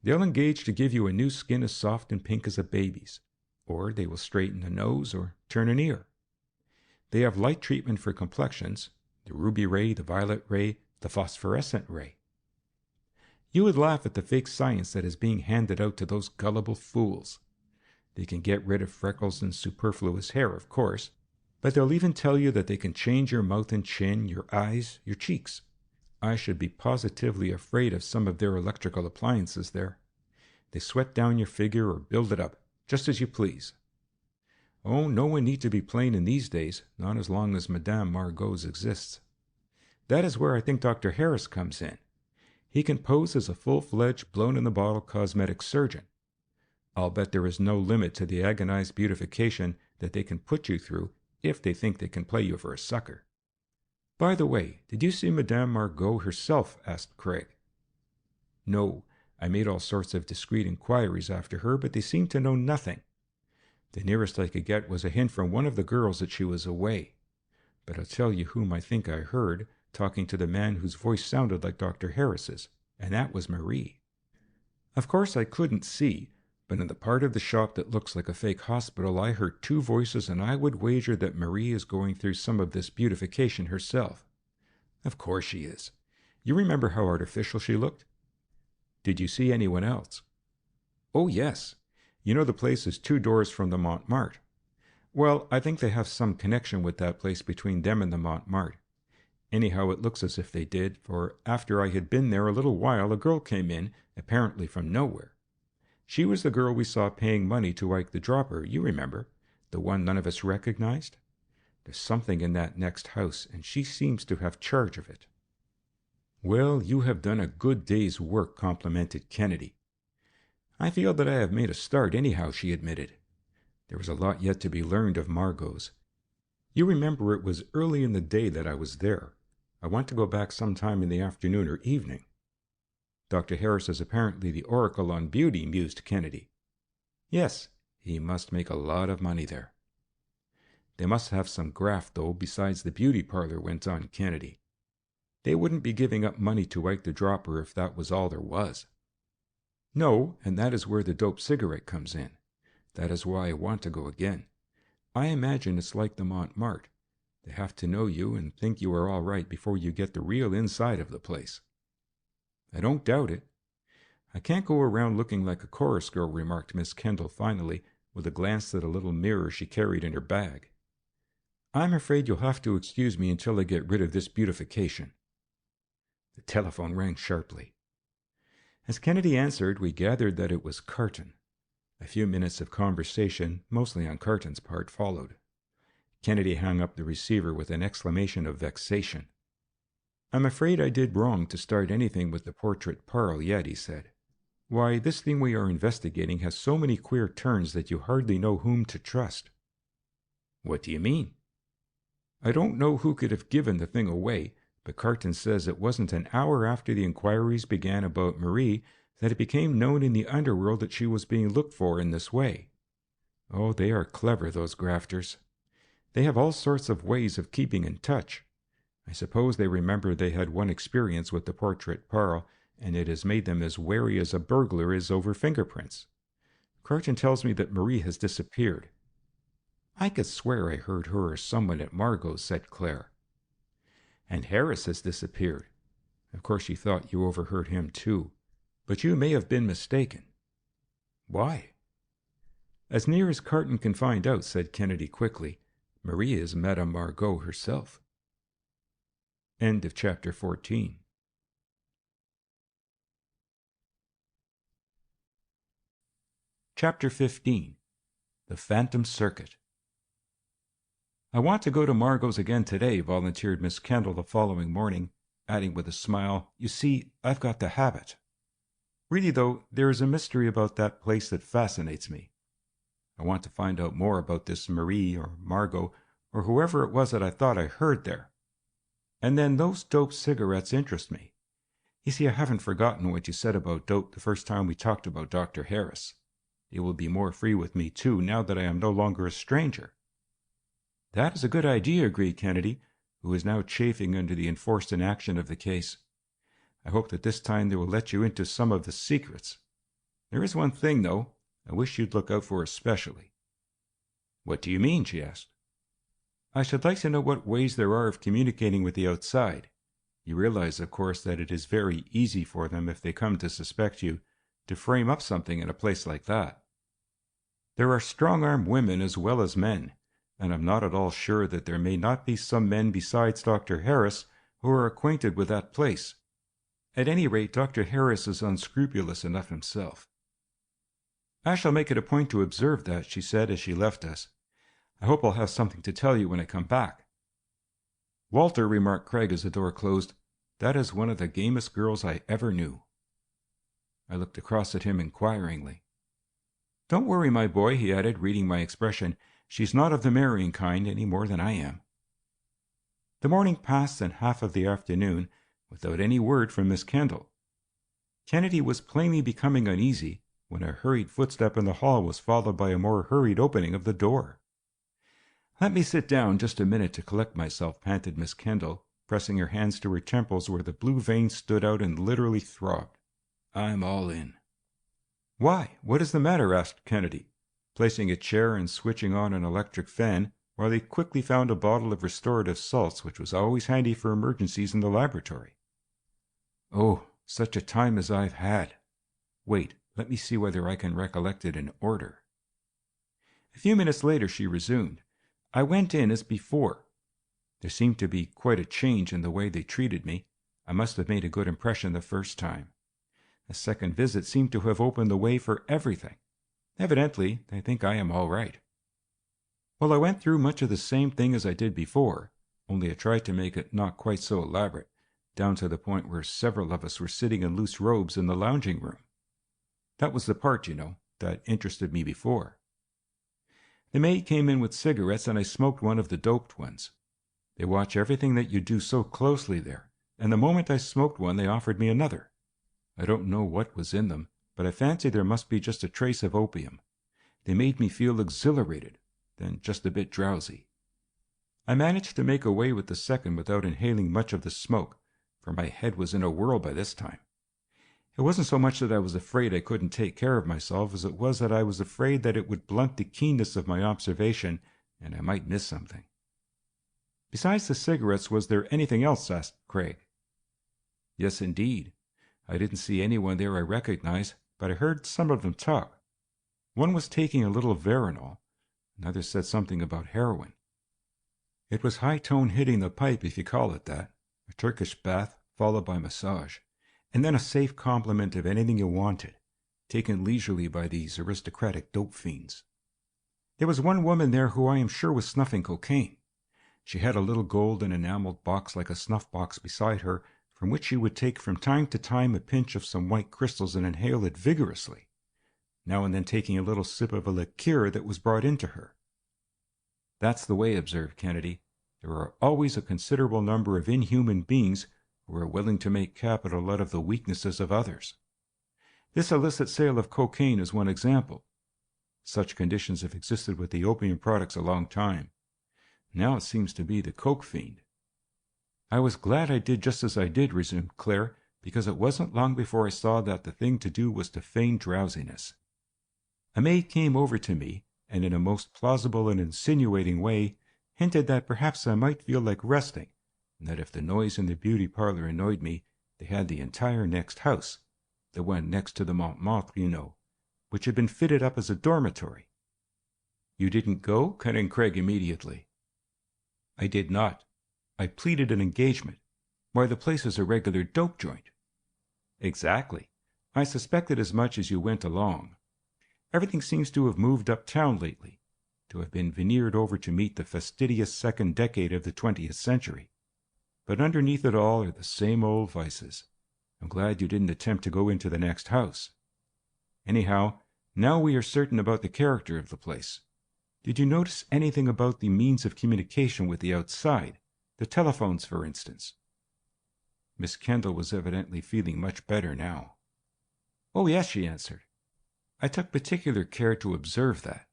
They'll engage to give you a new skin as soft and pink as a baby's, or they will straighten a nose or turn an ear. They have light treatment for complexions, the ruby ray, the violet ray, the phosphorescent ray. You would laugh at the fake science that is being handed out to those gullible fools. They can get rid of freckles and superfluous hair, of course, but they'll even tell you that they can change your mouth and chin, your eyes, your cheeks. I should be positively afraid of some of their electrical appliances there. They sweat down your figure or build it up, just as you please. Oh, no one need to be plain in these days, not as long as Madame Margot's exists. That is where I think Dr. Harris comes in. He can pose as a full-fledged, blown-in-the-bottle cosmetic surgeon. I'll bet there is no limit to the agonized beautification that they can put you through if they think they can play you for a sucker. By the way, did you see Madame Margot herself? Asked Craig. No, I made all sorts of discreet inquiries after her, but they seemed to know nothing. The nearest I could get was a hint from one of the girls that she was away. But I'll tell you whom I think I heard, talking to the man whose voice sounded like Dr. Harris's, and that was Marie. Of course I couldn't see, but in the part of the shop that looks like a fake hospital I heard two voices, and I would wager that Marie is going through some of this beautification herself. Of course she is. You remember how artificial she looked? Did you see anyone else? Oh, yes. You know the place is 2 doors from the Montmartre. Well, I think they have some connection with that place between them and the Montmartre. Anyhow, it looks as if they did, for after I had been there a little while, a girl came in, apparently from nowhere. She was the girl we saw paying money to Ike the Dropper, you remember, the one none of us recognized. There's something in that next house, and she seems to have charge of it. Well, you have done a good day's work, complimented Kennedy. I feel that I have made a start anyhow, she admitted. There was a lot yet to be learned of Margot's. You remember it was early in the day that I was there. I want to go back sometime in the afternoon or evening. Dr. Harris is apparently the oracle on beauty, mused Kennedy. Yes, he must make a lot of money there. They must have some graft, though, besides the beauty parlor, went on Kennedy. They wouldn't be giving up money to Ike the Dropper if that was all there was. No, and that is where the dope cigarette comes in. That is why I want to go again. I imagine it's like the Montmartre. They have to know you and think you are all right before you get the real inside of the place. I don't doubt it. I can't go around looking like a chorus girl, remarked Miss Kendall finally, with a glance at a little mirror she carried in her bag. I'm afraid you'll have to excuse me until I get rid of this beautification. The telephone rang sharply. As Kennedy answered, we gathered that it was Carton. A few minutes of conversation, mostly on Carton's part, followed. Kennedy hung up the receiver with an exclamation of vexation. I'm afraid I did wrong to start anything with the portrait Parle yet, he said. Why, this thing we are investigating has so many queer turns that you hardly know whom to trust. What do you mean? I don't know who could have given the thing away, but Carton says it wasn't an hour after the inquiries began about Marie that it became known in the underworld that she was being looked for in this way. Oh, they are clever, those grafters. They have all sorts of ways of keeping in touch. I suppose they remember they had one experience with the portrait Parle, and it has made them as wary as a burglar is over fingerprints. Carton tells me that Marie has disappeared. I could swear I heard her or someone at Margot's, said Claire. And Harris has disappeared. Of course you thought you overheard him too, but you may have been mistaken. Why? As near as Carton can find out, said Kennedy quickly, Marie is Madame Margot herself. End of chapter 14. Chapter 15. The Phantom Circuit. I want to go to Margot's again today, volunteered Miss Kendall the following morning, adding with a smile, You see, I've got the habit. Really, though, there is a mystery about that place that fascinates me. I want to find out more about this Marie or Margot or whoever it was that I thought I heard there. And then those dope cigarettes interest me. You see, I haven't forgotten what you said about dope the first time we talked about Dr. Harris. It will be more free with me, too, now that I am no longer a stranger. That is a good idea, agreed Kennedy, who is now chafing under the enforced inaction of the case. I hope that this time they will let you into some of the secrets. There is one thing, though, I wish you'd look out for especially. What do you mean? She asked. I should like to know what ways there are of communicating with the outside. You realize, of course, that it is very easy for them, if they come to suspect you, to frame up something in a place like that. There are strong-armed women as well as men, and I'm not at all sure that there may not be some men besides Dr. Harris who are acquainted with that place. At any rate, Dr. Harris is unscrupulous enough himself. I shall make it a point to observe that, she said as she left us. I hope I'll have something to tell you when I come back. Walter, remarked Craig as the door closed, that is one of the gamest girls I ever knew. I looked across at him inquiringly. Don't worry, my boy, he added, reading my expression. She's not of the marrying kind any more than I am. The morning passed and half of the afternoon without any word from Miss Kendall. Kennedy was plainly becoming uneasy when a hurried footstep in the hall was followed by a more hurried opening of the door. Let me sit down just a minute to collect myself, panted Miss Kendall, pressing her hands to her temples where the blue veins stood out and literally throbbed. I'm all in. Why, what is the matter? Asked Kennedy, placing a chair and switching on an electric fan, while he quickly found a bottle of restorative salts, which was always handy for emergencies in the laboratory. Oh, such a time as I've had. Wait, let me see whether I can recollect it in order. A few minutes later she resumed. I went in as before. There seemed to be quite a change in the way they treated me. I must have made a good impression the first time. The second visit seemed to have opened the way for everything. Evidently, they think I am all right. Well, I went through much of the same thing as I did before, only I tried to make it not quite so elaborate, down to the point where several of us were sitting in loose robes in the lounging room. That was the part, that interested me before. The maid came in with cigarettes, and I smoked one of the doped ones. They watch everything that you do so closely there, and the moment I smoked one, they offered me another. I don't know what was in them, but I fancy there must be just a trace of opium. They made me feel exhilarated, then just a bit drowsy. I managed to make away with the second without inhaling much of the smoke, for my head was in a whirl by this time. It wasn't so much that I was afraid I couldn't take care of myself as it was that I was afraid that it would blunt the keenness of my observation and I might miss something. Besides the cigarettes, was there anything else? Asked Craig. Yes, indeed. I didn't see anyone there I recognized, but I heard some of them talk. One was taking a little veronal. Another said something about heroin. It was high tone hitting the pipe, if you call it that. A Turkish bath, followed by massage, and then a safe complement of anything you wanted, taken leisurely by these aristocratic dope fiends. There was one woman there who I am sure was snuffing cocaine. She had a little gold and enameled box like a snuff box beside her, from which she would take from time to time a pinch of some white crystals and inhale it vigorously, now and then taking a little sip of a liqueur that was brought into her. That's the way, observed Kennedy. There are always a considerable number of inhuman beings who are willing to make capital out of the weaknesses of others. This illicit sale of cocaine is one example. Such conditions have existed with the opium products a long time. Now it seems to be the coke fiend. I was glad I did just as I did, resumed Claire, because it wasn't long before I saw that the thing to do was to feign drowsiness. A maid came over to me, and in a most plausible and insinuating way hinted that perhaps I might feel like resting, and that if the noise in the beauty parlor annoyed me, they had the entire next house, the one next to the Montmartre, which had been fitted up as a dormitory. You didn't go? Cut in Craig immediately. I did not. I pleaded an engagement. Why, the place is a regular dope joint. Exactly. I suspected as much as you went along. Everything seems to have moved uptown lately, to have been veneered over to meet the fastidious second decade of the 20th century. But underneath it all are the same old vices. I'm glad you didn't attempt to go into the next house. Anyhow, now we are certain about the character of the place. Did you notice anything about the means of communication with the outside? The telephones, for instance. Miss Kendall was evidently feeling much better now. Oh, yes, she answered. I took particular care to observe that.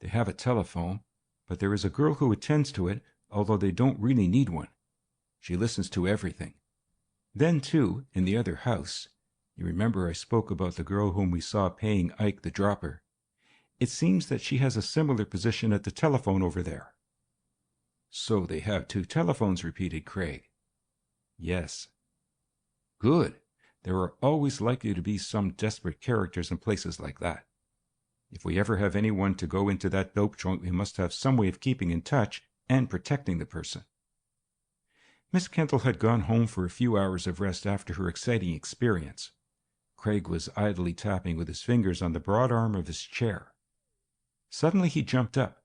They have a telephone, but there is a girl who attends to it, although they don't really need one. She listens to everything. Then, too, in the other house, you remember I spoke about the girl whom we saw paying Ike the dropper. It seems that she has a similar position at the telephone over there. So they have two telephones, repeated Craig. Yes. Good. There are always likely to be some desperate characters in places like that. If we ever have anyone to go into that dope joint, we must have some way of keeping in touch and protecting the person. Miss Kendall had gone home for a few hours of rest after her exciting experience. Craig was idly tapping with his fingers on the broad arm of his chair. Suddenly he jumped up.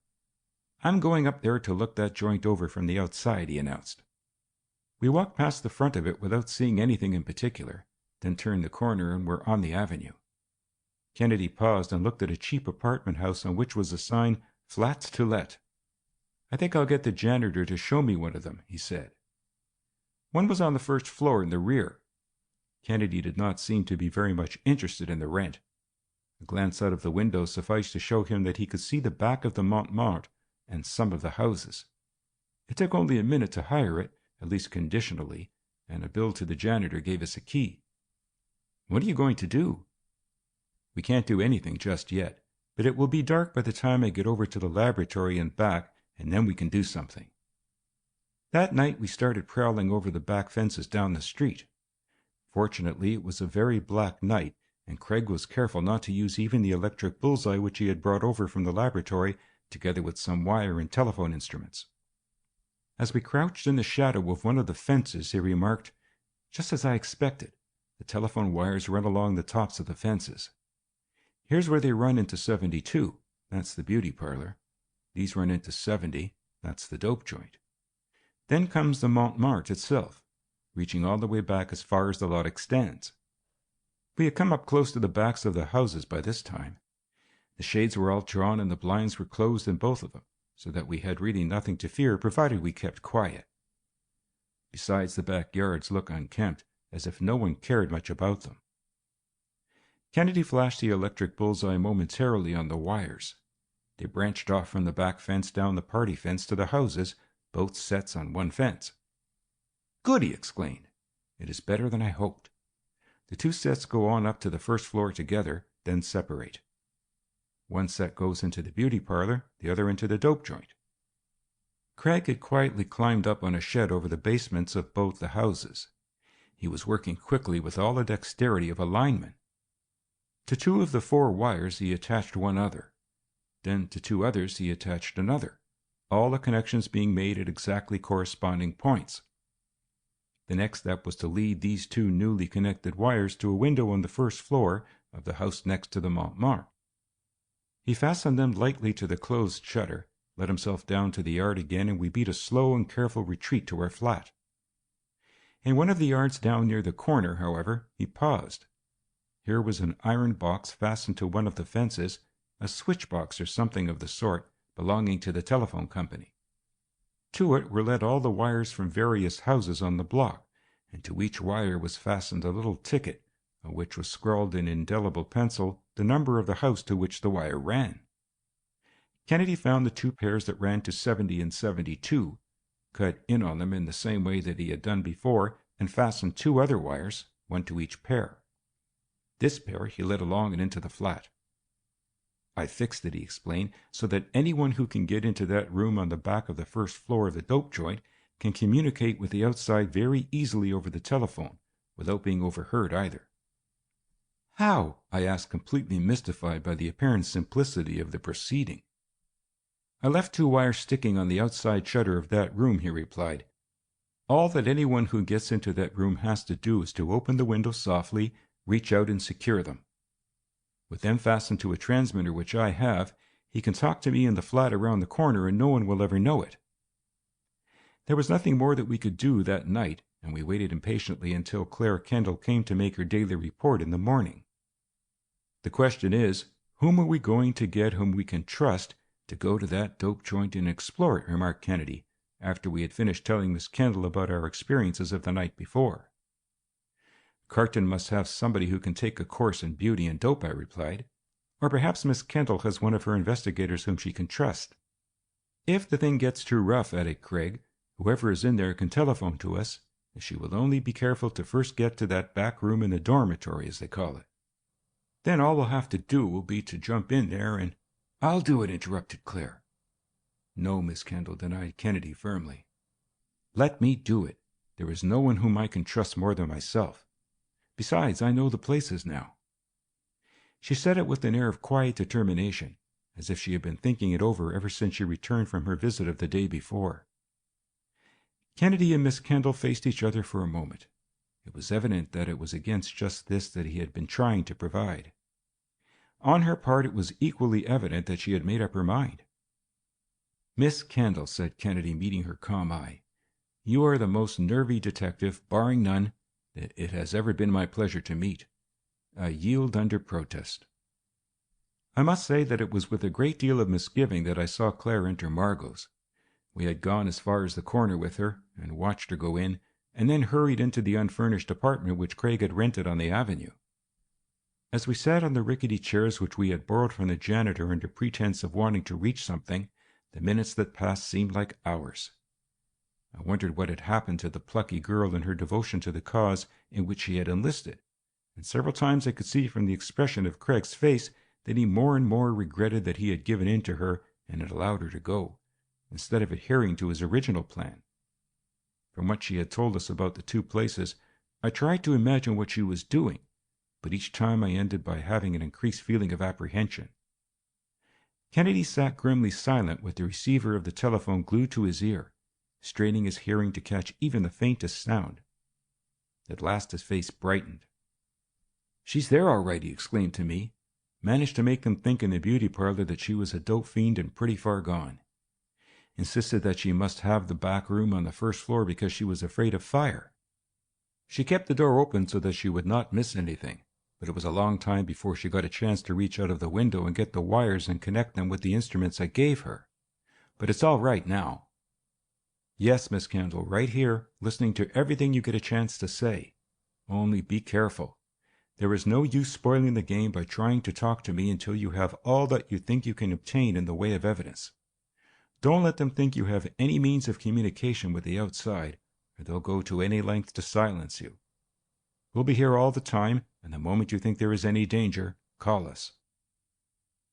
I'm going up there to look that joint over from the outside, he announced. We walked past the front of it without seeing anything in particular, then turned the corner and were on the avenue. Kennedy paused and looked at a cheap apartment house on which was a sign, Flats to Let. I think I'll get the janitor to show me one of them, he said. One was on the first floor in the rear. Kennedy did not seem to be very much interested in the rent. A glance out of the window sufficed to show him that he could see the back of the Montmartre and some of the houses. It took only a minute to hire it, at least conditionally, and a bill to the janitor gave us a key. What are you going to do? We can't do anything just yet, but it will be dark by the time I get over to the laboratory and back, and then we can do something. That night we started prowling over the back fences down the street. Fortunately, it was a very black night, and Craig was careful not to use even the electric bullseye which he had brought over from the laboratory, together with some wire and telephone instruments. As we crouched in the shadow of one of the fences, he remarked, "Just as I expected. The telephone wires run along the tops of the fences. Here's where they run into 72. That's the beauty parlor. These run into 70. That's the dope joint. Then comes the Montmartre itself, reaching all the way back as far as the lot extends." We had come up close to the backs of the houses by this time. The shades were all drawn and the blinds were closed in both of them, so that we had really nothing to fear provided we kept quiet. Besides, the backyards look unkempt, as if no one cared much about them. Kennedy flashed the electric bullseye momentarily on the wires. They branched off from the back fence down the party fence to the houses, both sets on one fence. "Good!" he exclaimed. "It is better than I hoped. The two sets go on up to the first floor together, then separate. One set goes into the beauty parlor, the other into the dope joint." Craig had quietly climbed up on a shed over the basements of both the houses. He was working quickly with all the dexterity of a lineman. To 2 of the 4 wires he attached one other. Then to 2 others he attached another, all the connections being made at exactly corresponding points. The next step was to lead these 2 newly connected wires to a window on the first floor of the house next to the Montmartre. He fastened them lightly to the closed shutter, let himself down to the yard again, and we beat a slow and careful retreat to our flat. In one of the yards down near the corner, however, he paused. Here was an iron box fastened to one of the fences, a switch box or something of the sort, belonging to the telephone company. To it were led all the wires from various houses on the block, and to each wire was fastened a little ticket, on which was scrawled in indelible pencil the number of the house to which the wire ran. Kennedy found the 2 pairs that ran to 70 and 72, cut in on them in the same way that he had done before, and fastened 2 other wires, one to each pair. This pair he led along and into the flat. "I fixed it," he explained, "so that anyone who can get into that room on the back of the first floor of the dope joint can communicate with the outside very easily over the telephone, without being overheard either." "How?" I asked, completely mystified by the apparent simplicity of the proceeding. "I left 2 wires sticking on the outside shutter of that room," he replied. "All that anyone who gets into that room has to do is to open the window softly, reach out and secure them. With them fastened to a transmitter which I have, he can talk to me in the flat around the corner and no one will ever know it." There was nothing more that we could do that night, and we waited impatiently until Claire Kendall came to make her daily report in the morning. "The question is, whom are we going to get whom we can trust to go to that dope joint and explore it?" remarked Kennedy, after we had finished telling Miss Kendall about our experiences of the night before. "Carton must have somebody who can take a course in beauty and dope," I replied. "Or perhaps Miss Kendall has one of her investigators whom she can trust." "If the thing gets too rough," added Craig, "whoever is in there can telephone to us, if she will only be careful to first get to that back room in the dormitory, as they call it. Then all we'll have to do will be to jump in there and—" "I'll do it," interrupted Claire. "No, Miss Kendall," denied Kennedy firmly. "Let me do it. There is no one whom I can trust more than myself. Besides, I know the places now." She said it with an air of quiet determination, as if she had been thinking it over ever since she returned from her visit of the day before. Kennedy and Miss Kendall faced each other for a moment. It was evident that it was against just this that he had been trying to provide. On her part, it was equally evident that she had made up her mind. "Miss Kendall," said Kennedy, meeting her calm eye, "you are the most nervy detective, barring none, that it has ever been my pleasure to meet. I yield under protest." I must say that it was with a great deal of misgiving that I saw Claire enter Margot's. We had gone as far as the corner with her, and watched her go in, and then hurried into the unfurnished apartment which Craig had rented on the avenue. As we sat on the rickety chairs which we had borrowed from the janitor under pretense of wanting to reach something, the minutes that passed seemed like hours. I wondered what had happened to the plucky girl and her devotion to the cause in which she had enlisted, and several times I could see from the expression of Craig's face that he more and more regretted that he had given in to her and had allowed her to go, instead of adhering to his original plan. From what she had told us about the 2 places, I tried to imagine what she was doing, but each time I ended by having an increased feeling of apprehension. Kennedy sat grimly silent with the receiver of the telephone glued to his ear, straining his hearing to catch even the faintest sound. At last his face brightened. "She's there all right," he exclaimed to me. "Managed to make them think in the beauty parlor that she was a dope fiend and pretty far gone. Insisted that she must have the back room on the first floor because she was afraid of fire. She kept the door open so that she would not miss anything, but it was a long time before she got a chance to reach out of the window and get the wires and connect them with the instruments I gave her. But it's all right now." "Yes, Miss Kendall, right here, listening to everything you get a chance to say. Only be careful. There is no use spoiling the game by trying to talk to me until you have all that you think you can obtain in the way of evidence. Don't let them think you have any means of communication with the outside, or they'll go to any length to silence you. We'll be here all the time, and the moment you think there is any danger, call us."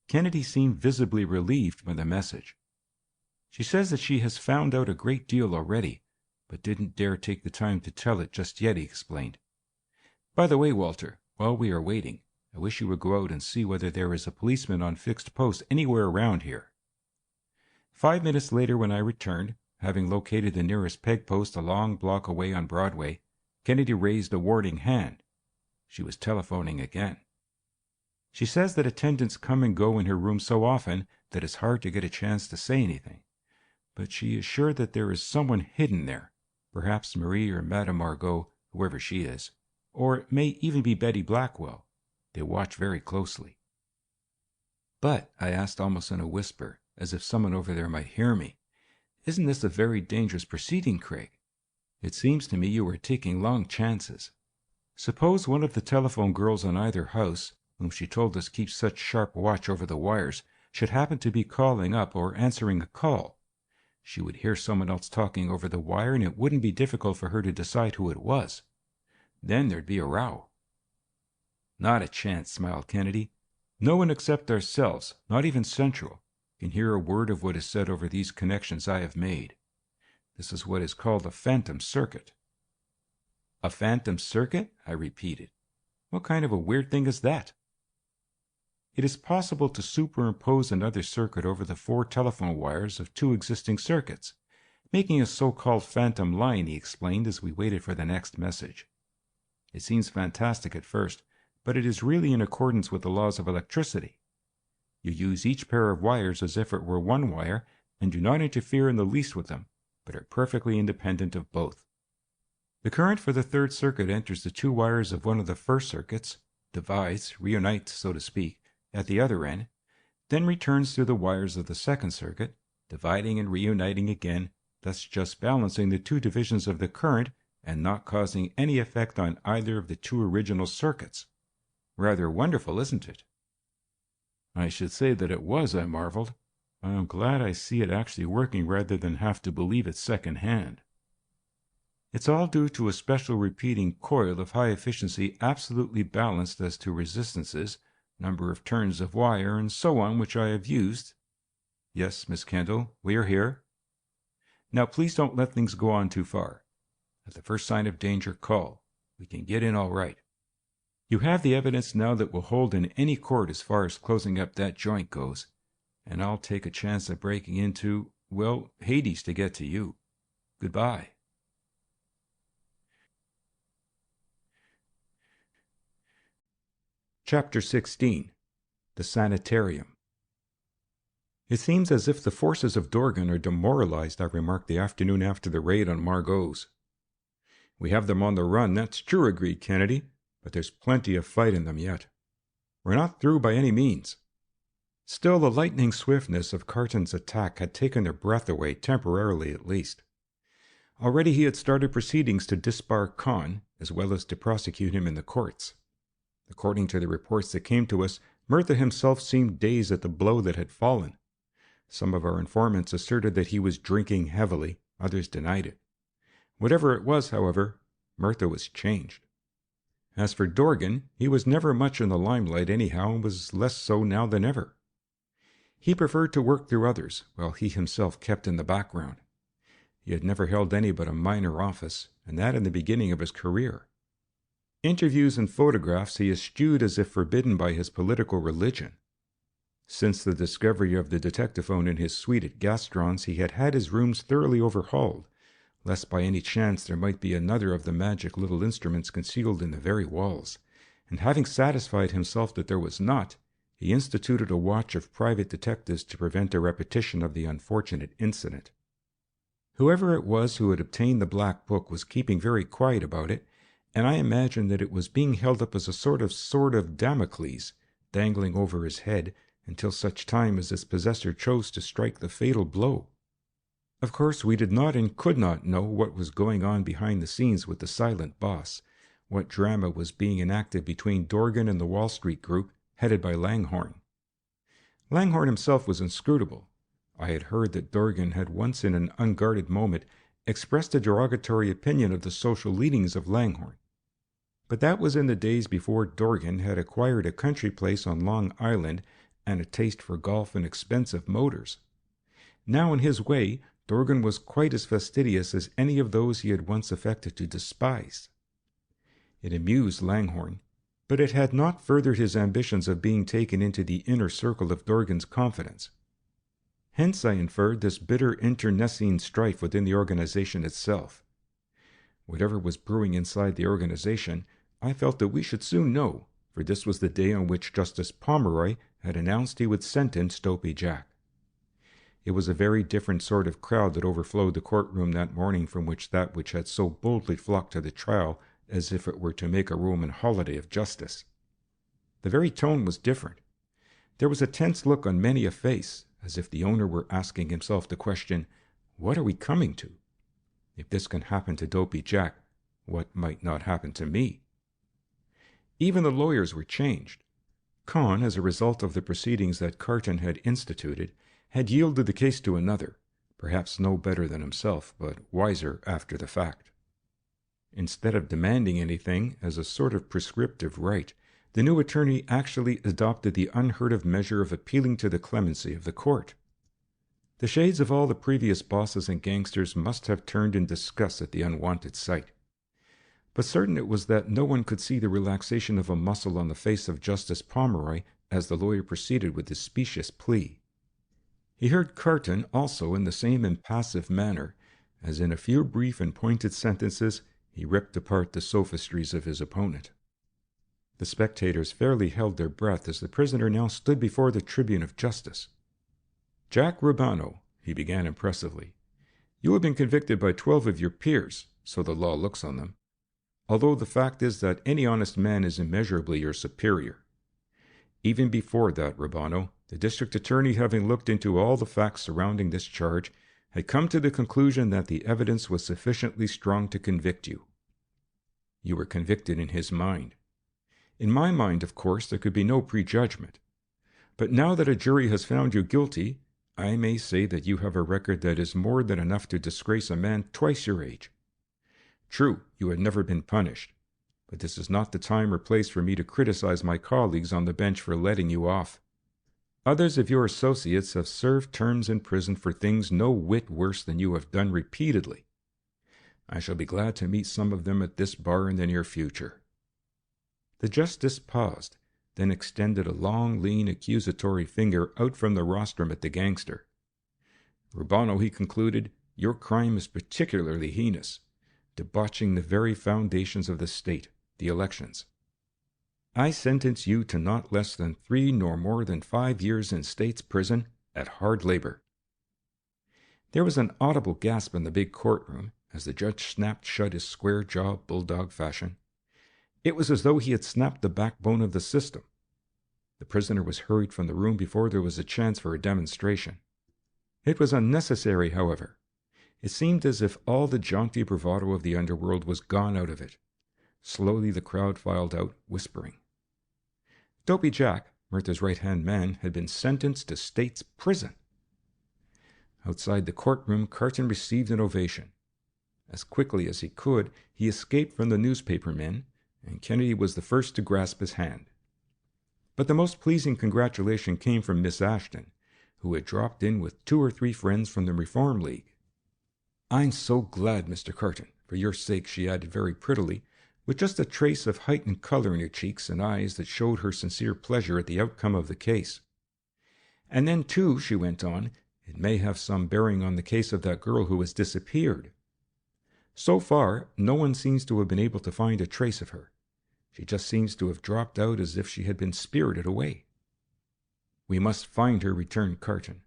Kennedy seemed visibly relieved by the message. "She says that she has found out a great deal already, but didn't dare take the time to tell it just yet," he explained. "By the way, Walter, while we are waiting, I wish you would go out and see whether there is a policeman on fixed post anywhere around here." 5 minutes later, when I returned, having located the nearest peg post a long block away on Broadway, Kennedy raised a warning hand. She was telephoning again. "She says that attendants come and go in her room so often that it's hard to get a chance to say anything. But she is sure that there is someone hidden there, perhaps Marie or Madame Margot, whoever she is, or it may even be Betty Blackwell. They watch very closely." "But," I asked almost in a whisper, as if someone over there might hear me, "isn't this a very dangerous proceeding, Craig? It seems to me you are taking long chances. Suppose one of the telephone girls on either house, whom she told us keeps such sharp watch over the wires, should happen to be calling up or answering a call. She would hear someone else talking over the wire, and it wouldn't be difficult for her to decide who it was. Then there'd be a row." "Not a chance," smiled Kennedy. "No one except ourselves, not even Central, can hear a word of what is said over these connections I have made. This is what is called a phantom circuit." "A phantom circuit?" I repeated. "What kind of a weird thing is that?" "It is possible to superimpose another circuit over the 4 telephone wires of 2 existing circuits, making a so-called phantom line," he explained as we waited for the next message. "It seems fantastic at first, but it is really in accordance with the laws of electricity. You use each pair of wires as if it were one wire, and do not interfere in the least with them, but are perfectly independent of both. The current for the 3rd circuit enters the 2 wires of one of the first circuits, divides, reunites, so to speak, at the other end, then returns through the wires of the 2nd circuit, dividing and reuniting again, thus just balancing the 2 divisions of the current and not causing any effect on either of the 2 original circuits. Rather wonderful, isn't it?" "I should say that it was," I marveled. "I am glad I see it actually working rather than have to believe it second-hand." "It's all due to a special repeating coil of high efficiency absolutely balanced as to resistances, number of turns of wire, and so on, which I have used." "Yes, Miss Kendall, we are here." "Now please don't let things go on too far. At the first sign of danger, call. We can get in all right. You have the evidence now that will hold in any court as far as closing up that joint goes, and I'll take a chance at breaking into, well, Hades to get to you. Goodbye." Chapter 16. The Sanitarium. "It seems as if the forces of Dorgan are demoralized," I remarked the afternoon after the raid on Margot's. "We have them on the run, that's true," agreed Kennedy, "but there's plenty of fight in them yet. We're not through by any means." Still, the lightning swiftness of Carton's attack had taken their breath away, temporarily at least. Already he had started proceedings to disbar Khan, as well as to prosecute him in the courts. According to the reports that came to us, Murtha himself seemed dazed at the blow that had fallen. Some of our informants asserted that he was drinking heavily, others denied it. Whatever it was, however, Murtha was changed. As for Dorgan, he was never much in the limelight anyhow, and was less so now than ever. He preferred to work through others, while he himself kept in the background. He had never held any but a minor office, and that in the beginning of his career. Interviews and photographs he eschewed as if forbidden by his political religion. Since the discovery of the detectaphone in his suite at Gaston's, he had had his rooms thoroughly overhauled, lest by any chance there might be another of the magic little instruments concealed in the very walls, and having satisfied himself that there was not, he instituted a watch of private detectives to prevent a repetition of the unfortunate incident. Whoever it was who had obtained the black book was keeping very quiet about it, and I imagined that it was being held up as a sort of sword of Damocles, dangling over his head until such time as its possessor chose to strike the fatal blow. Of course, we did not and could not know what was going on behind the scenes with the silent boss, what drama was being enacted between Dorgan and the Wall Street group, headed by Langhorne. Langhorne himself was inscrutable. I had heard that Dorgan had once in an unguarded moment expressed a derogatory opinion of the social leanings of Langhorne. But that was in the days before Dorgan had acquired a country place on Long Island and a taste for golf and expensive motors. Now, in his way, Dorgan was quite as fastidious as any of those he had once affected to despise. It amused Langhorne, but it had not furthered his ambitions of being taken into the inner circle of Dorgan's confidence. Hence I inferred this bitter internecine strife within the organization itself. Whatever was brewing inside the organization, I felt that we should soon know, for this was the day on which Justice Pomeroy had announced he would sentence Dopey Jack. It was a very different sort of crowd that overflowed the courtroom that morning from that which had so boldly flocked to the trial as if it were to make a Roman holiday of justice. The very tone was different. There was a tense look on many a face, as if the owner were asking himself the question, "What are we coming to? If this can happen to Dopey Jack, what might not happen to me?" Even the lawyers were changed. Conn, as a result of the proceedings that Carton had instituted, had yielded the case to another, perhaps no better than himself, but wiser after the fact. Instead of demanding anything as a sort of prescriptive right, the new attorney actually adopted the unheard-of measure of appealing to the clemency of the court. The shades of all the previous bosses and gangsters must have turned in disgust at the unwanted sight. But certain it was that no one could see the relaxation of a muscle on the face of Justice Pomeroy as the lawyer proceeded with his specious plea. He heard Carton also in the same impassive manner, as in a few brief and pointed sentences he ripped apart the sophistries of his opponent. The spectators fairly held their breath as the prisoner now stood before the tribune of justice. "Jack Rubano," he began impressively, "you have been convicted by 12 of your peers, so the law looks on them, although the fact is that any honest man is immeasurably your superior. Even before that, Rubano, the district attorney, having looked into all the facts surrounding this charge, had come to the conclusion that the evidence was sufficiently strong to convict you. You were convicted in his mind. In my mind, of course, there could be no prejudgment. But now that a jury has found you guilty, I may say that you have a record that is more than enough to disgrace a man twice your age. True, you have never been punished, but this is not the time or place for me to criticize my colleagues on the bench for letting you off. Others of your associates have served terms in prison for things no whit worse than you have done repeatedly. I shall be glad to meet some of them at this bar in the near future." The justice paused, then extended a long, lean, accusatory finger out from the rostrum at the gangster. "Rubano," he concluded, "your crime is particularly heinous, debauching the very foundations of the state, the elections. I sentence you to not less than 3 nor more than 5 years in state's prison at hard labor." There was an audible gasp in the big courtroom as the judge snapped shut his square jaw bulldog fashion. It was as though he had snapped the backbone of the system. The prisoner was hurried from the room before there was a chance for a demonstration. It was unnecessary, however. It seemed as if all the jaunty bravado of the underworld was gone out of it. Slowly the crowd filed out, whispering. Dopey Jack, Murtha's right-hand man, had been sentenced to state's prison. Outside the courtroom, Carton received an ovation. As quickly as he could, he escaped from the newspaper men, and Kennedy was the first to grasp his hand. But the most pleasing congratulation came from Miss Ashton, who had dropped in with 2 or 3 friends from the Reform League. "I'm so glad, Mr. Carton, for your sake," she added very prettily, with just a trace of heightened color in her cheeks and eyes that showed her sincere pleasure at the outcome of the case. "And then, too," she went on, "it may have some bearing on the case of that girl who has disappeared. So far, no one seems to have been able to find a trace of her. She just seems to have dropped out as if she had been spirited away. We must find her, returned Carton,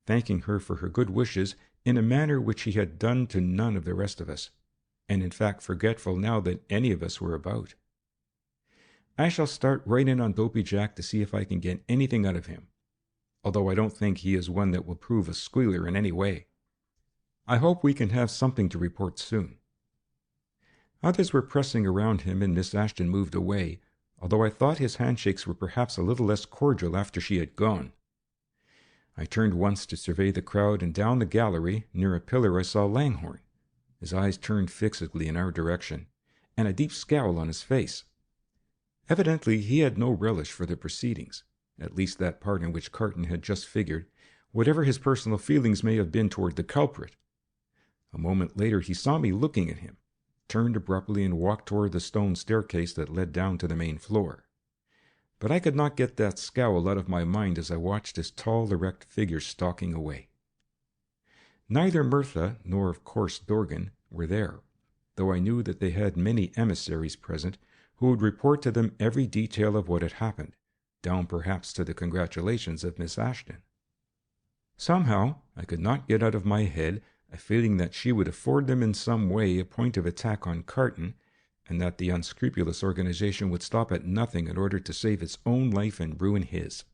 thanking her for her good wishes in a manner which he had done to none of the rest of us, and in fact forgetful now that any of us were about. I shall start right in on Dopey Jack to see if I can get anything out of him, although I don't think he is one that will prove a squealer in any way. I hope we can have something to report soon. Others were pressing around him, and Miss Ashton moved away, although I thought his handshakes were perhaps a little less cordial after she had gone. I turned once to survey the crowd, and down the gallery, near a pillar, I saw Langhorne, his eyes turned fixedly in our direction, and a deep scowl on his face. Evidently he had no relish for the proceedings, at least that part in which Carton had just figured, whatever his personal feelings may have been toward the culprit. A moment later he saw me looking at him, turned abruptly and walked toward the stone staircase that led down to the main floor. But I could not get that scowl out of my mind as I watched his tall, erect figure stalking away. Neither Mirtha nor, of course, Dorgan were there, though I knew that they had many emissaries present who would report to them every detail of what had happened, down perhaps to the congratulations of Miss Ashton. Somehow I could not get out of my head a feeling that she would afford them in some way a point of attack on Carton, and that the unscrupulous organization would stop at nothing in order to save its own life and ruin his.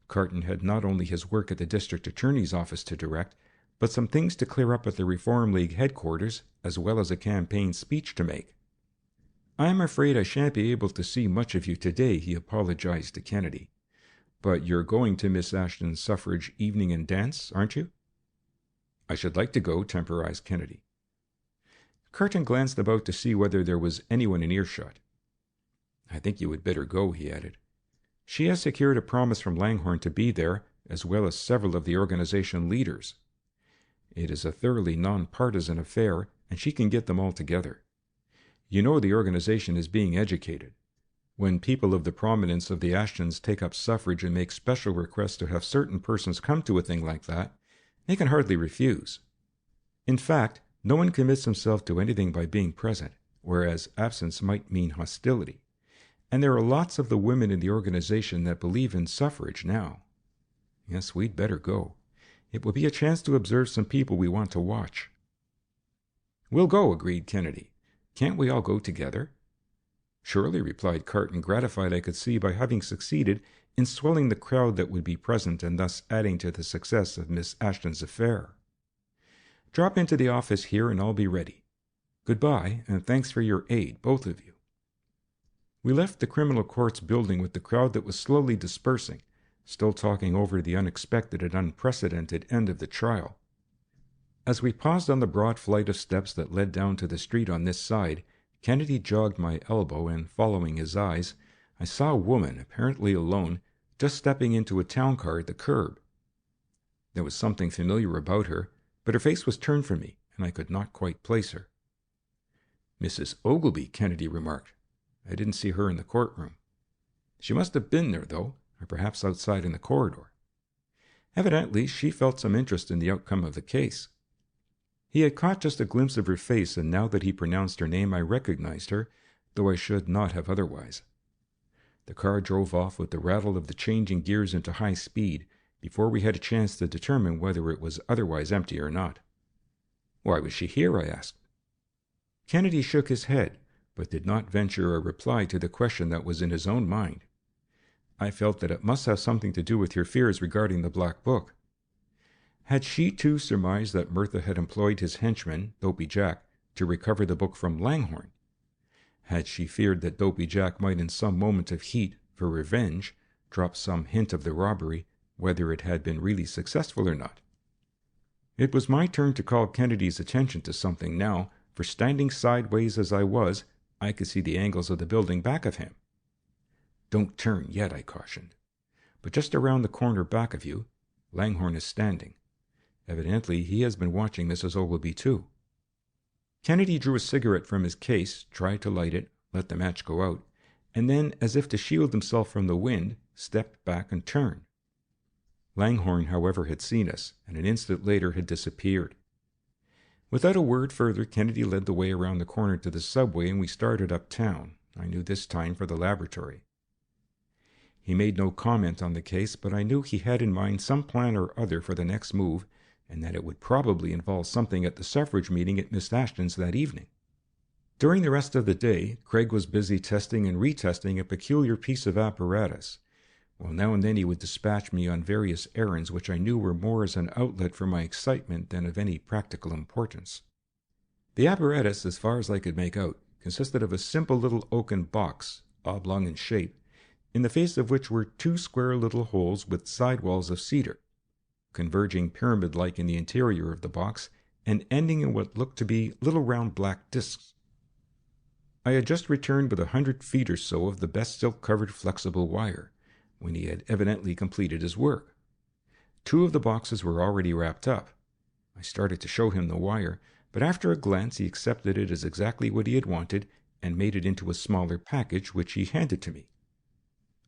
Carton had not only his work at the district attorney's office to direct, but some things to clear up at the Reform League headquarters, as well as a campaign speech to make. "I am afraid I shan't be able to see much of you today," he apologized to Kennedy. "But you're going to Miss Ashton's suffrage evening and dance, aren't you?" "I should like to go," temporized Kennedy. Carton glanced about to see whether there was anyone in earshot. "I think you had better go," he added. "She has secured a promise from Langhorne to be there, as well as several of the organization leaders. It is a thoroughly non-partisan affair, and she can get them all together. You know the organization is being educated. When people of the prominence of the Ashtons take up suffrage and make special requests to have certain persons come to a thing like that, they can hardly refuse. In fact, no one commits himself to anything by being present, whereas absence might mean hostility. And there are lots of the women in the organization that believe in suffrage now. Yes, we'd better go. It will be a chance to observe some people we want to watch." "We'll go," agreed Kennedy. "Can't we all go together?" "Surely," replied Carton, gratified, I could see, by having succeeded in swelling the crowd that would be present and thus adding to the success of Miss Ashton's affair. "Drop into the office here and I'll be ready. Goodbye, and thanks for your aid, both of you." We left the criminal courts building with the crowd that was slowly dispersing, still talking over the unexpected and unprecedented end of the trial. As we paused on the broad flight of steps that led down to the street on this side, Kennedy jogged my elbow, and following his eyes, I saw a woman, apparently alone, just stepping into a town car at the curb. There was something familiar about her, but her face was turned from me, and I could not quite place her. "Mrs. Ogilvy," Kennedy remarked. "I didn't see her in the courtroom. She must have been there, though, or perhaps outside in the corridor." Evidently, she felt some interest in the outcome of the case. He had caught just a glimpse of her face, and now that he pronounced her name, I recognized her, though I should not have otherwise. The car drove off with the rattle of the changing gears into high speed, before we had a chance to determine whether it was otherwise empty or not. "Why was she here?" I asked. Kennedy shook his head, but did not venture a reply to the question that was in his own mind. I felt that it must have something to do with your fears regarding the Black Book. Had she too surmised that Mirtha had employed his henchman, Dopey Jack, to recover the book from Langhorne? Had she feared that Dopey Jack might in some moment of heat, for revenge, drop some hint of the robbery, whether it had been really successful or not? It was my turn to call Kennedy's attention to something now, for standing sideways as I was, I could see the angles of the building back of him. "Don't turn yet," I cautioned. "But just around the corner back of you, Langhorne is standing. Evidently he has been watching Mrs. Ogilvy too." Kennedy drew a cigarette from his case, tried to light it, let the match go out, and then, as if to shield himself from the wind, stepped back and turned. Langhorne, however, had seen us, and an instant later had disappeared. Without a word further, Kennedy led the way around the corner to the subway, and we started uptown, I knew this time for the laboratory. He made no comment on the case, but I knew he had in mind some plan or other for the next move, and that it would probably involve something at the suffrage meeting at Miss Ashton's that evening. During the rest of the day, Craig was busy testing and retesting a peculiar piece of apparatus, while now and then he would dispatch me on various errands which I knew were more as an outlet for my excitement than of any practical importance. The apparatus, as far as I could make out, consisted of a simple little oaken box, oblong in shape, in the face of which were two square little holes with side walls of cedar, converging pyramid-like in the interior of the box, and ending in what looked to be little round black discs. I had just returned with 100 feet or so of the best silk-covered flexible wire, when he had evidently completed his work. 2 of the boxes were already wrapped up. I started to show him the wire, but after a glance he accepted it as exactly what he had wanted and made it into a smaller package, which he handed to me.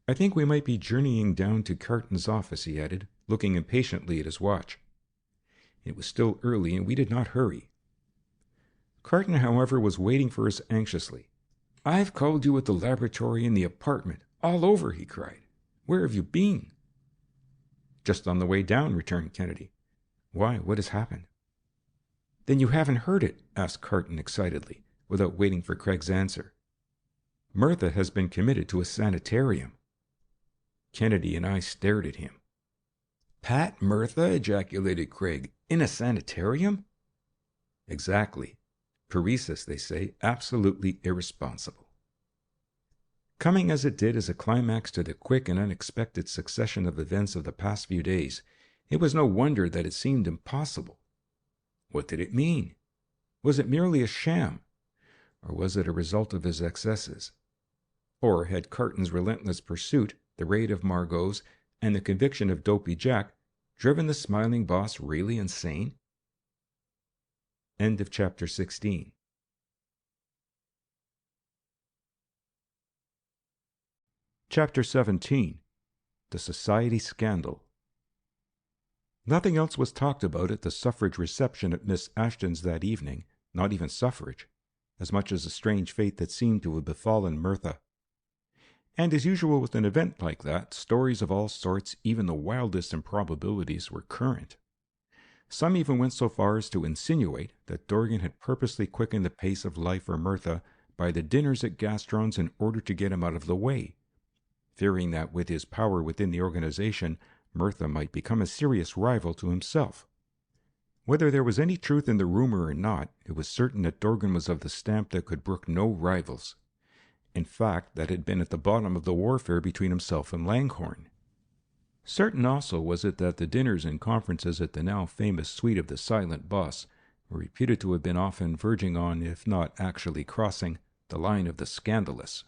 "I think we might be journeying down to Carton's office," he added, looking impatiently at his watch. It was still early, and we did not hurry. Carton, however, was waiting for us anxiously. "I've called you at the laboratory, in the apartment, all over," he cried. "Where have you been?" "Just on the way down," returned Kennedy. "Why, what has happened?" "Then you haven't heard it?" asked Carton excitedly, without waiting for Craig's answer. "Mirtha has been committed to a sanitarium." Kennedy and I stared at him. "Pat Mirtha?" ejaculated Craig. "In a sanitarium?" "Exactly. Paresis, they say, absolutely irresponsible." Coming as it did as a climax to the quick and unexpected succession of events of the past few days, it was no wonder that it seemed impossible. What did it mean? Was it merely a sham? Or was it a result of his excesses? Or had Carton's relentless pursuit, the raid of Margot's, and the conviction of Dopey Jack driven the smiling boss really insane? End of chapter 16. Chapter 17. The Society Scandal. Nothing else was talked about at the suffrage reception at Miss Ashton's that evening, not even suffrage, as much as the strange fate that seemed to have befallen Mirtha. And as usual with an event like that, stories of all sorts, even the wildest improbabilities, were current. Some even went so far as to insinuate that Dorgan had purposely quickened the pace of life for Mirtha by the dinners at Gastron's in order to get him out of the way, fearing that with his power within the organization, Mirtha might become a serious rival to himself. Whether there was any truth in the rumor or not, it was certain that Dorgan was of the stamp that could brook no rivals. In fact, that had been at the bottom of the warfare between himself and Langhorne. Certain also was it that the dinners and conferences at the now famous suite of the Silent Boss were reputed to have been often verging on, if not actually crossing, the line of the scandalous.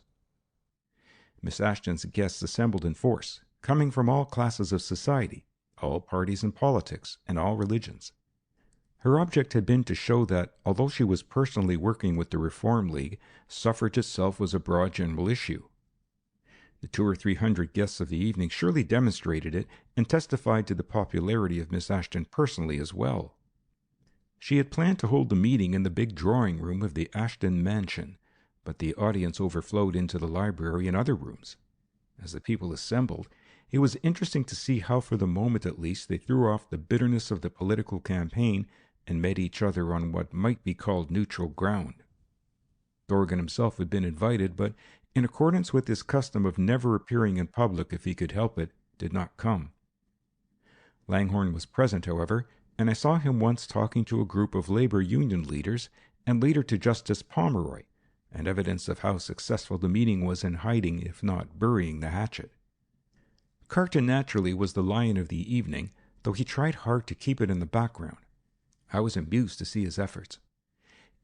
Miss Ashton's guests assembled in force, coming from all classes of society, all parties and politics, and all religions. Her object had been to show that, although she was personally working with the Reform League, suffrage itself was a broad general issue. The 200 or 300 guests of the evening surely demonstrated it, and testified to the popularity of Miss Ashton personally as well. She had planned to hold the meeting in the big drawing-room of the Ashton mansion, but the audience overflowed into the library and other rooms. As the people assembled, it was interesting to see how, for the moment at least, they threw off the bitterness of the political campaign and met each other on what might be called neutral ground. Dorgan himself had been invited, but, in accordance with his custom of never appearing in public if he could help it, did not come. Langhorne was present, however, and I saw him once talking to a group of labor union leaders, and later to Justice Pomeroy, and evidence of how successful the meeting was in hiding, if not burying, the hatchet. Carton naturally was the lion of the evening, though he tried hard to keep it in the background. I was amused to see his efforts.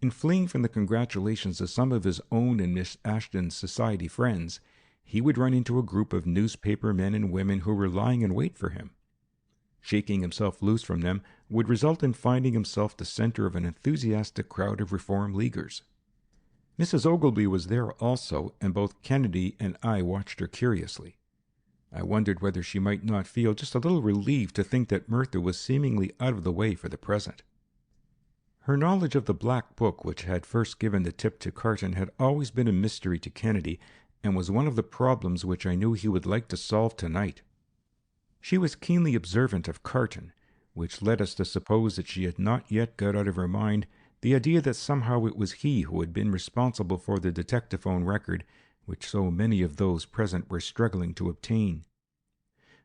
In fleeing from the congratulations of some of his own and Miss Ashton's society friends, he would run into a group of newspaper men and women who were lying in wait for him. Shaking himself loose from them would result in finding himself the center of an enthusiastic crowd of Reform Leaguers. Mrs. Ogilvy was there also, and both Kennedy and I watched her curiously. I wondered whether she might not feel just a little relieved to think that Mirtha was seemingly out of the way for the present. Her knowledge of the black book which had first given the tip to Carton had always been a mystery to Kennedy, and was one of the problems which I knew he would like to solve tonight. She was keenly observant of Carton, which led us to suppose that she had not yet got out of her mind the idea that somehow it was he who had been responsible for the detectaphone record which so many of those present were struggling to obtain.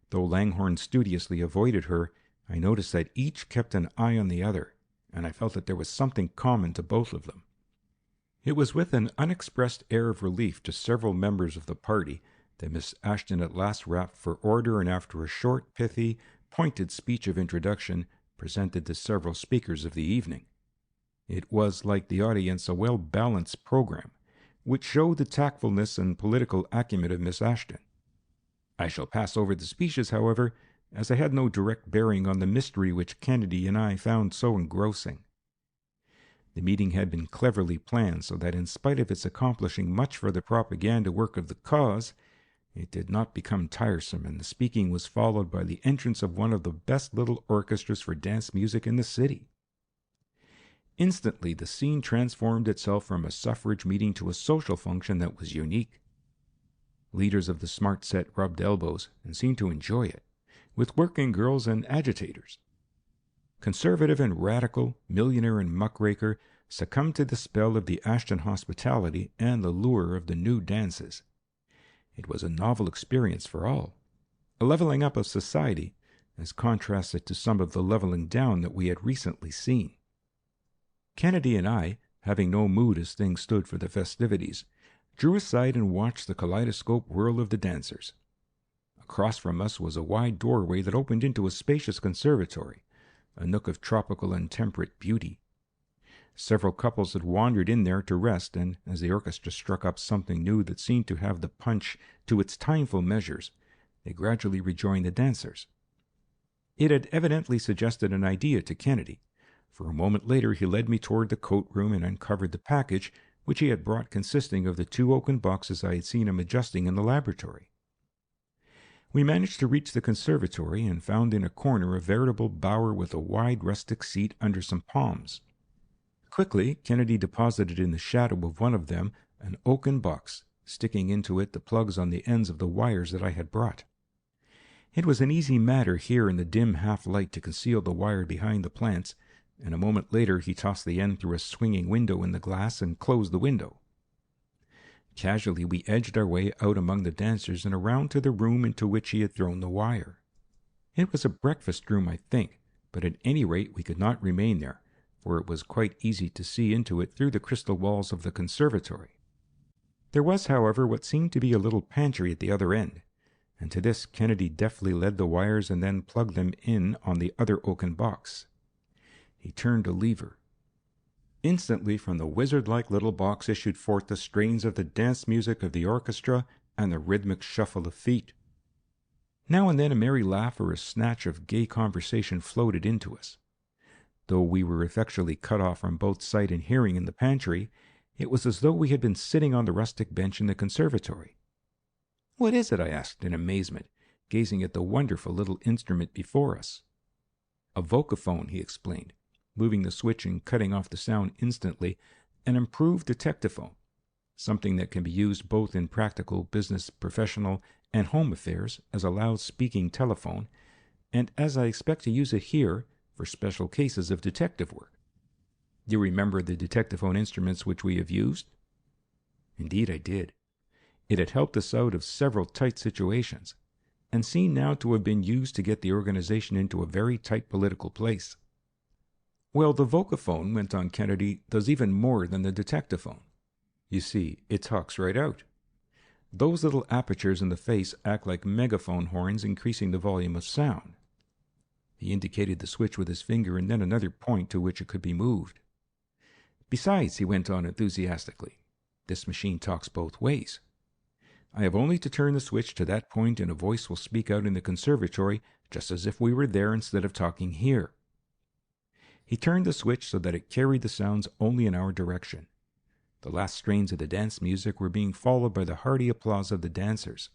Though Langhorne studiously avoided her, I noticed that each kept an eye on the other, and I felt that there was something common to both of them. It was with an unexpressed air of relief to several members of the party that Miss Ashton at last rapped for order, and after a short, pithy, pointed speech of introduction, presented the several speakers of the evening. It was, like the audience, a well-balanced program, which showed the tactfulness and political acumen of Miss Ashton. I shall pass over the speeches, however, as I had no direct bearing on the mystery which Kennedy and I found so engrossing. The meeting had been cleverly planned so that in spite of its accomplishing much for the propaganda work of the cause, it did not become tiresome, and the speaking was followed by the entrance of one of the best little orchestras for dance music in the city. Instantly the scene transformed itself from a suffrage meeting to a social function that was unique. Leaders of the smart set rubbed elbows and seemed to enjoy it, with working girls and agitators. Conservative and radical, millionaire and muckraker succumbed to the spell of the Ashton hospitality and the lure of the new dances. It was a novel experience for all, a leveling up of society, as contrasted to some of the leveling down that we had recently seen. Kennedy and I, having no mood as things stood for the festivities, drew aside and watched the kaleidoscope whirl of the dancers. Across from us was a wide doorway that opened into a spacious conservatory, a nook of tropical and temperate beauty. Several couples had wandered in there to rest, and as the orchestra struck up something new that seemed to have the punch to its timeful measures, they gradually rejoined the dancers. It had evidently suggested an idea to Kennedy, for a moment later he led me toward the coat room and uncovered the package which he had brought, consisting of the 2 oaken boxes I had seen him adjusting in the laboratory. We managed to reach the conservatory and found in a corner a veritable bower with a wide rustic seat under some palms. Quickly, Kennedy deposited in the shadow of one of them an oaken box, sticking into it the plugs on the ends of the wires that I had brought. It was an easy matter here in the dim half-light to conceal the wire behind the plants, and a moment later he tossed the end through a swinging window in the glass and closed the window. Casually we edged our way out among the dancers and around to the room into which he had thrown the wire. It was a breakfast room, I think, but at any rate we could not remain there, for it was quite easy to see into it through the crystal walls of the conservatory. There was, however, what seemed to be a little pantry at the other end, and to this Kennedy deftly led the wires and then plugged them in on the other oaken box. He turned a lever. Instantly from the wizard-like little box issued forth the strains of the dance music of the orchestra and the rhythmic shuffle of feet. Now and then a merry laugh or a snatch of gay conversation floated into us. Though we were effectually cut off from both sight and hearing in the pantry, it was as though we had been sitting on the rustic bench in the conservatory. "What is it?" I asked in amazement, gazing at the wonderful little instrument before us. "A vocaphone," he explained, moving the switch and cutting off the sound instantly, an improved detectaphone, something that can be used both in practical, business, professional, and home affairs as a loud-speaking telephone, and as I expect to use it here for special cases of detective work. Do you remember the detectaphone instruments which we have used? Indeed I did. It had helped us out of several tight situations, and seemed now to have been used to get the organization into a very tight political place. Well, the vocaphone, went on Kennedy, does even more than the detectaphone. You see, it talks right out. Those little apertures in the face act like megaphone horns, increasing the volume of sound. He indicated the switch with his finger and then another point to which it could be moved. Besides, he went on enthusiastically, this machine talks both ways. I have only to turn the switch to that point and a voice will speak out in the conservatory just as if we were there instead of talking here. He turned the switch so that it carried the sounds only in our direction. The last strains of the dance music were being followed by the hearty applause of the dancers.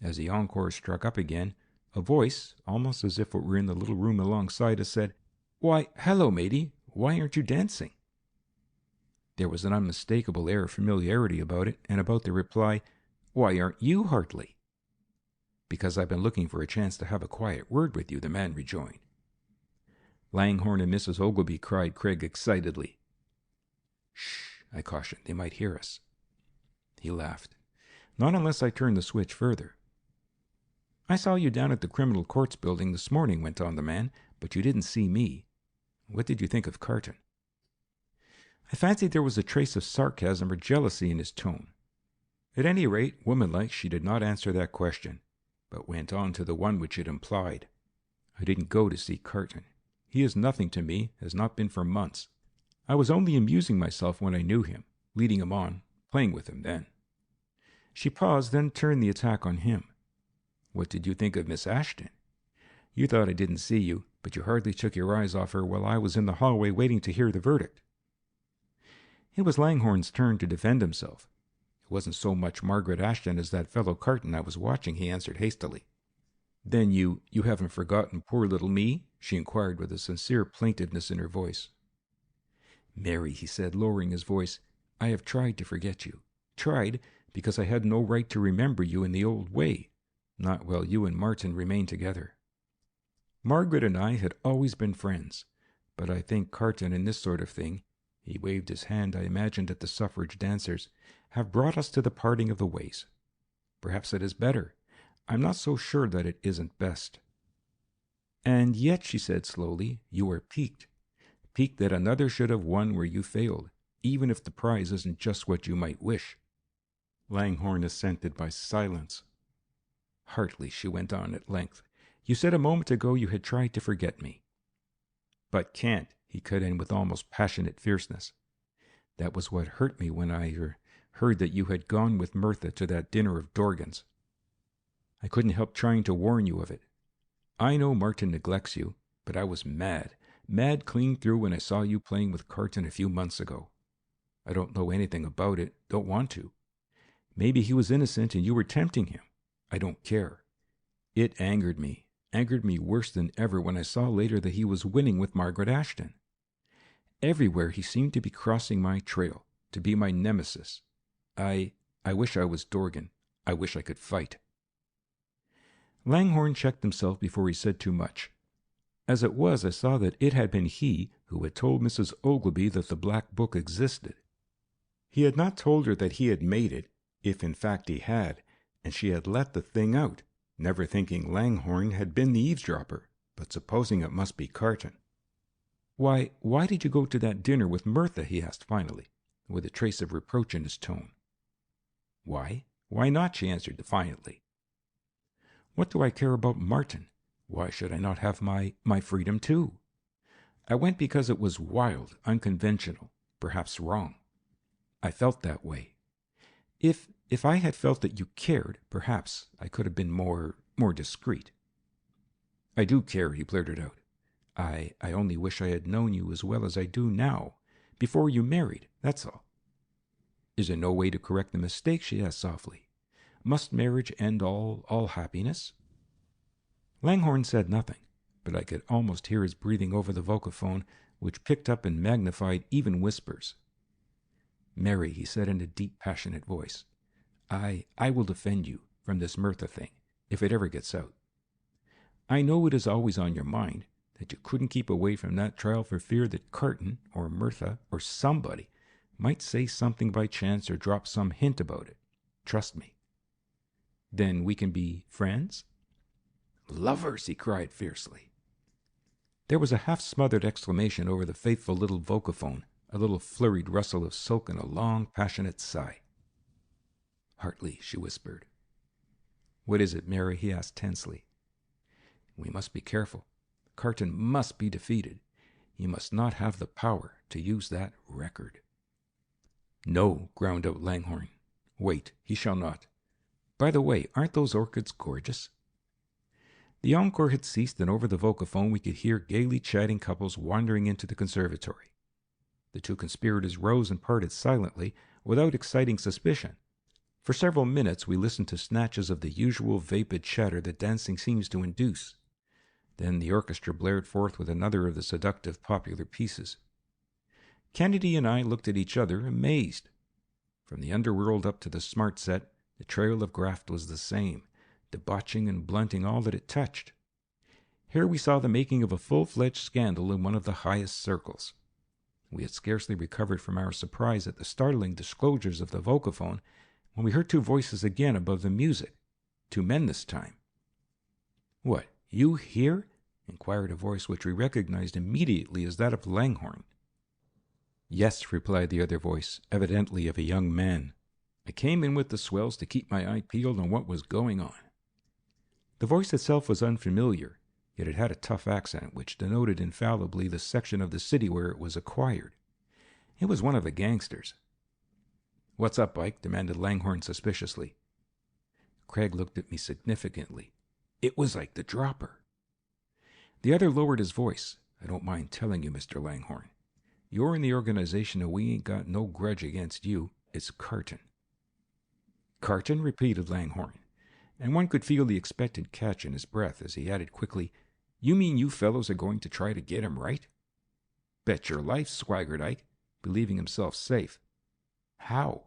As the encore struck up again, a voice, almost as if it were in the little room alongside us, said, "Why, hello, matey. Why aren't you dancing?" There was an unmistakable air of familiarity about it, and about the reply, "Why aren't you, Hartley?" "Because I've been looking for a chance to have a quiet word with you," the man rejoined. "Langhorne and Mrs. Ogilvy," cried Craig excitedly. "Shh," I cautioned. "They might hear us." He laughed. "Not unless I turn the switch further." "I saw you down at the Criminal Courts building this morning," went on the man, "but you didn't see me. What did you think of Carton?" I fancied there was a trace of sarcasm or jealousy in his tone. At any rate, womanlike, she did not answer that question, but went on to the one which it implied. "I didn't go to see Carton. He is nothing to me, has not been for months. I was only amusing myself when I knew him, leading him on, playing with him then." She paused, then turned the attack on him. "What did you think of Miss Ashton? You thought I didn't see you, but you hardly took your eyes off her while I was in the hallway waiting to hear the verdict." It was Langhorne's turn to defend himself. "It wasn't so much Margaret Ashton as that fellow Carton I was watching," he answered hastily. "Then you haven't forgotten poor little me?" she inquired with a sincere plaintiveness in her voice. "Mary," he said, lowering his voice, "I have tried to forget you. Tried, because I had no right to remember you in the old way, not while you and Martin remained together. Margaret and I had always been friends, but I think Carton and this sort of thing," he waved his hand, I imagined, at the suffrage dancers, "have brought us to the parting of the ways. Perhaps it is better. I'm not so sure that it isn't best." "And yet," she said slowly, "you are piqued. Piqued that another should have won where you failed, even if the prize isn't just what you might wish." Langhorne assented by silence. "Hartley," she went on at length, "you said a moment ago you had tried to forget me." "But can't," he cut in with almost passionate fierceness. "That was what hurt me when I heard that you had gone with Mirtha to that dinner of Dorgan's. I couldn't help trying to warn you of it. I know Martin neglects you, but I was mad clean through when I saw you playing with Carton a few months ago. I don't know anything about it, don't want to. Maybe he was innocent and you were tempting him. I don't care. It angered me worse than ever when I saw later that he was winning with Margaret Ashton. Everywhere he seemed to be crossing my trail, to be my nemesis. I wish I was Dorgan. I wish I could fight." Langhorne checked himself before he said too much. As it was, I saw that it had been he who had told Mrs. Ogilvy that the black book existed. He had not told her that he had made it, if in fact he had, and she had let the thing out, never thinking Langhorne had been the eavesdropper, but supposing it must be Carton. Why did you go to that dinner with Mirtha?" he asked finally, with a trace of reproach in his tone. "Why? Why not?" she answered defiantly. "What do I care about Martin? Why should I not have my freedom too? I went because it was wild, unconventional, perhaps wrong. I felt that way. If I had felt that you cared, perhaps I could have been more discreet." "I do care," he blurted out. I only wish I had known you as well as I do now, before you married, that's all." "Is there no way to correct the mistake?" she asked softly. "Must marriage end all happiness?" Langhorne said nothing, but I could almost hear his breathing over the vocaphone, which picked up and magnified even whispers. "Mary," he said in a deep, passionate voice, I will defend you from this Mirtha thing, if it ever gets out. I know it is always on your mind, that you couldn't keep away from that trial for fear that Carton, or Mirtha, or somebody might say something by chance or drop some hint about it. Trust me." "Then we can be friends?" "Lovers!" he cried fiercely. There was a half-smothered exclamation over the faithful little vocaphone, a little flurried rustle of silk, and a long, passionate sigh. "Hartley," she whispered. "What is it, Mary?" he asked tensely. "We must be careful. Carton must be defeated. He must not have the power to use that record." "No," ground out Langhorne. "Wait, he shall not. By the way, aren't those orchids gorgeous?" The encore had ceased, and over the vocaphone we could hear gaily chatting couples wandering into the conservatory. The two conspirators rose and parted silently, without exciting suspicion. For several minutes we listened to snatches of the usual vapid chatter that dancing seems to induce. Then the orchestra blared forth with another of the seductive popular pieces. Kennedy and I looked at each other, amazed. From the underworld up to the smart set, the trail of graft was the same, debauching and blunting all that it touched. Here we saw the making of a full-fledged scandal in one of the highest circles. We had scarcely recovered from our surprise at the startling disclosures of the vocaphone when we heard two voices again above the music, two men this time. "What, you here?" inquired a voice which we recognized immediately as that of Langhorne. "Yes," replied the other voice, evidently of a young man. "I came in with the swells to keep my eye peeled on what was going on." The voice itself was unfamiliar, yet it had a tough accent which denoted infallibly the section of the city where it was acquired. It was one of the gangsters. "What's up, Ike?" demanded Langhorne suspiciously. Craig looked at me significantly. It was Ike the Dropper. The other lowered his voice. "I don't mind telling you, Mr. Langhorne. You're in the organization and we ain't got no grudge against you. It's Carton." "Carton?" repeated Langhorne, and one could feel the expectant catch in his breath as he added quickly, "You mean you fellows are going to try to get him right?" "Bet your life," swaggered Ike, believing himself safe. "How?"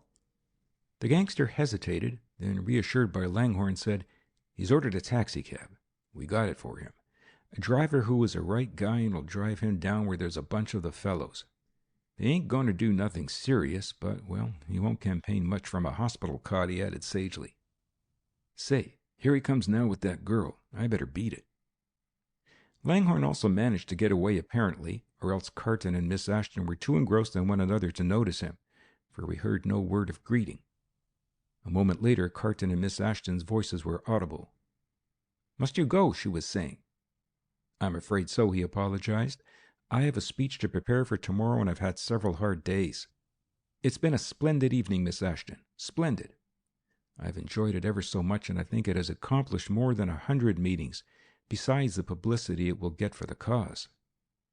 The gangster hesitated, then, reassured by Langhorne, said, "He's ordered a taxicab. We got it for him. A driver who is a right guy and will drive him down where there's a bunch of the fellows. They ain't going to do nothing serious, but, well, he won't campaign much from a hospital cot," he added sagely. "Say, here he comes now with that girl. I better beat it." Langhorne also managed to get away apparently, or else Carton and Miss Ashton were too engrossed in one another to notice him, for we heard no word of greeting. A moment later, Carton and Miss Ashton's voices were audible. "Must you go?" she was saying. "I'm afraid so," he apologized. "I have a speech to prepare for tomorrow and I've had several hard days." "It's been a splendid evening, Miss Ashton. Splendid. I've enjoyed it ever so much, and I think it has accomplished more than 100 meetings, besides the publicity it will get for the cause.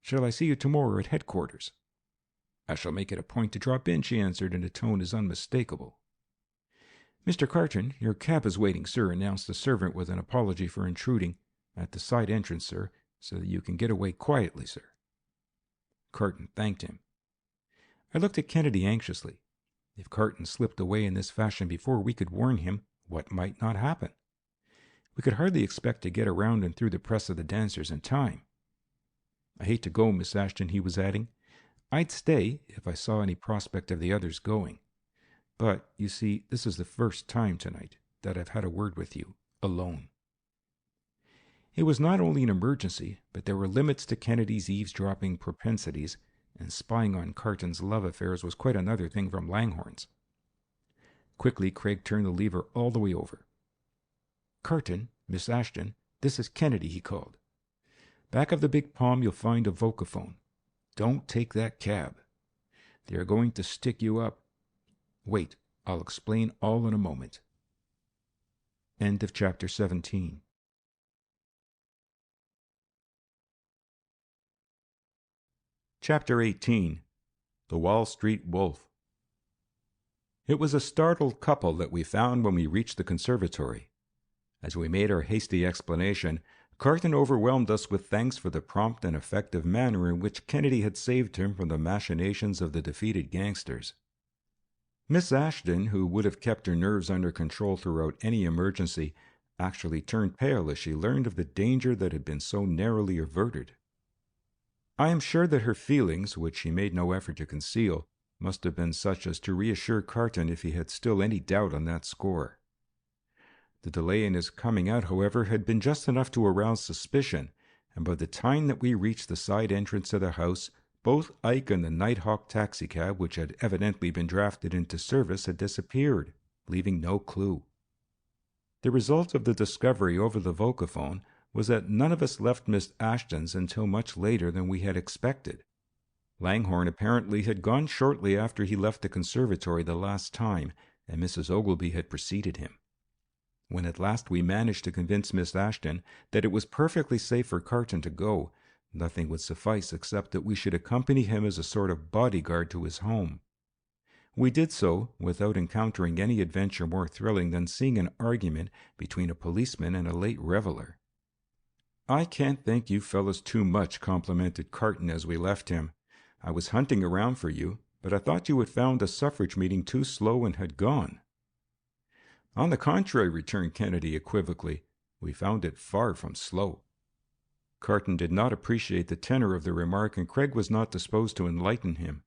Shall I see you tomorrow at headquarters?" "I shall make it a point to drop in," she answered in a tone as unmistakable. "Mr. Carton, your cab is waiting, sir," announced the servant with an apology for intruding. "At the side entrance, sir, so that you can get away quietly, sir." Carton thanked him. I looked at Kennedy anxiously. If Carton slipped away in this fashion before we could warn him, what might not happen? We could hardly expect to get around and through the press of the dancers in time. "I hate to go, Miss Ashton," he was adding. "I'd stay if I saw any prospect of the others going. But, you see, this is the first time tonight that I've had a word with you, alone." It was not only an emergency, but there were limits to Kennedy's eavesdropping propensities, and spying on Carton's love affairs was quite another thing from Langhorne's. Quickly, Craig turned the lever all the way over. "Carton, Miss Ashton, this is Kennedy," he called. "Back of the big palm you'll find a vocaphone. Don't take that cab. They are going to stick you up. Wait, I'll explain all in a moment." End of chapter 17. Chapter 18. The Wall Street Wolf. It was a startled couple that we found when we reached the conservatory. As we made our hasty explanation, Carton overwhelmed us with thanks for the prompt and effective manner in which Kennedy had saved him from the machinations of the defeated gangsters. Miss Ashton, who would have kept her nerves under control throughout any emergency, actually turned pale as she learned of the danger that had been so narrowly averted. I am sure that her feelings, which she made no effort to conceal, must have been such as to reassure Carton if he had still any doubt on that score. The delay in his coming out, however, had been just enough to arouse suspicion, and by the time that we reached the side entrance of the house, both Ike and the Nighthawk taxicab, which had evidently been drafted into service, had disappeared, leaving no clue. The result of the discovery over the vocaphone was that none of us left Miss Ashton's until much later than we had expected. Langhorne apparently had gone shortly after he left the conservatory the last time, and Mrs. Ogilvy had preceded him. When at last we managed to convince Miss Ashton that it was perfectly safe for Carton to go, nothing would suffice except that we should accompany him as a sort of bodyguard to his home. We did so without encountering any adventure more thrilling than seeing an argument between a policeman and a late reveler. "I can't thank you fellows too much," complimented Carton as we left him. I was hunting around for you, but I thought you had found the suffrage meeting too slow and had gone." "On the contrary," returned Kennedy equivocally, "we found it far from slow." Carton did not appreciate the tenor of the remark, and Craig was not disposed to enlighten him.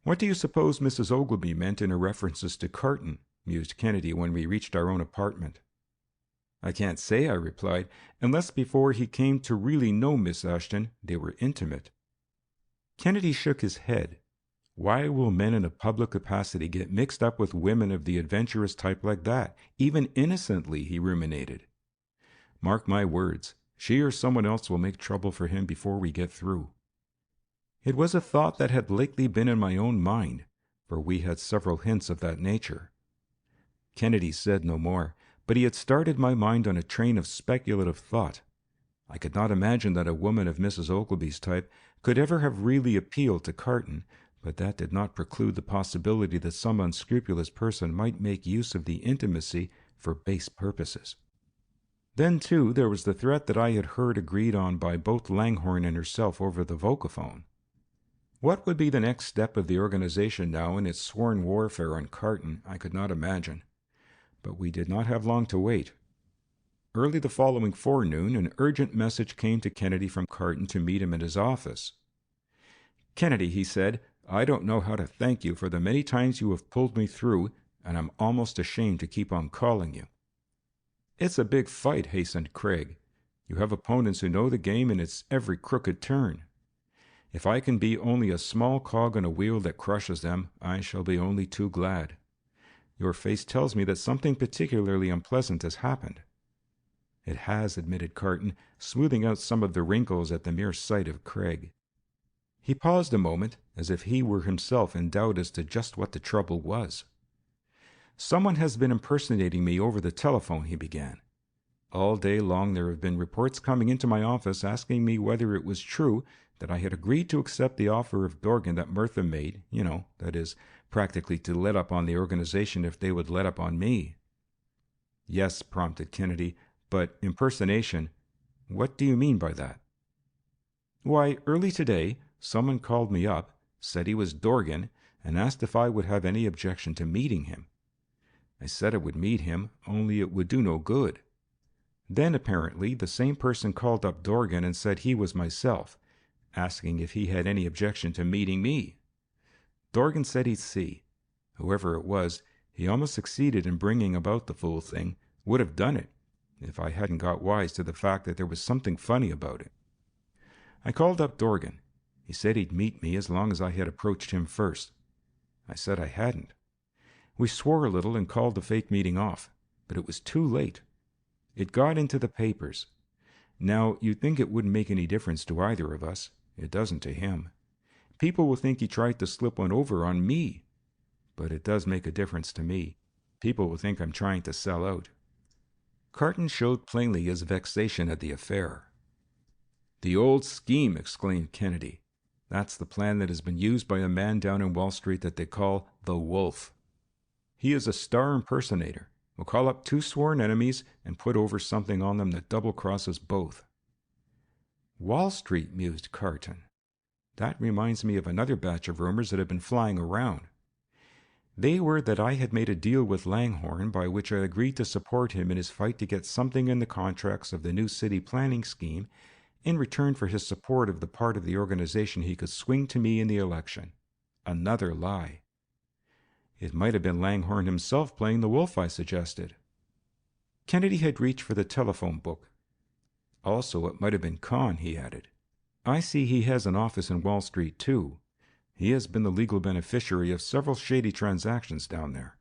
"What do you suppose Mrs. Ogilvy meant in her references to Carton?" mused Kennedy when we reached our own apartment. "I can't say," I replied, "unless before he came to really know Miss Ashton they were intimate." Kennedy shook his head. "Why will men in a public capacity get mixed up with women of the adventurous type like that, even innocently?" he ruminated. "Mark my words, she or someone else will make trouble for him before we get through." It was a thought that had lately been in my own mind, for we had several hints of that nature. Kennedy said no more, but he had started my mind on a train of speculative thought. I could not imagine that a woman of Mrs. Ogilvy's type could ever have really appealed to Carton, but that did not preclude the possibility that some unscrupulous person might make use of the intimacy for base purposes. Then, too, there was the threat that I had heard agreed on by both Langhorne and herself over the vocaphone. What would be the next step of the organization now in its sworn warfare on Carton, I could not imagine. But we did not have long to wait. Early the following forenoon, an urgent message came to Kennedy from Carton to meet him at his office. "Kennedy," he said, "I don't know how to thank you for the many times you have pulled me through, and I'm almost ashamed to keep on calling you." "It's a big fight," hastened Craig. "You have opponents who know the game in its every crooked turn. If I can be only a small cog on a wheel that crushes them, I shall be only too glad. Your face tells me that something particularly unpleasant has happened." "It has," admitted Carton, smoothing out some of the wrinkles at the mere sight of Craig. He paused a moment, as if he were himself in doubt as to just what the trouble was. "Someone has been impersonating me over the telephone," he began. "All day long there have been reports coming into my office asking me whether it was true that I had agreed to accept the offer of Dorgan that Murtha made, that is, practically to let up on the organization if they would let up on me." "Yes," prompted Kennedy, "but impersonation, what do you mean by that?" "Why, early today, someone called me up, said he was Dorgan, and asked if I would have any objection to meeting him. I said I would meet him, only it would do no good. Then, apparently, the same person called up Dorgan and said he was myself, asking if he had any objection to meeting me. Dorgan said he'd see. Whoever it was, he almost succeeded in bringing about the fool thing, would have done it, if I hadn't got wise to the fact that there was something funny about it. I called up Dorgan. He said he'd meet me as long as I had approached him first. I said I hadn't. We swore a little and called the fake meeting off, but it was too late. It got into the papers. Now, you'd think it wouldn't make any difference to either of us. It doesn't to him. People will think he tried to slip one over on me. But it does make a difference to me. People will think I'm trying to sell out." Carton showed plainly his vexation at the affair. "The old scheme!" exclaimed Kennedy. "That's the plan that has been used by a man down in Wall Street that they call the Wolf. He is a star impersonator. Will call up two sworn enemies and put over something on them that double-crosses both." "Wall Street," mused Carton. "That reminds me of another batch of rumors that have been flying around. They were that I had made a deal with Langhorne by which I agreed to support him in his fight to get something in the contracts of the new city planning scheme in return for his support of the part of the organization he could swing to me in the election. Another lie. It might have been Langhorne himself playing the wolf, I suggested." Kennedy had reached for the telephone book. "Also, it might have been Kahn," he added. "I see he has an office in Wall Street, too. He has been the legal beneficiary of several shady transactions down there."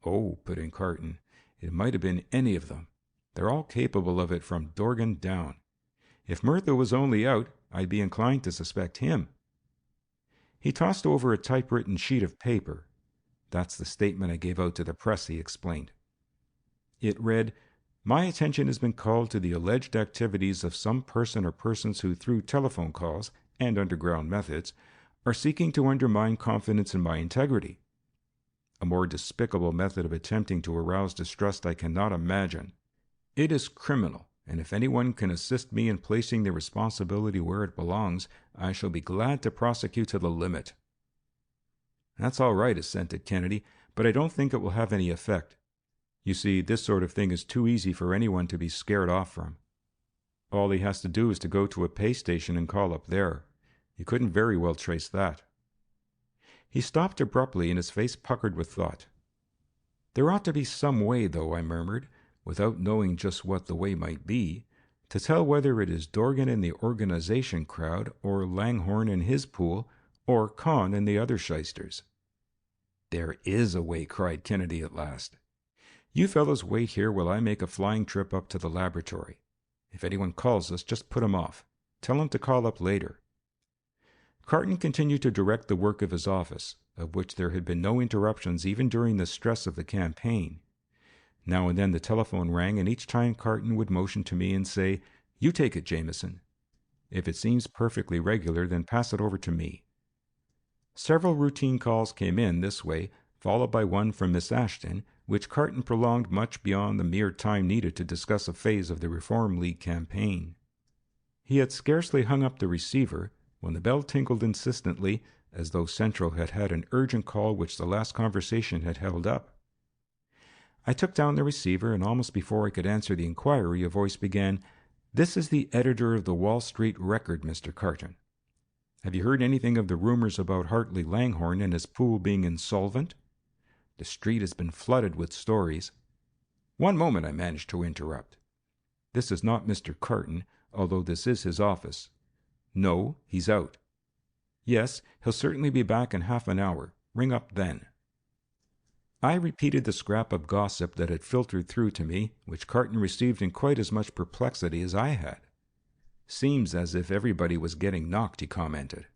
"Oh," put in Carton, "it might have been any of them. They're all capable of it from Dorgan down. If Murtha was only out, I'd be inclined to suspect him." He tossed over a typewritten sheet of paper. "That's the statement I gave out to the press," he explained. It read, "My attention has been called to the alleged activities of some person or persons who, through telephone calls and underground methods, are seeking to undermine confidence in my integrity. A more despicable method of attempting to arouse distrust I cannot imagine. It is criminal, and if anyone can assist me in placing the responsibility where it belongs, I shall be glad to prosecute to the limit." "That's all right," assented Kennedy, "but I don't think it will have any effect. You see, this sort of thing is too easy for anyone to be scared off from. All he has to do is to go to a pay station and call up there. You couldn't very well trace that." He stopped abruptly, and his face puckered with thought. "There ought to be some way, though," I murmured, without knowing just what the way might be, "to tell whether it is Dorgan and the organization crowd, or Langhorne and his pool, or Kahn and the other shysters." "There is a way," cried Kennedy at last. "You fellows wait here while I make a flying trip up to the laboratory. If anyone calls us, just put him off. Tell him to call up later." Carton continued to direct the work of his office, of which there had been no interruptions even during the stress of the campaign. Now and then the telephone rang, and each time Carton would motion to me and say, "You take it, Jameson. If it seems perfectly regular, then pass it over to me." Several routine calls came in this way, followed by one from Miss Ashton, which Carton prolonged much beyond the mere time needed to discuss a phase of the Reform League campaign. He had scarcely hung up the receiver when the bell tinkled insistently, as though Central had had an urgent call which the last conversation had held up. I took down the receiver, and almost before I could answer the inquiry, a voice began, "This is the editor of the Wall Street Record, Mr. Carton. Have you heard anything of the rumors about Hartley Langhorne and his pool being insolvent? The street has been flooded with stories." "One moment," I managed to interrupt. "This is not Mr. Carton, although this is his office." "No, he's out." "Yes, he'll certainly be back in half an hour. Ring up then." I repeated the scrap of gossip that had filtered through to me, which Carton received in quite as much perplexity as I had. "Seems as if everybody was getting knocked," he commented.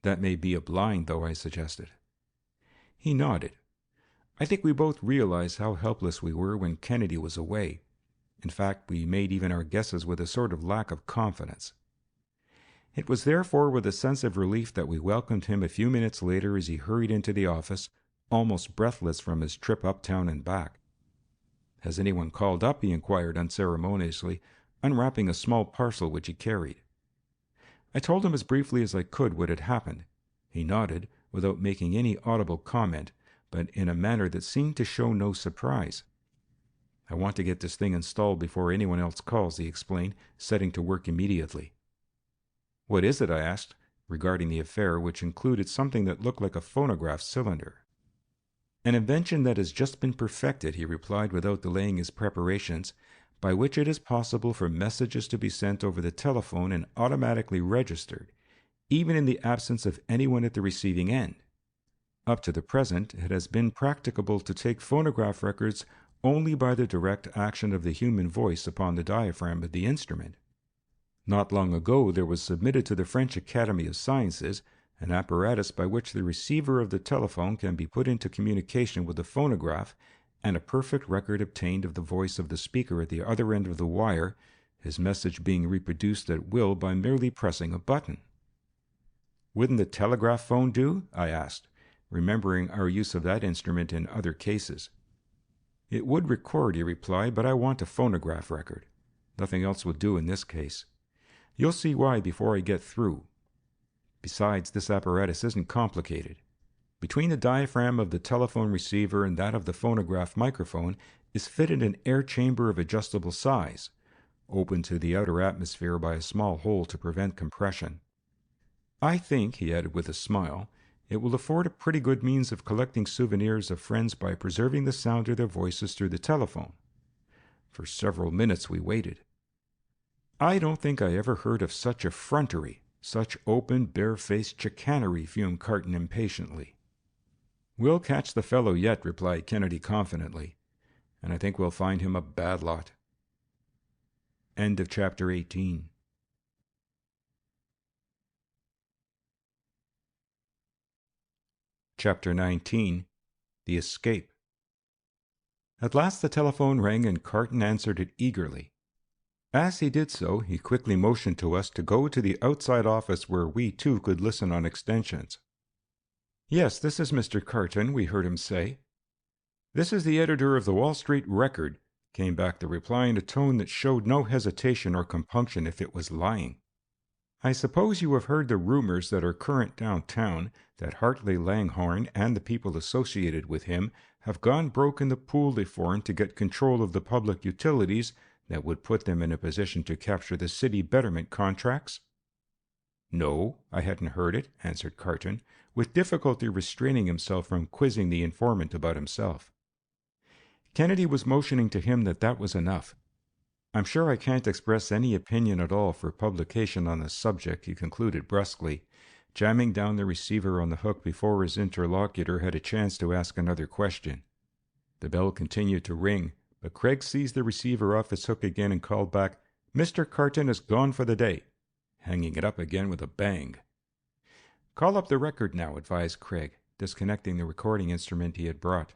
"That may be a blind, though," I suggested. He nodded. I think we both realized how helpless we were when Kennedy was away. In fact, we made even our guesses with a sort of lack of confidence. It was therefore with a sense of relief that we welcomed him a few minutes later as he hurried into the office, almost breathless from his trip uptown and back. "Has anyone called up?" he inquired unceremoniously, unwrapping a small parcel which he carried. I told him as briefly as I could what had happened. He nodded, without making any audible comment, but in a manner that seemed to show no surprise. "I want to get this thing installed before anyone else calls," he explained, setting to work immediately. "What is it?" I asked, regarding the affair, which included something that looked like a phonograph cylinder. "An invention that has just been perfected," he replied without delaying his preparations, "by which it is possible for messages to be sent over the telephone and automatically registered, even in the absence of anyone at the receiving end. Up to the present, it has been practicable to take phonograph records only by the direct action of the human voice upon the diaphragm of the instrument. Not long ago there was submitted to the French Academy of Sciences an apparatus by which the receiver of the telephone can be put into communication with the phonograph, and a perfect record obtained of the voice of the speaker at the other end of the wire, his message being reproduced at will by merely pressing a button." "Wouldn't the telegraph phone do?" I asked, remembering our use of that instrument in other cases. "It would record," he replied, "but I want a phonograph record. Nothing else will do in this case. You'll see why before I get through. Besides, this apparatus isn't complicated. Between the diaphragm of the telephone receiver and that of the phonograph microphone is fitted an air chamber of adjustable size, open to the outer atmosphere by a small hole to prevent compression. I think," he added with a smile, "it will afford a pretty good means of collecting souvenirs of friends by preserving the sound of their voices through the telephone." For several minutes we waited. "I don't think I ever heard of such effrontery, such open, bare-faced chicanery," fumed Carton impatiently. "We'll catch the fellow yet," replied Kennedy confidently, "and I think we'll find him a bad lot." End of chapter 18. Chapter 19. The Escape. At last the telephone rang, and Carton answered it eagerly. As he did so, he quickly motioned to us to go to the outside office where we too could listen on extensions. "Yes, this is Mr. Carton," we heard him say. "This is the editor of the Wall Street Record. came back the reply in a tone that showed no hesitation or compunction if it was lying. I suppose you have heard the rumors that are current downtown that Hartley Langhorne and the people associated with him have gone broke in the pool they formed to get control of the public utilities that would put them in a position to capture the city betterment contracts? No, I hadn't heard it, answered Carton, with difficulty restraining himself from quizzing the informant about himself. Kennedy was motioning to him that was enough. I'm sure I can't express any opinion at all for publication on the subject, he concluded brusquely, jamming down the receiver on the hook before his interlocutor had a chance to ask another question. The bell continued to ring, but Craig seized the receiver off its hook again and called back, "Mr. Carton is gone for the day," hanging it up again with a bang. "Call up the record now," advised Craig, disconnecting the recording instrument he had brought.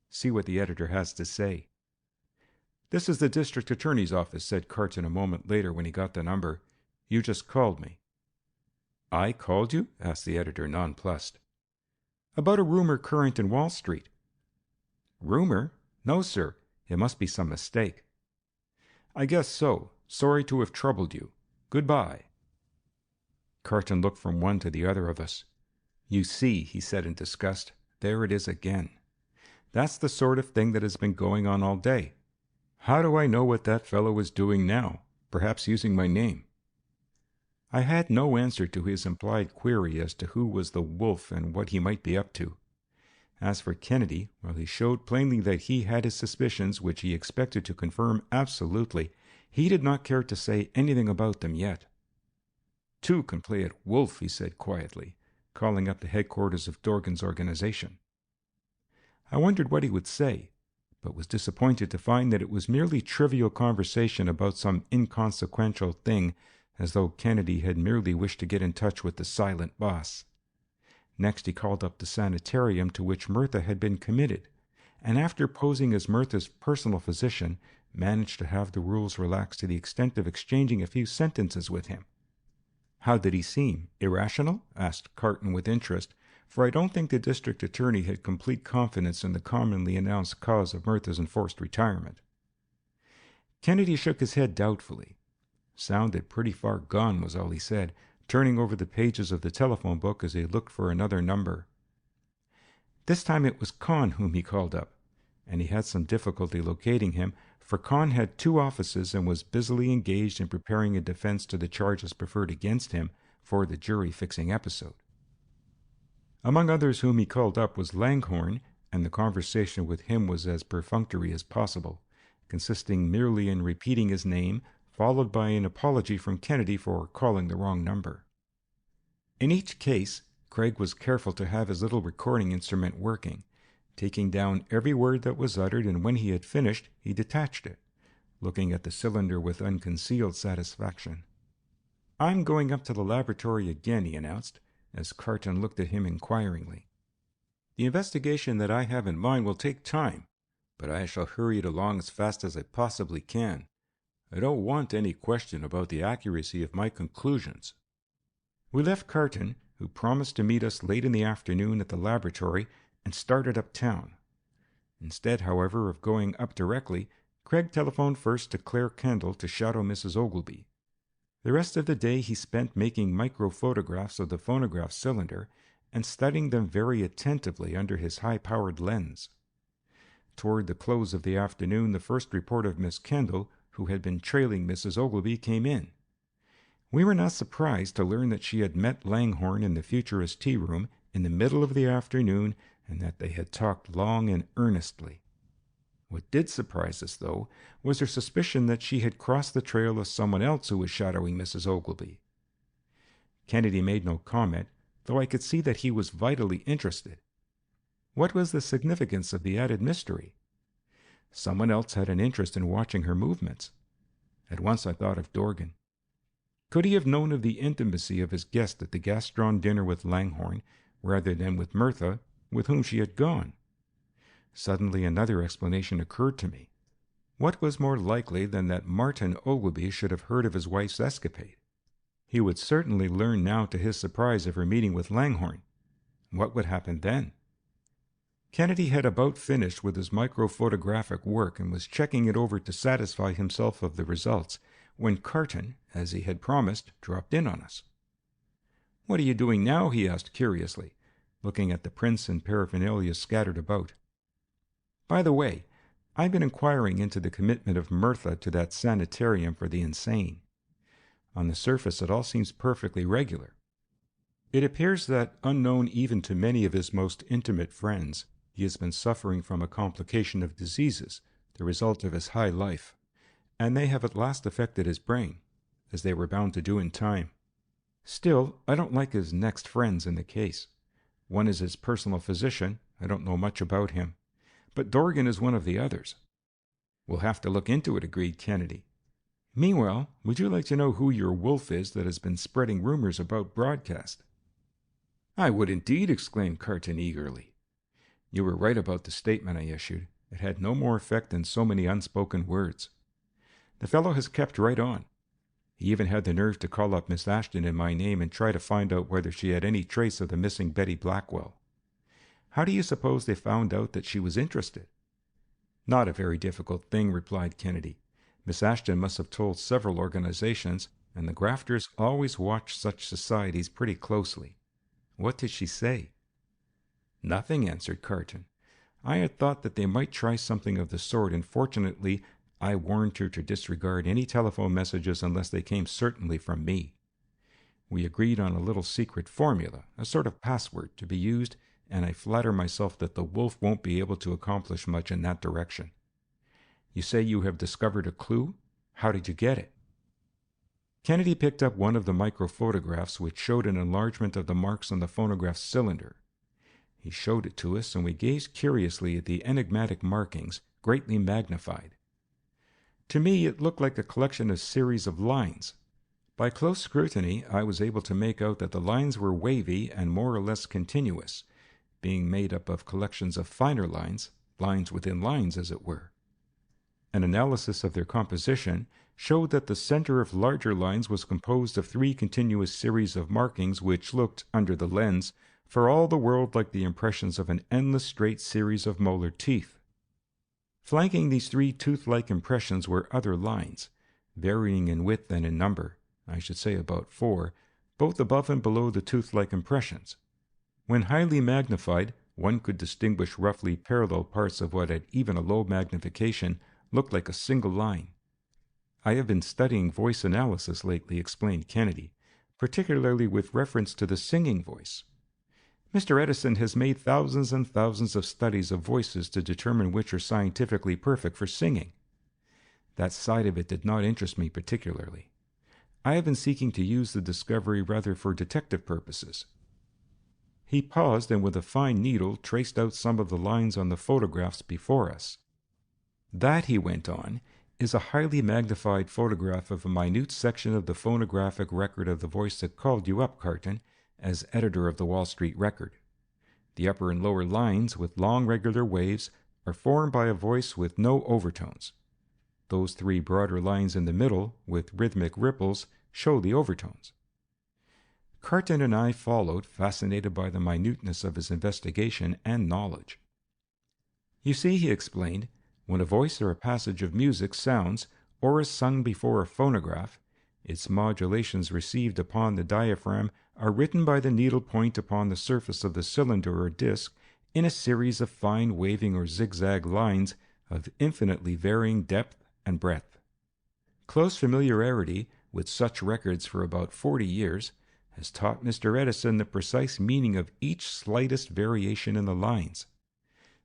"See what the editor has to say." "This is the district attorney's office," said Carton a moment later when he got the number. "You just called me." "I called you?" asked the editor, nonplussed. "About a rumor current in Wall Street." "Rumor? No, sir. It must be some mistake." "I guess so. Sorry to have troubled you. Goodbye." Carton looked from one to the other of us. "You see," he said in disgust, "there it is again. That's the sort of thing that has been going on all day. How do I know what that fellow is doing now? Perhaps using my name." I had no answer to his implied query as to who was the wolf and what he might be up to. As for Kennedy, while he showed plainly that he had his suspicions, which he expected to confirm absolutely, he did not care to say anything about them yet. "Two can play at wolf," he said quietly, calling up the headquarters of Dorgan's organization. I wondered what he would say, but was disappointed to find that it was merely trivial conversation about some inconsequential thing, as though Kennedy had merely wished to get in touch with the silent boss. Next he called up the sanitarium to which Myrtha had been committed, and after posing as Myrtha's personal physician, managed to have the rules relaxed to the extent of exchanging a few sentences with him. "How did he seem? Irrational?" asked Carton with interest, for I don't think the district attorney had complete confidence in the commonly announced cause of Myrtha's enforced retirement. Kennedy shook his head doubtfully. "Sounded pretty far gone," was all he said, turning over the pages of the telephone book as he looked for another number. This time it was Kahn whom he called up, and he had some difficulty locating him, for Kahn had two offices and was busily engaged in preparing a defense to the charges preferred against him for the jury-fixing episode. Among others whom he called up was Langhorne, and the conversation with him was as perfunctory as possible, consisting merely in repeating his name, followed by an apology from Kennedy for calling the wrong number. In each case, Craig was careful to have his little recording instrument working, taking down every word that was uttered, and when he had finished, he detached it, looking at the cylinder with unconcealed satisfaction. "I'm going up to the laboratory again," he announced, as Carton looked at him inquiringly. "The investigation that I have in mind will take time, but I shall hurry it along as fast as I possibly can. I don't want any question about the accuracy of my conclusions." We left Carton, who promised to meet us late in the afternoon at the laboratory, and started uptown. Instead, however, of going up directly, Craig telephoned first to Claire Kendall to shadow Mrs. Ogilvy. The rest of the day he spent making microphotographs of the phonograph cylinder and studying them very attentively under his high-powered lens. Toward the close of the afternoon, the first report of Miss Kendall, who had been trailing Mrs. Ogilvy, came in. We were not surprised to learn that she had met Langhorne in the Futurist tea-room in the middle of the afternoon, and that they had talked long and earnestly. What did surprise us, though, was her suspicion that she had crossed the trail of someone else who was shadowing Mrs. Ogilvy. Kennedy made no comment, though I could see that he was vitally interested. What was the significance of the added mystery? Someone else had an interest in watching her movements. At once I thought of Dorgan. Could he have known of the intimacy of his guest at the Gastron dinner with Langhorne, rather than with Myrtha, with whom she had gone? Suddenly another explanation occurred to me. What was more likely than that Martin Ogilvy should have heard of his wife's escapade? He would certainly learn now to his surprise of her meeting with Langhorne. What would happen then? Kennedy had about finished with his microphotographic work and was checking it over to satisfy himself of the results when Carton, as he had promised, dropped in on us. "What are you doing now?" he asked curiously, looking at the prints and paraphernalia scattered about. "By the way, I've been inquiring into the commitment of Mirtha to that sanitarium for the insane. On the surface it all seems perfectly regular. It appears that, unknown even to many of his most intimate friends, he has been suffering from a complication of diseases, the result of his high life, and they have at last affected his brain, as they were bound to do in time. Still, I don't like his next friends in the case. One is his personal physician. I don't know much about him. But Dorgan is one of the others." "We'll have to look into it," agreed Kennedy. "Meanwhile, would you like to know who your wolf is that has been spreading rumors about broadcast?" "I would indeed," exclaimed Carton eagerly. "You were right about the statement I issued. It had no more effect than so many unspoken words. The fellow has kept right on. He even had the nerve to call up Miss Ashton in my name and try to find out whether she had any trace of the missing Betty Blackwell. How do you suppose they found out that she was interested?" "Not a very difficult thing," replied Kennedy. "Miss Ashton must have told several organizations, and the grafters always watch such societies pretty closely. What did she say?" "Nothing," answered Carton. "I had thought that they might try something of the sort, and fortunately I warned her to disregard any telephone messages unless they came certainly from me. We agreed on a little secret formula, a sort of password, to be used, and I flatter myself that the wolf won't be able to accomplish much in that direction. You say you have discovered a clue? How did you get it?" Kennedy picked up one of the microphotographs which showed an enlargement of the marks on the phonograph cylinder. He showed it to us, and we gazed curiously at the enigmatic markings, greatly magnified. To me it looked like a collection of series of lines. By close scrutiny I was able to make out that the lines were wavy and more or less continuous, being made up of collections of finer lines, lines within lines, as it were. An analysis of their composition showed that the center of larger lines was composed of 3 continuous series of markings which looked, under the lens, for all the world like the impressions of an endless straight series of molar teeth. Flanking these 3 tooth-like impressions were other lines, varying in width and in number, I should say about 4, both above and below the tooth-like impressions. When highly magnified, one could distinguish roughly parallel parts of what at even a low magnification looked like a single line. "I have been studying voice analysis lately," explained Kennedy, "particularly with reference to the singing voice. Mr. Edison has made thousands and thousands of studies of voices to determine which are scientifically perfect for singing. That side of it did not interest me particularly. I have been seeking to use the discovery rather for detective purposes." He paused and with a fine needle traced out some of the lines on the photographs before us. "That," he went on, "is a highly magnified photograph of a minute section of the phonographic record of the voice that called you up, Carton, as editor of the Wall Street Record. The upper and lower lines, with long regular waves, are formed by a voice with no overtones. Those 3 broader lines in the middle, with rhythmic ripples, show the overtones." Carton and I followed, fascinated by the minuteness of his investigation and knowledge. "You see," he explained, "when a voice or a passage of music sounds, or is sung before a phonograph, its modulations received upon the diaphragm are written by the needle point upon the surface of the cylinder or disc in a series of fine waving or zigzag lines of infinitely varying depth and breadth. Close familiarity with such records for about 40 years has taught Mr. Edison the precise meaning of each slightest variation in the lines.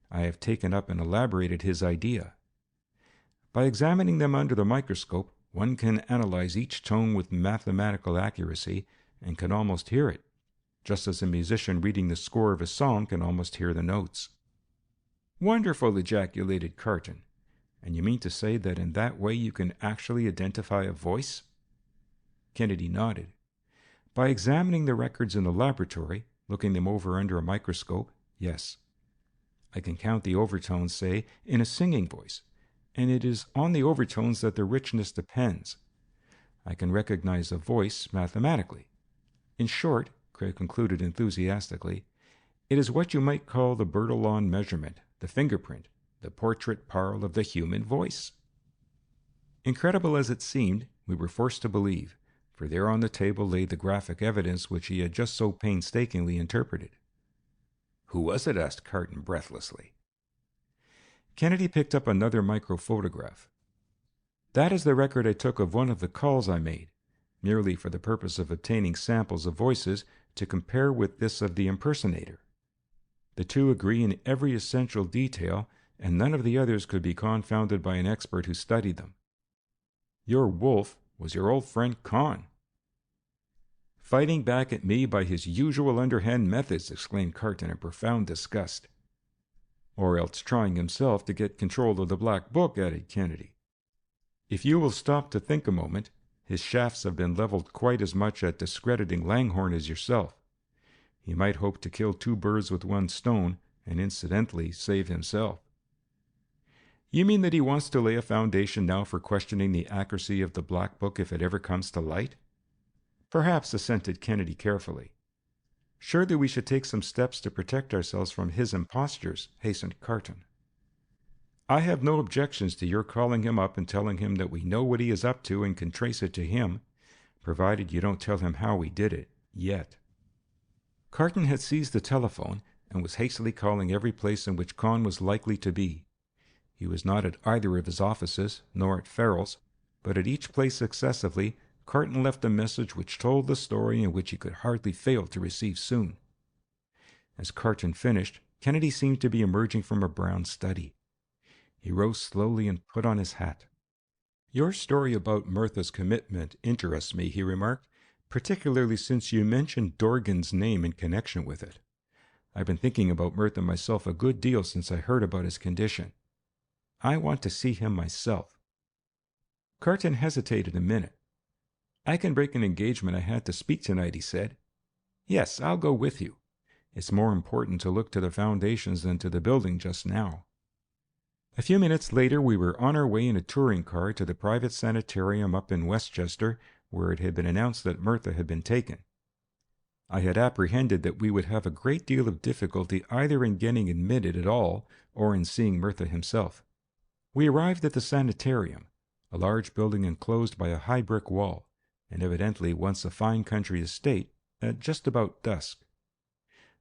I have taken up and elaborated his idea. By examining them under the microscope, one can analyze each tone with mathematical accuracy and can almost hear it, just as a musician reading the score of a song can almost hear the notes." "Wonderful!" ejaculated Carton. "And you mean to say that in that way you can actually identify a voice?" Kennedy nodded. "By examining the records in the laboratory, looking them over under a microscope, yes. I can count the overtones, say, in a singing voice, and it is on the overtones that the richness depends. I can recognize a voice mathematically. In short," Craig concluded enthusiastically, It is what you might call the Bertillon measurement, the fingerprint, the portrait parle of the human voice. Incredible as it seemed, we were forced to believe, for there on the table lay the graphic evidence which he had just so painstakingly interpreted. "Who was it?" asked Carton breathlessly. Kennedy picked up another microphotograph. "That is the record I took of one of the calls I made, merely for the purpose of obtaining samples of voices to compare with this of the impersonator. The two agree in every essential detail, and none of the others could be confounded by an expert who studied them. Your wolf was your old friend Con." "Fighting back at me by his usual underhand methods," exclaimed Carton in profound disgust. "Or else trying himself to get control of the Black Book," added Kennedy. "If you will stop to think a moment, his shafts have been leveled quite as much at discrediting Langhorne as yourself. He might hope to kill two birds with one stone, and incidentally save himself." "You mean that he wants to lay a foundation now for questioning the accuracy of the Black Book if it ever comes to light?" "Perhaps," assented Kennedy carefully. "Surely we should take some steps to protect ourselves from his impostures," hastened Carton. "I have no objections to your calling him up and telling him that we know what he is up to and can trace it to him, provided you don't tell him how he did it, yet." Carton had seized the telephone and was hastily calling every place in which Con was likely to be. He was not at either of his offices, nor at Farrell's, but at each place successively Carton left a message which told the story and which he could hardly fail to receive soon. As Carton finished, Kennedy seemed to be emerging from a brown study. He rose slowly and put on his hat. "Your story about Mirtha's commitment interests me," he remarked, "particularly since you mentioned Dorgan's name in connection with it. I've been thinking about Mirtha myself a good deal since I heard about his condition. I want to see him myself." Carton hesitated a minute. "I can break an engagement I had to speak tonight," he said. "Yes, I'll go with you. It's more important to look to the foundations than to the building just now." A few minutes later we were on our way in a touring car to the private sanitarium up in Westchester, where it had been announced that Mirtha had been taken. I had apprehended that we would have a great deal of difficulty either in getting admitted at all or in seeing Mirtha himself. We arrived at the sanitarium, a large building enclosed by a high brick wall, and evidently once a fine country estate, at just about dusk.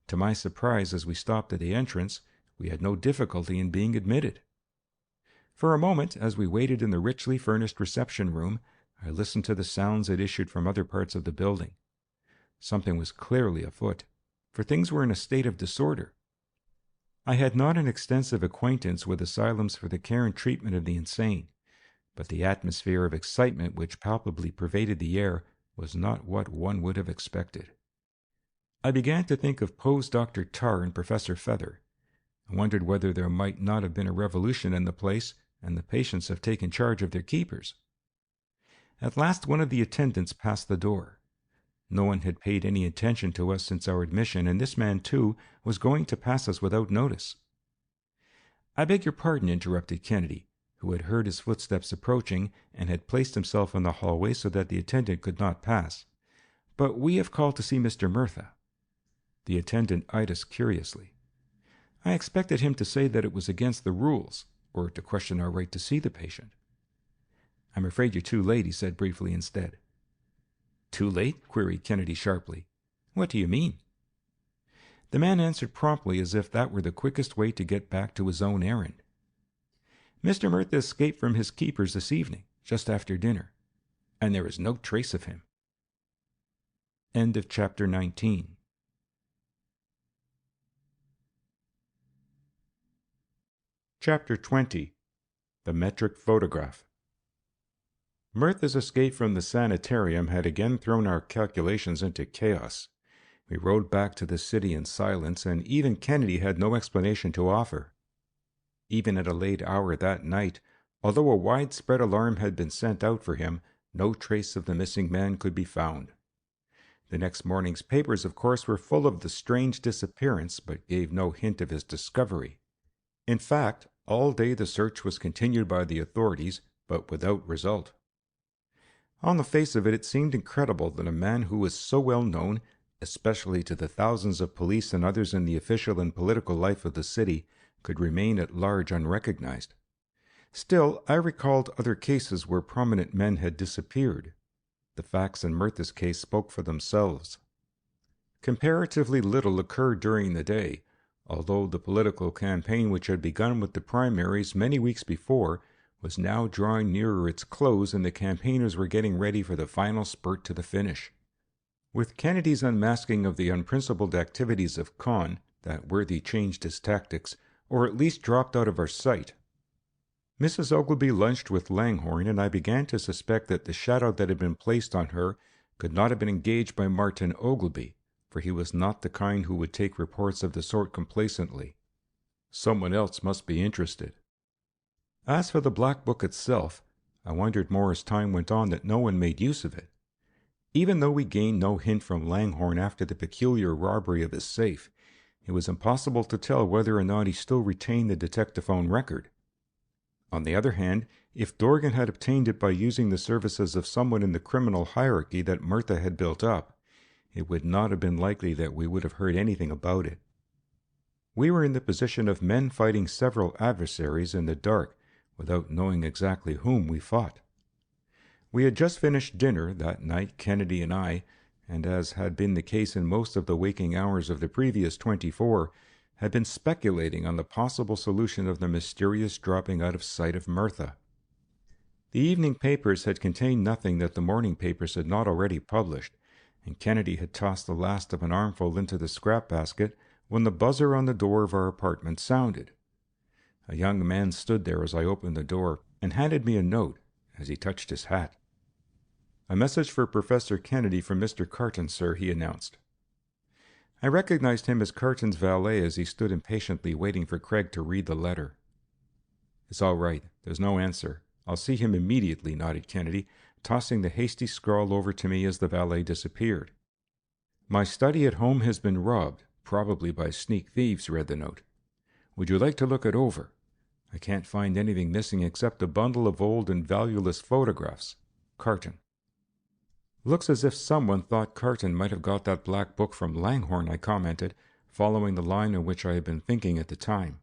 To my surprise, as we stopped at the entrance, we had no difficulty in being admitted. For a moment, as we waited in the richly furnished reception room, I listened to the sounds that issued from other parts of the building. Something was clearly afoot, for things were in a state of disorder. I had not an extensive acquaintance with asylums for the care and treatment of the insane, but the atmosphere of excitement which palpably pervaded the air was not what one would have expected. I began to think of Poe's Dr. Tarr and Professor Feather. I wondered whether there might not have been a revolution in the place, and the patients have taken charge of their keepers. At last one of the attendants passed the door. No one had paid any attention to us since our admission, and this man, too, was going to pass us without notice. "I beg your pardon," interrupted Kennedy, who had heard his footsteps approaching and had placed himself in the hallway so that the attendant could not pass, "but we have called to see Mr. Mirtha." The attendant eyed us curiously. I expected him to say that it was against the rules, or to question our right to see the patient. "I'm afraid you're too late," he said briefly instead. "Too late?" queried Kennedy sharply. "What do you mean?" The man answered promptly as if that were the quickest way to get back to his own errand. "Mr. Mirtha escaped from his keepers this evening, just after dinner, and there is no trace of him." End of chapter 19. Chapter 20. The Metric Photograph. Mirtha's escape from the sanitarium had again thrown our calculations into chaos. We rode back to the city in silence, and even Kennedy had no explanation to offer. Even at a late hour that night, although a widespread alarm had been sent out for him, no trace of the missing man could be found. The next morning's papers, of course, were full of the strange disappearance, but gave no hint of his discovery. In fact, all day the search was continued by the authorities, but without result. On the face of it, it seemed incredible that a man who was so well known, especially to the thousands of police and others in the official and political life of the city, could remain at large unrecognized. Still, I recalled other cases where prominent men had disappeared. The facts in Murtha's case spoke for themselves. Comparatively little occurred during the day, although the political campaign which had begun with the primaries many weeks before was now drawing nearer its close, and the campaigners were getting ready for the final spurt to the finish. With Kennedy's unmasking of the unprincipled activities of Conn, that worthy changed his tactics, or at least dropped out of our sight. Mrs. Ogilvy lunched with Langhorne, and I began to suspect that the shadow that had been placed on her could not have been engaged by Martin Ogilvy, for he was not the kind who would take reports of the sort complacently. Someone else must be interested. As for the black book itself, I wondered more as time went on that no one made use of it. Even though we gained no hint from Langhorne after the peculiar robbery of his safe, it was impossible to tell whether or not he still retained the dictaphone record. On the other hand, if Dorgan had obtained it by using the services of someone in the criminal hierarchy that Murtha had built up, it would not have been likely that we would have heard anything about it. We were in the position of men fighting several adversaries in the dark, without knowing exactly whom we fought. We had just finished dinner that night, Kennedy and I, and as had been the case in most of the waking hours of the previous 24, had been speculating on the possible solution of the mysterious dropping out of sight of Murtha. The evening papers had contained nothing that the morning papers had not already published, and Kennedy had tossed the last of an armful into the scrap basket when the buzzer on the door of our apartment sounded. A young man stood there as I opened the door, and handed me a note as he touched his hat. "A message for Professor Kennedy from Mr. Carton, sir," he announced. I recognized him as Carton's valet as he stood impatiently waiting for Craig to read the letter. "It's all right. There's no answer. I'll see him immediately," nodded Kennedy, tossing the hasty scrawl over to me as the valet disappeared. "My study at home has been robbed, probably by sneak thieves," read the note. "Would you like to look it over? I can't find anything missing except a bundle of old and valueless photographs. Carton." "Looks as if someone thought Carton might have got that black book from Langhorne," I commented, following the line on which I had been thinking at the time.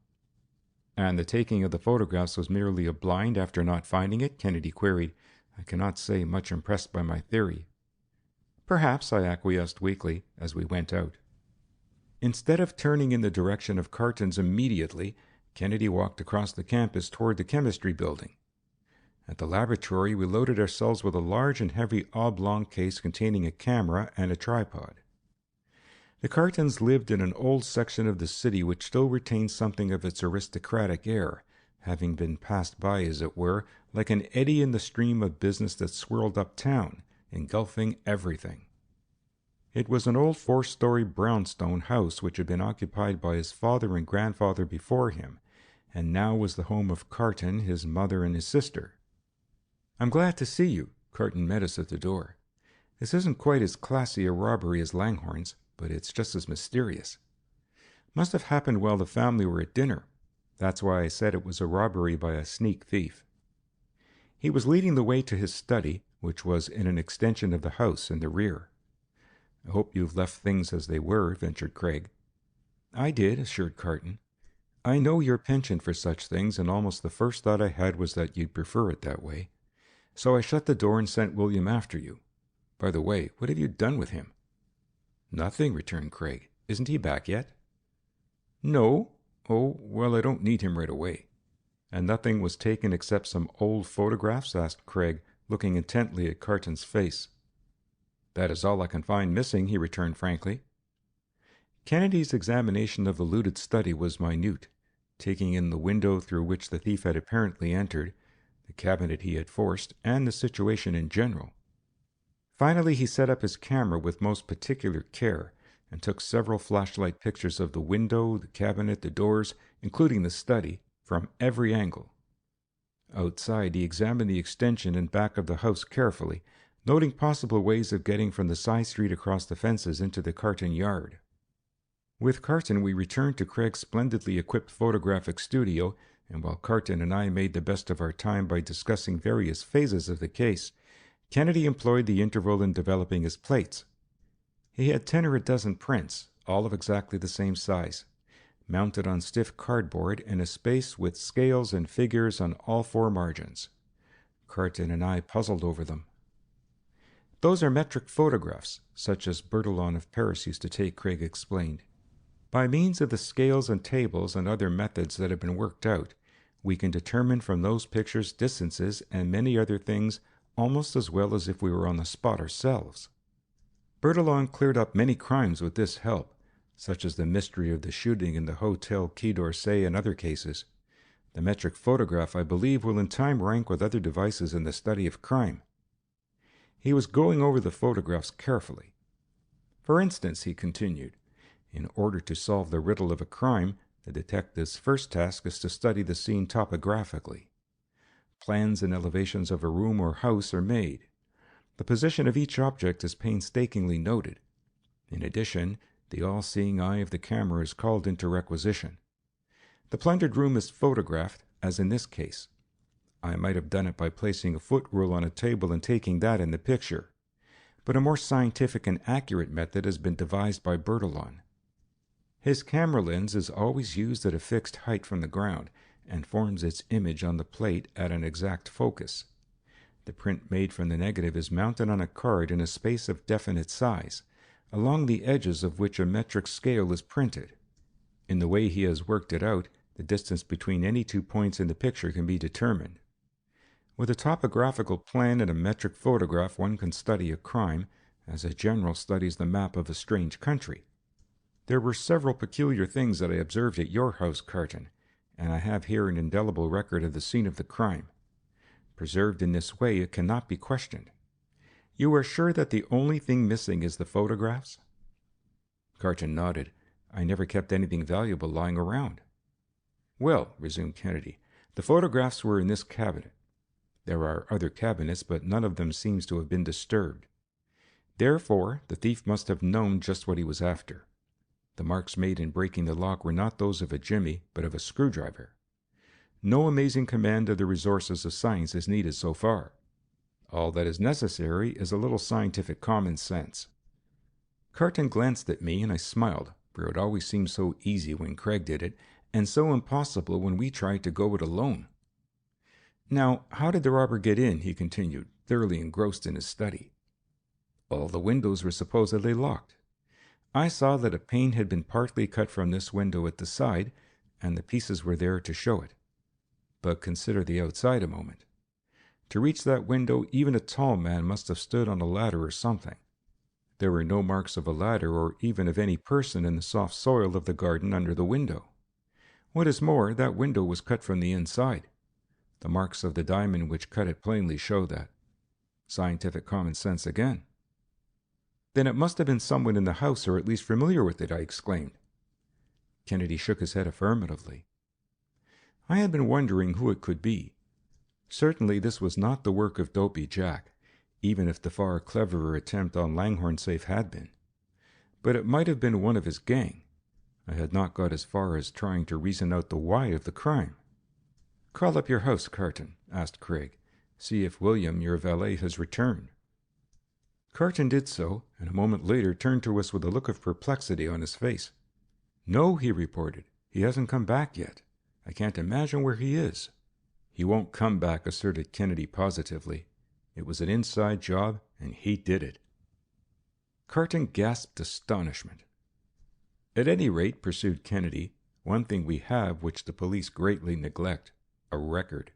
"And the taking of the photographs was merely a blind after not finding it?" Kennedy queried. I cannot say much impressed by my theory. "Perhaps," I acquiesced weakly, as we went out. Instead of turning in the direction of Carton's immediately, Kennedy walked across the campus toward the chemistry building. At the laboratory, we loaded ourselves with a large and heavy oblong case containing a camera and a tripod. The Cartons lived in an old section of the city which still retained something of its aristocratic air, having been passed by, as it were, like an eddy in the stream of business that swirled uptown, engulfing everything. It was an old 4-story brownstone house which had been occupied by his father and grandfather before him, and now was the home of Carton, his mother, and his sister. "I'm glad to see you," Carton met us at the door. "This isn't quite as classy a robbery as Langhorne's, but it's just as mysterious. Must have happened while the family were at dinner. That's why I said it was a robbery by a sneak thief." He was leading the way to his study, which was in an extension of the house in the rear. "I hope you've left things as they were," ventured Craig. "I did," assured Carton. "I know your penchant for such things, and almost the first thought I had was that you'd prefer it that way. So I shut the door and sent William after you. By the way, what have you done with him?" "Nothing," returned Craig. "Isn't he back yet?" "No. Oh, well, I don't need him right away." "And nothing was taken except some old photographs?" asked Craig, looking intently at Carton's face. "That is all I can find missing," he returned frankly. Kennedy's examination of the looted study was minute, taking in the window through which the thief had apparently entered, the cabinet he had forced, and the situation in general. Finally, he set up his camera with most particular care, and took several flashlight pictures of the window, the cabinet, the doors, including the study, from every angle. Outside, he examined the extension and back of the house carefully, noting possible ways of getting from the side street across the fences into the Carton yard. With Carton, we returned to Craig's splendidly equipped photographic studio, and while Carton and I made the best of our time by discussing various phases of the case, Kennedy employed the interval in developing his plates. He had 10 or a dozen prints, all of exactly the same size, mounted on stiff cardboard in a space with scales and figures on all 4 margins. Carton and I puzzled over them. "Those are metric photographs, such as Bertillon of Paris used to take," Craig explained. "By means of the scales and tables and other methods that have been worked out, we can determine from those pictures distances and many other things almost as well as if we were on the spot ourselves. Bertillon cleared up many crimes with this help, such as the mystery of the shooting in the Hotel Quai d'Orsay and other cases. The metric photograph, I believe, will in time rank with other devices in the study of crime." He was going over the photographs carefully. "For instance," he continued, "in order to solve the riddle of a crime, the detective's first task is to study the scene topographically. Plans and elevations of a room or house are made. The position of each object is painstakingly noted. In addition, the all-seeing eye of the camera is called into requisition. The plundered room is photographed, as in this case. I might have done it by placing a foot rule on a table and taking that in the picture, but a more scientific and accurate method has been devised by Bertillon. His camera lens is always used at a fixed height from the ground, and forms its image on the plate at an exact focus. The print made from the negative is mounted on a card in a space of definite size, along the edges of which a metric scale is printed. In the way he has worked it out, the distance between any 2 points in the picture can be determined. With a topographical plan and a metric photograph, one can study a crime, as a general studies the map of a strange country. There were several peculiar things that I observed at your house, Carton, and I have here an indelible record of the scene of the crime. Preserved in this way, it cannot be questioned. You are sure that the only thing missing is the photographs?" Carton nodded. "I never kept anything valuable lying around." "Well," resumed Kennedy, "the photographs were in this cabinet. There are other cabinets, but none of them seems to have been disturbed. Therefore, the thief must have known just what he was after. The marks made in breaking the lock were not those of a jimmy, but of a screwdriver. No amazing command of the resources of science is needed so far. All that is necessary is a little scientific common sense." Carton glanced at me, and I smiled, for it always seemed so easy when Craig did it, and so impossible when we tried to go it alone. "Now, how did the robber get in?" he continued, thoroughly engrossed in his study. "All the windows were supposedly locked. I saw that a pane had been partly cut from this window at the side, and the pieces were there to show it. But consider the outside a moment. To reach that window, even a tall man must have stood on a ladder or something. There were no marks of a ladder or even of any person in the soft soil of the garden under the window. What is more, that window was cut from the inside. The marks of the diamond which cut it plainly show that. Scientific common sense again." "Then it must have been someone in the house, or at least familiar with it," I exclaimed. Kennedy shook his head affirmatively. I had been wondering who it could be. Certainly this was not the work of Dopey Jack, even if the far cleverer attempt on Langhorne's safe had been. But it might have been one of his gang. I had not got as far as trying to reason out the why of the crime. "Call up your house, Carton," asked Craig. "See if William, your valet, has returned." Carton did so, and a moment later turned to us with a look of perplexity on his face. "No," he reported. "He hasn't come back yet. I can't imagine where he is." "He won't come back," asserted Kennedy positively. "It was an inside job, and he did it." Carton gasped astonishment. "At any rate," pursued Kennedy, "one thing we have which the police greatly neglect, a record.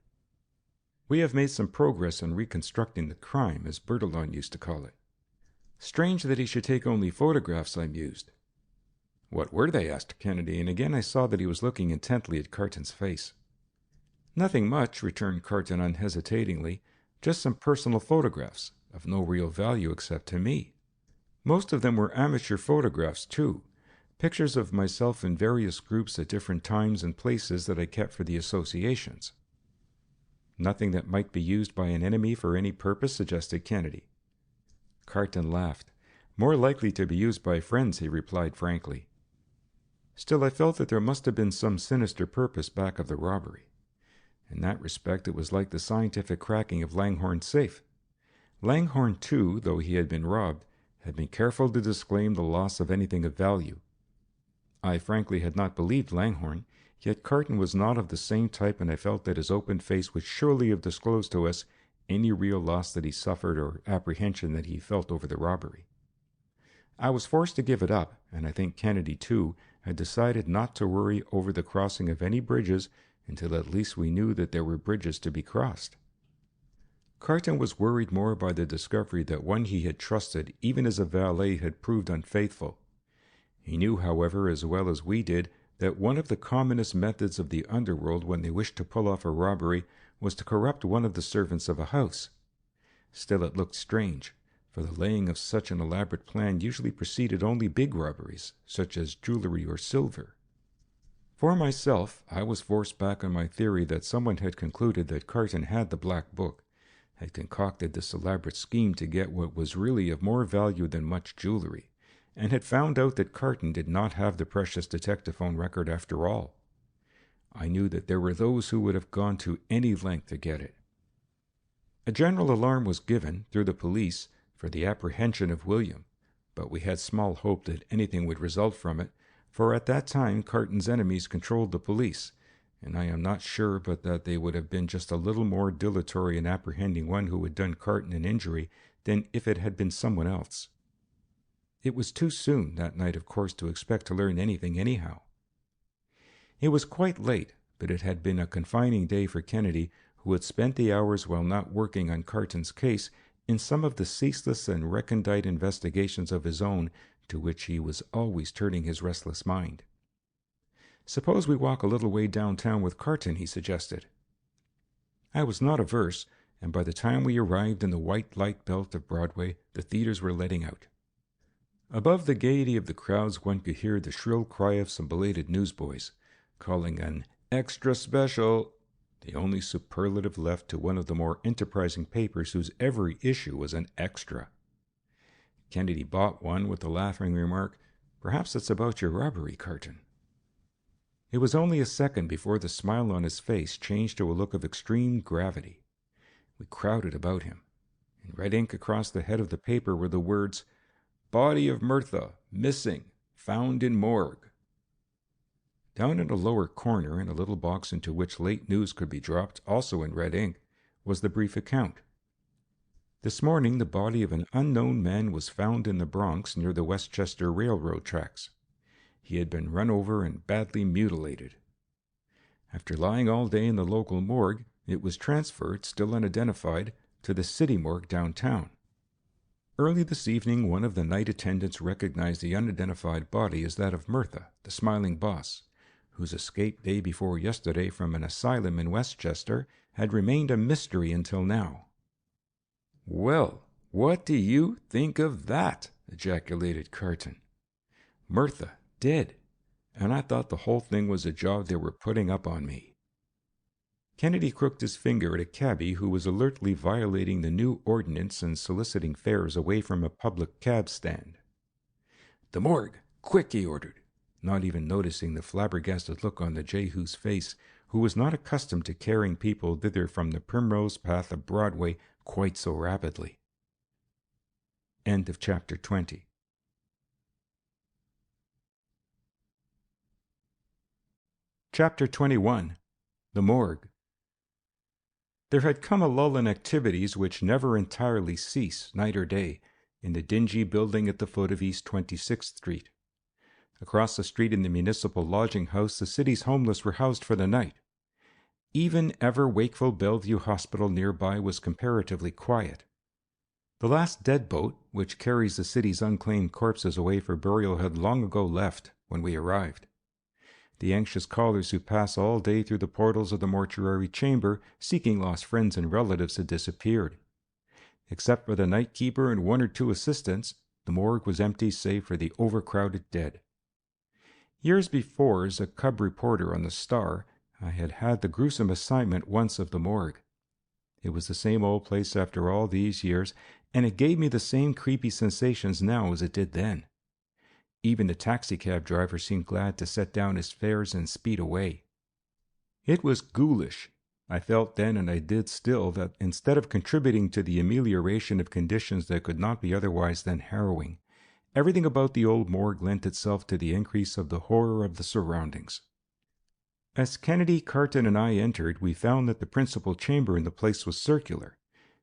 We have made some progress in reconstructing the crime, as Bertillon used to call it." "Strange that he should take only photographs," I mused. "What were they?" asked Kennedy, and again I saw that he was looking intently at Carton's face. "Nothing much," returned Carton unhesitatingly, "just some personal photographs, of no real value except to me. Most of them were amateur photographs, too, pictures of myself in various groups at different times and places that I kept for the associations." "Nothing that might be used by an enemy for any purpose?" suggested Kennedy. Carton laughed. "More likely to be used by friends," he replied frankly. Still, I felt that there must have been some sinister purpose back of the robbery. In that respect, it was like the scientific cracking of Langhorne's safe. Langhorne, too, though he had been robbed, had been careful to disclaim the loss of anything of value. I frankly had not believed Langhorne, yet Carton was not of the same type, and I felt that his open face would surely have disclosed to us any real loss that he suffered or apprehension that he felt over the robbery. I was forced to give it up, and I think Kennedy, too, had decided not to worry over the crossing of any bridges until at least we knew that there were bridges to be crossed. Carton was worried more by the discovery that one he had trusted, even as a valet, had proved unfaithful. He knew, however, as well as we did, that one of the commonest methods of the underworld when they wished to pull off a robbery was to corrupt one of the servants of a house. Still, it looked strange, for the laying of such an elaborate plan usually preceded only big robberies, such as jewelry or silver. For myself, I was forced back on my theory that someone had concluded that Carton had the black book, had concocted this elaborate scheme to get what was really of more value than much jewelry, and had found out that Carton did not have the precious detectaphone record after all. I knew that there were those who would have gone to any length to get it. A general alarm was given, through the police, for the apprehension of William, but we had small hope that anything would result from it, for at that time Carton's enemies controlled the police, and I am not sure but that they would have been just a little more dilatory in apprehending one who had done Carton an injury than if it had been someone else. It was too soon that night, of course, to expect to learn anything anyhow. It was quite late, but it had been a confining day for Kennedy, who had spent the hours while not working on Carton's case in some of the ceaseless and recondite investigations of his own to which he was always turning his restless mind. "Suppose we walk a little way downtown with Carton," he suggested. I was not averse, and by the time we arrived in the white light belt of Broadway, the theaters were letting out. Above the gaiety of the crowds one could hear the shrill cry of some belated newsboys, calling an extra special, the only superlative left to one of the more enterprising papers whose every issue was an extra. Kennedy bought one with the laughing remark, "Perhaps it's about your robbery, Carton." It was only a second before the smile on his face changed to a look of extreme gravity. We crowded about him. In red ink across the head of the paper were the words, "Body of Mirtha, missing, found in morgue." Down in a lower corner, in a little box into which late news could be dropped, also in red ink, was the brief account. This morning the body of an unknown man was found in the Bronx near the Westchester Railroad tracks. He had been run over and badly mutilated. After lying all day in the local morgue, it was transferred, still unidentified, to the city morgue downtown. Early this evening, one of the night attendants recognized the unidentified body as that of Mirtha, the smiling boss, whose escape day before yesterday from an asylum in Westchester had remained a mystery until now. "Well, what do you think of that?" ejaculated Carton. "Mirtha dead, and I thought the whole thing was a job they were putting up on me." Kennedy crooked his finger at a cabby who was alertly violating the new ordinance and soliciting fares away from a public cab stand. "The morgue, quick," he ordered, not even noticing the flabbergasted look on the Jehu's face, who was not accustomed to carrying people thither from the primrose path of Broadway quite so rapidly. End of chapter 20. Chapter 21. The Morgue. There had come a lull in activities which never entirely cease, night or day, in the dingy building at the foot of East 26th Street. Across the street in the municipal lodging house the city's homeless were housed for the night. Even ever-wakeful Bellevue Hospital nearby was comparatively quiet. The last dead boat, which carries the city's unclaimed corpses away for burial, had long ago left when we arrived. The anxious callers who pass all day through the portals of the mortuary chamber, seeking lost friends and relatives, had disappeared. Except for the night-keeper and one or two assistants, the morgue was empty save for the overcrowded dead. Years before, as a cub reporter on the Star, I had had the gruesome assignment once of the morgue. It was the same old place after all these years, and it gave me the same creepy sensations now as it did then. Even the taxicab driver seemed glad to set down his fares and speed away. It was ghoulish, I felt then, and I did still, that instead of contributing to the amelioration of conditions that could not be otherwise than harrowing, everything about the old morgue lent itself to the increase of the horror of the surroundings. As Kennedy, Carton, and I entered, we found that the principal chamber in the place was circular.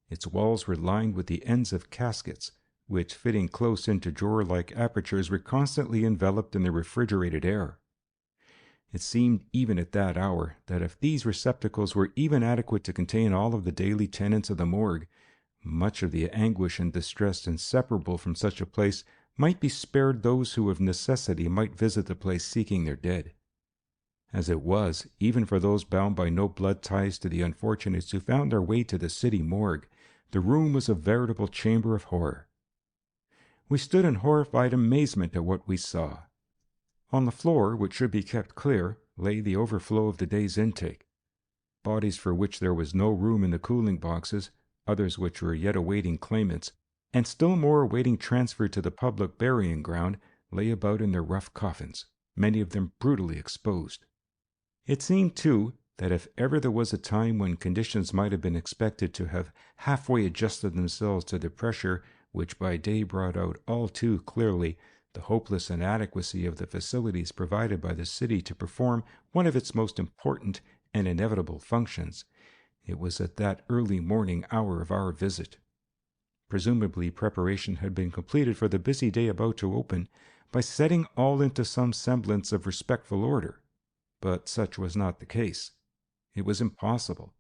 Its walls were lined with the ends of caskets, which, fitting close into drawer-like apertures, were constantly enveloped in the refrigerated air. It seemed, even at that hour, that if these receptacles were even adequate to contain all of the daily tenants of the morgue, much of the anguish and distress inseparable from such a place might be spared those who of necessity might visit the place seeking their dead. As it was, even for those bound by no blood ties to the unfortunates who found their way to the city morgue, the room was a veritable chamber of horror. We stood in horrified amazement at what we saw. On the floor, which should be kept clear, lay the overflow of the day's intake. Bodies for which there was no room in the cooling boxes, others which were yet awaiting claimants, and still more awaiting transfer to the public burying ground, lay about in their rough coffins, many of them brutally exposed. It seemed, too, that if ever there was a time when conditions might have been expected to have halfway adjusted themselves to the pressure which by day brought out all too clearly the hopeless inadequacy of the facilities provided by the city to perform one of its most important and inevitable functions, it was at that early morning hour of our visit. Presumably preparation had been completed for the busy day about to open by setting all into some semblance of respectful order, but such was not the case. It was impossible.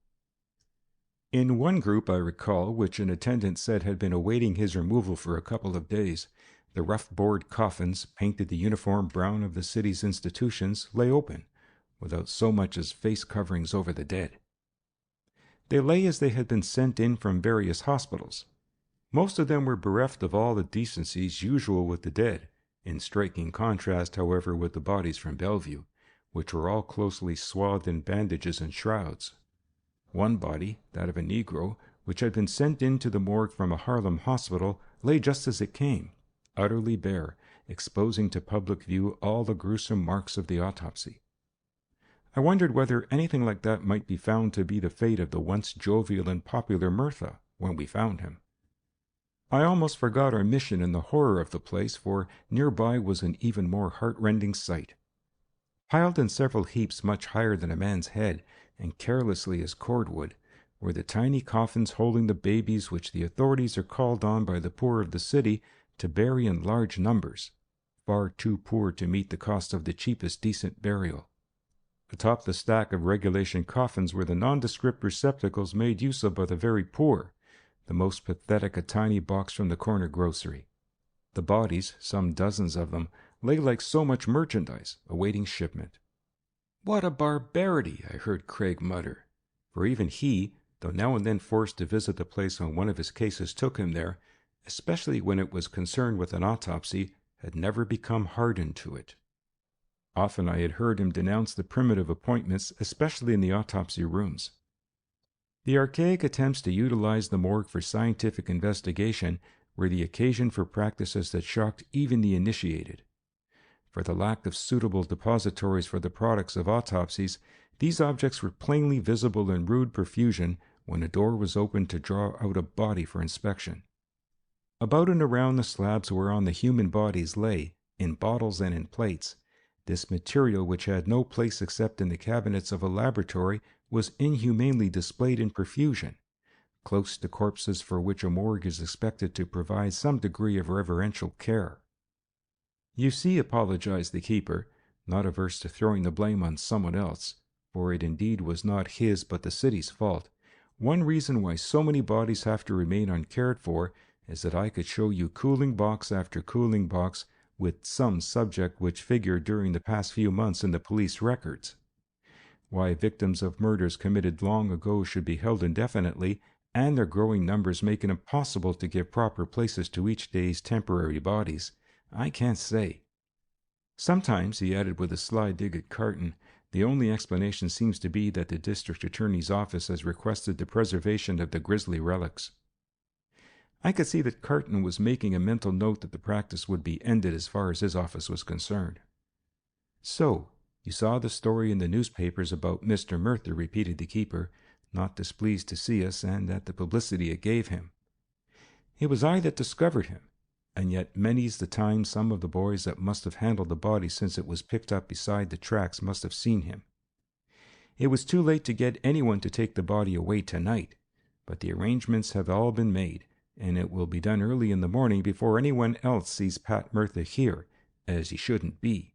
In one group, I recall, which an attendant said had been awaiting his removal for a couple of days, the rough board coffins, painted the uniform brown of the city's institutions, lay open, without so much as face coverings over the dead. They lay as they had been sent in from various hospitals. Most of them were bereft of all the decencies usual with the dead, in striking contrast, however, with the bodies from Bellevue, which were all closely swathed in bandages and shrouds. One body, that of a Negro, which had been sent into the morgue from a Harlem hospital, lay just as it came, utterly bare, exposing to public view all the gruesome marks of the autopsy. I wondered whether anything like that might be found to be the fate of the once jovial and popular Murtha when we found him. I almost forgot our mission in the horror of the place, for nearby was an even more heart-rending sight. Piled in several heaps much higher than a man's head, and carelessly as cordwood, were the tiny coffins holding the babies which the authorities are called on by the poor of the city to bury in large numbers, far too poor to meet the cost of the cheapest decent burial. Atop the stack of regulation coffins were the nondescript receptacles made use of by the very poor, the most pathetic a tiny box from the corner grocery. The bodies, some dozens of them, lay like so much merchandise, awaiting shipment. "What a barbarity!" I heard Craig mutter, for even he, though now and then forced to visit the place when one of his cases took him there, especially when it was concerned with an autopsy, had never become hardened to it. Often I had heard him denounce the primitive appointments, especially in the autopsy rooms. The archaic attempts to utilize the morgue for scientific investigation were the occasion for practices that shocked even the initiated. For the lack of suitable depositories for the products of autopsies, these objects were plainly visible in rude profusion when a door was opened to draw out a body for inspection. About and around the slabs whereon the human bodies lay, in bottles and in plates, this material, which had no place except in the cabinets of a laboratory, was inhumanely displayed in profusion, close to corpses for which a morgue is expected to provide some degree of reverential care. "You see," apologized the keeper, not averse to throwing the blame on someone else, for it indeed was not his but the city's fault, "one reason why so many bodies have to remain uncared for is that I could show you cooling box after cooling box with some subject which figured during the past few months in the police records. Why victims of murders committed long ago should be held indefinitely, and their growing numbers make it impossible to give proper places to each day's temporary bodies, I can't say. Sometimes," he added with a sly dig at Carton, "the only explanation seems to be that the district attorney's office has requested the preservation of the grisly relics." I could see that Carton was making a mental note that the practice would be ended as far as his office was concerned. "So, you saw the story in the newspapers about Mr. Murtha," repeated the keeper, not displeased to see us and at the publicity it gave him. It was I that discovered him, and yet many's the time some of the boys that must have handled the body since it was picked up beside the tracks must have seen him. It was too late to get anyone to take the body away tonight, but the arrangements have all been made, and it will be done early in the morning before anyone else sees Pat Murtha here, as he shouldn't be.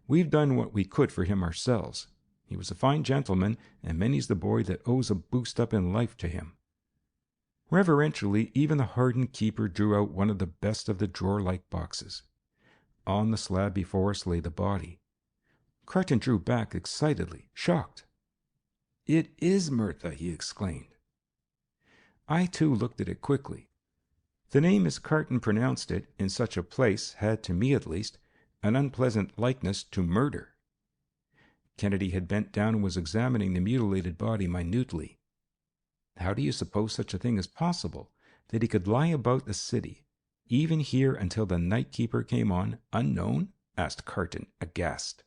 We've done what we could for him ourselves. He was a fine gentleman, and many's the boy that owes a boost up in life to him. Reverentially, even the hardened keeper drew out one of the best of the drawer-like boxes. On the slab before us lay the body. Carton drew back excitedly, shocked. "It is Murtha!" he exclaimed. I, too, looked at it quickly. The name as Carton pronounced it in such a place had, to me at least, an unpleasant likeness to murder. Kennedy had bent down and was examining the mutilated body minutely. How do you suppose such a thing is possible, that he could lie about the city, even here until the night keeper came on, unknown? Asked Carton, aghast.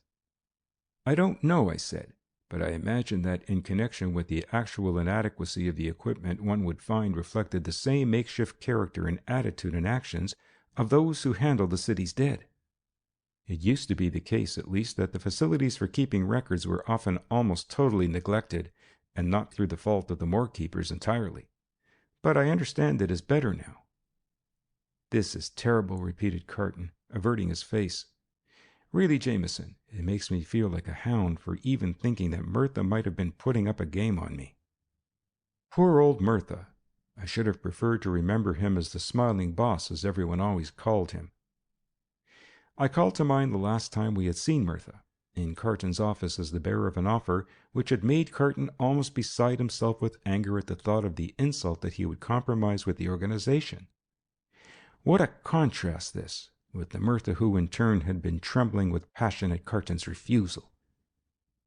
I don't know, I said, but I imagine that in connection with the actual inadequacy of the equipment one would find reflected the same makeshift character and attitude and actions of those who handle the city's dead. It used to be the case, at least, that the facilities for keeping records were often almost totally neglected, and not through the fault of the morgue keepers entirely. But I understand it is better now. This is terrible, repeated Carton, averting his face. Really, Jameson, it makes me feel like a hound for even thinking that Murtha might have been putting up a game on me. Poor old Murtha. I should have preferred to remember him as the smiling boss, as everyone always called him. I called to mind the last time we had seen Murtha, in Carton's office as the bearer of an offer which had made Carton almost beside himself with anger at the thought of the insult that he would compromise with the organization. What a contrast this, with the Murtha who in turn had been trembling with passion at Carton's refusal.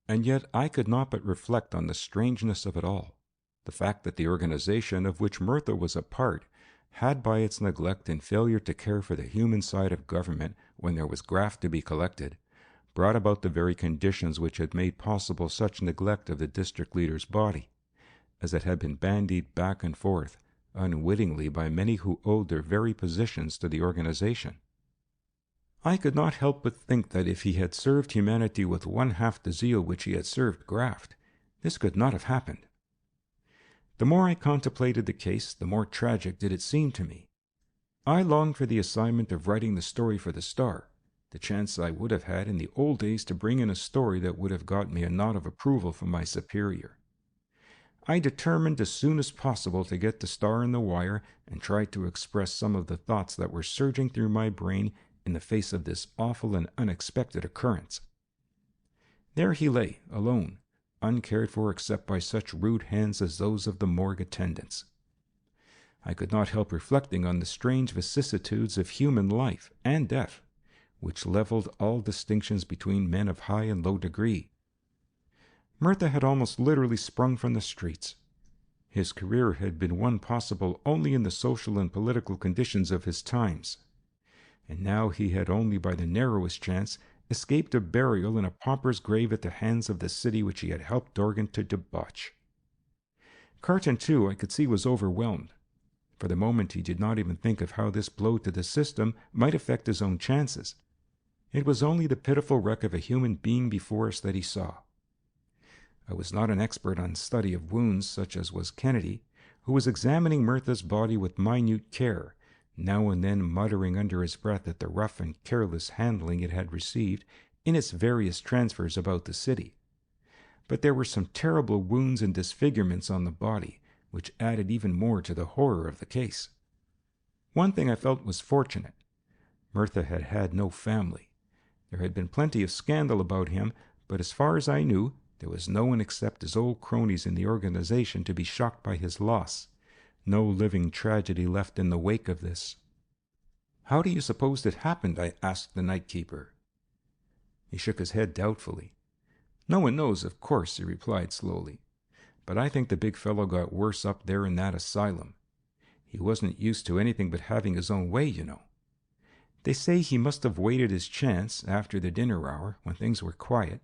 And yet I could not but reflect on the strangeness of it all, the fact that the organization of which Murtha was a part had by its neglect and failure to care for the human side of government when there was graft to be collected, brought about the very conditions which had made possible such neglect of the district leader's body, as it had been bandied back and forth, unwittingly by many who owed their very positions to the organization. I could not help but think that if he had served humanity with one half the zeal which he had served graft, this could not have happened. The more I contemplated the case, the more tragic did it seem to me. I longed for the assignment of writing the story for the Star, the chance I would have had in the old days to bring in a story that would have got me a nod of approval from my superior. I determined as soon as possible to get the Star in the wire and try to express some of the thoughts that were surging through my brain in the face of this awful and unexpected occurrence. There he lay, alone, uncared for except by such rude hands as those of the morgue attendants. I could not help reflecting on the strange vicissitudes of human life and death, which leveled all distinctions between men of high and low degree. Murtha had almost literally sprung from the streets. His career had been one possible only in the social and political conditions of his times, and now he had only by the narrowest chance escaped a burial in a pauper's grave at the hands of the city which he had helped Dorgan to debauch. Carton, too, I could see was overwhelmed. For the moment he did not even think of how this blow to the system might affect his own chances. It was only the pitiful wreck of a human being before us that he saw. I was not an expert on study of wounds such as was Kennedy, who was examining Murtha's body with minute care, now and then muttering under his breath at the rough and careless handling it had received in its various transfers about the city. But there were some terrible wounds and disfigurements on the body, which added even more to the horror of the case. One thing I felt was fortunate. Murtha had had no family. There had been plenty of scandal about him, but as far as I knew, there was no one except his old cronies in the organization to be shocked by his loss. No living tragedy left in the wake of this. How do you suppose it happened? I asked the night keeper. He shook his head doubtfully. No one knows, of course, he replied slowly. But I think the big fellow got worse up there in that asylum. He wasn't used to anything but having his own way, you know. They say he must have waited his chance after the dinner hour, when things were quiet,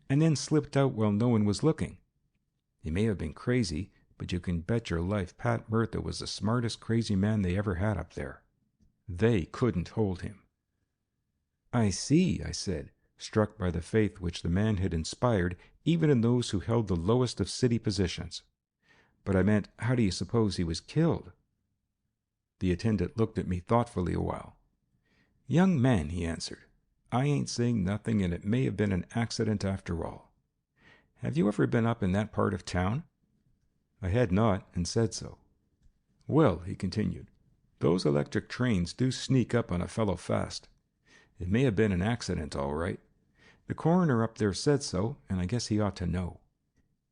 and then slipped out while no one was looking. He may have been crazy, but you can bet your life Pat Murtha was the smartest crazy man they ever had up there. They couldn't hold him." "I see," I said, struck by the faith which the man had inspired even in those who held the lowest of city positions. "But I meant, how do you suppose he was killed?" The attendant looked at me thoughtfully a while. "Young man," he answered, "I ain't saying nothing, and it may have been an accident after all. Have you ever been up in that part of town?" I had not, and said so. "Well," he continued, "those electric trains do sneak up on a fellow fast. It may have been an accident, all right. The coroner up there said so, and I guess he ought to know.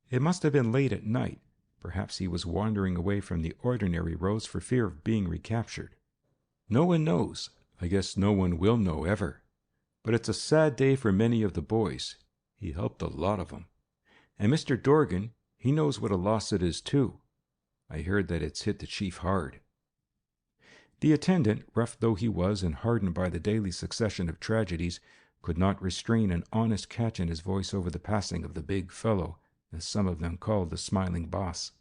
It must have been late at night. Perhaps he was wandering away from the ordinary roads for fear of being recaptured. No one knows. I guess no one will know ever. But it's a sad day for many of the boys. He helped a lot of 'em. And Mr. Dorgan, he knows what a loss it is, too. I heard that it's hit the chief hard." The attendant, rough though he was and hardened by the daily succession of tragedies, could not restrain an honest catch in his voice over the passing of the big fellow, as some of them called the smiling boss.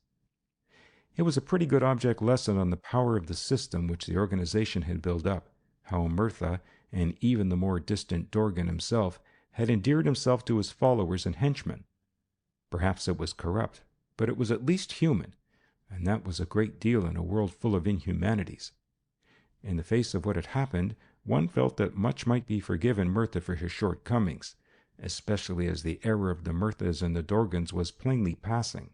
It was a pretty good object lesson on the power of the system which the organization had built up, how Murtha, and even the more distant Dorgan himself, had endeared himself to his followers and henchmen. Perhaps it was corrupt, but it was at least human, and that was a great deal in a world full of inhumanities. In the face of what had happened, one felt that much might be forgiven Murtha for his shortcomings, especially as the era of the Murthas and the Dorgans was plainly passing.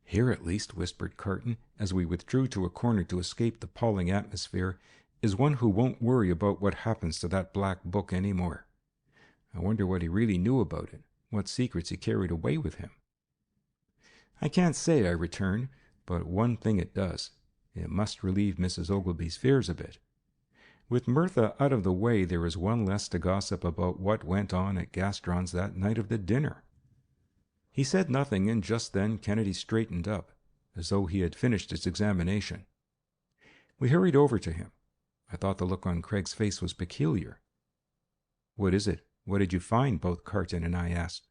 "Here at least," whispered Carton, as we withdrew to a corner to escape the appalling atmosphere, "is one who won't worry about what happens to that black book any more. I wonder what he really knew about it, what secrets he carried away with him." "I can't say," I returned, "but one thing it does. It must relieve Mrs. Ogilvy's fears a bit. With Murtha out of the way, there is one less to gossip about what went on at Gastron's that night of the dinner." He said nothing, and just then Kennedy straightened up, as though he had finished his examination. We hurried over to him. I thought the look on Craig's face was peculiar. "What is it? What did you find?" both Carton and I asked.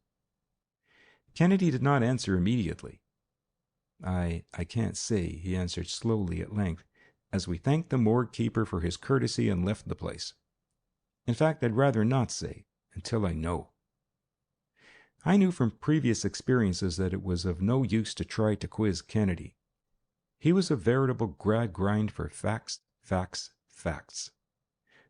Kennedy did not answer immediately. I can't say," he answered slowly at length, as we thanked the morgue keeper for his courtesy and left the place. "In fact, I'd rather not say, until I know." I knew from previous experiences that it was of no use to try to quiz Kennedy. He was a veritable grind for facts, facts, facts.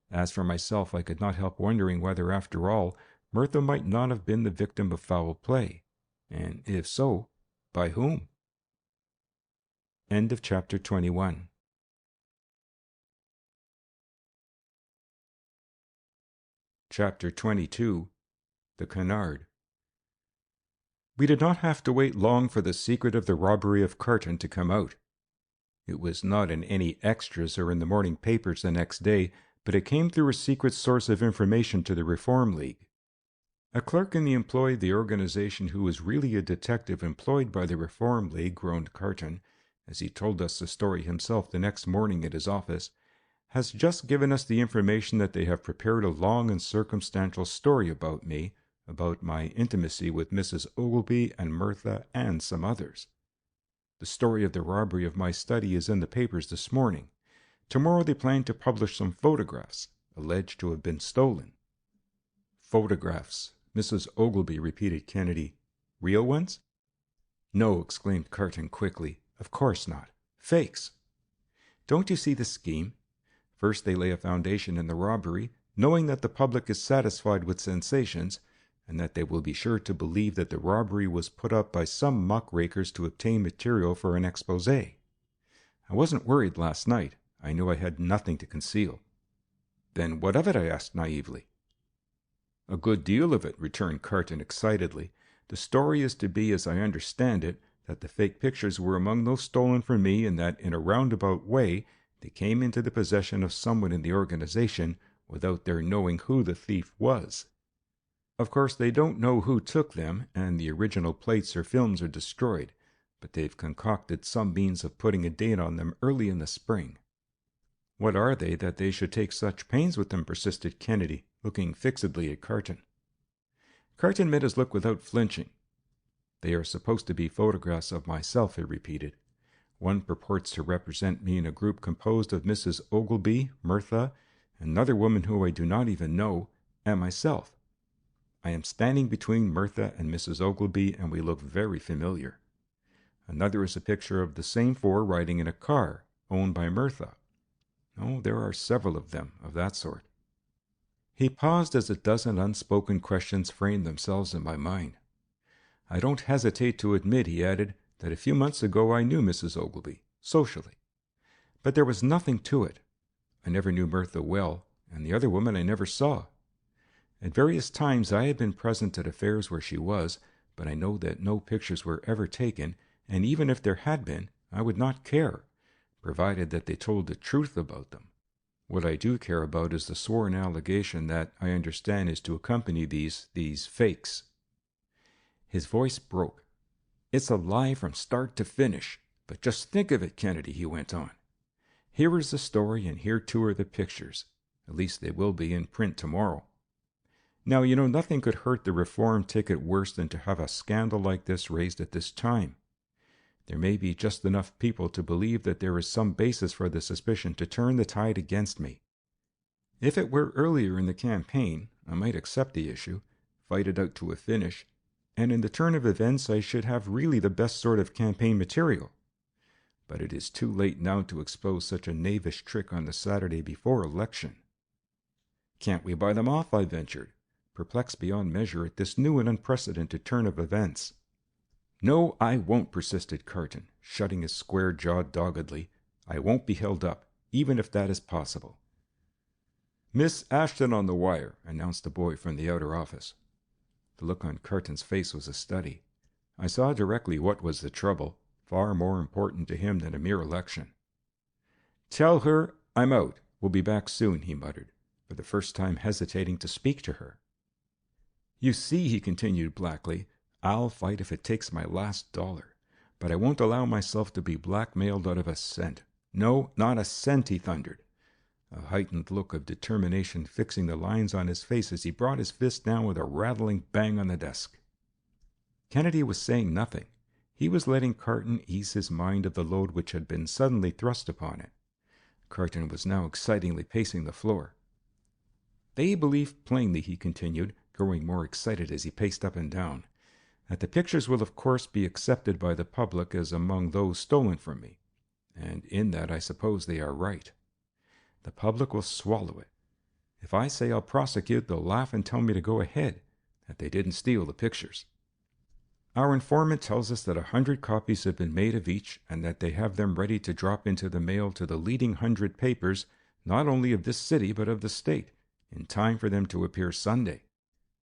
As for myself, I could not help wondering whether, after all, Murtha might not have been the victim of foul play, and if so, by whom? End of chapter 21. Chapter 22. The Canard. We did not have to wait long for the secret of the robbery of Carton to come out. It was not in any extras or in the morning papers the next day, but it came through a secret source of information to the Reform League. A clerk in the employ of the organization who was really a detective employed by the Reform League, groaned Carton, as he told us the story himself the next morning at his office, has just given us the information that they have prepared a long and circumstantial story about me, about my intimacy with Mrs. Ogilvy and Murtha and some others. The story of the robbery of my study is in the papers this morning. Tomorrow they plan to publish some photographs, alleged to have been stolen. Photographs, Mrs. Ogilvy, repeated Kennedy. Real ones? No, exclaimed Carton quickly. Of course not. Fakes. Don't you see the scheme? First they lay a foundation in the robbery, knowing that the public is satisfied with sensations, and that they will be sure to believe that the robbery was put up by some muckrakers to obtain material for an expose. I wasn't worried last night. I knew I had nothing to conceal. Then what of it? I asked naively. A good deal of it, returned Carton excitedly. The story is to be, as I understand it, that the fake pictures were among those stolen from me, and that in a roundabout way they came into the possession of someone in the organization without their knowing who the thief was. Of course, they don't know who took them, and the original plates or films are destroyed, but they've concocted some means of putting a date on them early in the spring. What are they that they should take such pains with them? Persisted Kennedy, looking fixedly at Carton. Carton met his look without flinching. They are supposed to be photographs of myself, he repeated. One purports to represent me in a group composed of Mrs. Ogilvy, Mirtha, another woman who I do not even know, and myself. I am standing between Mirtha and Mrs. Ogilvy, and we look very familiar. Another is a picture of the same four riding in a car, owned by Mirtha. Oh, there are several of them of that sort. He paused as a dozen unspoken questions framed themselves in my mind. I don't hesitate to admit, he added, that a few months ago I knew Mrs. Ogilvy, socially. But there was nothing to it. I never knew Mirtha well, and the other woman I never saw. At various times I had been present at affairs where she was, but I know that no pictures were ever taken, and even if there had been, I would not care, provided that they told the truth about them. What I do care about is the sworn allegation that I understand is to accompany these fakes. His voice broke. It's a lie from start to finish. But just think of it, Kennedy, he went on. Here is the story, and here too are the pictures. At least they will be in print tomorrow. Now, you know, nothing could hurt the reform ticket worse than to have a scandal like this raised at this time. There may be just enough people to believe that there is some basis for the suspicion to turn the tide against me. If it were earlier in the campaign, I might accept the issue, fight it out to a finish, and in the turn of events I should have really the best sort of campaign material. But it is too late now to expose such a knavish trick on the Saturday before election. Can't we buy them off? I ventured, perplexed beyond measure at this new and unprecedented turn of events. No, I won't, persisted Carton, shutting his square jaw doggedly. I won't be held up, even if that is possible. Miss Ashton on the wire, announced a boy from the outer office. The look on Carton's face was a study. I saw directly what was the trouble, far more important to him than a mere election. Tell her I'm out. We'll be back soon, he muttered, for the first time hesitating to speak to her. You see, he continued blackly, I'll fight if it takes my last dollar, but I won't allow myself to be blackmailed out of a cent. No, not a cent, he thundered, a heightened look of determination fixing the lines on his face as he brought his fist down with a rattling bang on the desk. Kennedy was saying nothing. He was letting Carton ease his mind of the load which had been suddenly thrust upon it. Carton was now excitingly pacing the floor. They believe plainly, he continued, growing more excited as he paced up and down, that the pictures will of course be accepted by the public as among those stolen from me, and in that I suppose they are right. The public will swallow it. If I say I'll prosecute, they'll laugh and tell me to go ahead, that they didn't steal the pictures. Our informant tells us that 100 copies have been made of each, and that they have them ready to drop into the mail to the leading 100 papers, not only of this city but of the state, in time for them to appear Sunday.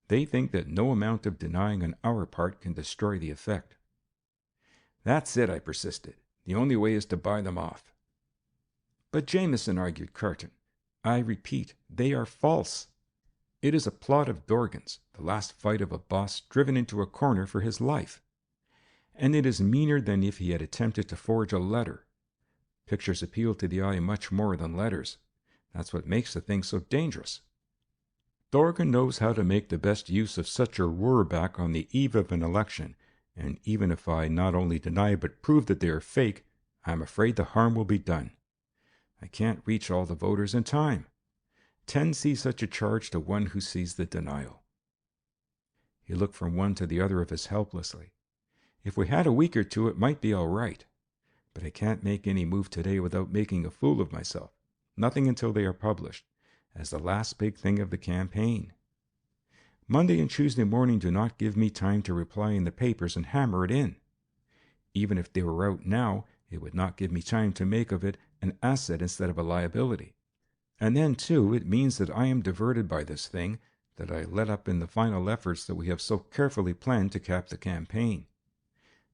They think that no amount of denying on our part can destroy the effect. That's it, I persisted. The only way is to buy them off. But Jameson, argued Carton, I repeat, they are false. It is a plot of Dorgan's, the last fight of a boss driven into a corner for his life. And it is meaner than if he had attempted to forge a letter. Pictures appeal to the eye much more than letters. That's what makes the thing so dangerous. Dorgan knows how to make the best use of such a whirlback on the eve of an election, and even if I not only deny but prove that they are fake, I am afraid the harm will be done. I can't reach all the voters in time. 10 see such a charge to 1 who sees the denial. He looked from one to the other of us helplessly. If we had a week or two, it might be all right. But I can't make any move today without making a fool of myself. Nothing until they are published, as the last big thing of the campaign. Monday and Tuesday morning do not give me time to reply in the papers and hammer it in. Even if they were out now, it would not give me time to make of it an asset instead of a liability. And then, too, it means that I am diverted by this thing, that I let up in the final efforts that we have so carefully planned to cap the campaign.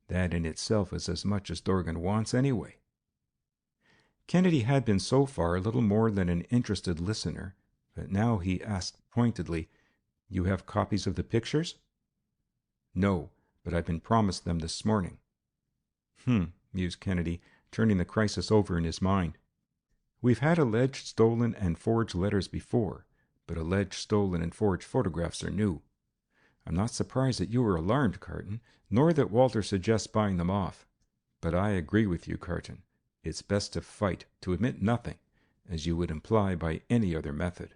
That in itself is as much as Dorgan wants anyway. Kennedy had been so far little more than an interested listener, but now he asked pointedly, You have copies of the pictures? No, but I've been promised them this morning. Mused Kennedy, turning the crisis over in his mind. We've had alleged stolen and forged letters before, but alleged stolen and forged photographs are new. I'm not surprised that you were alarmed, Carton, nor that Walter suggests buying them off. But I agree with you, Carton. It's best to fight, to admit nothing, as you would imply by any other method.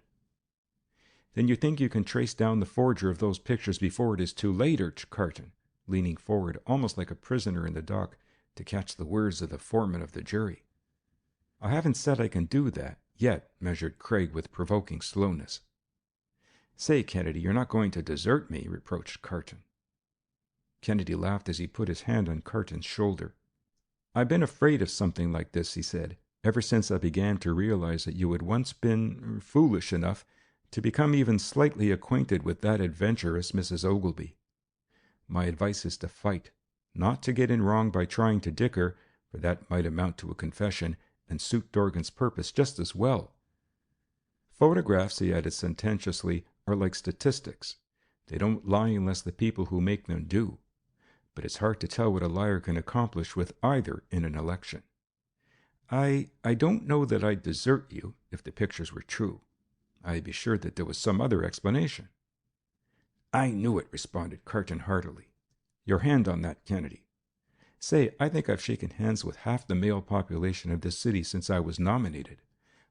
Then you think you can trace down the forger of those pictures before it is too late, urged Carton, leaning forward almost like a prisoner in the dock to catch the words of the foreman of the jury. I haven't said I can do that yet, measured Craig with provoking slowness. Say, Kennedy, you're not going to desert me, reproached Carton. Kennedy laughed as he put his hand on Carton's shoulder. I've been afraid of something like this, he said, ever since I began to realize that you had once been foolish enough to become even slightly acquainted with that adventurous Mrs. Ogilvy. My advice is to fight, not to get in wrong by trying to dicker, for that might amount to a confession and suit Dorgan's purpose just as well. Photographs, he added sententiously, are like statistics. They don't lie unless the people who make them do. But it's hard to tell what a liar can accomplish with either in an election. I don't know that I'd desert you if the pictures were true. I'd be sure that there was some other explanation. I knew it, responded Carton heartily. Your hand on that, Kennedy. Say, I think I've shaken hands with half the male population of this city since I was nominated,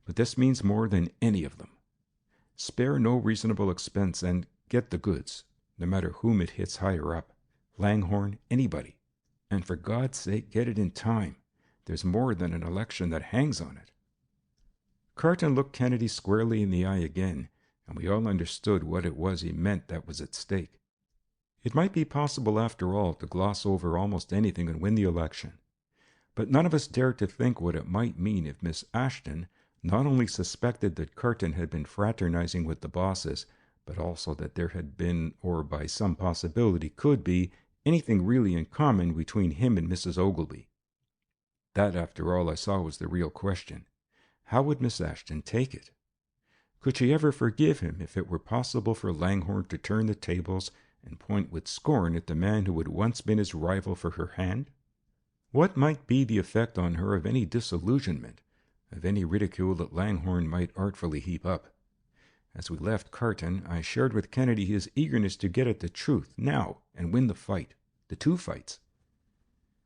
but this means more than any of them. Spare no reasonable expense and get the goods, no matter whom it hits higher up, Langhorne, anybody. And for God's sake, get it in time. There's more than an election that hangs on it. Carton looked Kennedy squarely in the eye again, and we all understood what it was he meant that was at stake. It might be possible, after all, to gloss over almost anything and win the election. But none of us dared to think what it might mean if Miss Ashton not only suspected that Carton had been fraternizing with the bosses, but also that there had been, or by some possibility could be, anything really in common between him and Mrs. Ogilvy. That, after all, I saw was the real question. How would Miss Ashton take it? Could she ever forgive him if it were possible for Langhorne to turn the tables and point with scorn at the man who had once been his rival for her hand? What might be the effect on her of any disillusionment, of any ridicule that Langhorne might artfully heap up? As we left Carton, I shared with Kennedy his eagerness to get at the truth now and win the fight, the two fights.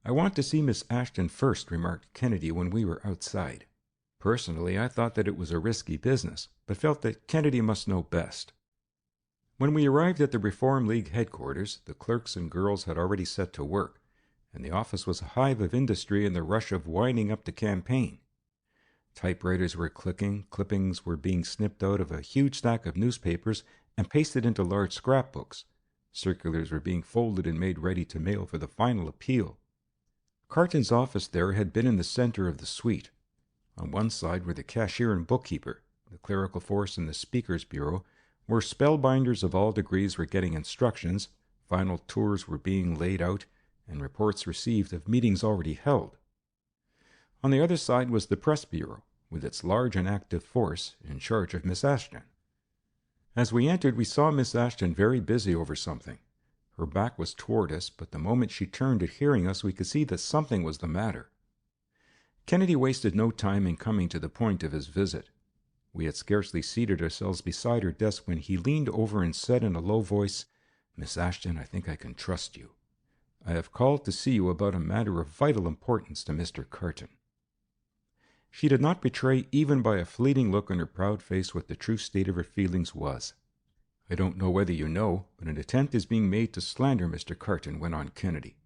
I want to see Miss Ashton first, remarked Kennedy when we were outside. Personally, I thought that it was a risky business, but felt that Kennedy must know best. When we arrived at the Reform League headquarters, the clerks and girls had already set to work, and the office was a hive of industry in the rush of winding up the campaign. Typewriters were clicking, clippings were being snipped out of a huge stack of newspapers and pasted into large scrapbooks. Circulars were being folded and made ready to mail for the final appeal. Carton's office there had been in the center of the suite. On one side were the cashier and bookkeeper, the clerical force and the speaker's bureau, where spellbinders of all degrees were getting instructions, final tours were being laid out, and reports received of meetings already held. On the other side was the press bureau, with its large and active force, in charge of Miss Ashton. As we entered, we saw Miss Ashton very busy over something. Her back was toward us, but the moment she turned at hearing us, we could see that something was the matter. Kennedy wasted no time in coming to the point of his visit. We had scarcely seated ourselves beside her desk when he leaned over and said in a low voice, "Miss Ashton, I think I can trust you. I have called to see you about a matter of vital importance to Mr. Carton." She did not betray even by a fleeting look on her proud face what the true state of her feelings was. "I don't know whether you know, but an attempt is being made to slander Mr. Carton," went on Kennedy.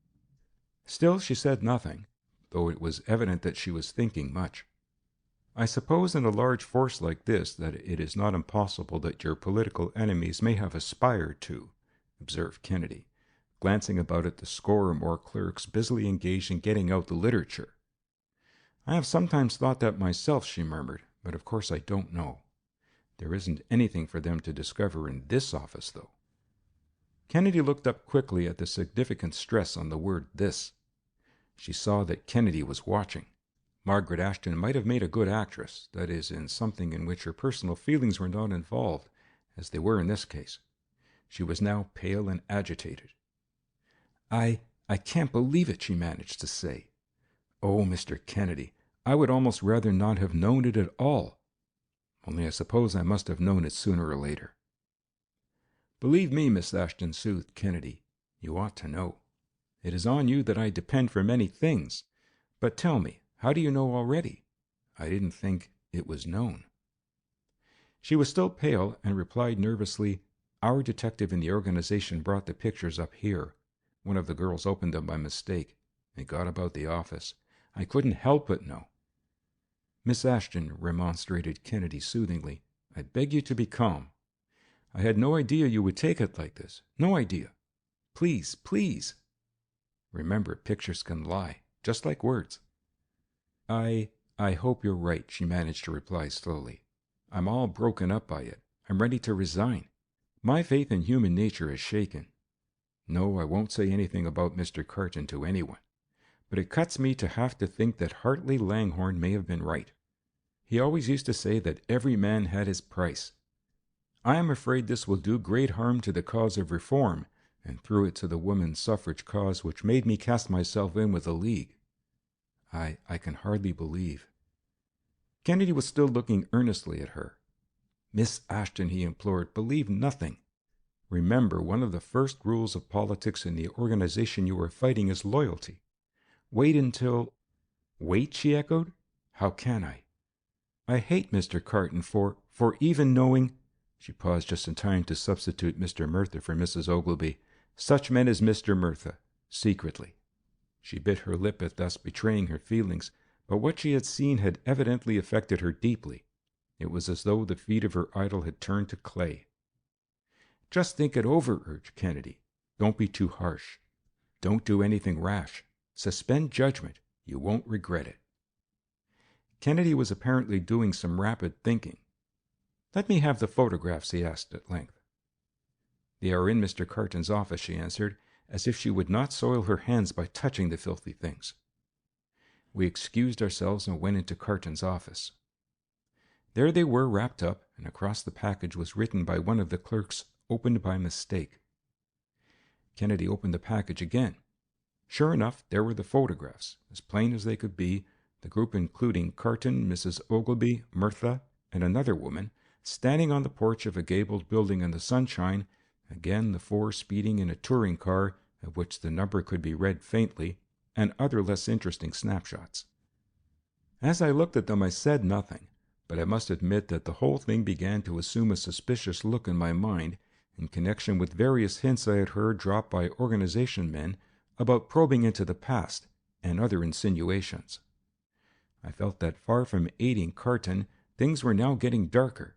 Still she said nothing, though it was evident that she was thinking much. "I suppose in a large force like this that it is not impossible that your political enemies may have aspired to," observed Kennedy, glancing about at the score or more clerks busily engaged in getting out the literature. "I have sometimes thought that myself," she murmured, "but of course I don't know. There isn't anything for them to discover in this office, though." Kennedy looked up quickly at the significant stress on the word "this." She saw that Kennedy was watching. Margaret Ashton might have made a good actress, that is, in something in which her personal feelings were not involved, as they were in this case. She was now pale and agitated. I can't believe it," she managed to say. "Oh, Mr. Kennedy, I would almost rather not have known it at all. Only I suppose I must have known it sooner or later." "Believe me, Miss Ashton," soothed Kennedy. "You ought to know. It is on you that I depend for many things. But tell me, how do you know already? I didn't think it was known." She was still pale and replied nervously, "Our detective in the organization brought the pictures up here. One of the girls opened them by mistake. It got about the office. I couldn't help but know." "Miss Ashton," remonstrated Kennedy soothingly, "I beg you to be calm. I had no idea you would take it like this. No idea. Please, please. Remember, pictures can lie, just like words." I hope you're right," she managed to reply slowly. "I'm all broken up by it. I'm ready to resign. My faith in human nature is shaken. No, I won't say anything about Mr. Carton to anyone. But it cuts me to have to think that Hartley Langhorne may have been right. He always used to say that every man had his price. I am afraid this will do great harm to the cause of reform, and through it to the women's suffrage cause which made me cast myself in with the League. I can hardly believe." Kennedy was still looking earnestly at her. "Miss Ashton," he implored, "believe nothing. Remember, one of the first rules of politics in the organization you are fighting is loyalty. Wait until—" "Wait?" she echoed. "How can I? I hate Mr. Carton for even knowing—" She paused just in time to substitute Mr. Murtha for Mrs. Ogilvy. "Such men as Mr. Murtha, secretly." She bit her lip at thus betraying her feelings, but what she had seen had evidently affected her deeply. It was as though the feet of her idol had turned to clay. "Just think it over," urged Kennedy. "Don't be too harsh. Don't do anything rash. Suspend judgment. You won't regret it." Kennedy was apparently doing some rapid thinking. "Let me have the photographs," he asked at length. "They are in Mr. Carton's office," she answered, as if she would not soil her hands by touching the filthy things. We excused ourselves and went into Carton's office. There they were wrapped up, and across the package was written by one of the clerks, "Opened by mistake." Kennedy opened the package again. Sure enough, there were the photographs, as plain as they could be, the group including Carton, Mrs. Ogilvy, Murtha, and another woman, standing on the porch of a gabled building in the sunshine, again the four speeding in a touring car, of which the number could be read faintly, and other less interesting snapshots. As I looked at them, I said nothing, but I must admit that the whole thing began to assume a suspicious look in my mind, in connection with various hints I had heard dropped by organization men about probing into the past, and other insinuations. I felt that far from aiding Carton, things were now getting darker.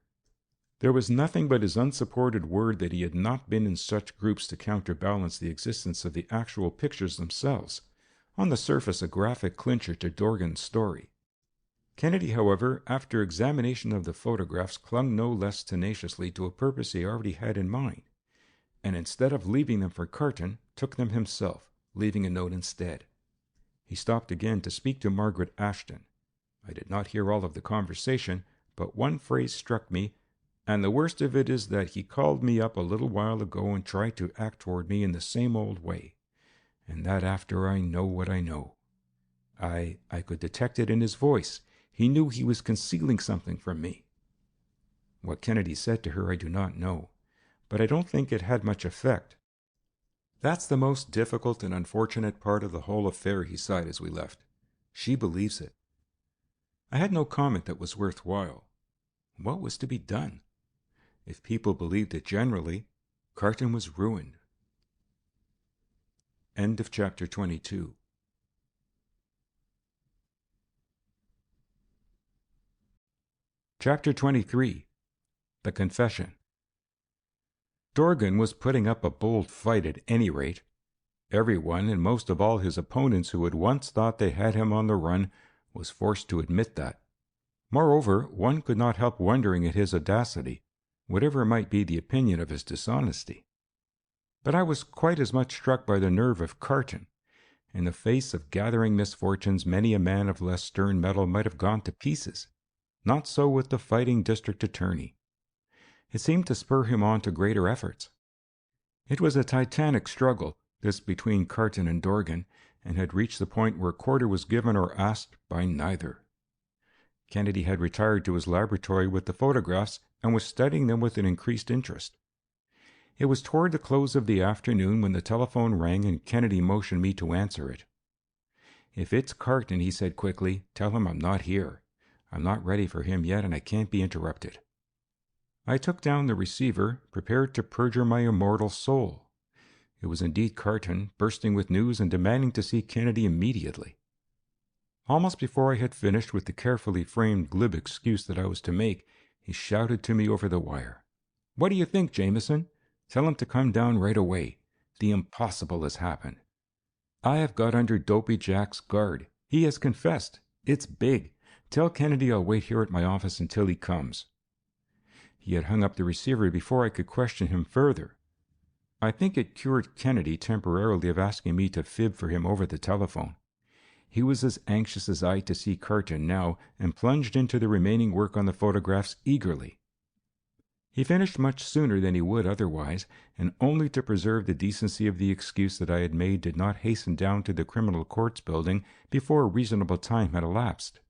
There was nothing but his unsupported word that he had not been in such groups to counterbalance the existence of the actual pictures themselves, on the surface a graphic clincher to Dorgan's story. Kennedy, however, after examination of the photographs, clung no less tenaciously to a purpose he already had in mind, and instead of leaving them for Carton, took them himself, leaving a note instead. He stopped again to speak to Margaret Ashton. I did not hear all of the conversation, but one phrase struck me, and the worst of it is that he called me up a little while ago and tried to act toward me in the same old way, and that after I know what I know. I could detect it in his voice. He knew he was concealing something from me. What Kennedy said to her I do not know, but I don't think it had much effect. "That's the most difficult and unfortunate part of the whole affair," he sighed as we left. "She believes it." I had no comment that was worthwhile. What was to be done? If people believed it generally, Carton was ruined. End of chapter 22. Chapter 23. The Confession. Dorgan was putting up a bold fight at any rate. Everyone, and most of all his opponents who had once thought they had him on the run, was forced to admit that. Moreover, one could not help wondering at his audacity, whatever might be the opinion of his dishonesty. But I was quite as much struck by the nerve of Carton. In the face of gathering misfortunes, many a man of less stern mettle might have gone to pieces. Not so with the fighting district attorney. It seemed to spur him on to greater efforts. It was a titanic struggle, this between Carton and Dorgan, and had reached the point where quarter was given or asked by neither. Kennedy had retired to his laboratory with the photographs and was studying them with an increased interest. It was toward the close of the afternoon when the telephone rang and Kennedy motioned me to answer it. "If it's Carton," he said quickly, "tell him I'm not here. I'm not ready for him yet, and I can't be interrupted." I took down the receiver, prepared to perjure my immortal soul. It was indeed Carton, bursting with news and demanding to see Kennedy immediately. Almost before I had finished with the carefully framed glib excuse that I was to make, he shouted to me over the wire. "What do you think, Jameson? Tell him to come down right away. The impossible has happened. I have got under Dopey Jack's guard. He has confessed. It's big. Tell Kennedy I'll wait here at my office until he comes." He had hung up the receiver before I could question him further. I think it cured Kennedy temporarily of asking me to fib for him over the telephone. He was as anxious as I to see Carton now, and plunged into the remaining work on the photographs eagerly. He finished much sooner than he would otherwise, and only to preserve the decency of the excuse that I had made did not hasten down to the Criminal Courts building before a reasonable time had elapsed.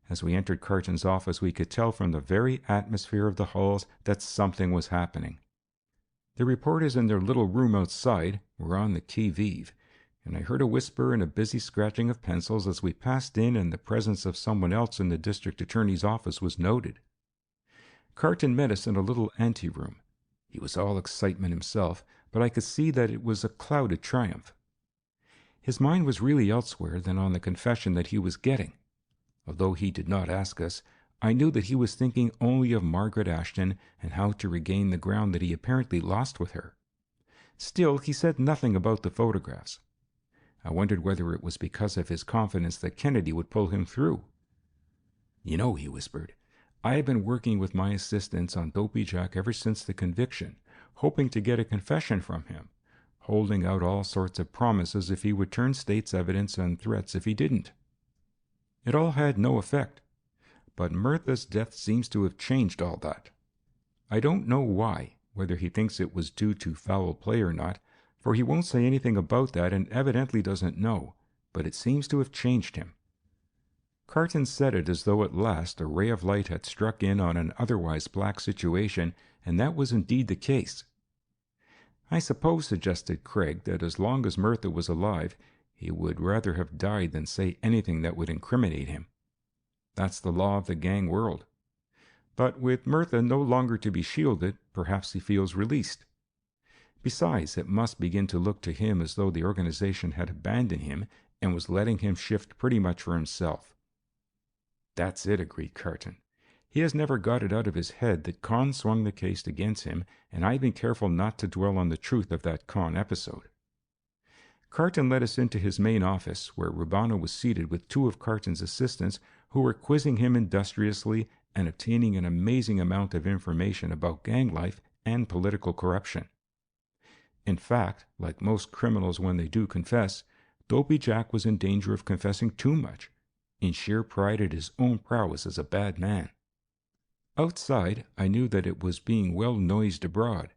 As we entered Carton's office, we could tell from the very atmosphere of the halls that something was happening. The reporters in their little room outside were on the qui vive, and I heard a whisper and a busy scratching of pencils as we passed in, and the presence of someone else in the district attorney's office was noted. Carton met us in a little anteroom. He was all excitement himself, but I could see that it was a clouded triumph. His mind was really elsewhere than on the confession that he was getting. Although he did not ask us, I knew that he was thinking only of Margaret Ashton and how to regain the ground that he apparently lost with her. Still, he said nothing about the photographs. I wondered whether it was because of his confidence that Kennedy would pull him through. "You know," he whispered, "I have been working with my assistants on Dopey Jack ever since the conviction, hoping to get a confession from him, holding out all sorts of promises if he would turn state's evidence and threats if he didn't. It all had no effect. But Murtha's death seems to have changed all that. I don't know why, whether he thinks it was due to foul play or not, for he won't say anything about that and evidently doesn't know, but it seems to have changed him." Carton said it as though at last a ray of light had struck in on an otherwise black situation, and that was indeed the case. "I suppose," suggested Craig, "that as long as Murtha was alive, he would rather have died than say anything that would incriminate him. That's the law of the gang world. But with Murtha no longer to be shielded, perhaps he feels released. Besides, it must begin to look to him as though the organization had abandoned him and was letting him shift pretty much for himself." "That's it," agreed Carton. "He has never got it out of his head that Con swung the case against him, and I've been careful not to dwell on the truth of that Con episode." Carton led us into his main office, where Rubano was seated with two of Carton's assistants, who were quizzing him industriously and obtaining an amazing amount of information about gang life and political corruption. In fact, like most criminals when they do confess, Dopey Jack was in danger of confessing too much, in sheer pride at his own prowess as a bad man. Outside, I knew that it was being well noised abroad.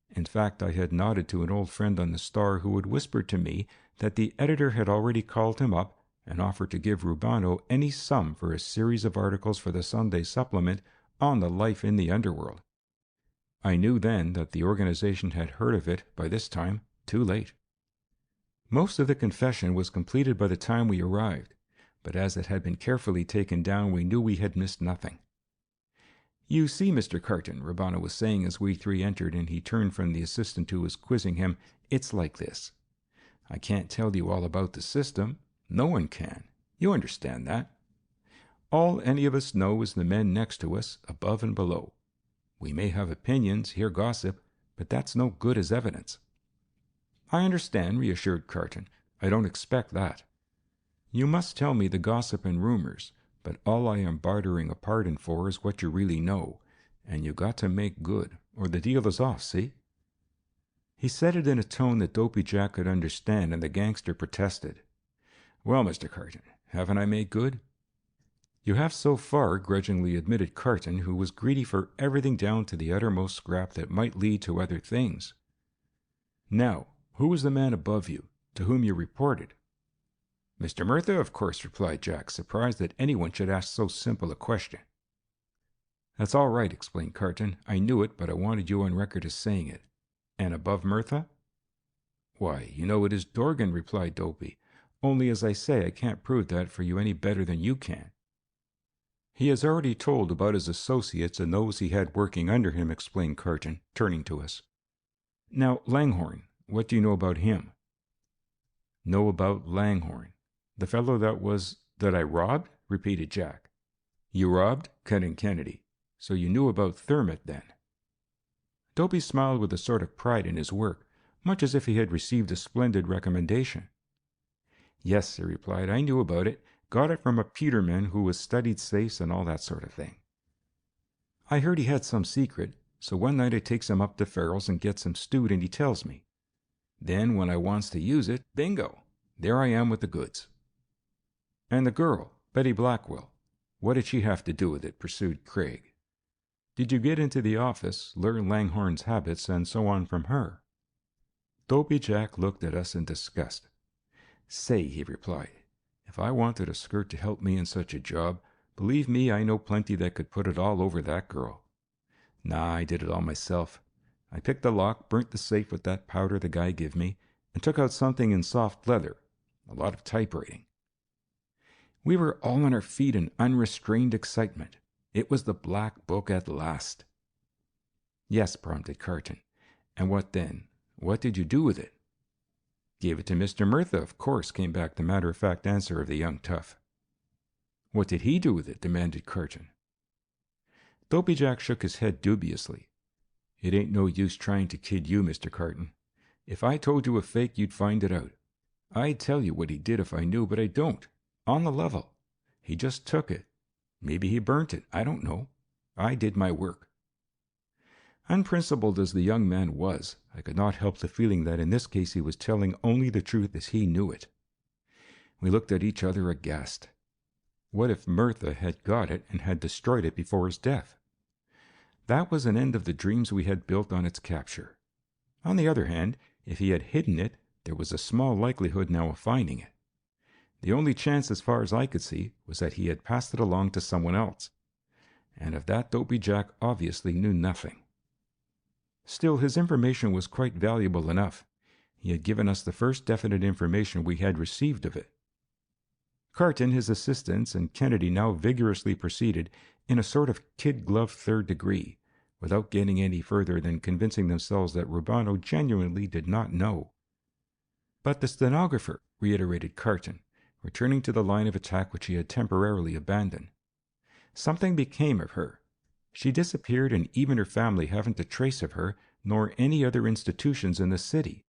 In fact, I had nodded to an old friend on the Star who had whispered to me that the editor had already called him up and offered to give Rubano any sum for a series of articles for the Sunday supplement on the life in the underworld. I knew then that the organization had heard of it, by this time, too late. Most of the confession was completed by the time we arrived, but as it had been carefully taken down, we knew we had missed nothing. "You see, Mr. Carton," Rubano was saying as we three entered, and he turned from the assistant who was quizzing him, "it's like this. I can't tell you all about the system. No one can. You understand that. All any of us know is the men next to us, above and below. We may have opinions, hear gossip, but that's no good as evidence." "I understand," reassured Carton. "I don't expect that. You must tell me the gossip and rumors, but all I am bartering a pardon for is what you really know, and you got to make good, or the deal is off, see?" He said it in a tone that Dopey Jack could understand, and the gangster protested. "Well, Mr. Carton, haven't I made good?" "You have so far," grudgingly admitted Carton, who was greedy for everything down to the uttermost scrap that might lead to other things. "Now, who was the man above you, to whom you reported?" "Mr. Murtha, of course," replied Jack, surprised that anyone should ask so simple a question. "That's all right," explained Carton. "I knew it, but I wanted you on record as saying it. And above Mirtha? Why, you know it is Dorgan, replied Dopey. Only, as I say, I can't prove that for you any better than you can. He has already told about his associates and those he had working under him, explained Carton, turning to us. Now, Langhorne, what do you know about him? Know about Langhorne? The fellow that I robbed? Repeated Jack. You robbed? Cut in Kennedy. So you knew about Thermit, then? Dopey smiled with a sort of pride in his work, much as if he had received a splendid recommendation. Yes, he replied, I knew about it. Got it from a Peterman who was studied safes and all that sort of thing. I heard he had some secret, so one night I takes him up to Farrell's and gets him stewed, and he tells me. Then, when I wants to use it, bingo! There I am with the goods. And the girl, Betty Blackwell, what did she have to do with it? Pursued Craig. Did you get into the office, learn Langhorne's habits, and so on from her? Dopey Jack looked at us in disgust. Say, he replied, if I wanted a skirt to help me in such a job, believe me, I know plenty that could put it all over that girl. Nah, I did it all myself. I picked the lock, burnt the safe with that powder the guy give me, and took out something in soft leather, a lot of typewriting. We were all on our feet in unrestrained excitement. It was the Black Book at last. Yes, prompted Carton. And what then? What did you do with it? Gave it to Mr. Mirtha, of course, came back the matter-of-fact answer of the young tough. What did he do with it? Demanded Carton. Dopey Jack shook his head dubiously. It ain't no use trying to kid you, Mr. Carton. If I told you a fake, you'd find it out. I'd tell you what he did if I knew, but I don't. On the level. He just took it. Maybe he burnt it. I don't know. I did my work. Unprincipled as the young man was, I could not help the feeling that in this case he was telling only the truth as he knew it. We looked at each other aghast. What if Mirtha had got it and had destroyed it before his death? That was an end of the dreams we had built on its capture. On the other hand, if he had hidden it, there was a small likelihood now of finding it. The only chance, as far as I could see, was that he had passed it along to someone else, and of that Dopey Jack obviously knew nothing. Still, his information was quite valuable enough. He had given us the first definite information we had received of it. Carton, his assistants, and Kennedy now vigorously proceeded in a sort of kid-glove third degree, without getting any further than convincing themselves that Rubano genuinely did not know. But the stenographer, reiterated Carton, returning to the line of attack which he had temporarily abandoned. Something became of her. She disappeared, and even her family haven't a trace of her, nor any other institutions in the city.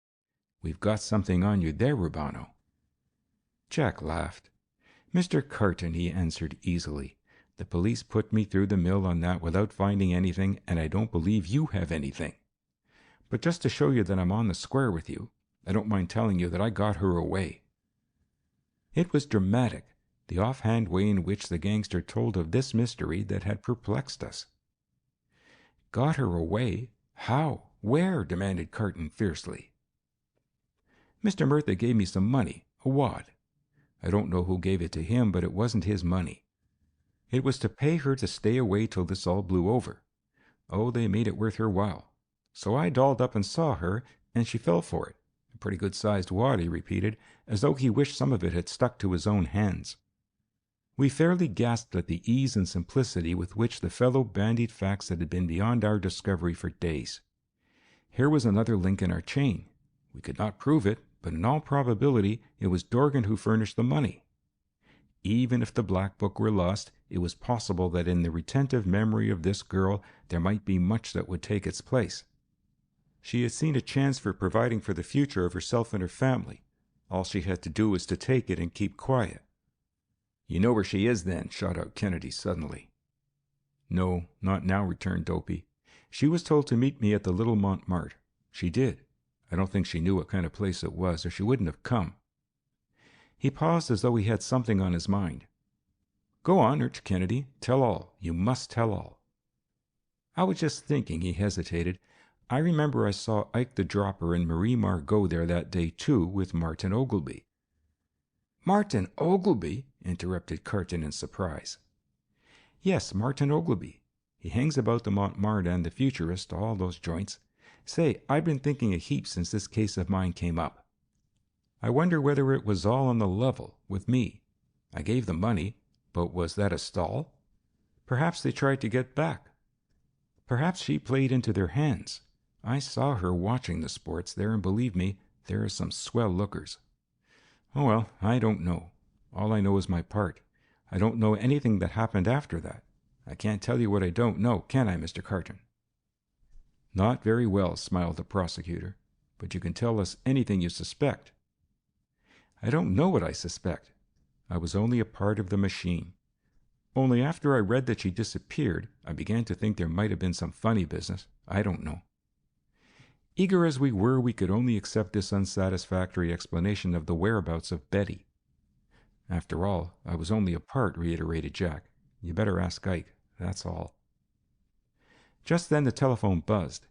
We've got something on you there, Rubano. Jack laughed. Mr. Carton, he answered easily, the police put me through the mill on that without finding anything, and I don't believe you have anything. But just to show you that I'm on the square with you, I don't mind telling you that I got her away. It was dramatic, the offhand way in which the gangster told of this mystery that had perplexed us. Got her away? How? Where? Demanded Carton fiercely. Mr. Mirtha gave me some money, a wad. I don't know who gave it to him, but it wasn't his money. It was to pay her to stay away till this all blew over. Oh, they made it worth her while. So I dolled up and saw her, and she fell for it. A pretty good-sized wad, he repeated, as though he wished some of it had stuck to his own hands. We fairly gasped at the ease and simplicity with which the fellow bandied facts that had been beyond our discovery for days. Here was another link in our chain. We could not prove it, but in all probability it was Dorgan who furnished the money. Even if the Black Book were lost, it was possible that in the retentive memory of this girl there might be much that would take its place. She had seen a chance for providing for the future of herself and her family. All she had to do was to take it and keep quiet. You know where she is, then, shot out Kennedy suddenly. No, not now, returned Dopey. She was told to meet me at the Little Montmartre. She did. I don't think she knew what kind of place it was, or she wouldn't have come. He paused as though he had something on his mind. Go on, urged Kennedy. Tell all. You must tell all. I was just thinking, he hesitated. I remember I saw Ike the Dropper and Marie Margot there that day, too, with Martin Ogleby. Martin Ogleby? Interrupted Carton in surprise. Yes, Martin Ogleby. He hangs about the Montmartre and the Futurist, all those joints. Say, I've been thinking a heap since this case of mine came up. I wonder whether it was all on the level with me. I gave them money, but was that a stall? Perhaps they tried to get back. Perhaps she played into their hands. I saw her watching the sports there, and believe me, there are some swell lookers. Oh well, I don't know. All I know is my part. I don't know anything that happened after that. I can't tell you what I don't know, can I, Mr. Carton? Not very well, smiled the prosecutor, but you can tell us anything you suspect. I don't know what I suspect. I was only a part of the machine. Only after I read that she disappeared, I began to think there might have been some funny business. I don't know. Eager as we were, we could only accept this unsatisfactory explanation of the whereabouts of Betty. After all, I was only a part, reiterated Jack. You better ask Ike, that's all. Just then the telephone buzzed.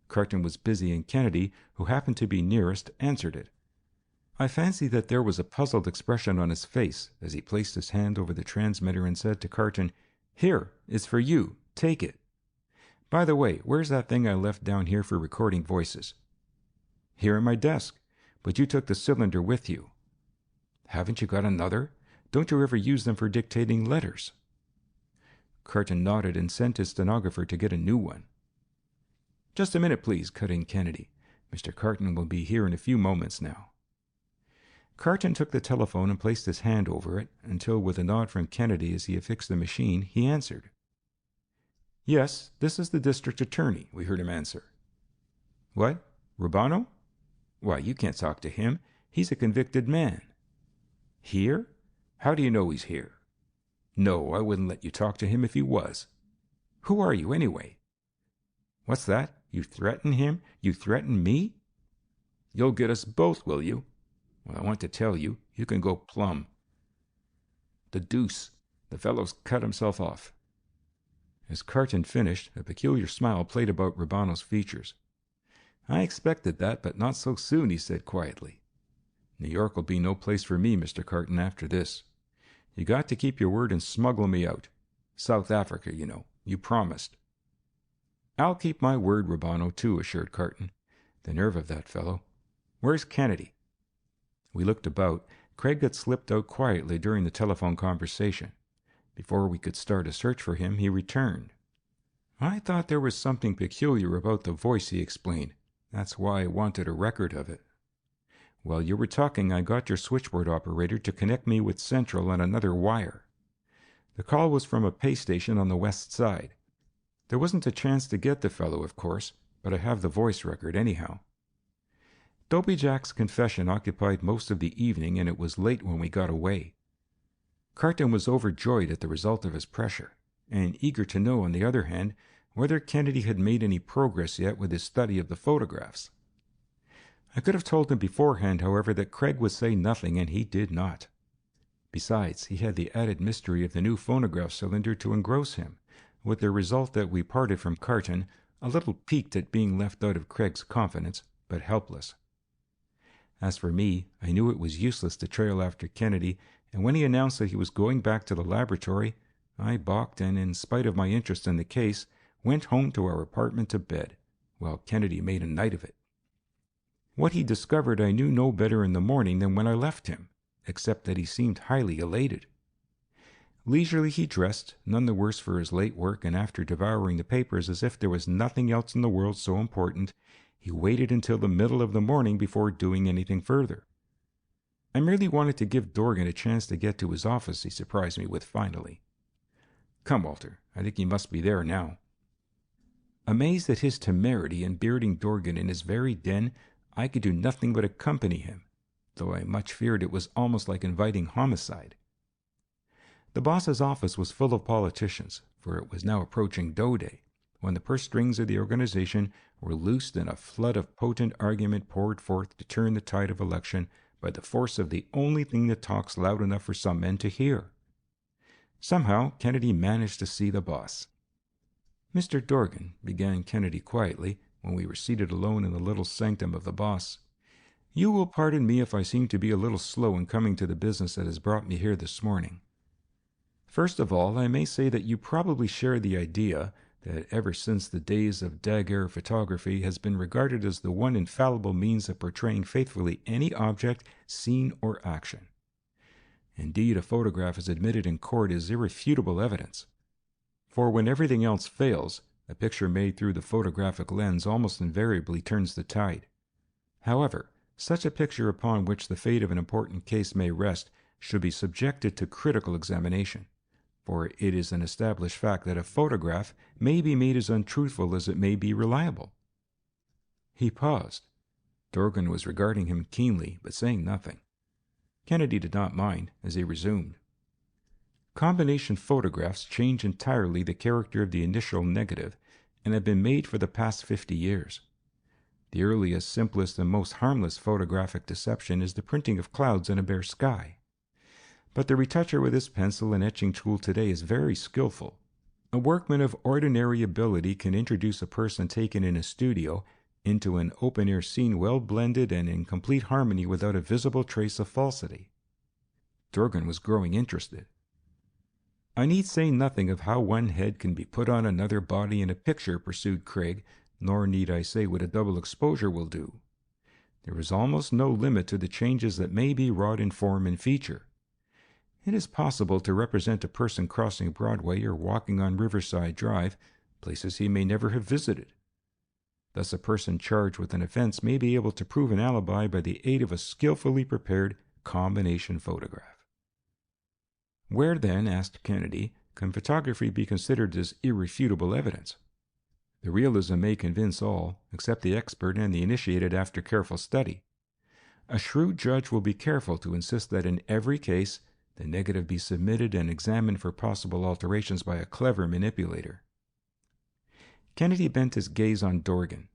Carton was busy, and Kennedy, who happened to be nearest, answered it. I fancied that there was a puzzled expression on his face as he placed his hand over the transmitter and said to Carton, "Here, it's for you. Take it. By the way, where's that thing I left down here for recording voices?" "Here in my desk, but you took the cylinder with you." "Haven't you got another? Don't you ever use them for dictating letters?" Carton nodded and sent his stenographer to get a new one. "Just a minute, please," cut in Kennedy. "Mr. Carton will be here in a few moments now." Carton took the telephone and placed his hand over it until, with a nod from Kennedy as he affixed the machine, he answered. "Yes, this is the district attorney," we heard him answer. "What? Rubano? Why, you can't talk to him. He's a convicted man." "Here? How do you know he's here?" "No, I wouldn't let you talk to him if he was." "Who are you, anyway?" "What's that? You threaten him? You threaten me?" "You'll get us both, will you? Well, I want to tell you, you can go plumb. The deuce, the fellow's cut himself off." As Carton finished, a peculiar smile played about Rubano's features. "I expected that, but not so soon," he said quietly. "New York'll be no place for me, Mr. Carton, after this. You got to keep your word and smuggle me out. South Africa, you know. You promised." "I'll keep my word, Rubano, too," assured Carton. "The nerve of that fellow. Where's Kennedy?" We looked about. Craig had slipped out quietly during the telephone conversation. Before we could start a search for him, he returned. "I thought there was something peculiar about the voice," he explained. "That's why I wanted a record of it. While you were talking, I got your switchboard operator to connect me with Central on another wire. The call was from a pay station on the west side. There wasn't a chance to get the fellow, of course, but I have the voice record anyhow." Dopey Jack's confession occupied most of the evening, and it was late when we got away. Carton was overjoyed at the result of his pressure, and eager to know, on the other hand, whether Kennedy had made any progress yet with his study of the photographs. I could have told him beforehand, however, that Craig would say nothing, and he did not. Besides, he had the added mystery of the new phonograph cylinder to engross him, with the result that we parted from Carton, a little piqued at being left out of Craig's confidence, but helpless. As for me, I knew it was useless to trail after Kennedy, and when he announced that he was going back to the laboratory, I balked and, in spite of my interest in the case, went home to our apartment to bed, while Kennedy made a night of it. What he discovered I knew no better in the morning than when I left him, except that he seemed highly elated. Leisurely he dressed, none the worse for his late work, and after devouring the papers as if there was nothing else in the world so important, he waited until the middle of the morning before doing anything further. "I merely wanted to give Dorgan a chance to get to his office," he surprised me with finally. "Come, Walter, I think he must be there now." Amazed at his temerity in bearding Dorgan in his very den, I could do nothing but accompany him, though I much feared it was almost like inviting homicide. The boss's office was full of politicians, for it was now approaching dough day, when the purse strings of the organization were loosed and a flood of potent argument poured forth to turn the tide of election by the force of the only thing that talks loud enough for some men to hear. Somehow Kennedy managed to see the boss. "Mr. Dorgan," began Kennedy quietly, when we were seated alone in the little sanctum of the boss, "you will pardon me if I seem to be a little slow in coming to the business that has brought me here this morning. First of all, I may say that you probably share the idea that ever since the days of daguerreotypography has been regarded as the one infallible means of portraying faithfully any object, scene, or action. Indeed, a photograph is admitted in court as irrefutable evidence. For when everything else fails, a picture made through the photographic lens almost invariably turns the tide. However, such a picture upon which the fate of an important case may rest should be subjected to critical examination, for it is an established fact that a photograph may be made as untruthful as it may be reliable. He paused. Dorgan was regarding him keenly, but saying nothing. Kennedy did not mind, as he resumed. Combination photographs change entirely the character of the initial negative, and have been made for the past 50 years. The earliest, simplest, and most harmless photographic deception is the printing of clouds in a bare sky. But the retoucher with his pencil and etching tool today is very skillful. A workman of ordinary ability can introduce a person taken in a studio into an open-air scene well blended and in complete harmony without a visible trace of falsity. Dorgan was growing interested. "I need say nothing of how one head can be put on another body in a picture," pursued Craig, "nor need I say what a double exposure will do. There is almost no limit to the changes that may be wrought in form and feature. It is possible to represent a person crossing Broadway or walking on Riverside Drive, places he may never have visited. Thus a person charged with an offense may be able to prove an alibi by the aid of a skillfully prepared combination photograph." "Where, then," asked Kennedy, "can photography be considered as irrefutable evidence? The realism may convince all, except the expert and the initiated after careful study. A shrewd judge will be careful to insist that in every case the negative be submitted and examined for possible alterations by a clever manipulator." Kennedy bent his gaze on Dorgan.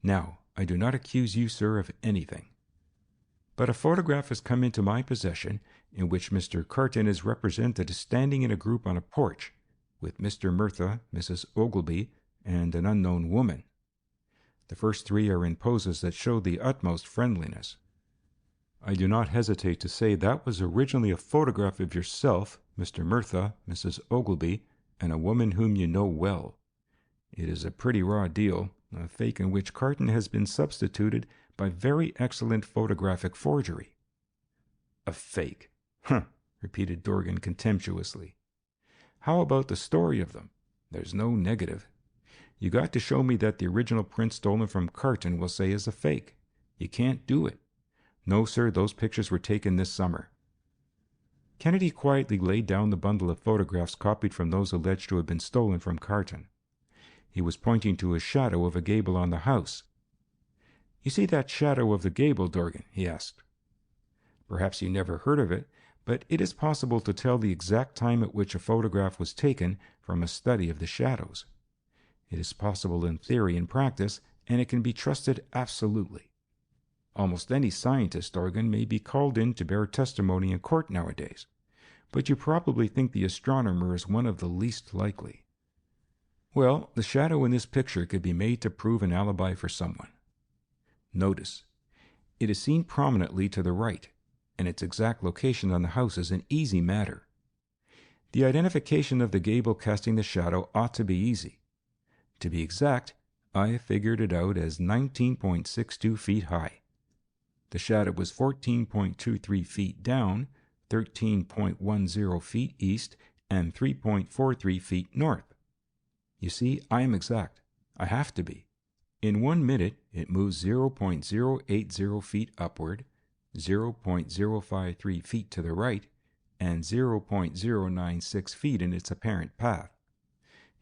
"Now, I do not accuse you, sir, of anything. But a photograph has come into my possession in which Mr. Carton is represented as standing in a group on a porch, with Mr. Murtha, Mrs. Ogilby, and an unknown woman. The first three are in poses that show the utmost friendliness. I do not hesitate to say that was originally a photograph of yourself, Mr. Murtha, Mrs. Ogilby, and a woman whom you know well. It is a pretty raw deal, a fake in which Carton has been substituted by very excellent photographic forgery." "A fake? Huh!" repeated Dorgan contemptuously. "How about the story of them? There's no negative. You got to show me that the original print stolen from Carton will say is a fake. You can't do it. No, sir, those pictures were taken this summer." Kennedy quietly laid down the bundle of photographs copied from those alleged to have been stolen from Carton. He was pointing to a shadow of a gable on the house. "You see that shadow of the gable, Dorgan?" he asked. "Perhaps you never heard of it, but it is possible to tell the exact time at which a photograph was taken from a study of the shadows. It is possible in theory and practice, and it can be trusted absolutely. Almost any scientist, Dorgan, may be called in to bear testimony in court nowadays, but you probably think the astronomer is one of the least likely. Well, the shadow in this picture could be made to prove an alibi for someone. Notice, it is seen prominently to the right, and its exact location on the house is an easy matter. The identification of the gable casting the shadow ought to be easy. To be exact, I have figured it out as 19.62 feet high. The shadow was 14.23 feet down, 13.10 feet east, and 3.43 feet north. You see, I am exact. I have to be. In 1 minute, it moves 0.080 feet upward, 0.053 feet to the right, and 0.096 feet in its apparent path.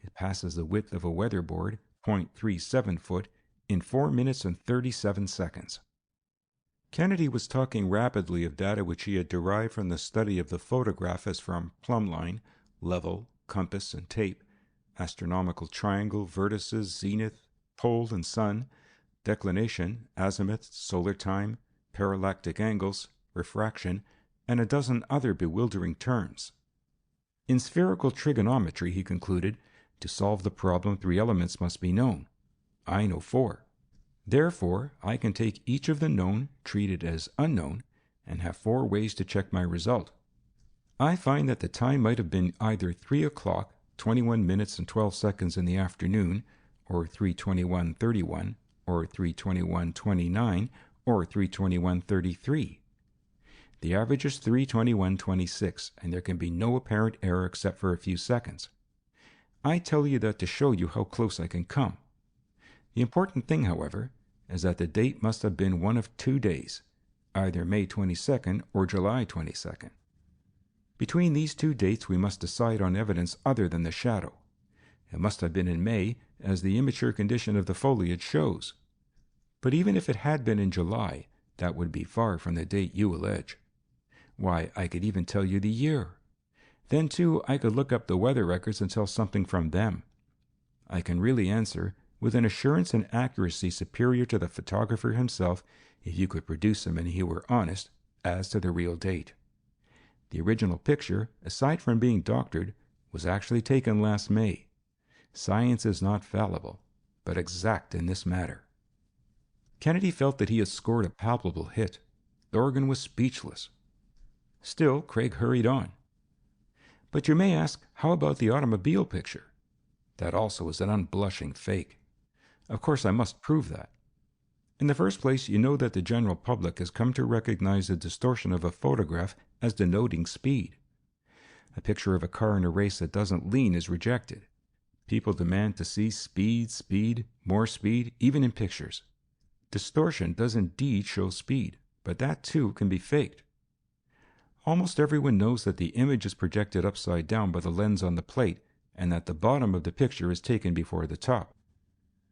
It passes the width of a weatherboard, 0.37 foot, in 4 minutes and 37 seconds. Kennedy was talking rapidly of data which he had derived from the study of the photograph as from plumbline, level, compass, and tape, astronomical triangle, vertices, zenith, pole and sun, declination, azimuth, solar time, parallactic angles, refraction, and a dozen other bewildering terms. In spherical trigonometry, he concluded, to solve the problem 3 elements must be known. I know 4. Therefore, I can take each of the known, treat it as unknown, and have 4 ways to check my result. I find that the time might have been either 3 o'clock, 21 minutes and 12 seconds in the afternoon, or 3:21:31, or 3:21:29, or 3:21:33. The average is 3:21:26, and there can be no apparent error except for a few seconds. I tell you that to show you how close I can come. The important thing, however, is that the date must have been one of 2 days, either May 22nd or July 22nd. Between these 2 dates we must decide on evidence other than the shadow. It must have been in May, as the immature condition of the foliage shows. But even if it had been in July, that would be far from the date you allege. Why, I could even tell you the year. Then, too, I could look up the weather records and tell something from them. I can really answer, with an assurance and accuracy superior to the photographer himself, if you could produce him and he were honest, as to the real date. The original picture, aside from being doctored, was actually taken last May. Science is not fallible, but exact in this matter. Kennedy felt that he had scored a palpable hit. Dorgan was speechless. Still, Craig hurried on. But you may ask, how about the automobile picture? That also is an unblushing fake. Of course, I must prove that. In the first place, you know that the general public has come to recognize the distortion of a photograph as denoting speed. A picture of a car in a race that doesn't lean is rejected. People demand to see speed, more speed, even in pictures. Distortion does indeed show speed, but that too can be faked. Almost everyone knows that the image is projected upside down by the lens on the plate, and that the bottom of the picture is taken before the top.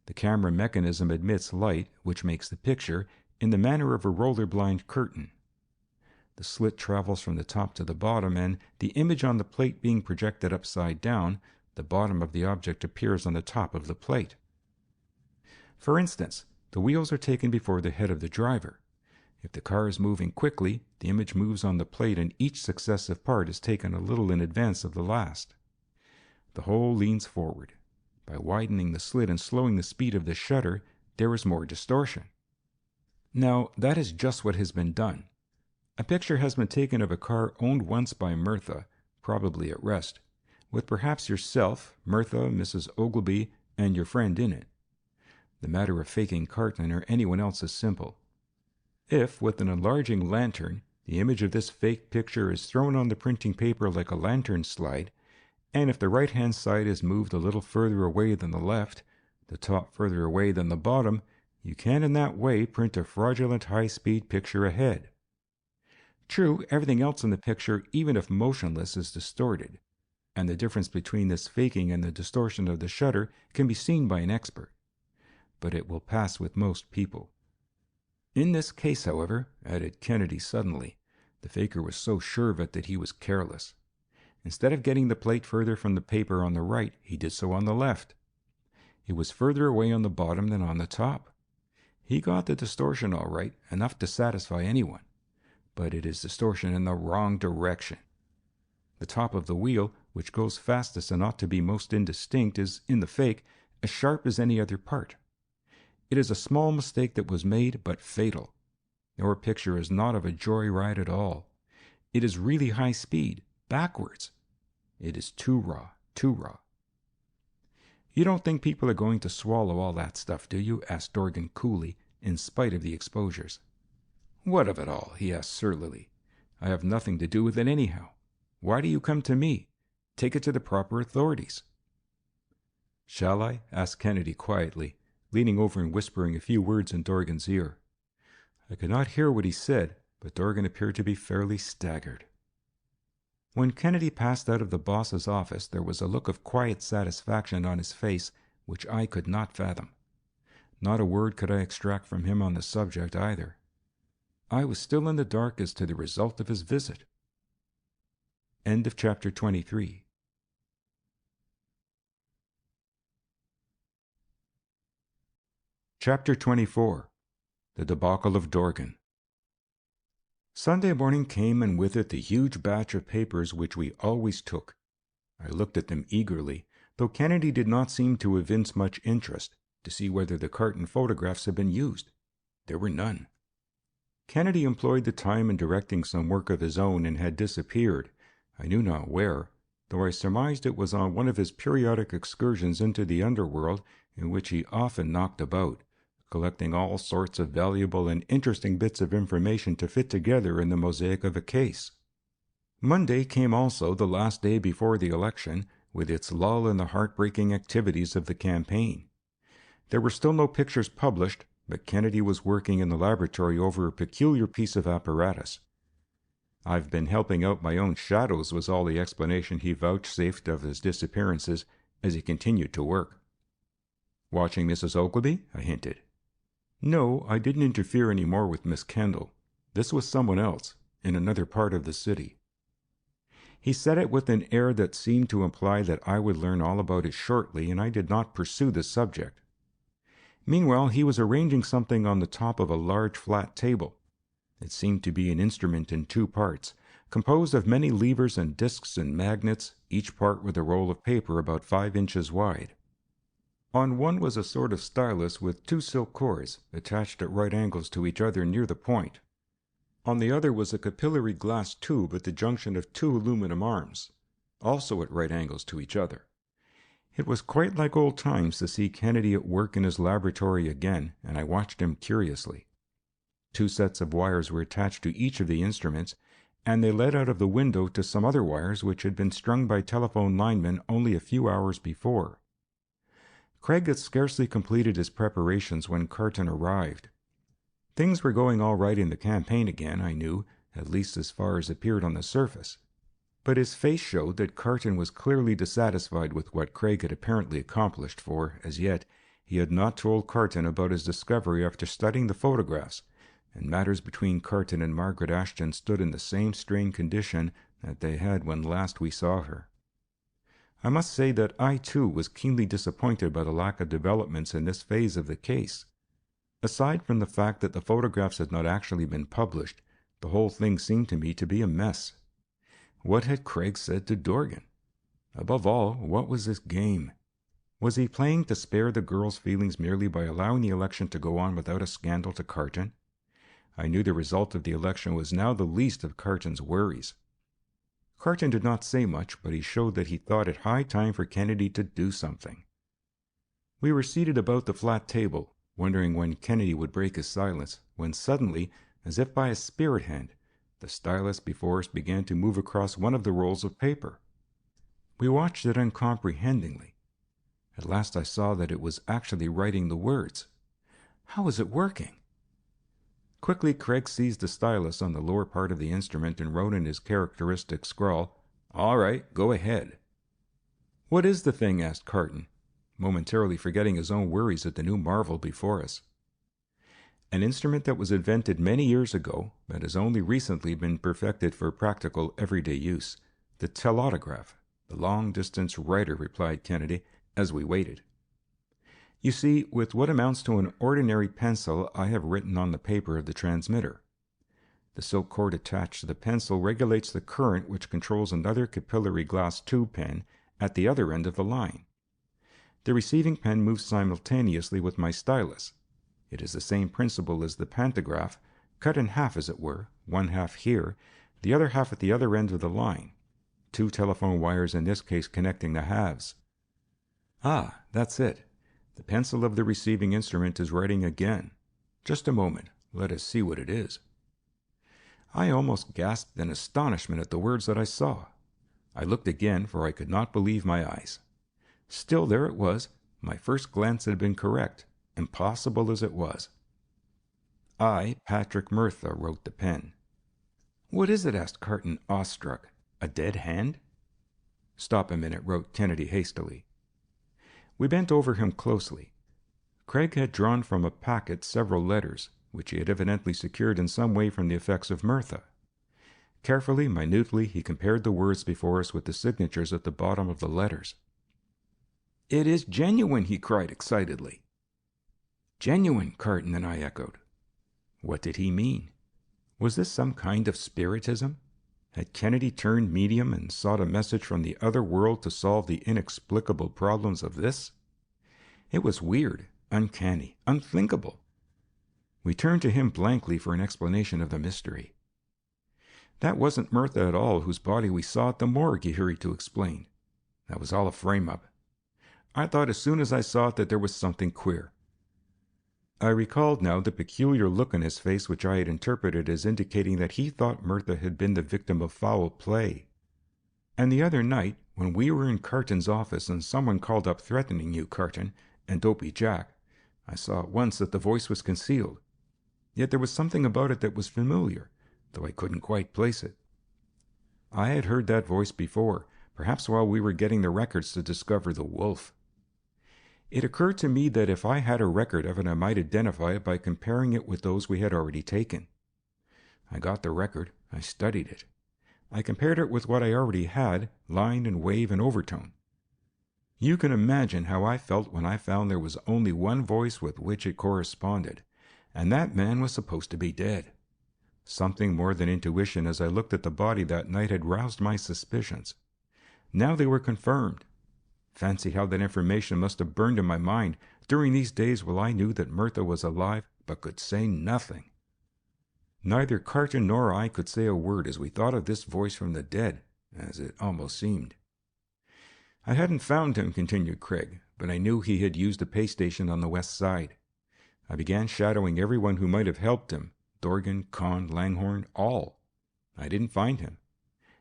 The camera mechanism admits light, which makes the picture, in the manner of a roller-blind curtain. The slit travels from the top to the bottom, and the image on the plate being projected upside down, the bottom of the object appears on the top of the plate. For instance, the wheels are taken before the head of the driver. If the car is moving quickly, the image moves on the plate and each successive part is taken a little in advance of the last. The whole leans forward. By widening the slit and slowing the speed of the shutter, there is more distortion. Now, that is just what has been done. A picture has been taken of a car owned once by Mirtha, probably at rest, with perhaps yourself, Mirtha, Mrs. Ogilvy, and your friend in it. The matter of faking Carton or anyone else is simple. If, with an enlarging lantern, the image of this fake picture is thrown on the printing paper like a lantern slide, and if the right-hand side is moved a little further away than the left, the top further away than the bottom, you can in that way print a fraudulent high-speed picture ahead. True, everything else in the picture, even if motionless, is distorted, and the difference between this faking and the distortion of the shutter can be seen by an expert. But it will pass with most people. In this case, however, added Kennedy suddenly, the faker was so sure of it that he was careless. Instead of getting the plate further from the paper on the right, he did so on the left. It was further away on the bottom than on the top. He got the distortion all right, enough to satisfy anyone. But it is distortion in the wrong direction. The top of the wheel, which goes fastest and ought to be most indistinct, is, in the fake, as sharp as any other part. It is a small mistake that was made, but fatal. Your picture is not of a joyride at all. It is really high speed, backwards. It is too raw, too raw. You don't think people are going to swallow all that stuff, do you? Asked Dorgan coolly, in spite of the exposures. What of it all? He asked surlily. I have nothing to do with it anyhow. Why do you come to me? Take it to the proper authorities. Shall I? Asked Kennedy quietly, leaning over and whispering a few words in Dorgan's ear. I could not hear what he said, but Dorgan appeared to be fairly staggered. When Kennedy passed out of the boss's office, there was a look of quiet satisfaction on his face which I could not fathom. Not a word could I extract from him on the subject either. I was still in the dark as to the result of his visit. End of chapter 23. Chapter 24. The Debacle of Dorgan. Sunday morning came, and with it the huge batch of papers which we always took. I looked at them eagerly, though Kennedy did not seem to evince much interest, to see whether the Carton photographs had been used. There were none. Kennedy employed the time in directing some work of his own and had disappeared, I knew not where, though I surmised it was on one of his periodic excursions into the underworld, in which he often knocked about, collecting all sorts of valuable and interesting bits of information to fit together in the mosaic of a case. Monday came also, the last day before the election, with its lull in the heartbreaking activities of the campaign. There were still no pictures published, but Kennedy was working in the laboratory over a peculiar piece of apparatus. "I've been helping out my own shadows," was all the explanation he vouchsafed of his disappearances as he continued to work. "Watching Mrs. Ogilvy?" I hinted. "No, I didn't interfere any more with Miss Kendall. This was someone else, in another part of the city." He said it with an air that seemed to imply that I would learn all about it shortly, and I did not pursue the subject. Meanwhile, he was arranging something on the top of a large flat table. It seemed to be an instrument in two parts, composed of many levers and discs and magnets, each part with a roll of paper about 5 inches wide. On one was a sort of stylus with 2 silk cords, attached at right angles to each other near the point. On the other was a capillary glass tube at the junction of 2 aluminum arms, also at right angles to each other. It was quite like old times to see Kennedy at work in his laboratory again, and I watched him curiously. 2 sets of wires were attached to each of the instruments, and they led out of the window to some other wires which had been strung by telephone linemen only a few hours before. Craig had scarcely completed his preparations when Carton arrived. Things were going all right in the campaign again, I knew, at least as far as appeared on the surface. But his face showed that Carton was clearly dissatisfied with what Craig had apparently accomplished, for, as yet, he had not told Carton about his discovery after studying the photographs, and matters between Carton and Margaret Ashton stood in the same strained condition that they had when last we saw her. I must say that I, too, was keenly disappointed by the lack of developments in this phase of the case. Aside from the fact that the photographs had not actually been published, the whole thing seemed to me to be a mess. What had Craig said to Dorgan? Above all, what was this game? Was he playing to spare the girl's feelings merely by allowing the election to go on without a scandal to Carton? I knew the result of the election was now the least of Carton's worries. Carton did not say much, but he showed that he thought it high time for Kennedy to do something. We were seated about the flat table, wondering when Kennedy would break his silence, when suddenly, as if by a spirit hand, the stylus before us began to move across one of the rolls of paper. We watched it uncomprehendingly. At last I saw that it was actually writing the words. How was it working? Quickly, Craig seized the stylus on the lower part of the instrument and wrote in his characteristic scrawl, "All right, go ahead." "What is the thing?" asked Carton, momentarily forgetting his own worries at the new marvel before us. "An instrument that was invented many years ago, but has only recently been perfected for practical, everyday use. The telautograph, the long-distance writer," replied Kennedy, as we waited. "You see, with what amounts to an ordinary pencil, I have written on the paper of the transmitter. The silk cord attached to the pencil regulates the current which controls another capillary glass tube pen at the other end of the line. The receiving pen moves simultaneously with my stylus. It is the same principle as the pantograph, cut in half as it were, one half here, the other half at the other end of the line. 2 telephone wires in this case connecting the halves." "Ah, that's it. The pencil of the receiving instrument is writing again. Just a moment. Let us see what it is." I almost gasped in astonishment at the words that I saw. I looked again, for I could not believe my eyes. Still there it was. My first glance had been correct, impossible as it was. "I, Patrick Murtha," wrote the pen. "What is it?" asked Carton, awestruck. "A dead hand?" "Stop a minute," wrote Kennedy hastily. We bent over him closely. Craig had drawn from a packet several letters, which he had evidently secured in some way from the effects of Murtha. Carefully, minutely, he compared the words before us with the signatures at the bottom of the letters. "It is genuine!" he cried excitedly. "Genuine!" Carton and I echoed. What did he mean? Was this some kind of spiritism? Had Kennedy turned medium and sought a message from the other world to solve the inexplicable problems of this? It was weird, uncanny, unthinkable. We turned to him blankly for an explanation of the mystery. That wasn't Mirtha at all, whose body we saw at the morgue, he hurried to explain. That was all a frame-up. I thought as soon as I saw it that there was something queer. I recalled now the peculiar look on his face which I had interpreted as indicating that he thought Mirtha had been the victim of foul play. And the other night, when we were in Carton's office and someone called up threatening you, Carton, and Dopey Jack, I saw at once that the voice was concealed. Yet there was something about it that was familiar, though I couldn't quite place it. I had heard that voice before, perhaps while we were getting the records to discover the wolf. It occurred to me that if I had a record of it, I might identify it by comparing it with those we had already taken. I got the record. I studied it. I compared it with what I already had, line and wave and overtone. You can imagine how I felt when I found there was only one voice with which it corresponded, and that man was supposed to be dead. Something more than intuition as I looked at the body that night had roused my suspicions. Now they were confirmed. Fancy how that information must have burned in my mind during these days while I knew that Mirtha was alive but could say nothing. Neither Carton nor I could say a word as we thought of this voice from the dead, as it almost seemed. I hadn't found him, continued Craig, but I knew he had used a pay station on the west side. I began shadowing everyone who might have helped him, Dorgan, Conn, Langhorne, all. I didn't find him.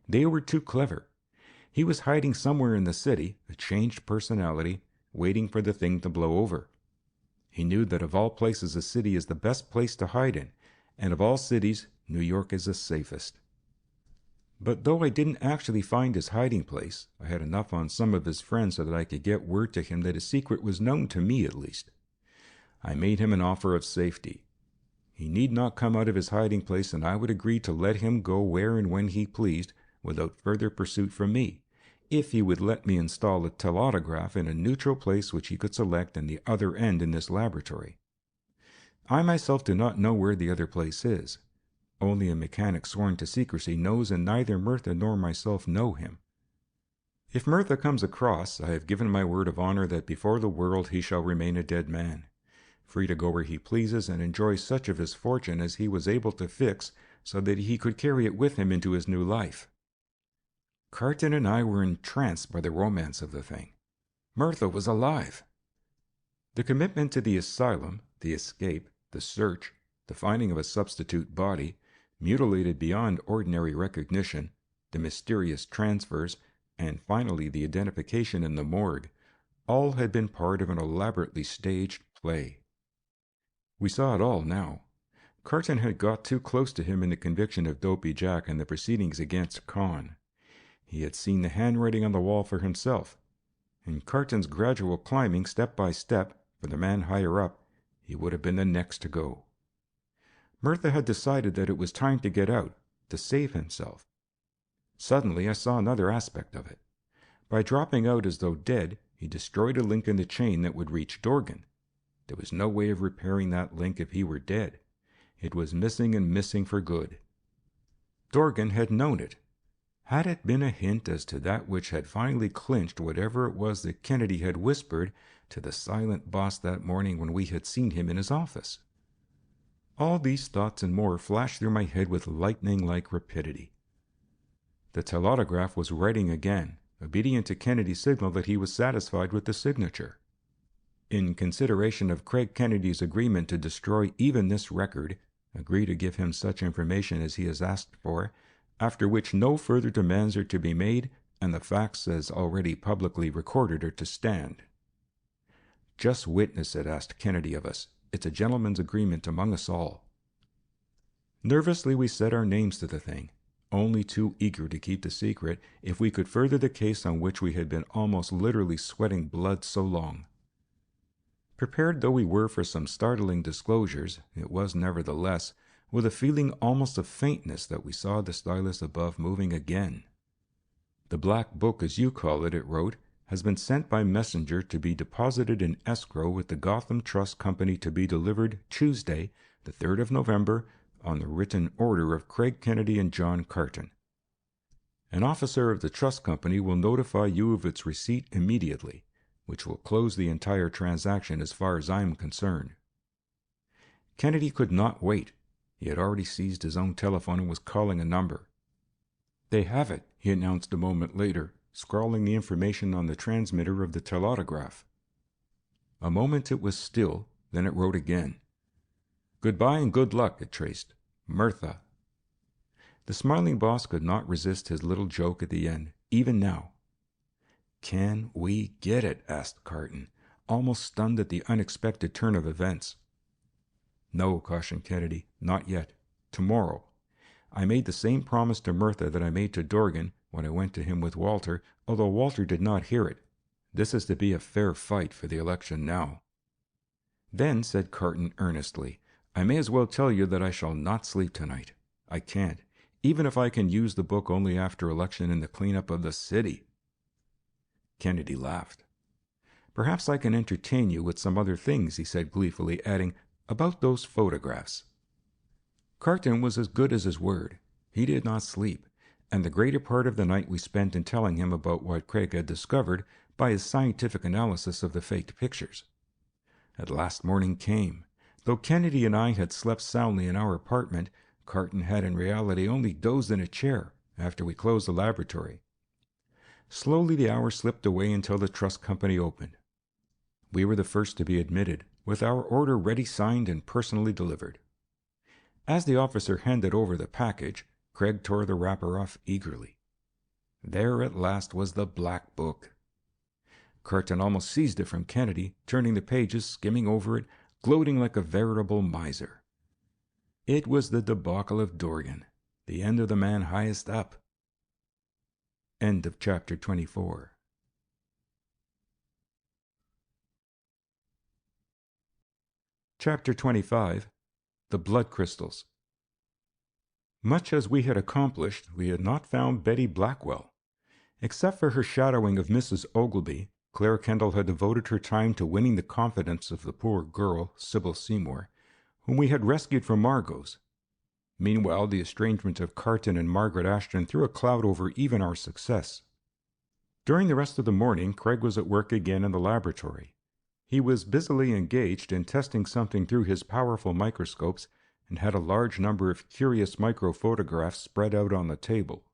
They were too clever. He was hiding somewhere in the city, a changed personality, waiting for the thing to blow over. He knew that of all places a city is the best place to hide in, and of all cities, New York is the safest. But though I didn't actually find his hiding place, I had enough on some of his friends so that I could get word to him that his secret was known to me at least. I made him an offer of safety. He need not come out of his hiding place, and I would agree to let him go where and when he pleased, without further pursuit from me, if he would let me install a telautograph in a neutral place which he could select in the other end in this laboratory. I myself do not know where the other place is. Only a mechanic sworn to secrecy knows, and neither Mirtha nor myself know him. If Mirtha comes across, I have given my word of honor that before the world he shall remain a dead man, free to go where he pleases and enjoy such of his fortune as he was able to fix so that he could carry it with him into his new life. Carton and I were entranced by the romance of the thing. Mirtha was alive. The commitment to the asylum, the escape, the search, the finding of a substitute body, mutilated beyond ordinary recognition, the mysterious transfers, and finally the identification in the morgue, all had been part of an elaborately staged play. We saw it all now. Carton had got too close to him in the conviction of Dopey Jack and the proceedings against Conn. He had seen the handwriting on the wall for himself. In Carton's gradual climbing step by step, for the man higher up, he would have been the next to go. Mirtha had decided that it was time to get out, to save himself. Suddenly I saw another aspect of it. By dropping out as though dead, he destroyed a link in the chain that would reach Dorgan. There was no way of repairing that link if he were dead. It was missing and missing for good. Dorgan had known it. Had it been a hint as to that which had finally clinched whatever it was that Kennedy had whispered to the silent boss that morning when we had seen him in his office? All these thoughts and more flashed through my head with lightning-like rapidity. The telautograph was writing again, obedient to Kennedy's signal that he was satisfied with the signature. In consideration of Craig Kennedy's agreement to destroy even this record, agree to give him such information as he has asked for, after which no further demands are to be made, and the facts as already publicly recorded are to stand. Just witness it, asked Kennedy of us. It's a gentleman's agreement among us all. Nervously we set our names to the thing, only too eager to keep the secret if we could further the case on which we had been almost literally sweating blood so long. Prepared though we were for some startling disclosures, it was nevertheless with a feeling almost of faintness that we saw the stylus above moving again. The black book, as you call it, it wrote, has been sent by messenger to be deposited in escrow with the Gotham Trust Company to be delivered Tuesday, the 3rd of November, on the written order of Craig Kennedy and John Carton. An officer of the Trust Company will notify you of its receipt immediately, which will close the entire transaction as far as I am concerned. Kennedy could not wait. He had already seized his own telephone and was calling a number. "They have it," he announced a moment later, scrawling the information on the transmitter of the telautograph. A moment it was still, then it wrote again. "Goodbye and good luck," it traced. "Mirtha." The smiling boss could not resist his little joke at the end, even now. "Can we get it?" asked Carton, almost stunned at the unexpected turn of events. "No," cautioned Kennedy, "not yet. Tomorrow. I made the same promise to Mirtha that I made to Dorgan when I went to him with Walter, although Walter did not hear it. This is to be a fair fight for the election now." "Then," said Carton earnestly, "I may as well tell you that I shall not sleep tonight. I can't, even if I can use the book only after election in the cleanup of the city." Kennedy laughed. "Perhaps I can entertain you with some other things," he said gleefully, adding, "about those photographs." Carton was as good as his word. He did not sleep, and the greater part of the night we spent in telling him about what Craig had discovered by his scientific analysis of the faked pictures. At last morning came. Though Kennedy and I had slept soundly in our apartment, Carton had in reality only dozed in a chair after we closed the laboratory. Slowly the hours slipped away until the trust company opened. We were the first to be admitted, with our order ready signed and personally delivered. As the officer handed over the package, Craig tore the wrapper off eagerly. There at last was the black book. Carton almost seized it from Kennedy, turning the pages, skimming over it, gloating like a veritable miser. It was the debacle of Dorgan, the end of the man highest up. End of chapter 24. Chapter 25. The Blood Crystals. Much as we had accomplished, we had not found Betty Blackwell. Except for her shadowing of Mrs. Ogilvy, Claire Kendall had devoted her time to winning the confidence of the poor girl, Sybil Seymour, whom we had rescued from Margot's. Meanwhile, the estrangement of Carton and Margaret Ashton threw a cloud over even our success. During the rest of the morning, Craig was at work again in the laboratory. He was busily engaged in testing something through his powerful microscopes and had a large number of curious microphotographs spread out on the table.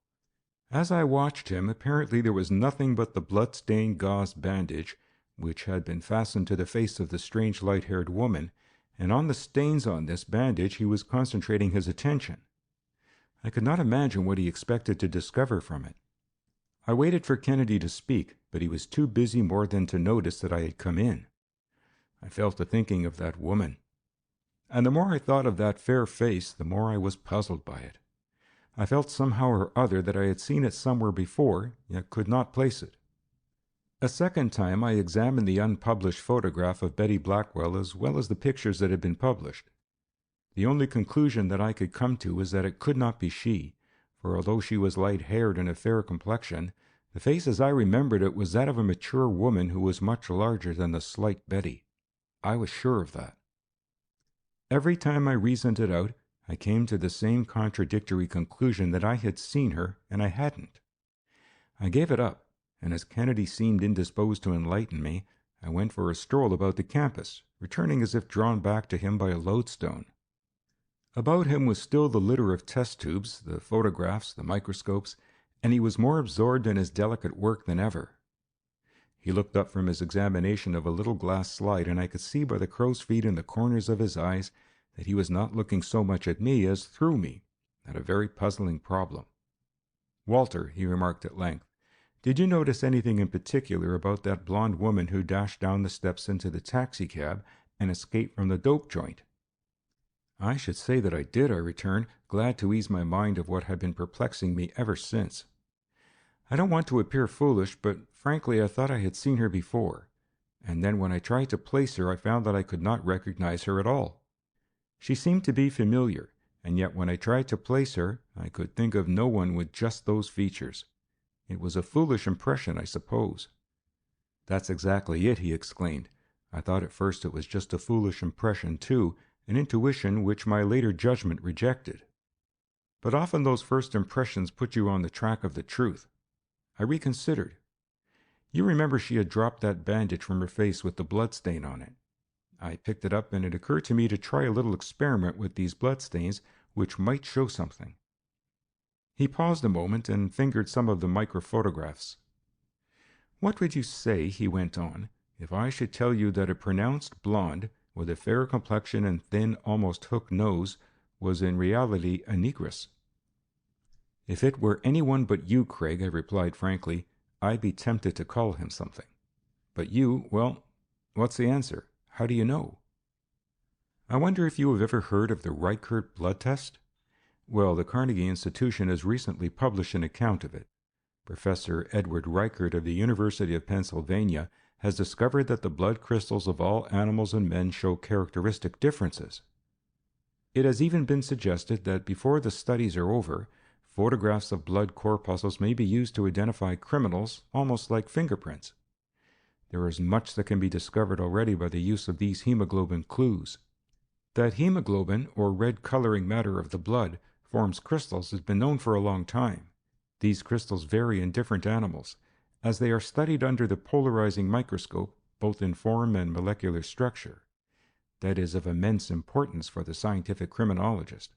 As I watched him, apparently there was nothing but the blood-stained gauze bandage, which had been fastened to the face of the strange light-haired woman, and on the stains on this bandage he was concentrating his attention. I could not imagine what he expected to discover from it. I waited for Kennedy to speak, but he was too busy more than to notice that I had come in. I fell to thinking of that woman. And the more I thought of that fair face, the more I was puzzled by it. I felt somehow or other that I had seen it somewhere before, yet could not place it. A second time I examined the unpublished photograph of Betty Blackwell as well as the pictures that had been published. The only conclusion that I could come to was that it could not be she, for although she was light-haired and of fair complexion, the face as I remembered it was that of a mature woman who was much larger than the slight Betty. I was sure of that. Every time I reasoned it out, I came to the same contradictory conclusion that I had seen her and I hadn't. I gave it up, and as Kennedy seemed indisposed to enlighten me, I went for a stroll about the campus, returning as if drawn back to him by a lodestone. About him was still the litter of test tubes, the photographs, the microscopes, and he was more absorbed in his delicate work than ever. He looked up from his examination of a little glass slide, and I could see by the crow's feet in the corners of his eyes that he was not looking so much at me as through me, at a very puzzling problem. "Walter," he remarked at length, "did you notice anything in particular about that blonde woman who dashed down the steps into the taxicab and escaped from the dope joint?" "I should say that I did," I returned, glad to ease my mind of what had been perplexing me ever since. "I don't want to appear foolish, but frankly I thought I had seen her before, and then when I tried to place her I found that I could not recognize her at all. She seemed to be familiar, and yet when I tried to place her I could think of no one with just those features. It was a foolish impression, I suppose." "That's exactly it," he exclaimed. "I thought at first it was just a foolish impression, too, an intuition which my later judgment rejected. But often those first impressions put you on the track of the truth. I reconsidered. You remember she had dropped that bandage from her face with the bloodstain on it. I picked it up, and it occurred to me to try a little experiment with these bloodstains, which might show something." He paused a moment and fingered some of the microphotographs. "What would you say," he went on, "if I should tell you that a pronounced blonde, with a fair complexion and thin, almost hooked nose, was in reality a negress?" "If it were anyone but you, Craig," I replied frankly, "I'd be tempted to call him something. But you, well, what's the answer? How do you know?" "I wonder if you have ever heard of the Reichert blood test? Well, the Carnegie Institution has recently published an account of it. Professor Edward Reichert of the University of Pennsylvania has discovered that the blood crystals of all animals and men show characteristic differences. It has even been suggested that before the studies are over, photographs of blood corpuscles may be used to identify criminals, almost like fingerprints. There is much that can be discovered already by the use of these hemoglobin clues. That hemoglobin, or red coloring matter of the blood, forms crystals has been known for a long time. These crystals vary in different animals, as they are studied under the polarizing microscope, both in form and molecular structure. That is of immense importance for the scientific criminologist.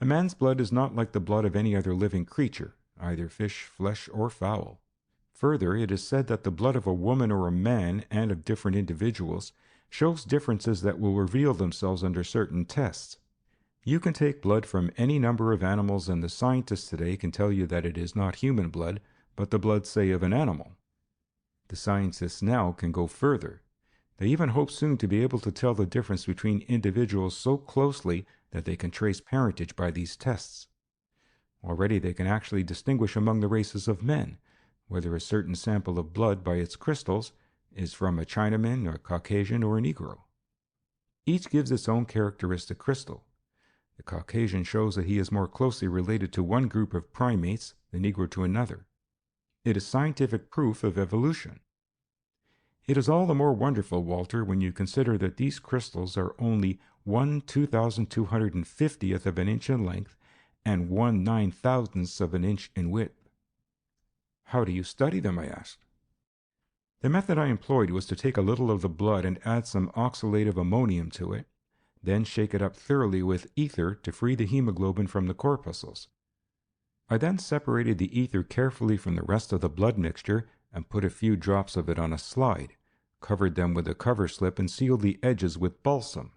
A man's blood is not like the blood of any other living creature, either fish, flesh, or fowl. Further, it is said that the blood of a woman or a man, and of different individuals, shows differences that will reveal themselves under certain tests. You can take blood from any number of animals, and the scientists today can tell you that it is not human blood, but the blood, say, of an animal. The scientists now can go further. They even hope soon to be able to tell the difference between individuals so closely that they can trace parentage by these tests. Already they can actually distinguish among the races of men, whether a certain sample of blood by its crystals is from a Chinaman, a Caucasian, or a Negro. Each gives its own characteristic crystal. The Caucasian shows that he is more closely related to one group of primates, the Negro to another. It is scientific proof of evolution. It is all the more wonderful, Walter, when you consider that these crystals are only 1/2250th of an inch in length and 1/9000th of an inch in width. "How do you study them?" I asked. The method I employed was to take a little of the blood and add some oxalate of ammonium to it, then shake it up thoroughly with ether to free the hemoglobin from the corpuscles. I then separated the ether carefully from the rest of the blood mixture and put a few drops of it on a slide, covered them with a cover slip, and sealed the edges with balsam.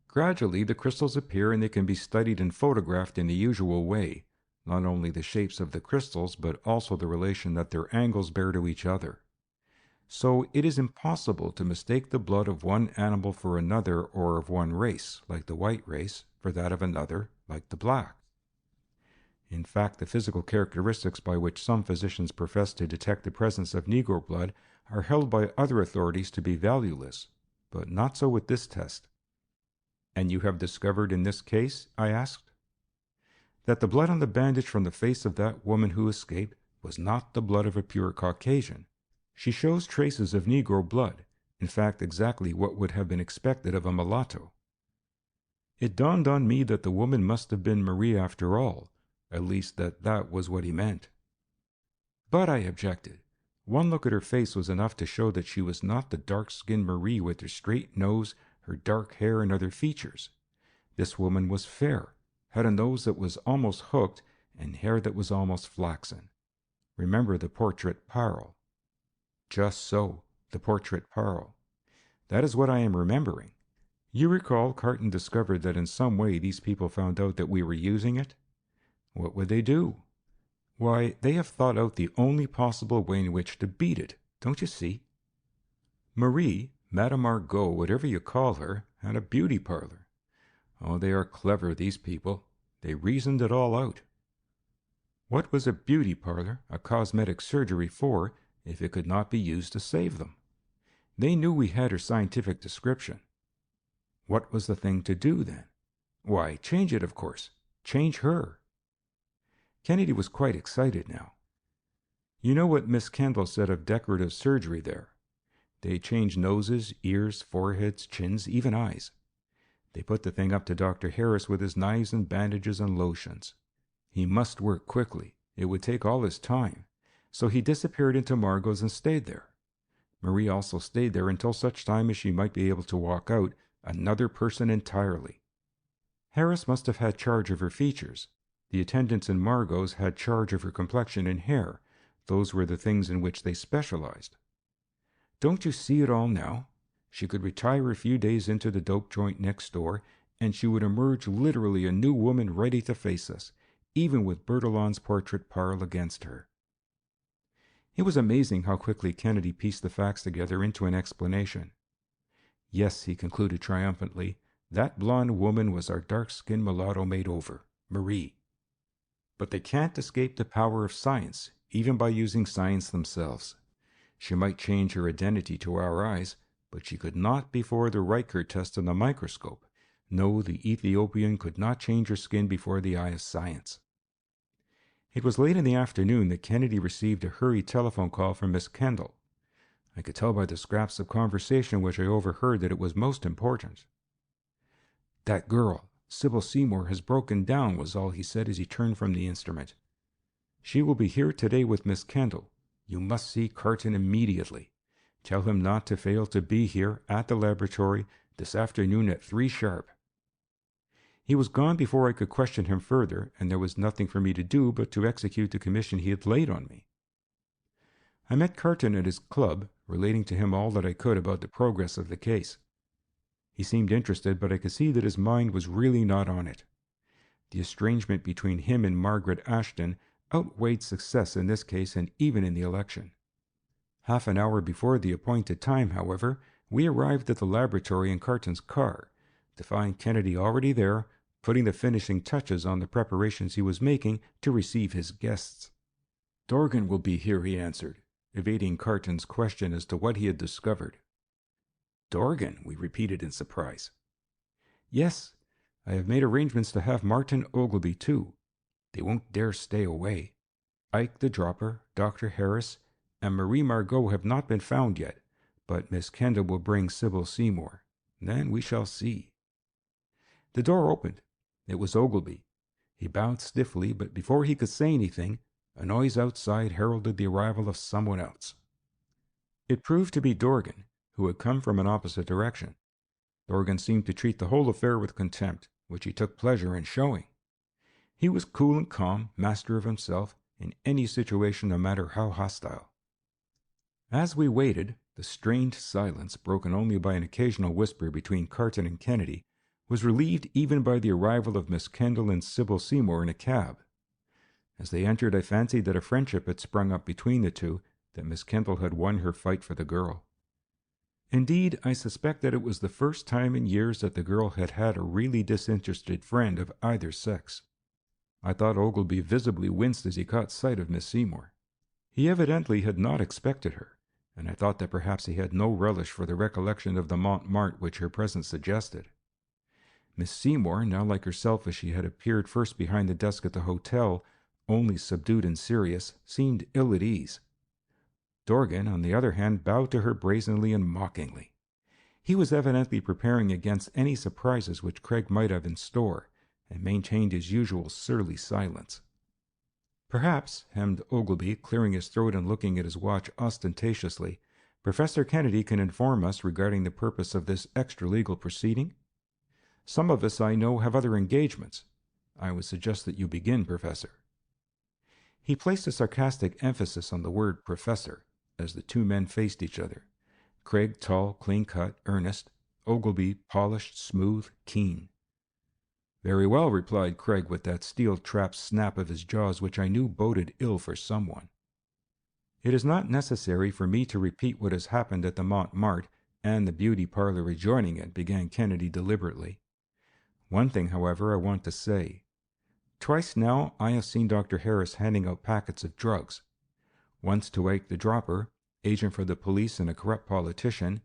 Gradually the crystals appear, and they can be studied and photographed in the usual way, not only the shapes of the crystals, but also the relation that their angles bear to each other. So it is impossible to mistake the blood of one animal for another, or of one race, like the white race, for that of another, like the black. In fact, the physical characteristics by which some physicians profess to detect the presence of Negro blood are held by other authorities to be valueless, but not so with this test. "And you have discovered in this case," I asked, "that the blood on the bandage from the face of that woman who escaped was not the blood of a pure Caucasian. She shows traces of Negro blood, in fact exactly what would have been expected of a mulatto." It dawned on me that the woman must have been Marie after all, at least that was what he meant. "But," I objected, "one look at her face was enough to show that she was not the dark-skinned Marie with her straight nose, her dark hair, and other features. This woman was fair, had a nose that was almost hooked, and hair that was almost flaxen. Remember the portrait Parle." "Just so, the portrait Parle. That is what I am remembering. You recall Carton discovered that in some way these people found out that we were using it? What would they do? Why, they have thought out the only possible way in which to beat it, don't you see? Marie, Madame Margot, whatever you call her, had a beauty parlor. Oh, they are clever, these people. They reasoned it all out. What was a beauty parlor, a cosmetic surgery, for, if it could not be used to save them? They knew we had her scientific description. What was the thing to do, then? Why, change it, of course. Change her. Kennedy was quite excited now. "You know what Miss Kendall said of decorative surgery there. They change noses, ears, foreheads, chins, even eyes. They put the thing up to Dr. Harris with his knives and bandages and lotions. He must work quickly. It would take all his time. So he disappeared into Margot's and stayed there. Marie also stayed there until such time as she might be able to walk out, another person entirely. Harris must have had charge of her features. The attendants in Margot's had charge of her complexion and hair. Those were the things in which they specialized. Don't you see it all now? She could retire a few days into the dope joint next door, and she would emerge literally a new woman ready to face us, even with Bertillon's portrait parle against her. It was amazing how quickly Kennedy pieced the facts together into an explanation. Yes, he concluded triumphantly, that blonde woman was our dark-skinned mulatto made over, Marie. But they can't escape the power of science, even by using science themselves. She might change her identity to our eyes, but she could not before the Riker test on the microscope. No, the Ethiopian could not change her skin before the eye of science. It was late in the afternoon that Kennedy received a hurried telephone call from Miss Kendall. I could tell by the scraps of conversation which I overheard that it was most important. "That girl, Sybil Seymour, has broken down," was all he said as he turned from the instrument. "She will be here today with Miss Kendall. You must see Carton immediately. Tell him not to fail to be here at the laboratory this afternoon at 3 sharp. He was gone before I could question him further, and there was nothing for me to do but to execute the commission he had laid on me. I met Carton at his club, relating to him all that I could about the progress of the case. He seemed interested, but I could see that his mind was really not on it. The estrangement between him and Margaret Ashton outweighed success in this case and even in the election. Half an hour before the appointed time, however, we arrived at the laboratory in Carton's car, to find Kennedy already there, putting the finishing touches on the preparations he was making to receive his guests. "Dorgan will be here," he answered, evading Carton's question as to what he had discovered. "Dorgan?" we repeated in surprise. "Yes, I have made arrangements to have Martin Ogilvy too. They won't dare stay away. Ike the Dropper, Dr. Harris, and Marie Margot have not been found yet, but Miss Kendall will bring Sybil Seymour. Then we shall see." The door opened. It was Ogilvy. He bowed stiffly, but before he could say anything, a noise outside heralded the arrival of someone else. It proved to be Dorgan, who had come from an opposite direction. Dorgan seemed to treat the whole affair with contempt, which he took pleasure in showing. He was cool and calm, master of himself, in any situation no matter how hostile. As we waited, the strained silence, broken only by an occasional whisper between Carton and Kennedy, was relieved even by the arrival of Miss Kendall and Sybil Seymour in a cab. As they entered, I fancied that a friendship had sprung up between the two, that Miss Kendall had won her fight for the girl. Indeed, I suspect that it was the first time in years that the girl had had a really disinterested friend of either sex. I thought Ogilvy visibly winced as he caught sight of Miss Seymour. He evidently had not expected her, and I thought that perhaps he had no relish for the recollection of the Montmartre which her presence suggested. Miss Seymour, now like herself as she had appeared first behind the desk at the hotel, only subdued and serious, seemed ill at ease. Dorgan, on the other hand, bowed to her brazenly and mockingly. He was evidently preparing against any surprises which Craig might have in store, and maintained his usual surly silence. "Perhaps," hemmed Ogilvy, clearing his throat and looking at his watch ostentatiously, "Professor Kennedy can inform us regarding the purpose of this extra-legal proceeding? Some of us, I know, have other engagements. I would suggest that you begin, Professor." He placed a sarcastic emphasis on the word "professor," as the two men faced each other. Craig tall, clean-cut, earnest; Ogilvy polished, smooth, keen. "Very well," replied Craig with that steel-trap snap of his jaws which I knew boded ill for someone. "It is not necessary for me to repeat what has happened at the Montmartre and the beauty parlor adjoining it," began Kennedy deliberately. "One thing, however, I want to say. Twice now I have seen Dr. Harris handing out packets of drugs. Once to Ike the Dropper, agent for the police and a corrupt politician,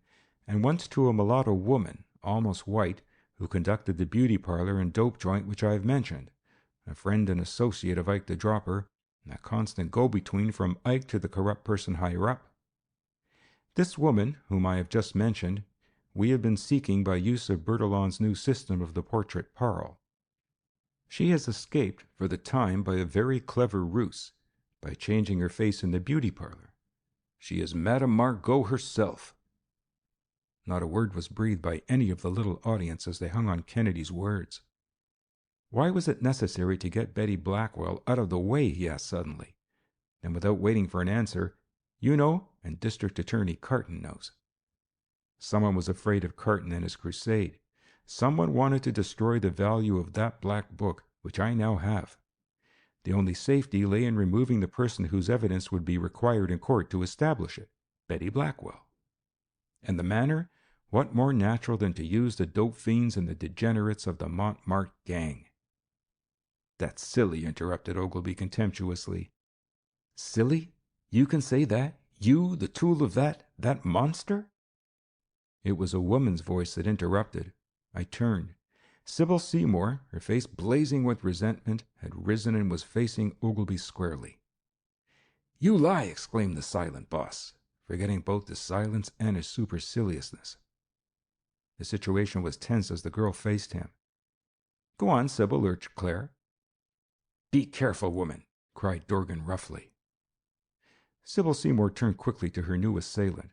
and once to a mulatto woman, almost white, who conducted the beauty parlor and dope joint which I have mentioned, a friend and associate of Ike the Dropper, and a constant go-between from Ike to the corrupt person higher up. This woman, whom I have just mentioned, we have been seeking by use of Bertillon's new system of the portrait parle. She has escaped, for the time, by a very clever ruse, by changing her face in the beauty parlor. She is Madame Margot herself." Not a word was breathed by any of the little audience as they hung on Kennedy's words. Why was it necessary to get Betty Blackwell out of the way, he asked suddenly. Then, without waiting for an answer, you know, and District Attorney Carton knows. Someone was afraid of Carton and his crusade. Someone wanted to destroy the value of that black book, which I now have. The only safety lay in removing the person whose evidence would be required in court to establish it, Betty Blackwell. And the manner? What more natural than to use the dope fiends and the degenerates of the Montmartre gang? That's silly, interrupted Ogilvy contemptuously. Silly? You can say that? You, the tool of that monster? It was a woman's voice that interrupted. I turned. Sybil Seymour, her face blazing with resentment, had risen and was facing Ogilvy squarely. You lie, exclaimed the silent boss, forgetting both his silence and his superciliousness. The situation was tense as the girl faced him. Go on, Sybil, urged Claire. Be careful, woman, cried Dorgan roughly. Sybil Seymour turned quickly to her new assailant.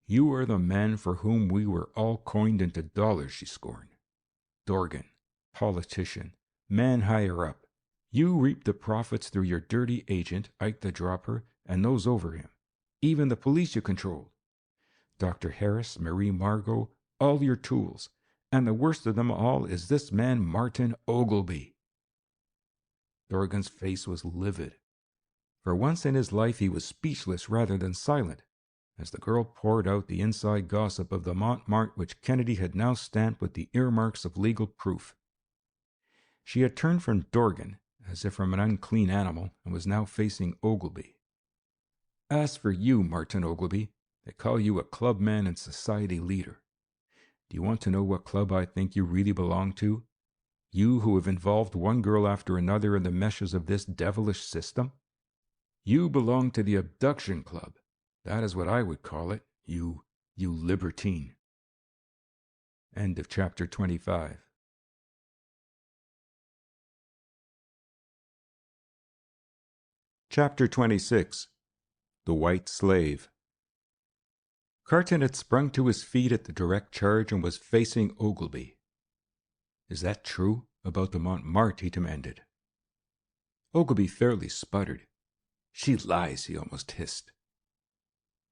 You are the man for whom we were all coined into dollars, she scorned. Dorgan, politician, man higher up. You reap the profits through your dirty agent, Ike the Dropper, and those over him. Even the police you controlled. Dr. Harris, Marie Margot, all your tools. And the worst of them all is this man Martin Ogilvy. Dorgan's face was livid. For once in his life he was speechless rather than silent, as the girl poured out the inside gossip of the Montmartre which Kennedy had now stamped with the earmarks of legal proof. She had turned from Dorgan, as if from an unclean animal, and was now facing Ogilvy. As for you, Martin Ogilvy, they call you a clubman and society leader. Do you want to know what club I think you really belong to? You who have involved one girl after another in the meshes of this devilish system? You belong to the abduction club. That is what I would call it, you libertine. End of chapter 25. Chapter 26. The White Slave. Carton had sprung to his feet at the direct charge and was facing Ogilvy. Is that true about the Montmartre? He demanded. Ogilvy fairly sputtered. She lies, he almost hissed.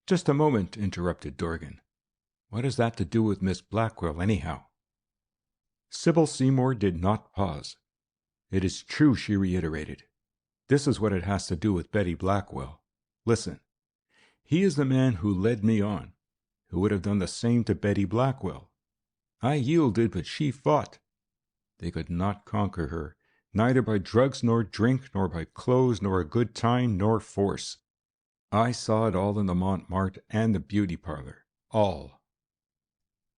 Just a moment, interrupted Dorgan. What has that to do with Miss Blackwell, anyhow? Sybil Seymour did not pause. It is true, she reiterated. This is what it has to do with Betty Blackwell. Listen. He is the man who led me on, who would have done the same to Betty Blackwell. I yielded, but she fought. They could not conquer her, neither by drugs nor drink, nor by clothes, nor a good time, nor force. I saw it all in the Montmartre and the beauty parlor. All.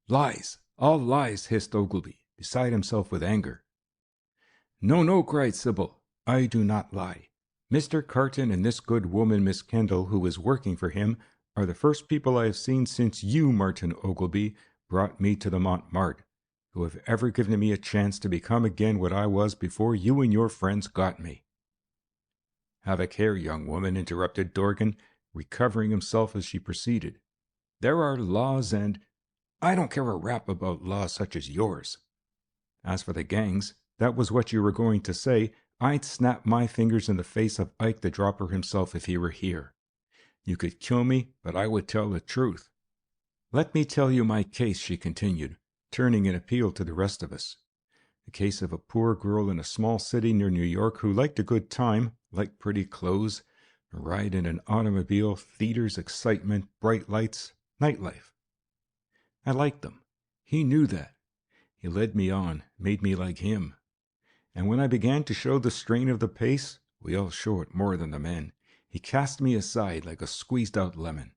Lies! All lies! Hissed Ogilvy, beside himself with anger. No, no, cried Sybil. I do not lie. Mr. Carton and this good woman, Miss Kendall, who is working for him, are the first people I have seen since you, Martin Ogilvy, brought me to the Montmartre, who have ever given me a chance to become again what I was before you and your friends got me. Have a care, young woman, interrupted Dorgan, recovering himself as she proceeded. There are laws and— I don't care a rap about laws such as yours. As for the gangs, that was what you were going to say. I'd snap my fingers in the face of Ike the Dropper himself if he were here. You could kill me, but I would tell the truth. Let me tell you my case, she continued, turning an appeal to the rest of us. The case of a poor girl in a small city near New York who liked a good time, liked pretty clothes, a ride in an automobile, theaters, excitement, bright lights, nightlife. I liked them. He knew that. He led me on, made me like him. And when I began to show the strain of the pace, we all show it more than the men, he cast me aside like a squeezed-out lemon.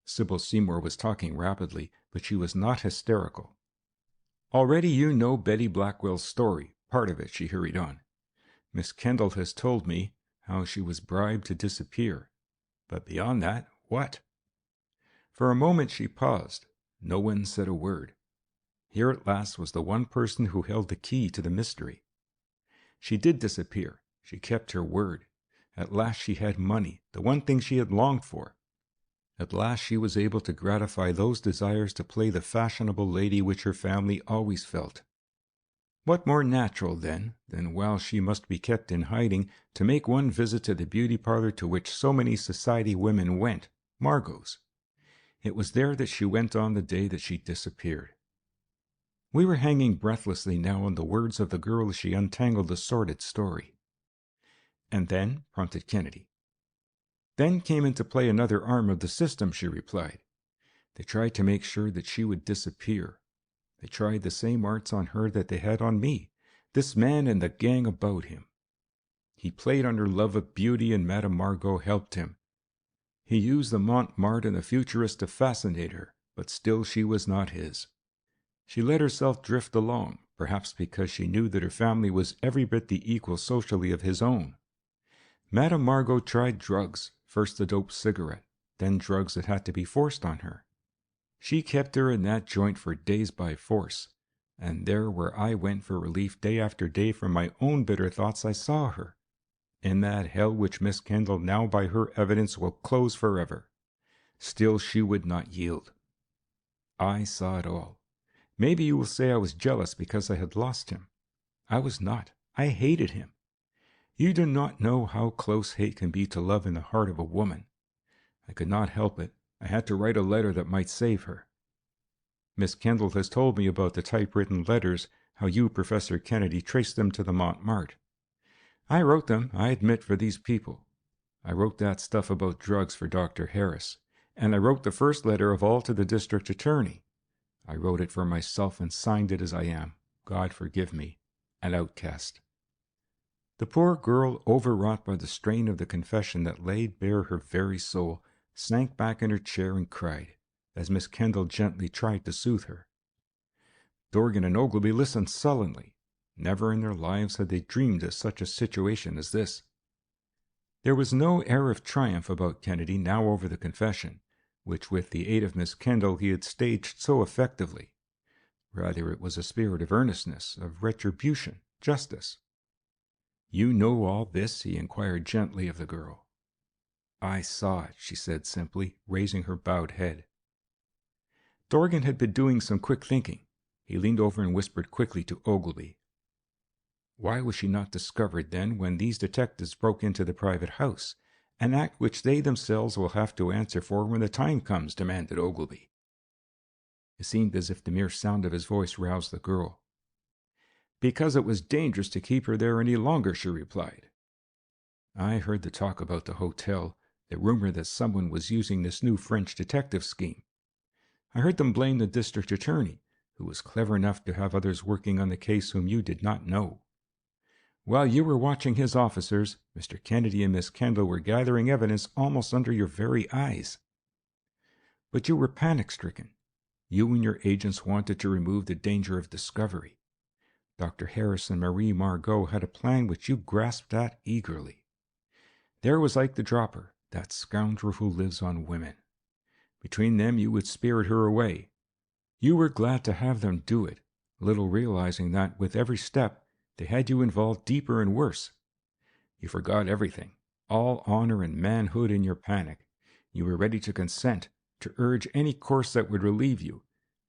Sybil Seymour was talking rapidly, but she was not hysterical. Already you know Betty Blackwell's story, part of it, she hurried on. Miss Kendall has told me how she was bribed to disappear. But beyond that, what? For a moment she paused. No one said a word. Here at last was the one person who held the key to the mystery. She did disappear. She kept her word. At last she had money, the one thing she had longed for. At last she was able to gratify those desires to play the fashionable lady which her family always felt. What more natural, then, than while she must be kept in hiding, to make one visit to the beauty parlor to which so many society women went, Margot's. It was there that she went on the day that she disappeared. We were hanging breathlessly now on the words of the girl as she untangled the sordid story. "And then," prompted Kennedy. "Then came into play another arm of the system," she replied. "They tried to make sure that she would disappear. They tried the same arts on her that they had on me, this man and the gang about him. He played on her love of beauty, and Madame Margot helped him. He used the Montmartre and the futurist to fascinate her, but still she was not his. She let herself drift along, perhaps because she knew that her family was every bit the equal socially of his own. Madame Margot tried drugs, first the dope cigarette, then drugs that had to be forced on her. She kept her in that joint for days by force, and there where I went for relief day after day from my own bitter thoughts I saw her, in that hell which Miss Kendall now by her evidence will close forever. Still she would not yield. I saw it all. Maybe you will say I was jealous because I had lost him. I was not. I hated him. You do not know how close hate can be to love in the heart of a woman. I could not help it. I had to write a letter that might save her. Miss Kendall has told me about the typewritten letters, how you, Professor Kennedy, traced them to the Montmartre. I wrote them, I admit, for these people. I wrote that stuff about drugs for Dr. Harris, and I wrote the first letter of all to the district attorney. I wrote it for myself and signed it as I am, God forgive me, an outcast." The poor girl, overwrought by the strain of the confession that laid bare her very soul, sank back in her chair and cried, as Miss Kendall gently tried to soothe her. Dorgan and Ogilvy listened sullenly. Never in their lives had they dreamed of such a situation as this. There was no air of triumph about Kennedy now over the confession, which with the aid of Miss Kendall he had staged so effectively. Rather it was a spirit of earnestness, of retribution, justice. "You know all this?" he inquired gently of the girl. "I saw it," she said simply, raising her bowed head. Dorgan had been doing some quick thinking. He leaned over and whispered quickly to Ogilvy. "Why was she not discovered, then, when these detectives broke into the private house? An act which they themselves will have to answer for when the time comes," demanded Ogilvy. It seemed as if the mere sound of his voice roused the girl. "Because it was dangerous to keep her there any longer," she replied. "I heard the talk about the hotel, the rumor that someone was using this new French detective scheme. I heard them blame the district attorney, who was clever enough to have others working on the case whom you did not know. While you were watching his officers, Mr. Kennedy and Miss Kendall were gathering evidence almost under your very eyes. But you were panic-stricken. You and your agents wanted to remove the danger of discovery. Dr. Harris and Marie Margot had a plan which you grasped at eagerly. There was Ike the Dropper, that scoundrel who lives on women. Between them you would spirit her away. You were glad to have them do it, little realizing that, with every step, they had you involved deeper and worse. You forgot everything, all honor and manhood in your panic. You were ready to consent, to urge any course that would relieve you,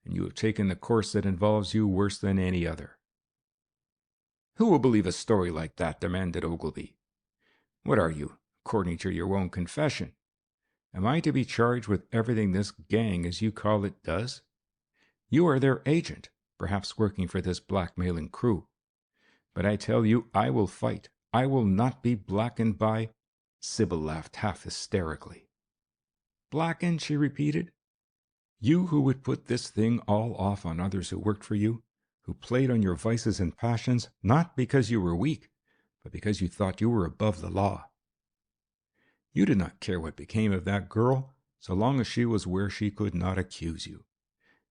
and you have taken the course that involves you worse than any other." "Who will believe a story like that?" demanded Ogilvy. "What are you, according to your own confession? Am I to be charged with everything this gang, as you call it, does? You are their agent, perhaps working for this blackmailing crew. But I tell you, I will fight. I will not be blackened by—" Sybil laughed half hysterically. "Blackened?" she repeated. "You who would put this thing all off on others who worked for you, who played on your vices and passions, not because you were weak, but because you thought you were above the law. You did not care what became of that girl, so long as she was where she could not accuse you.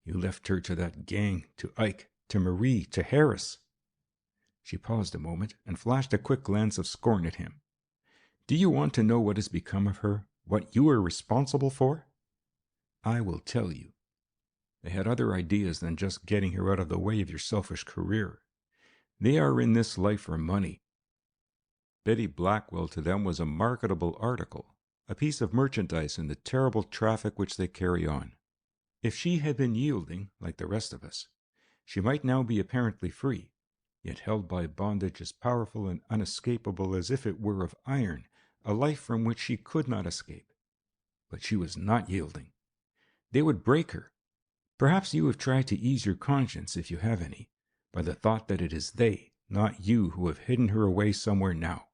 You left her to that gang, to Ike, to Marie, to Harris." She paused a moment and flashed a quick glance of scorn at him. "Do you want to know what has become of her, what you are responsible for? I will tell you. They had other ideas than just getting her out of the way of your selfish career. They are in this life for money. Betty Blackwell to them was a marketable article, a piece of merchandise in the terrible traffic which they carry on. If she had been yielding, like the rest of us, she might now be apparently free. yet held by bondage as powerful and unescapable as if it were of iron, a life from which she could not escape. But she was not yielding. They would break her. Perhaps you have tried to ease your conscience, if you have any, by the thought that it is they, not you, who have hidden her away somewhere now.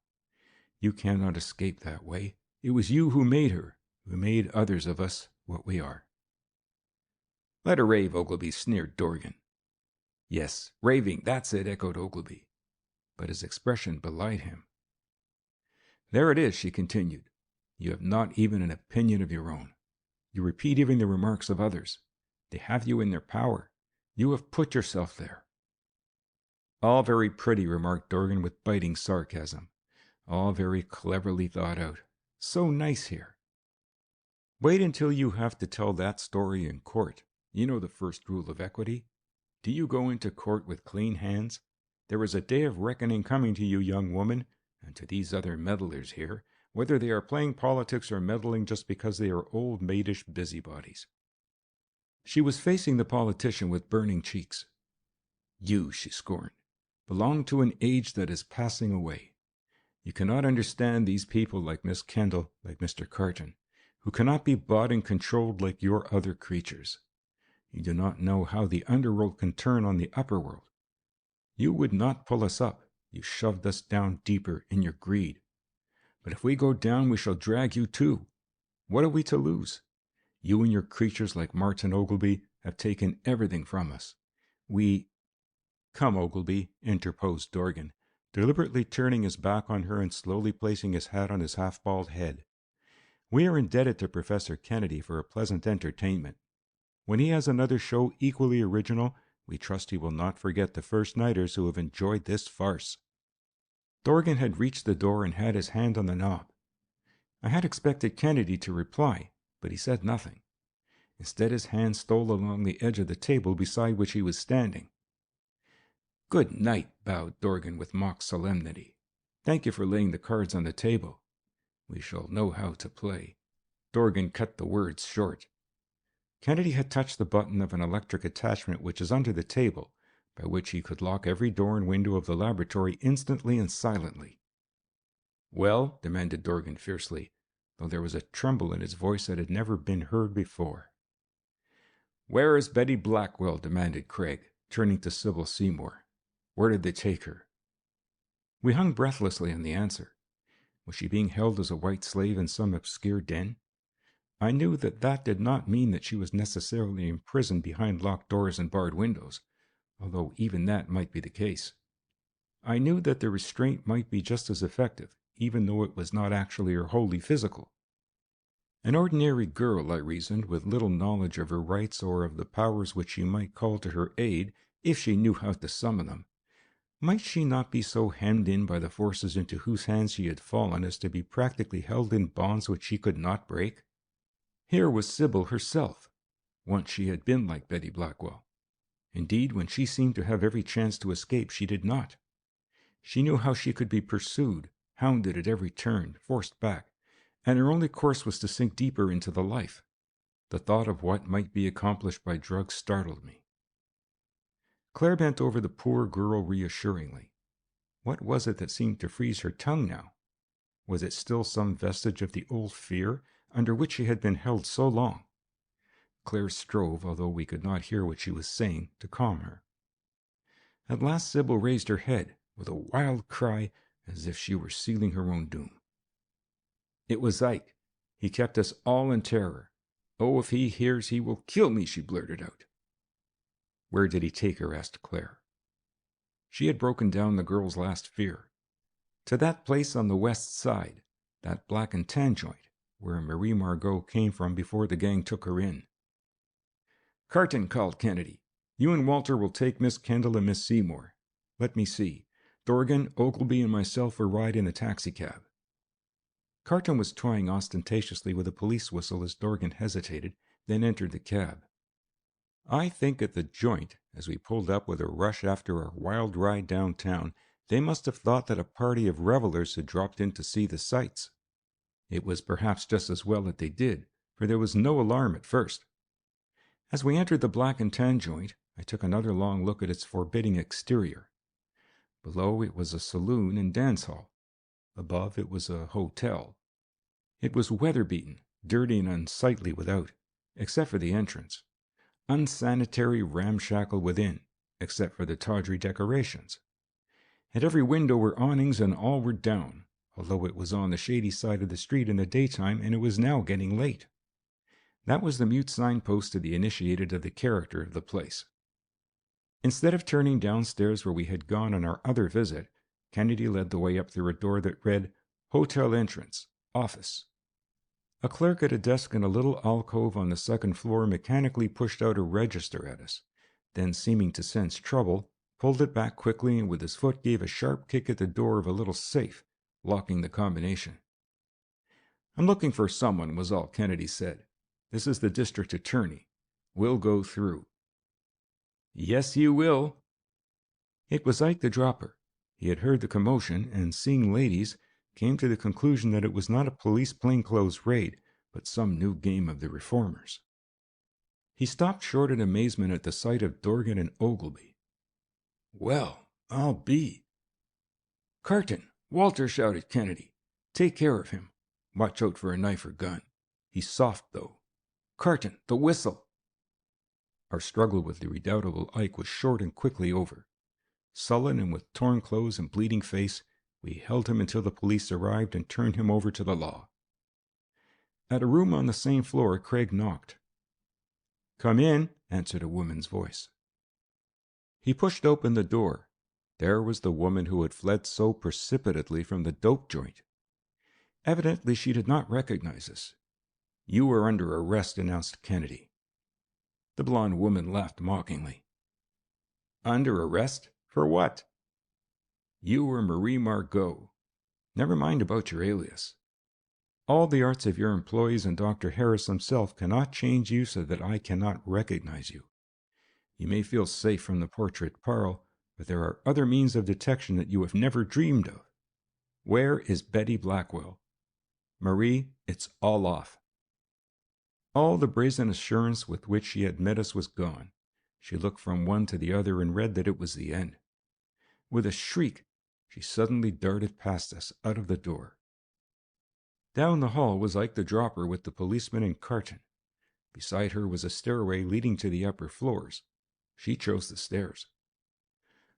You cannot escape that way. It was you who made her, who made others of us what we are. Let her rave, Ogilvy, sneered Dorgan. Yes, raving, that's it, echoed Ogilvy. But his expression belied him. There it is, she continued. You have not even an opinion of your own. You repeat even the remarks of others. They have you in their power. You have put yourself there. All very pretty, remarked Dorgan with biting sarcasm. All very cleverly thought out. So nice here. Wait until you have to tell that story in court. You know the first rule of equity. Do you go into court with clean hands? There is a day of reckoning coming to you, young woman, and to these other meddlers here, whether they are playing politics or meddling just because they are old maidish busybodies. She was facing the politician with burning cheeks. You, she scorned, belong to an age that is passing away. You cannot understand these people like Miss Kendall, like Mr. Carton, who cannot be bought and controlled like your other creatures. You do not know how the underworld can turn on the upper world. You would not pull us up. You shoved us down deeper in your greed. But if we go down, we shall drag you too. What are we to lose? You and your creatures like Martin Ogilvy have taken everything from us. Come, Ogilvy, interposed Dorgan, deliberately turning his back on her and slowly placing his hat on his half-bald head. We are indebted to Professor Kennedy for a pleasant entertainment. When he has another show equally original, we trust he will not forget the first-nighters who have enjoyed this farce. Dorgan had reached the door and had his hand on the knob. I had expected Kennedy to reply, but he said nothing. Instead, his hand stole along the edge of the table beside which he was standing. Good night, bowed Dorgan with mock solemnity. Thank you for laying the cards on the table. We shall know how to play. Dorgan cut the words short. Kennedy had touched the button of an electric attachment which is under the table, by which he could lock every door and window of the laboratory instantly and silently. Well, demanded Dorgan fiercely, though there was a tremble in his voice that had never been heard before. Where is Betty Blackwell? Demanded Craig, turning to Sybil Seymour. Where did they take her? We hung breathlessly on the answer. Was she being held as a white slave in some obscure den? I knew that that did not mean that she was necessarily imprisoned behind locked doors and barred windows, although even that might be the case. I knew that the restraint might be just as effective, even though it was not actually or wholly physical. An ordinary girl, I reasoned, with little knowledge of her rights or of the powers which she might call to her aid, if she knew how to summon them, might she not be so hemmed in by the forces into whose hands she had fallen as to be practically held in bonds which she could not break? Here was Sybil herself. Once she had been like Betty Blackwell. Indeed, when she seemed to have every chance to escape, she did not. She knew how she could be pursued, hounded at every turn, forced back, and her only course was to sink deeper into the life. The thought of what might be accomplished by drugs startled me. Claire bent over the poor girl reassuringly. What was it that seemed to freeze her tongue now? Was it still some vestige of the old fear under which she had been held so long? Claire strove, although we could not hear what she was saying, to calm her. At last Sybil raised her head, with a wild cry, as if she were sealing her own doom. It was Ike. He kept us all in terror. Oh, if he hears, he will kill me, she blurted out. Where did he take her? Asked Claire. She had broken down the girl's last fear. To that place on the west side, that black and tan joint, where Marie Margot came from before the gang took her in. Carton, called Kennedy. You and Walter will take Miss Kendall and Miss Seymour. Let me see. Dorgan, Ogilvy, and myself will ride in the taxicab. Carton was toying ostentatiously with a police whistle as Dorgan hesitated, then entered the cab. I think at the joint, as we pulled up with a rush after our wild ride downtown, they must have thought that a party of revelers had dropped in to see the sights. It was perhaps just as well that they did, for there was no alarm at first. As we entered the black and tan joint, I took another long look at its forbidding exterior. Below it was a saloon and dance hall. Above it was a hotel. It was weather-beaten, dirty and unsightly without, except for the entrance. Unsanitary, ramshackle within, except for the tawdry decorations. At every window were awnings and all were down, although it was on the shady side of the street in the daytime and it was now getting late. That was the mute signpost to the initiated of the character of the place. Instead of turning downstairs where we had gone on our other visit, Kennedy led the way up through a door that read, Hotel Entrance, Office. A clerk at a desk in a little alcove on the second floor mechanically pushed out a register at us, then, seeming to sense trouble, pulled it back quickly and with his foot gave a sharp kick at the door of a little safe, locking the combination. I'm looking for someone, was all Kennedy said. This is the district attorney. We'll go through. Yes, you will. It was Ike the Dropper. He had heard the commotion and, seeing ladies, came to the conclusion that it was not a police plainclothes raid, but some new game of the reformers. He stopped short in amazement at the sight of Dorgan and Ogilvy. Well, I'll be. Carton, Walter, shouted Kennedy. Take care of him. Watch out for a knife or gun. He's soft, though. Carton, the whistle. Our struggle with the redoubtable Ike was short and quickly over. Sullen and with torn clothes and bleeding face, we held him until the police arrived and turned him over to the law. At a room on the same floor, Craig knocked. Come in, answered a woman's voice. He pushed open the door. There was the woman who had fled so precipitately from the dope joint. Evidently she did not recognize us. You are under arrest, announced Kennedy. The blonde woman laughed mockingly. Under arrest? For what? You are Marie Margot. Never mind about your alias. All the arts of your employees and Dr. Harris himself cannot change you so that I cannot recognize you. You may feel safe from the portrait PARLE, but there are other means of detection that you have never dreamed of. Where is Betty Blackwell? Marie, it's all off. All the brazen assurance with which she had met us was gone. She looked from one to the other and read that it was the end. With a shriek, she suddenly darted past us, out of the door. Down the hall was Ike the Dropper with the policeman and Carton. Beside her was a stairway leading to the upper floors. She chose the stairs.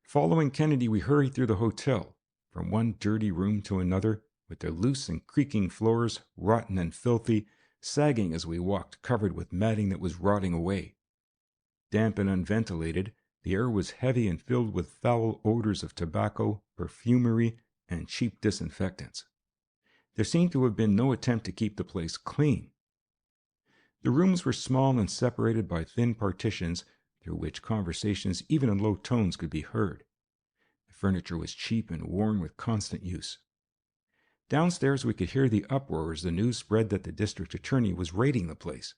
Following Kennedy, we hurried through the hotel, from one dirty room to another, with their loose and creaking floors, rotten and filthy, sagging as we walked, covered with matting that was rotting away. Damp and unventilated, the air was heavy and filled with foul odors of tobacco, perfumery, and cheap disinfectants. There seemed to have been no attempt to keep the place clean. The rooms were small and separated by thin partitions through which conversations, even in low tones, could be heard. The furniture was cheap and worn with constant use. Downstairs we could hear the uproar as the news spread that the district attorney was raiding the place.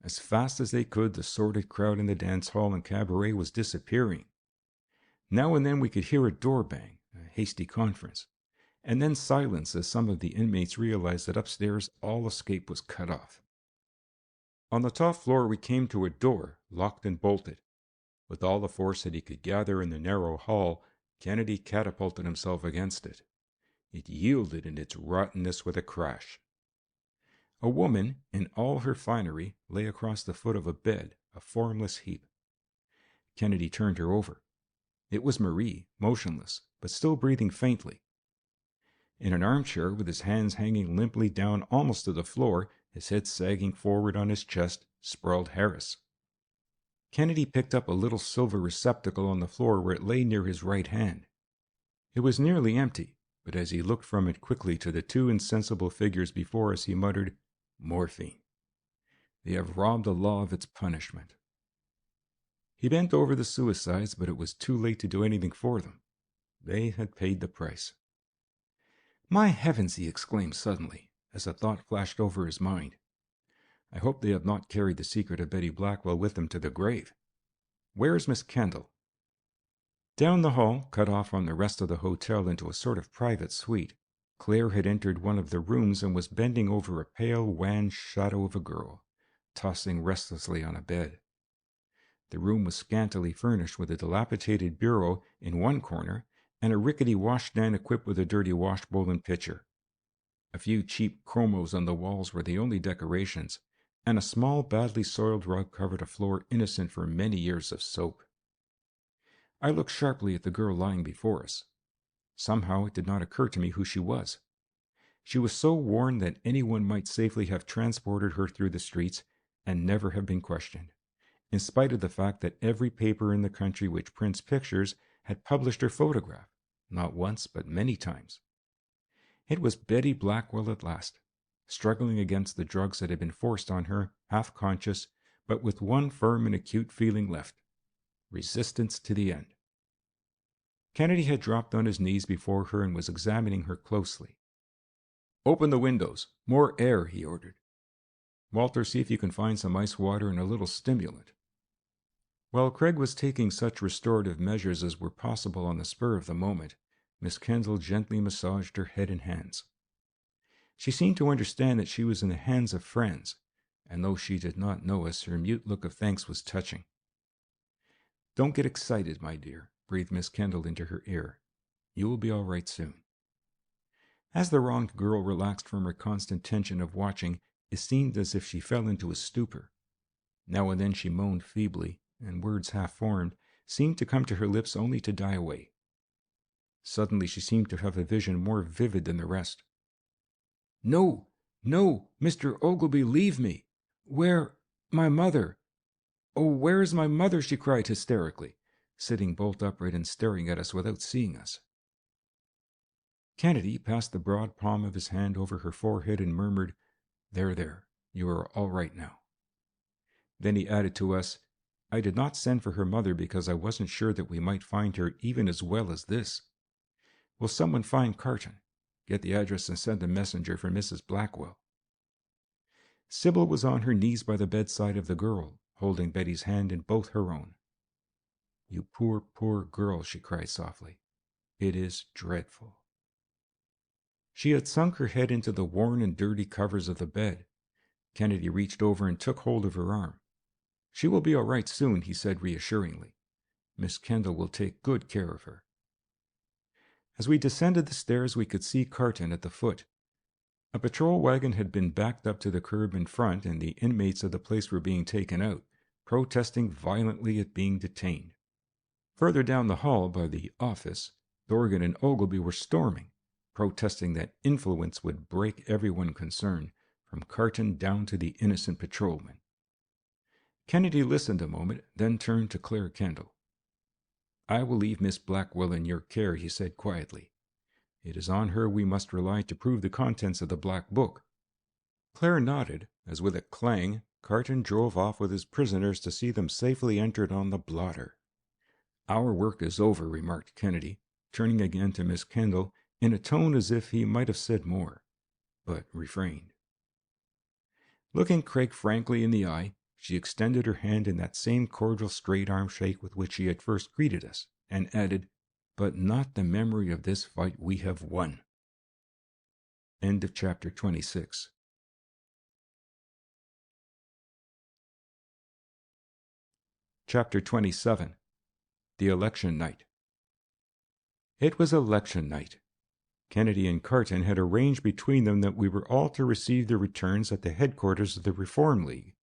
As fast as they could, the sordid crowd in the dance hall and cabaret was disappearing. Now and then we could hear a door bang, a hasty conference, and then silence as some of the inmates realized that upstairs all escape was cut off. On the top floor we came to a door, locked and bolted. With all the force that he could gather in the narrow hall, Kennedy catapulted himself against it. It yielded in its rottenness with a crash. A woman, in all her finery, lay across the foot of a bed, a formless heap. Kennedy turned her over. It was Marie, motionless, but still breathing faintly. In an armchair, with his hands hanging limply down almost to the floor, his head sagging forward on his chest, sprawled Harris. Kennedy picked up a little silver receptacle on the floor where it lay near his right hand. It was nearly empty, but as he looked from it quickly to the two insensible figures before us, he muttered, "Morphine. They have robbed the law of its punishment." He bent over the suicides, but it was too late to do anything for them. They had paid the price. "My heavens!" he exclaimed suddenly, as a thought flashed over his mind. "I hope they have not carried the secret of Betty Blackwell with them to the grave. Where is Miss Kendall?" Down the hall, cut off from the rest of the hotel into a sort of private suite, Claire had entered one of the rooms and was bending over a pale, wan shadow of a girl, tossing restlessly on a bed. The room was scantily furnished with a dilapidated bureau in one corner and a rickety washstand equipped with a dirty washbowl and pitcher. A few cheap chromos on the walls were the only decorations, and a small, badly soiled rug covered a floor innocent for many years of soap. I looked sharply at the girl lying before us. Somehow it did not occur to me who she was. She was so worn that anyone might safely have transported her through the streets and never have been questioned, in spite of the fact that every paper in the country which prints pictures had published her photograph, not once but many times. It was Betty Blackwell at last, struggling against the drugs that had been forced on her, half conscious, but with one firm and acute feeling left: resistance to the end. Kennedy had dropped on his knees before her and was examining her closely. "Open the windows. More air," he ordered. "Walter, see if you can find some ice water and a little stimulant." While Craig was taking such restorative measures as were possible on the spur of the moment, Miss Kendall gently massaged her head and hands. She seemed to understand that she was in the hands of friends, and though she did not know us, her mute look of thanks was touching. "Don't get excited, my dear," breathed Miss Kendall into her ear. "You will be all right soon." As the wronged girl relaxed from her constant tension of watching, it seemed as if she fell into a stupor. Now and then she moaned feebly, and words half-formed seemed to come to her lips only to die away. Suddenly she seemed to have a vision more vivid than the rest. "No, no, Mr. Ogilvy, leave me! My mother? Oh, where is my mother?" she cried hysterically, sitting bolt upright and staring at us without seeing us. Kennedy passed the broad palm of his hand over her forehead and murmured, There, you are all right now." Then he added to us, "I did not send for her mother because I wasn't sure that we might find her even as well as this. Will someone find Carton? Get the address and send a messenger for Mrs. Blackwell." Sybil was on her knees by the bedside of the girl, holding Betty's hand in both her own. "You poor, poor girl," she cried softly. "It is dreadful." She had sunk her head into the worn and dirty covers of the bed. Kennedy reached over and took hold of her arm. "She will be all right soon," he said reassuringly. "Miss Kendall will take good care of her." As we descended the stairs, we could see Carton at the foot. A patrol wagon had been backed up to the curb in front, and the inmates of the place were being taken out, protesting violently at being detained. Further down the hall, by the office, Dorgan and Ogilvy were storming, protesting that influence would break everyone concerned, from Carton down to the innocent patrolman. Kennedy listened a moment, then turned to Claire Kendall. "I will leave Miss Blackwell in your care," he said quietly. "It is on her we must rely to prove the contents of the Black Book." Claire nodded, as with a clang, Carton drove off with his prisoners to see them safely entered on the blotter. "Our work is over," remarked Kennedy, turning again to Miss Kendall, in a tone as if he might have said more, but refrained. Looking Craig frankly in the eye, she extended her hand in that same cordial straight-arm shake with which she had first greeted us, and added, "But not the memory of this fight we have won." End of chapter 26. Chapter 27. The Election Night. It was election night. Kennedy and Carton had arranged between them that we were all to receive the returns at the headquarters of the Reform League,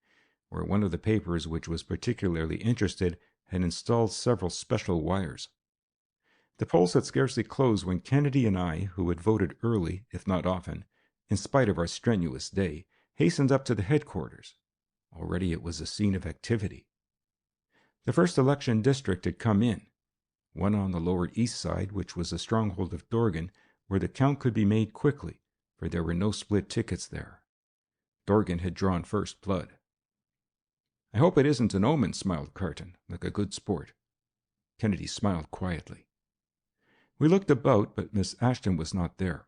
where one of the papers which was particularly interested had installed several special wires. The polls had scarcely closed when Kennedy and I, who had voted early, if not often, in spite of our strenuous day, hastened up to the headquarters. Already it was a scene of activity. The first election district had come in, one on the Lower East Side, which was the stronghold of Dorgan, where the count could be made quickly, for there were no split tickets there. Dorgan had drawn first blood. "I hope it isn't an omen," smiled Carton, like a good sport. Kennedy smiled quietly. We looked about, but Miss Ashton was not there.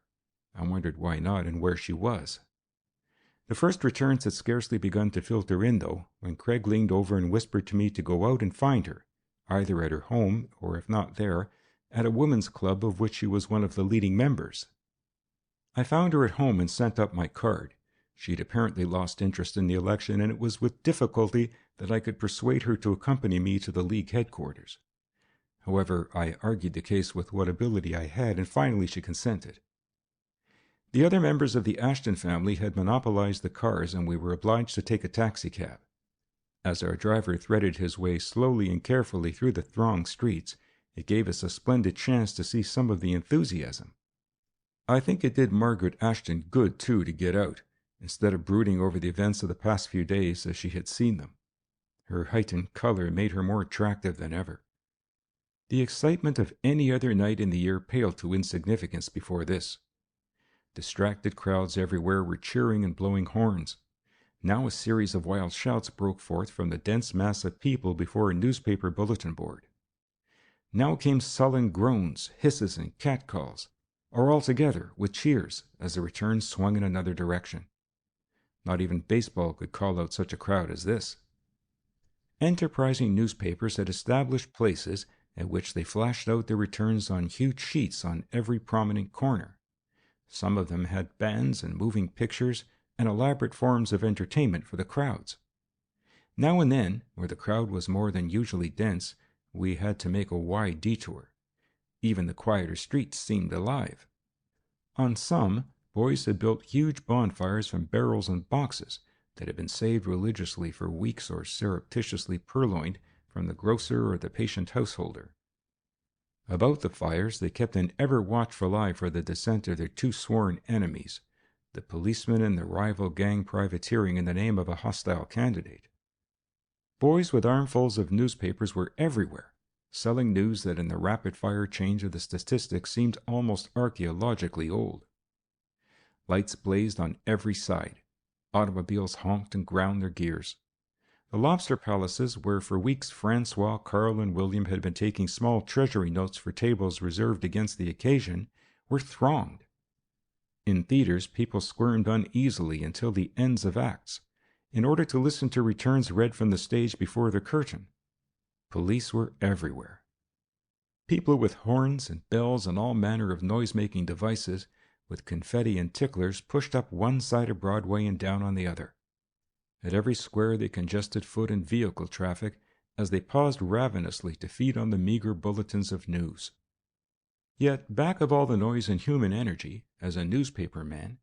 I wondered why not and where she was. The first returns had scarcely begun to filter in, though, when Craig leaned over and whispered to me to go out and find her, either at her home, or if not there, at a women's club of which she was one of the leading members. I found her at home and sent up my card. She had apparently lost interest in the election, and it was with difficulty that I could persuade her to accompany me to the League headquarters. However, I argued the case with what ability I had, and finally she consented. The other members of the Ashton family had monopolized the cars, and we were obliged to take a taxicab. As our driver threaded his way slowly and carefully through the thronged streets, it gave us a splendid chance to see some of the enthusiasm. I think it did Margaret Ashton good, too, to get out, instead of brooding over the events of the past few days as she had seen them. Her heightened color made her more attractive than ever. The excitement of any other night in the year paled to insignificance before this. Distracted crowds everywhere were cheering and blowing horns. Now a series of wild shouts broke forth from the dense mass of people before a newspaper bulletin board. Now came sullen groans, hisses, and catcalls, or all together with cheers as the return swung in another direction. Not even baseball could call out such a crowd as this. Enterprising newspapers had established places at which they flashed out their returns on huge sheets on every prominent corner. Some of them had bands and moving pictures and elaborate forms of entertainment for the crowds. Now and then, where the crowd was more than usually dense, we had to make a wide detour. Even the quieter streets seemed alive. On some, boys had built huge bonfires from barrels and boxes that had been saved religiously for weeks or surreptitiously purloined from the grocer or the patient householder. About the fires they kept an ever-watchful eye for the descent of their two sworn enemies, the policemen and the rival gang privateering in the name of a hostile candidate. Boys with armfuls of newspapers were everywhere, selling news that in the rapid-fire change of the statistics seemed almost archaeologically old. Lights blazed on every side. Automobiles honked and ground their gears. The lobster palaces, where for weeks Francois, Carl, and William had been taking small treasury notes for tables reserved against the occasion, were thronged. In theaters, people squirmed uneasily until the ends of acts, in order to listen to returns read from the stage before the curtain. Police were everywhere. People with horns and bells and all manner of noise-making devices, with confetti and ticklers, pushed up one side of Broadway and down on the other. At every square they congested foot and vehicle traffic as they paused ravenously to feed on the meager bulletins of news. Yet, back of all the noise and human energy, as a newspaper man,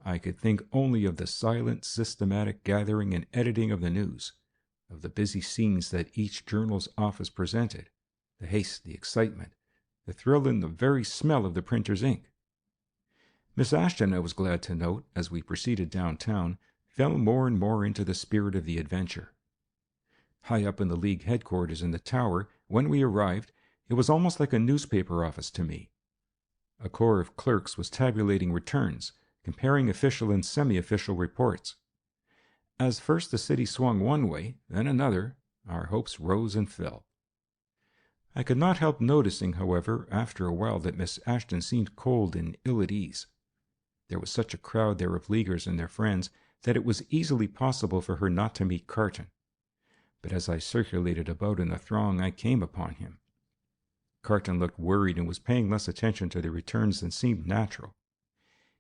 I could think only of the silent, systematic gathering and editing of the news, of the busy scenes that each journal's office presented, the haste, the excitement, the thrill and the very smell of the printer's ink. Miss Ashton, I was glad to note, as we proceeded downtown, fell more and more into the spirit of the adventure. High up in the League headquarters in the tower, when we arrived, it was almost like a newspaper office to me. A corps of clerks was tabulating returns, comparing official and semi-official reports. As first the city swung one way, then another, our hopes rose and fell. I could not help noticing, however, after a while that Miss Ashton seemed cold and ill at ease. There was such a crowd there of Leaguers and their friends that it was easily possible for her not to meet Carton. But as I circulated about in the throng, I came upon him. Carton looked worried and was paying less attention to the returns than seemed natural.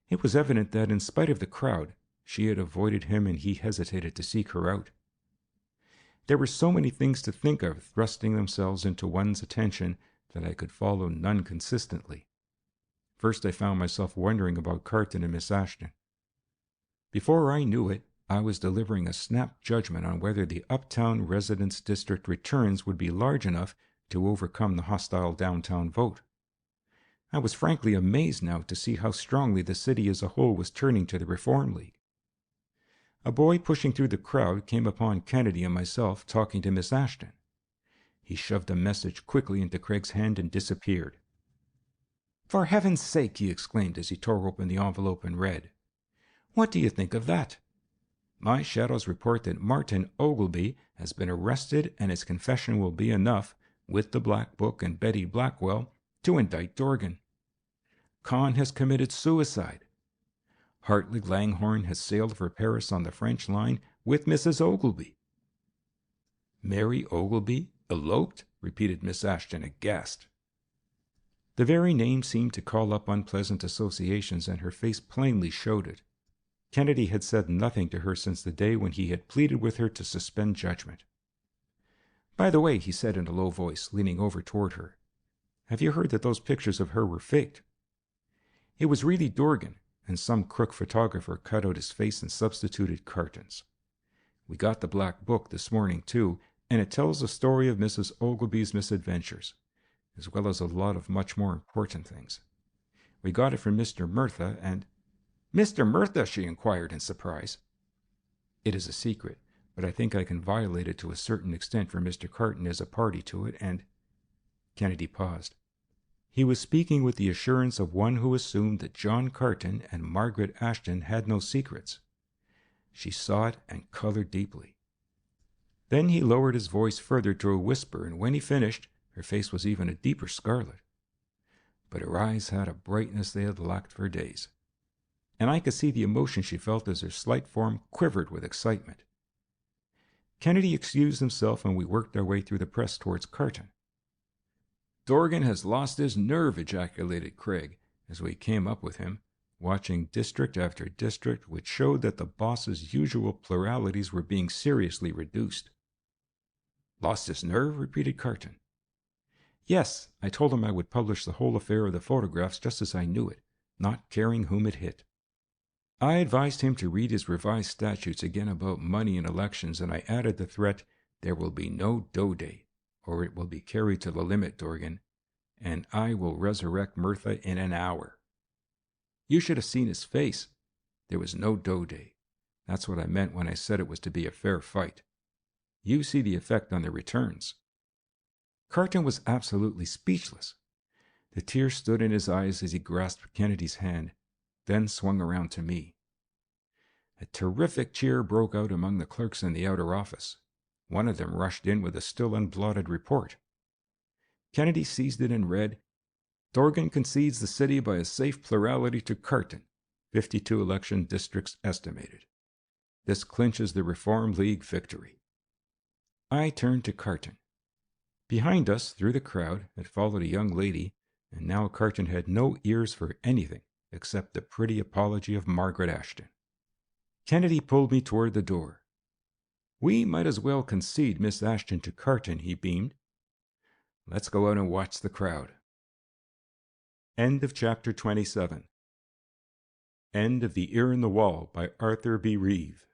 It was evident that, in spite of the crowd, she had avoided him and he hesitated to seek her out. There were so many things to think of thrusting themselves into one's attention that I could follow none consistently. First I found myself wondering about Carton and Miss Ashton. Before I knew it, I was delivering a snap judgment on whether the uptown residence district returns would be large enough to overcome the hostile downtown vote. I was frankly amazed now to see how strongly the city as a whole was turning to the Reform League. A boy pushing through the crowd came upon Kennedy and myself talking to Miss Ashton. He shoved a message quickly into Craig's hand and disappeared. "For heaven's sake," he exclaimed as he tore open the envelope and read. "What do you think of that? My shadows report that Martin Ogilby has been arrested, and his confession will be enough, with the Black Book and Betty Blackwell, to indict Dorgan. Kahn has committed suicide. Hartley Langhorne has sailed for Paris on the French line with Mrs. Ogilby." "Mary Ogilby? Eloped?" repeated Miss Ashton, aghast. The very name seemed to call up unpleasant associations, and her face plainly showed it. Kennedy had said nothing to her since the day when he had pleaded with her to suspend judgment. "By the way," he said in a low voice, leaning over toward her, Have you heard that those pictures of her were faked? It was really Dorgan, and some crook photographer cut out his face and substituted Carton's. We got the black book this morning, too, and it tells the story of Mrs. Ogilvy's misadventures, as well as a lot of much more important things. We got it from Mr. Murtha, and— Mr. Murtha, she inquired in surprise. It is a secret, but I think I can violate it to a certain extent, for Mr. Carton is a party to it, and— Kennedy paused. He was speaking with the assurance of one who assumed that John Carton and Margaret Ashton had no secrets. She saw it and colored deeply. Then he lowered his voice further to a whisper, and when he finished, her face was even a deeper scarlet. But her eyes had a brightness they had lacked for days, and I could see the emotion she felt as her slight form quivered with excitement. Kennedy excused himself, and we worked our way through the press towards Carton. Dorgan has lost his nerve, ejaculated Craig, as we came up with him, watching district after district, which showed that the boss's usual pluralities were being seriously reduced. Lost his nerve? Repeated Carton. Yes, I told him I would publish the whole affair of the photographs just as I knew it, not caring whom it hit. I advised him to read his revised statutes again about money and elections, and I added the threat, "There will be no dough day, or it will be carried to the limit, Dorgan, and I will resurrect Murtha in an hour." You should have seen his face. There was no dough day. That's what I meant when I said it was to be a fair fight. You see the effect on the returns. Carton was absolutely speechless. The tears stood in his eyes as he grasped Kennedy's hand, then swung around to me. A terrific cheer broke out among the clerks in the outer office. One of them rushed in with a still unblotted report. Kennedy seized it and read, "Dorgan concedes the city by a safe plurality to Carton, 52 election districts estimated. This clinches the Reform League victory." I turned to Carton. Behind us, through the crowd, had followed a young lady, and now Carton had no ears for anything except the pretty apology of Margaret Ashton. Kennedy pulled me toward the door. "We might as well concede Miss Ashton to Carton," he beamed. "Let's go out and watch the crowd." End of chapter 27. End of The Ear in the Wall by Arthur B. Reeve.